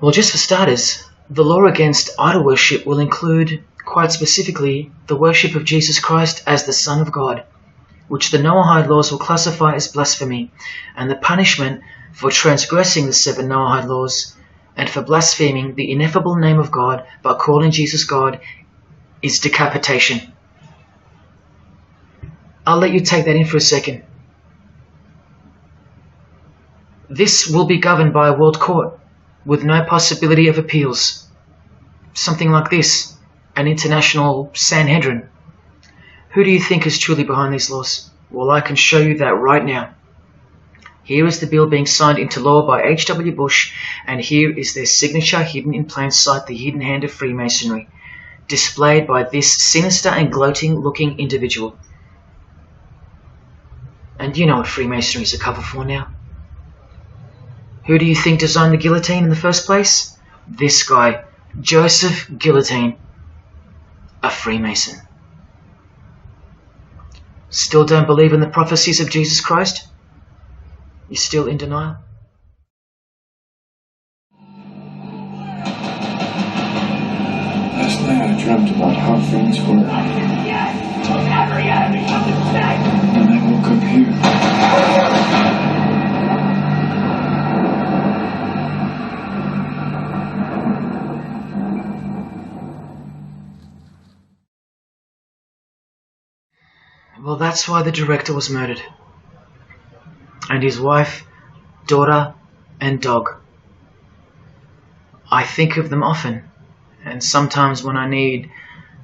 Well, just for starters, the law against idol worship will include, quite specifically, the worship of Jesus Christ as the Son of God, which the Noahide laws will classify as blasphemy, and the punishment for transgressing the 7 Noahide laws and for blaspheming the ineffable name of God by calling Jesus God is decapitation. I'll let you take that in for a second. This will be governed by a world court with no possibility of appeals. Something like this, an international Sanhedrin. Who do you think is truly behind these laws? Well, I can show you that right now. Here is the bill being signed into law by H.W. Bush, and here is their signature hidden in plain sight, the hidden hand of Freemasonry, displayed by this sinister and gloating-looking individual. And you know what Freemasonry is a cover for now. Who do you think designed the guillotine in the first place? This guy, Joseph Guillotine, a Freemason. Still don't believe in the prophecies of Jesus Christ? You're still in denial? Last night I dreamt about how things were. And I woke up here. Well, that's why the director was murdered. And his wife, daughter, and dog. I think of them often, and sometimes when I need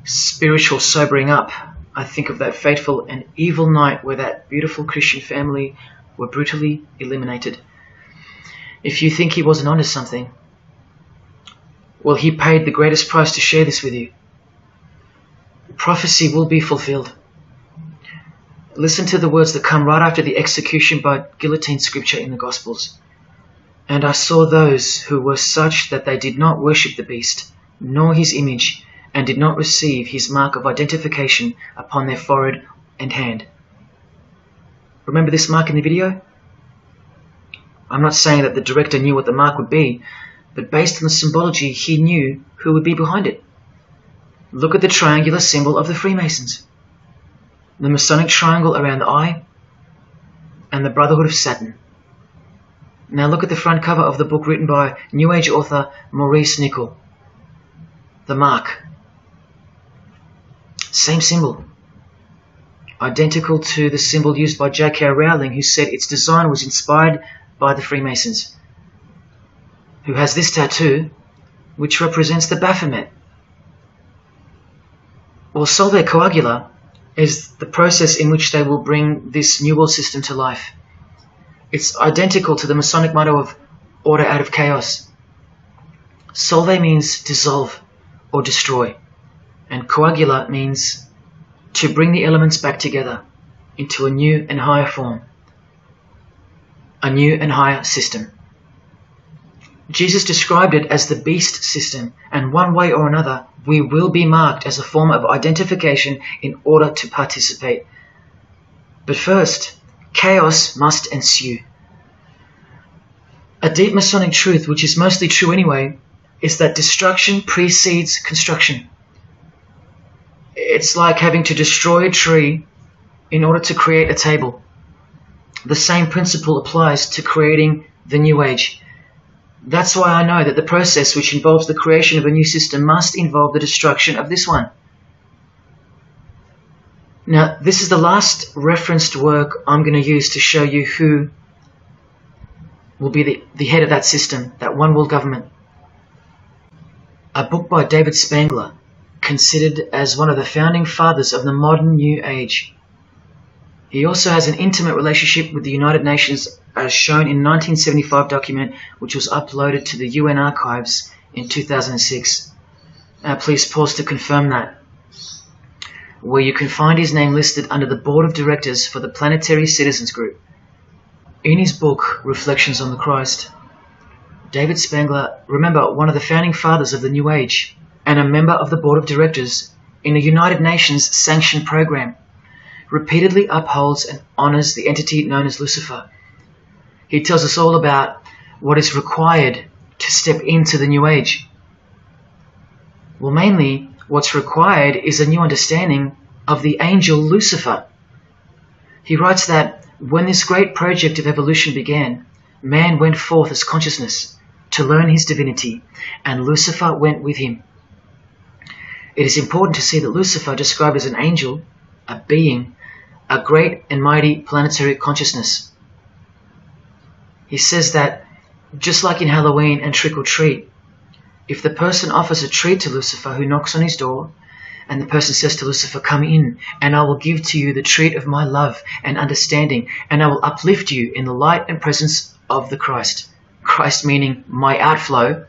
spiritual sobering up, I think of that fateful and evil night where that beautiful Christian family were brutally eliminated. If you think he wasn't onto something, well, he paid the greatest price to share this with you. Prophecy will be fulfilled. Listen to the words that come right after the execution by guillotine scripture in the Gospels. And I saw those who were such that they did not worship the beast, nor his image, and did not receive his mark of identification upon their forehead and hand. Remember this mark in the video? I'm not saying that the director knew what the mark would be, but based on the symbology, he knew who would be behind it. Look at the triangular symbol of the Freemasons. The Masonic triangle around the eye, and the Brotherhood of Saturn. Now look at the front cover of the book written by New Age author Maurice Nicoll. The mark. Same symbol. Identical to the symbol used by J.K. Rowling, who said its design was inspired by the Freemasons. Who has this tattoo, which represents the Baphomet. Well, Solve Coagula is the process in which they will bring this New World system to life. It's identical to the Masonic motto of order out of chaos. Solve means dissolve or destroy, and coagula means to bring the elements back together into a new and higher form, a new and higher system. Jesus described it as the beast system, and one way or another, we will be marked as a form of identification in order to participate. But first, chaos must ensue. A deep Masonic truth, which is mostly true anyway, is that destruction precedes construction. It's like having to destroy a tree in order to create a table. The same principle applies to creating the New Age. That's why I know that the process which involves the creation of a new system must involve the destruction of this one. Now, this is the last referenced work I'm going to use to show you who will be the head of that system, that one world government. A book by David Spangler, considered as one of the founding fathers of the modern New Age. He also has an intimate relationship with the United Nations as shown in 1975 document which was uploaded to the UN archives in 2006. Please pause to confirm that. Where you can find his name listed under the Board of Directors for the Planetary Citizens Group. In his book, Reflections on the Christ, David Spangler, remember, one of the founding fathers of the New Age and a member of the Board of Directors in a United Nations sanctioned program, repeatedly upholds and honors the entity known as Lucifer. He tells us all about what is required to step into the New Age. Well, mainly, what's required is a new understanding of the angel Lucifer. He writes that when this great project of evolution began, man went forth as consciousness to learn his divinity, and Lucifer went with him. It is important to see that Lucifer, described as an angel, a being, a great and mighty planetary consciousness. He says that, just like in Halloween and trick or treat, if the person offers a treat to Lucifer who knocks on his door, and the person says to Lucifer, "Come in, and I will give to you the treat of my love and understanding, and I will uplift you in the light and presence of the Christ," Christ meaning my outflow,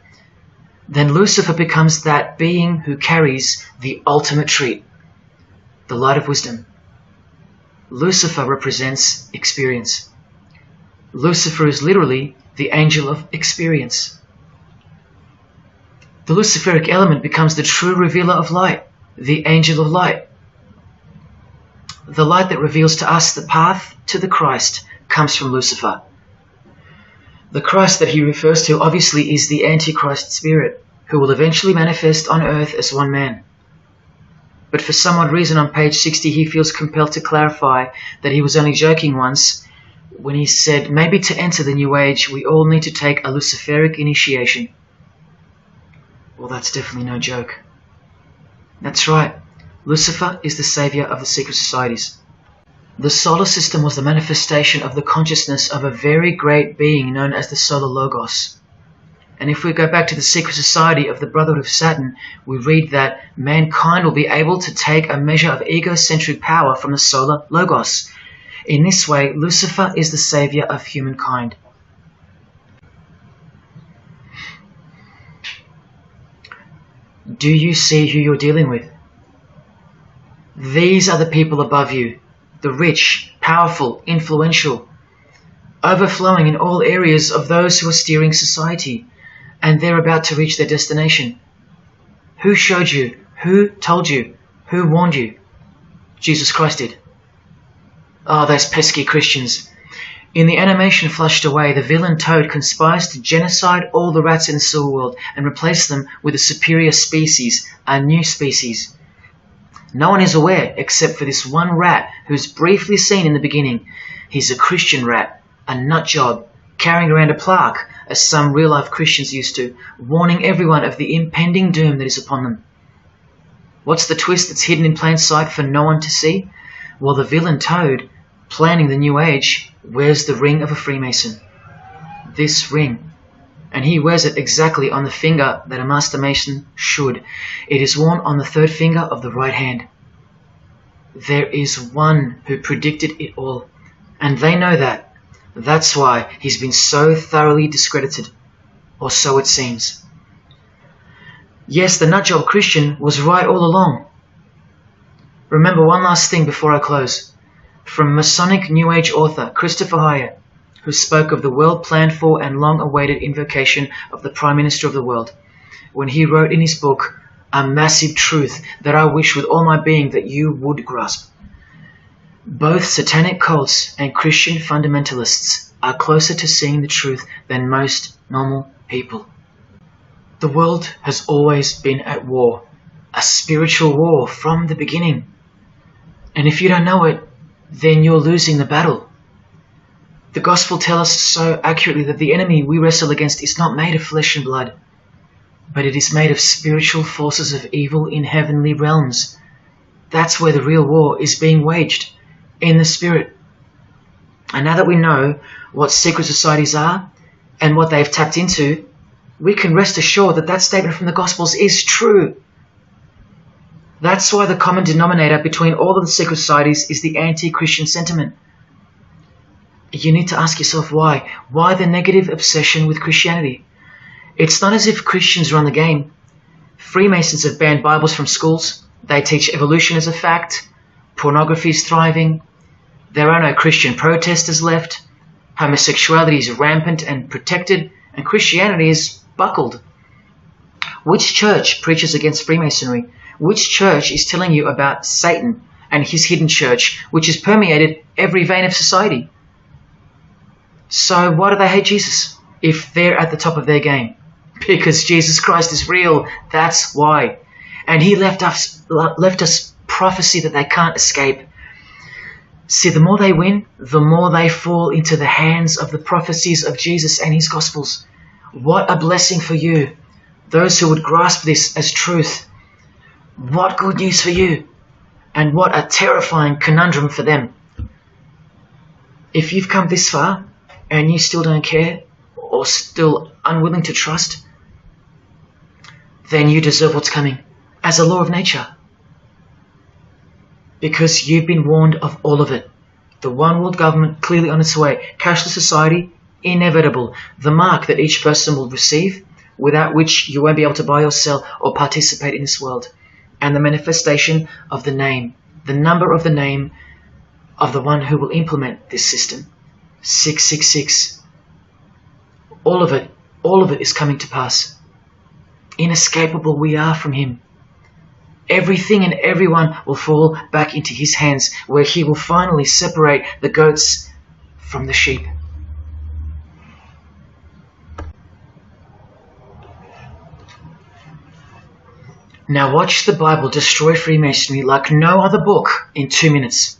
then Lucifer becomes that being who carries the ultimate treat, the light of wisdom. Lucifer represents experience. Lucifer is literally the angel of experience. The Luciferic element becomes the true revealer of light, the angel of light. The light that reveals to us the path to the Christ comes from Lucifer. The Christ that he refers to obviously is the Antichrist spirit, who will eventually manifest on earth as one man. But for some odd reason on page 60 he feels compelled to clarify that he was only joking once when he said maybe to enter the New Age we all need to take a Luciferic initiation. Well, that's definitely no joke. That's right, Lucifer is the savior of the secret societies. The solar system was the manifestation of the consciousness of a very great being known as the Solar Logos. And if we go back to the secret society of the Brotherhood of Saturn, we read that mankind will be able to take a measure of egocentric power from the Solar Logos. In this way, Lucifer is the savior of humankind. Do you see who you're dealing with? These are the people above you, the rich, powerful, influential, overflowing in all areas of those who are steering society, and they're about to reach their destination. Who showed you? Who told you? Who warned you? Jesus Christ did. Oh, those pesky Christians. In the animation Flushed Away, the villain Toad conspires to genocide all the rats in the sewer world and replace them with a superior species, a new species. No one is aware except for this one rat who's briefly seen in the beginning. He's a Christian rat, a nutjob, carrying around a plaque, as some real-life Christians used to, warning everyone of the impending doom that is upon them. What's the twist that's hidden in plain sight for no one to see? Well, the villain Toad, planning the New Age, wears the ring of a Freemason. This ring. And he wears it exactly on the finger that a Master Mason should. It is worn on the third finger of the right hand. There is one who predicted it all, and they know that. That's why he's been so thoroughly discredited, or so it seems. Yes, the nutjob Christian was right all along. Remember one last thing before I close. From Masonic New Age author Christopher Hyatt, who spoke of the well-planned-for and long-awaited invocation of the Prime Minister of the world, when he wrote in his book, "A massive truth that I wish with all my being that you would grasp. Both satanic cults and Christian fundamentalists are closer to seeing the truth than most normal people. The world has always been at war, a spiritual war from the beginning. And if you don't know it, then you're losing the battle. The Gospel tells us so accurately that the enemy we wrestle against is not made of flesh and blood, but it is made of spiritual forces of evil in heavenly realms. That's where the real war is being waged, in the spirit. And now that we know what secret societies are and what they've tapped into, we can rest assured that that statement from the Gospels is true. That's why the common denominator between all of the secret societies is the anti-Christian sentiment. you need to ask yourself why. Why the negative obsession with Christianity? It's not as if Christians run the game. Freemasons have banned Bibles from schools. They teach evolution as a fact. Pornography is thriving. There are no Christian protesters left. Homosexuality is rampant and protected, and Christianity is buckled. Which church preaches against Freemasonry? Which church is telling you about Satan and his hidden church, which has permeated every vein of society? So why do they hate Jesus if they're at the top of their game? Because Jesus Christ is real, that's why. And he left us prophecy that they can't escape. See, the more they win, the more they fall into the hands of the prophecies of Jesus and his Gospels. What a blessing for you, those who would grasp this as truth. What good news for you, and what a terrifying conundrum for them. If you've come this far, and you still don't care, or still unwilling to trust, then you deserve what's coming, as a law of nature. Because you've been warned of all of it. The one world government clearly on its way. Cashless society, inevitable. The mark that each person will receive, without which you won't be able to buy or sell or participate in this world. And the manifestation of the name, the number of the name of the one who will implement this system. 666. All of it is coming to pass. Inescapable we are from him. Everything and everyone will fall back into his hands, where he will finally separate the goats from the sheep. Now watch the Bible destroy Freemasonry like no other book in 2 minutes.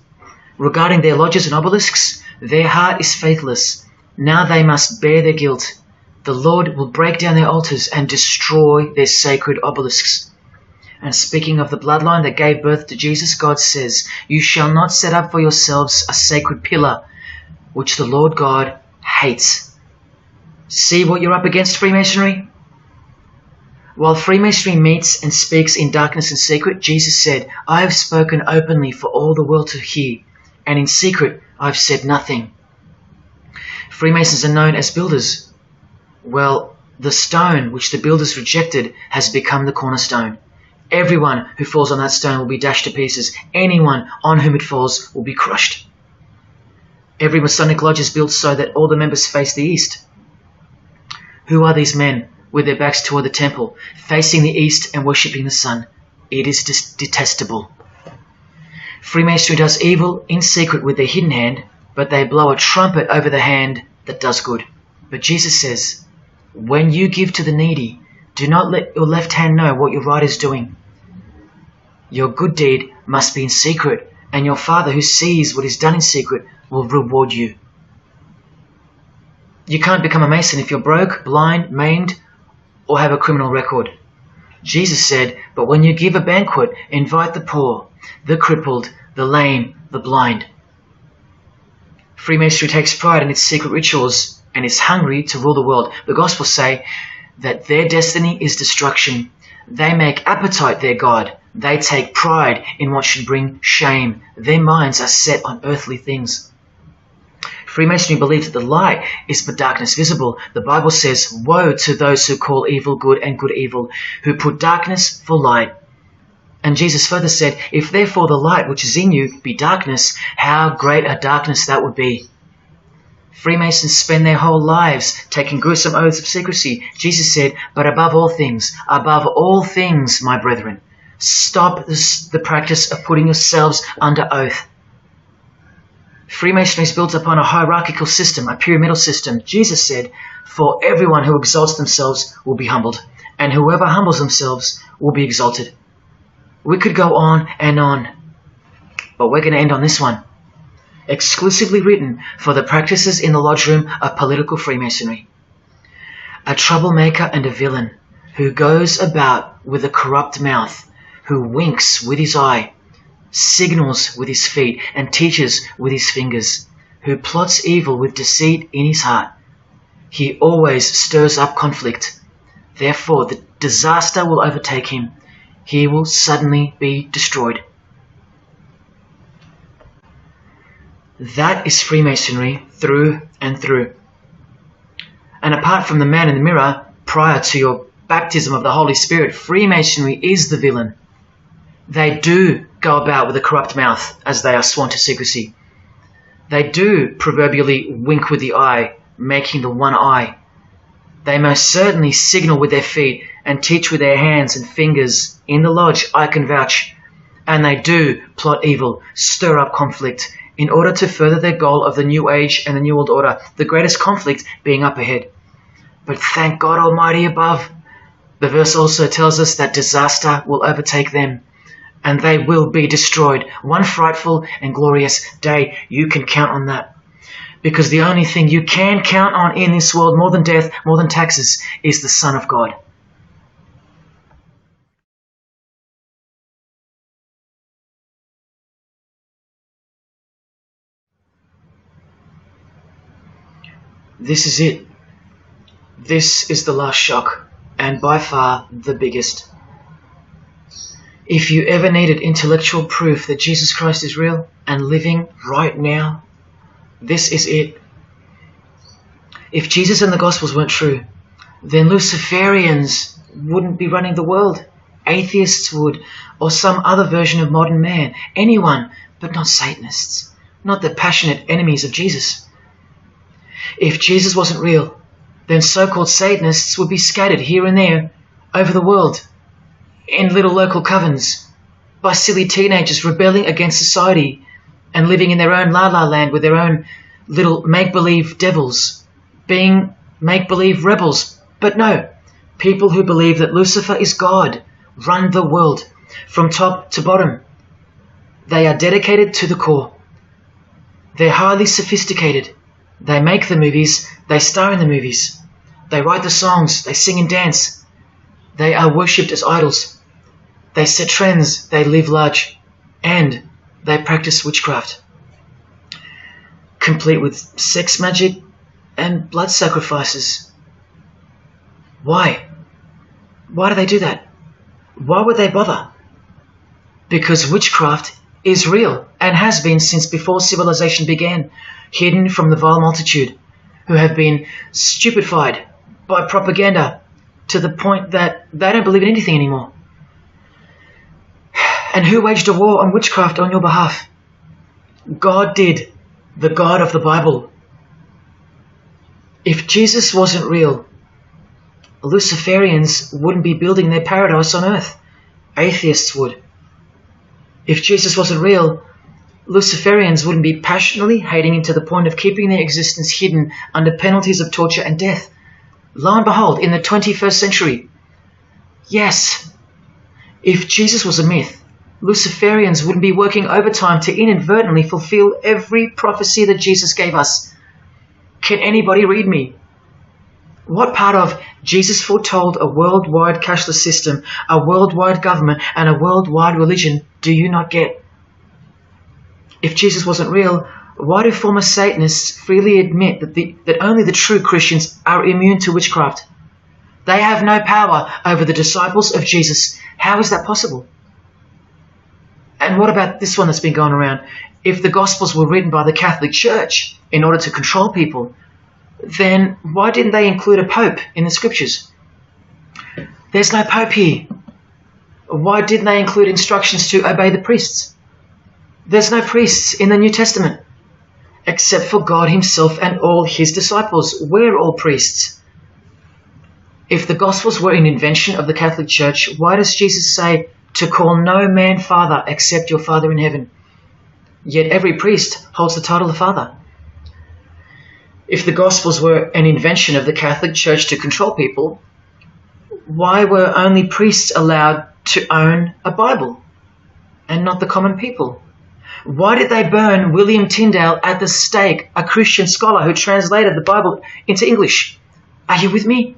Regarding their lodges and obelisks, their heart is faithless. Now they must bear their guilt. The Lord will break down their altars and destroy their sacred obelisks. And speaking of the bloodline that gave birth to Jesus, God says, "You shall not set up for yourselves a sacred pillar, which the Lord God hates." See what you're up against, Freemasonry? While Freemasonry meets and speaks in darkness and secret, Jesus said, "I have spoken openly for all the world to hear, and in secret I've said nothing." Freemasons are known as builders. Well, the stone which the builders rejected has become the cornerstone. Everyone who falls on that stone will be dashed to pieces. Anyone on whom it falls will be crushed. Every Masonic lodge is built so that all the members face the east. Who are these men with their backs toward the temple, facing the east and worshipping the sun? It is detestable. Freemasonry does evil in secret with their hidden hand, but they blow a trumpet over the hand that does good. But Jesus says, when you give to the needy, do not let your left hand know what your right is doing. Your good deed must be in secret, and your Father who sees what is done in secret will reward you. You can't become a Mason if you're broke, blind, maimed, or have a criminal record. Jesus said, but when you give a banquet, invite the poor, the crippled, the lame, the blind. Freemasonry takes pride in its secret rituals and is hungry to rule the world. The Gospels say that their destiny is destruction. They make appetite their God. They take pride in what should bring shame. Their minds are set on earthly things. Freemasonry believes that the light is but darkness visible. The Bible says, woe to those who call evil good and good evil, who put darkness for light. And Jesus further said, if therefore the light which is in you be darkness, how great a darkness that would be. Freemasons spend their whole lives taking gruesome oaths of secrecy. Jesus said, but above all things, my brethren, stop the practice of putting yourselves under oath. Freemasonry is built upon a hierarchical system, a pyramidal system. Jesus said, for everyone who exalts themselves will be humbled, and whoever humbles themselves will be exalted. We could go on, but we're going to end on this one. Exclusively written for the practices in the lodge room of political Freemasonry. A troublemaker and a villain who goes about with a corrupt mouth, who winks with his eye, signals with his feet, and teaches with his fingers, who plots evil with deceit in his heart. He always stirs up conflict. Therefore, the disaster will overtake him. He will suddenly be destroyed. That is Freemasonry through and through. And apart from the man in the mirror, prior to your baptism of the Holy Spirit, Freemasonry is the villain. They do go about with a corrupt mouth as they are sworn to secrecy. They do proverbially wink with the eye, making the one eye. They most certainly signal with their feet and teach with their hands and fingers. In the lodge, I can vouch. And they do plot evil, stir up conflict, in order to further their goal of the New Age and the New World Order, the greatest conflict being up ahead. But thank God Almighty above, the verse also tells us that disaster will overtake them, and they will be destroyed. One frightful and glorious day, you can count on that. Because the only thing you can count on in this world, more than death, more than taxes, is the Son of God. This is it. This is the last shock, and by far the biggest. If you ever needed intellectual proof that Jesus Christ is real and living right now, this is it. If Jesus and the Gospels weren't true, then Luciferians wouldn't be running the world. Atheists would, or some other version of modern man. Anyone, but not Satanists, not the passionate enemies of Jesus. If Jesus wasn't real, then so-called Satanists would be scattered here and there over the world in little local covens by silly teenagers rebelling against society and living in their own la-la land with their own little make-believe devils, being make-believe rebels. But no, people who believe that Lucifer is God run the world from top to bottom. They are dedicated to the core. They're highly sophisticated. They make the movies, they star in the movies. They write the songs, they sing and dance. They are worshipped as idols. They set trends, they live large, and they practice witchcraft, complete with sex magic and blood sacrifices. Why? Why do they do that? Why would they bother? Because witchcraft is real and has been since before civilization began, hidden from the vile multitude who have been stupefied by propaganda to the point that they don't believe in anything anymore. And who waged a war on witchcraft on your behalf? God did, the God of the Bible. If Jesus wasn't real, Luciferians wouldn't be building their paradise on earth. Atheists would. If Jesus wasn't real, Luciferians wouldn't be passionately hating him to the point of keeping their existence hidden under penalties of torture and death. Lo and behold, in the 21st century, yes, if Jesus was a myth, Luciferians wouldn't be working overtime to inadvertently fulfill every prophecy that Jesus gave us. Can anybody read me? What part of Jesus foretold a worldwide cashless system, a worldwide government, and a worldwide religion do you not get? If Jesus wasn't real, why do former Satanists freely admit that only the true Christians are immune to witchcraft? They have no power over the disciples of Jesus. How is that possible? And what about this one that's been going around? If the Gospels were written by the Catholic Church in order to control people, then why didn't they include a pope in the scriptures? There's no pope here. Why didn't they include instructions to obey the priests? There's no priests in the New Testament, except for God himself and all his disciples. We're all priests. If the Gospels were an invention of the Catholic Church, why does Jesus say to call no man Father except your Father in heaven? Yet every priest holds the title of Father. If the Gospels were an invention of the Catholic Church to control people, why were only priests allowed to own a Bible and not the common people? Why did they burn William Tyndale at the stake, a Christian scholar who translated the Bible into English? Are you with me?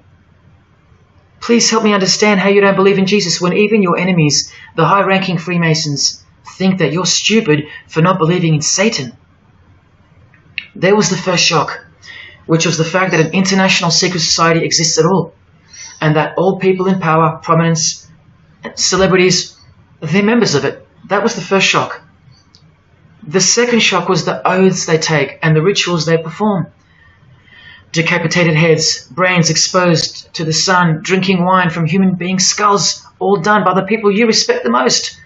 Please help me understand how you don't believe in Jesus when even your enemies, the high-ranking Freemasons, think that you're stupid for not believing in Satan. There was the first shock, which was the fact that an international secret society exists at all, and that all people in power, prominence, celebrities, they're members of it. That was the first shock. The second shock was the oaths they take and the rituals they perform. Decapitated heads, brains exposed to the sun, drinking wine from human beings' skulls, all done by the people you respect the most.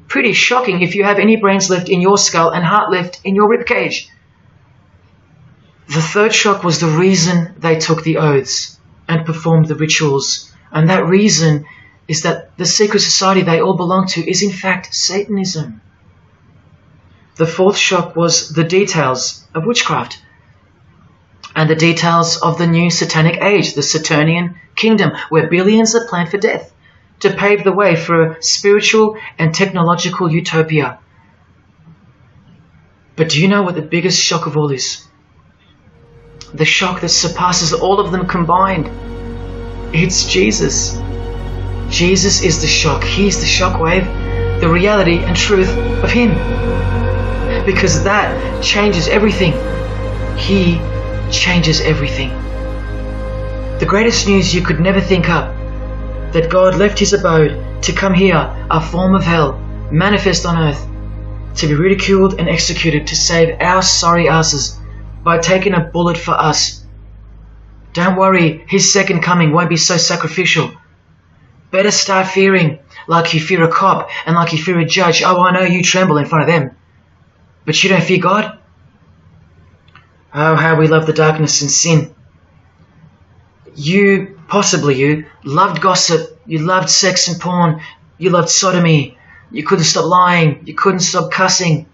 Pretty shocking if you have any brains left in your skull and heart left in your ribcage. The third shock was the reason they took the oaths and performed the rituals. And that reason is that the secret society they all belong to is in fact Satanism. The fourth shock was the details of witchcraft and the details of the new satanic age, the Saturnian kingdom, where billions are planned for death to pave the way for a spiritual and technological utopia. But do you know what the biggest shock of all is? The shock that surpasses all of them combined. It's Jesus. Jesus is the shock. He's the shockwave, the reality and truth of Him. Because that changes everything. He changes everything. The greatest news you could never think up, that God left His abode to come here, a form of hell, manifest on earth, to be ridiculed and executed to save our sorry asses by taking a bullet for us. Don't worry, His second coming won't be so sacrificial. Better start fearing like you fear a cop and like you fear a judge. Oh, I know you tremble in front of them. But you don't fear God? Oh, how we love the darkness and sin. Possibly you, loved gossip, you loved sex and porn, you loved sodomy, you couldn't stop lying, you couldn't stop cussing,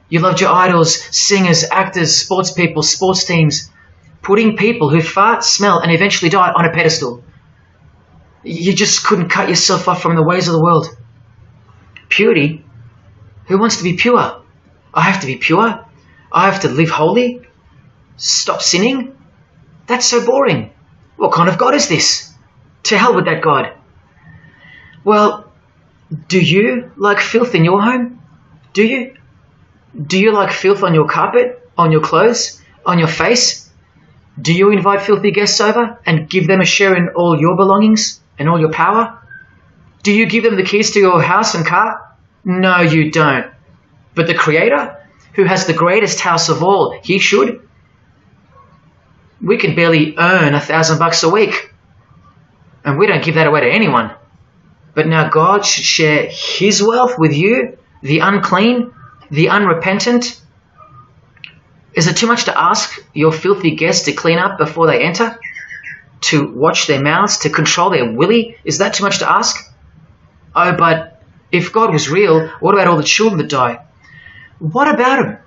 you loved your idols, singers, actors, sports people, sports teams, putting people who fart, smell and eventually die on a pedestal. You just couldn't cut yourself off from the ways of the world. Purity? Who wants to be pure? I have to be pure? I have to live holy? Stop sinning? That's so boring. What kind of God is this? To hell with that God. Well, do you like filth in your home? Do you? Do you like filth on your carpet, on your clothes, on your face? Do you invite filthy guests over and give them a share in all your belongings and all your power? Do you give them the keys to your house and car? No, you don't. But the Creator, who has the greatest house of all, He should. We can barely earn $1,000 a week, and we don't give that away to anyone. But now God should share His wealth with you, the unclean, the unrepentant. Is it too much to ask your filthy guests to clean up before they enter? To watch their mouths, to control their willy? Is that too much to ask? Oh, but if God was real, what about all the children that die? What about them?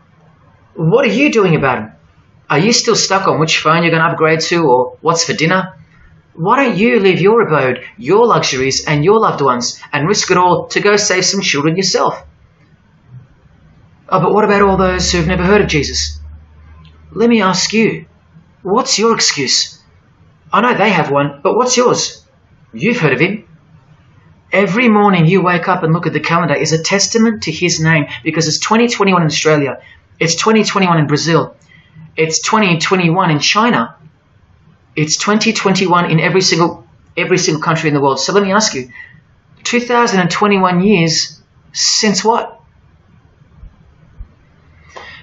What are you doing about them? Are you still stuck on which phone you're going to upgrade to or what's for dinner? Why don't you leave your abode, your luxuries and your loved ones and risk it all to go save some children yourself? Oh, but what about all those who've never heard of Jesus? Let me ask you, what's your excuse? I know they have one, but what's yours? You've heard of Him. Every morning you wake up and look at the calendar is a testament to His name, because it's 2021 in Australia, it's 2021 in Brazil, it's 2021 in China, it's 2021 in every single country in the world. So let me ask you, 2021 years since what?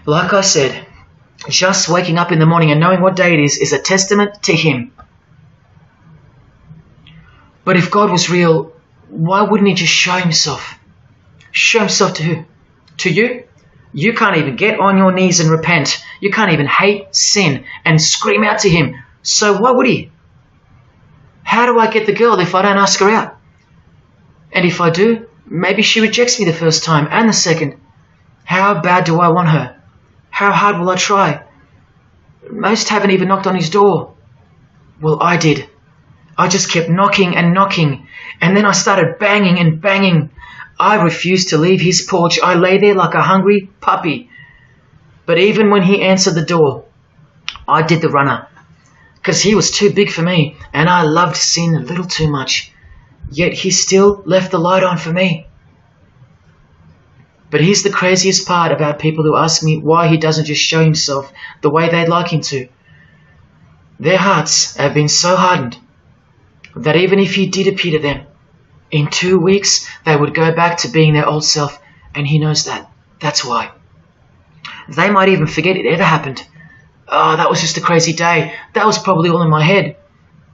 Like I said, just waking up in the morning and knowing what day it is a testament to Him. But if God was real, why wouldn't He just show Himself? Show Himself to who? To you? You can't even get on your knees and repent. You can't even hate sin and scream out to Him. So why would He? How do I get the girl if I don't ask her out? And if I do, maybe she rejects me the first time and the second. How bad do I want her? How hard will I try? Most haven't even knocked on His door. Well, I did. I just kept knocking and knocking, and then I started banging and banging. I refused to leave His porch. I lay there like a hungry puppy. But even when He answered the door, I did the runner, because He was too big for me, and I loved sin a little too much. Yet He still left the light on for me. But here's the craziest part about people who ask me why He doesn't just show Himself the way they'd like Him to. Their hearts have been so hardened that even if He did appear to them, in 2 weeks they would go back to being their old self, and He knows that. That's why. They might even forget it ever happened. Oh, that was just a crazy day. That was probably all in my head.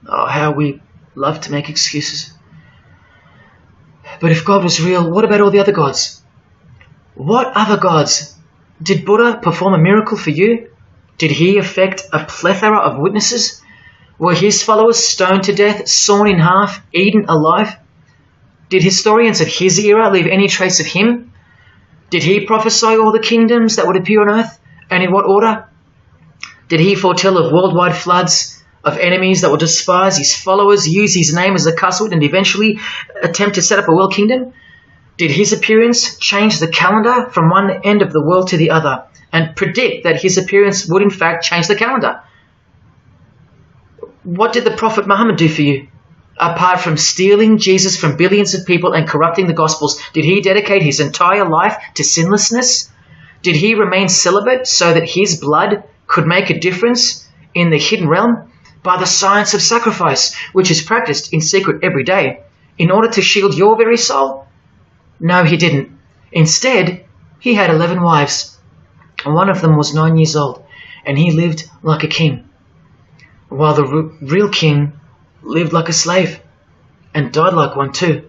Oh, how we love to make excuses. But if God was real, what about all the other gods? What other gods? Did Buddha perform a miracle for you? Did he affect a plethora of witnesses? Were his followers stoned to death, sawn in half, eaten alive? Did historians of his era leave any trace of him? Did he prophesy all the kingdoms that would appear on earth, and in what order? Did he foretell of worldwide floods, of enemies that would despise his followers, use his name as a cussword, and eventually attempt to set up a world kingdom? Did his appearance change the calendar from one end of the world to the other, and predict that his appearance would in fact change the calendar? What did the Prophet Muhammad do for you? Apart from stealing Jesus from billions of people and corrupting the Gospels, did he dedicate his entire life to sinlessness? Did he remain celibate so that his blood could make a difference in the hidden realm by the science of sacrifice, which is practiced in secret every day, in order to shield your very soul? No, he didn't. Instead, he had 11 wives. One of them was 9 years old, and he lived like a king, while the real king lived like a slave, and died like one too,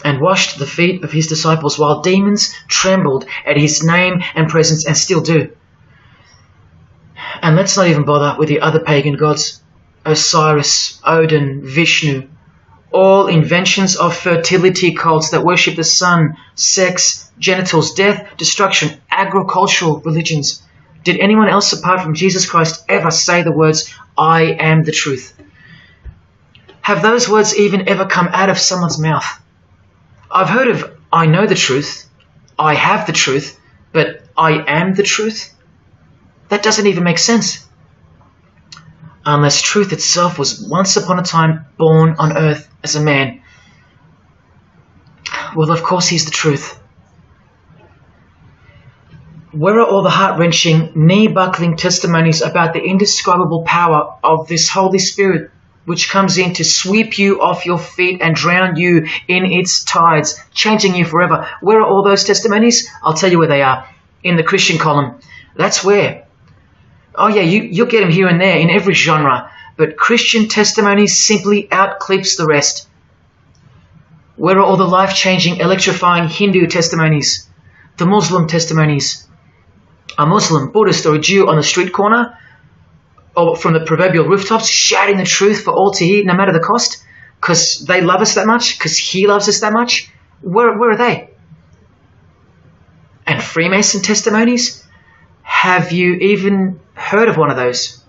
and washed the feet of his disciples while demons trembled at his name and presence, and still do. And let's not even bother with the other pagan gods, Osiris, Odin, Vishnu, all inventions of fertility cults that worship the sun, sex, genitals, death, destruction, agricultural religions. Did anyone else apart from Jesus Christ ever say the words, "I am the truth"? Have those words even ever come out of someone's mouth? I've heard of, "I know the truth," "I have the truth," but "I am the truth"? That doesn't even make sense. Unless truth itself was once upon a time born on earth as a man. Well, of course he's the truth. Where are all the heart-wrenching, knee-buckling testimonies about the indescribable power of this Holy Spirit, which comes in to sweep you off your feet and drown you in its tides, changing you forever? Where are all those testimonies? I'll tell you where they are. In the Christian column. That's where. Oh yeah, you'll get them here and there in every genre, but Christian testimonies simply outclips the rest. Where are all the life-changing, electrifying Hindu testimonies? The Muslim testimonies? A Muslim, Buddhist, or a Jew on the street corner, or from the proverbial rooftops, shouting the truth for all to hear, no matter the cost, because they love us that much, because he loves us that much? Where are they? And Freemason testimonies? Have you even heard of one of those?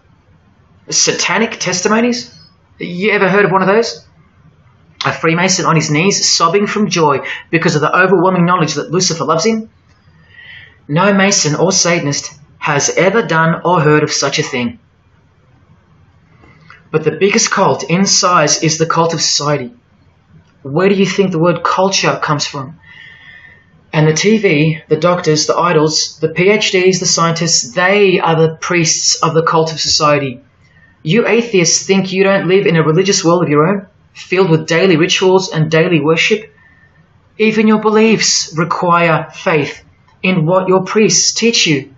Satanic testimonies? You ever heard of one of those? A Freemason on his knees sobbing from joy because of the overwhelming knowledge that Lucifer loves him? No Mason or Satanist has ever done or heard of such a thing. But the biggest cult in size is the cult of society. Where do you think the word culture comes from? And the TV, the doctors, the idols, the PhDs, the scientists, they are the priests of the cult of society. You atheists think you don't live in a religious world of your own, filled with daily rituals and daily worship? Even your beliefs require faith in what your priests teach you.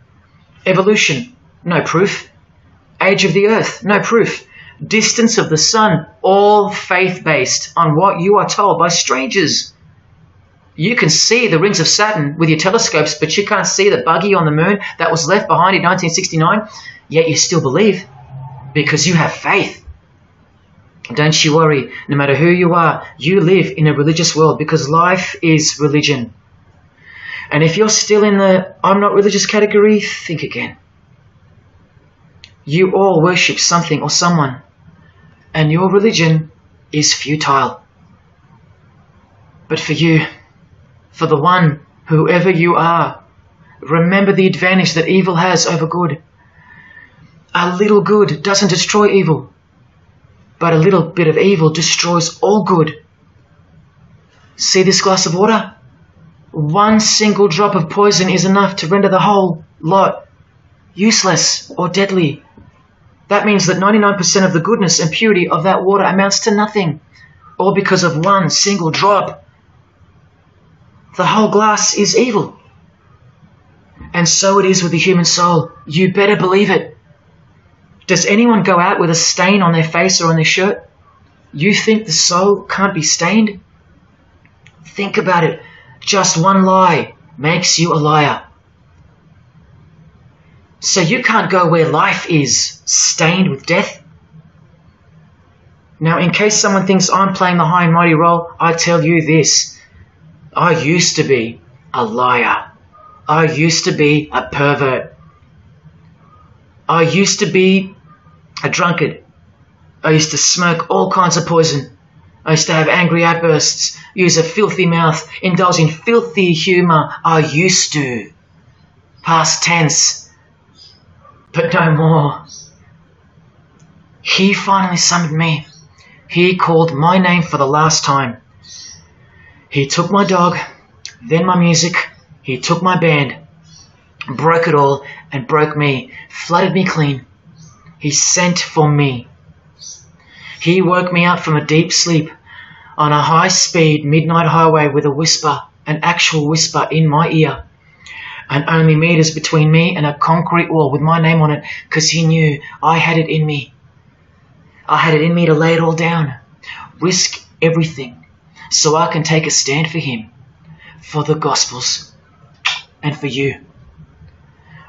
Evolution, no proof. Age of the earth, no proof. Distance of the sun, all faith-based on what you are told by strangers. You can see the rings of Saturn with your telescopes, but you can't see the buggy on the moon that was left behind in 1969, yet you still believe, because you have faith. Don't you worry, no matter who you are, you live in a religious world, because life is religion. And if you're still in the "I'm not religious" category, think again. You all worship something or someone, and your religion is futile. But for you, for the one, whoever you are, remember the advantage that evil has over good. A little good doesn't destroy evil, but a little bit of evil destroys all good. See this glass of water? One single drop of poison is enough to render the whole lot useless or deadly. That means that 99% of the goodness and purity of that water amounts to nothing, all because of one single drop. The whole glass is evil. And And so it is with the human soul. You better believe it. Does anyone go out with a stain on their face or on their shirt? You think the soul can't be stained? Think about it. Just one lie makes you a liar. So you can't go where life is stained with death? Now, in case someone thinks I'm playing the high and mighty role, I tell you this. I used to be a liar. I used to be a pervert. I used to be a drunkard. I used to smoke all kinds of poison. I used to have angry outbursts, use a filthy mouth, indulge in filthy humour. I used to. Past tense. But no more. He finally summoned me. He called my name for the last time. He took my dog, then my music. He took my band, broke it all, and broke me, flooded me clean. He sent for me. He woke me up from a deep sleep on a high-speed midnight highway with a whisper, an actual whisper in my ear, and only meters between me and a concrete wall with my name on it, because he knew I had it in me. I had it in me to lay it all down, risk everything, so I can take a stand for him, for the Gospels, and for you.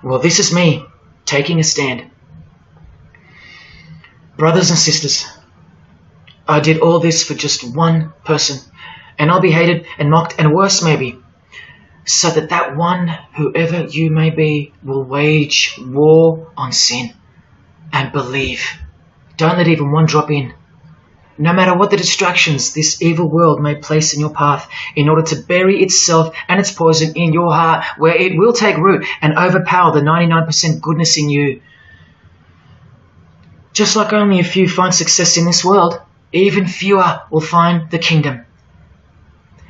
Well, this is me taking a stand. Brothers and sisters, I did all this for just one person, and I'll be hated and mocked and worse maybe, so that one, whoever you may be, will wage war on sin and believe. Don't let even one drop in. No matter what the distractions this evil world may place in your path, in order to bury itself and its poison in your heart, where it will take root and overpower the 99% goodness in you. Just like only a few find success in this world, even fewer will find the kingdom.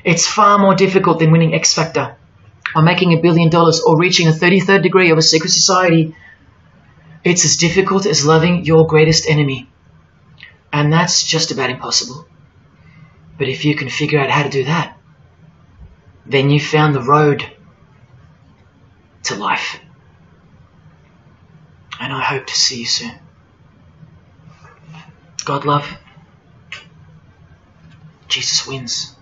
It's far more difficult than winning X Factor, or making $1 billion, or reaching a 33rd degree of a secret society. It's as difficult as loving your greatest enemy. And that's just about impossible. But if you can figure out how to do that, then you found the road to life. And I hope to see you soon. God love. Jesus wins.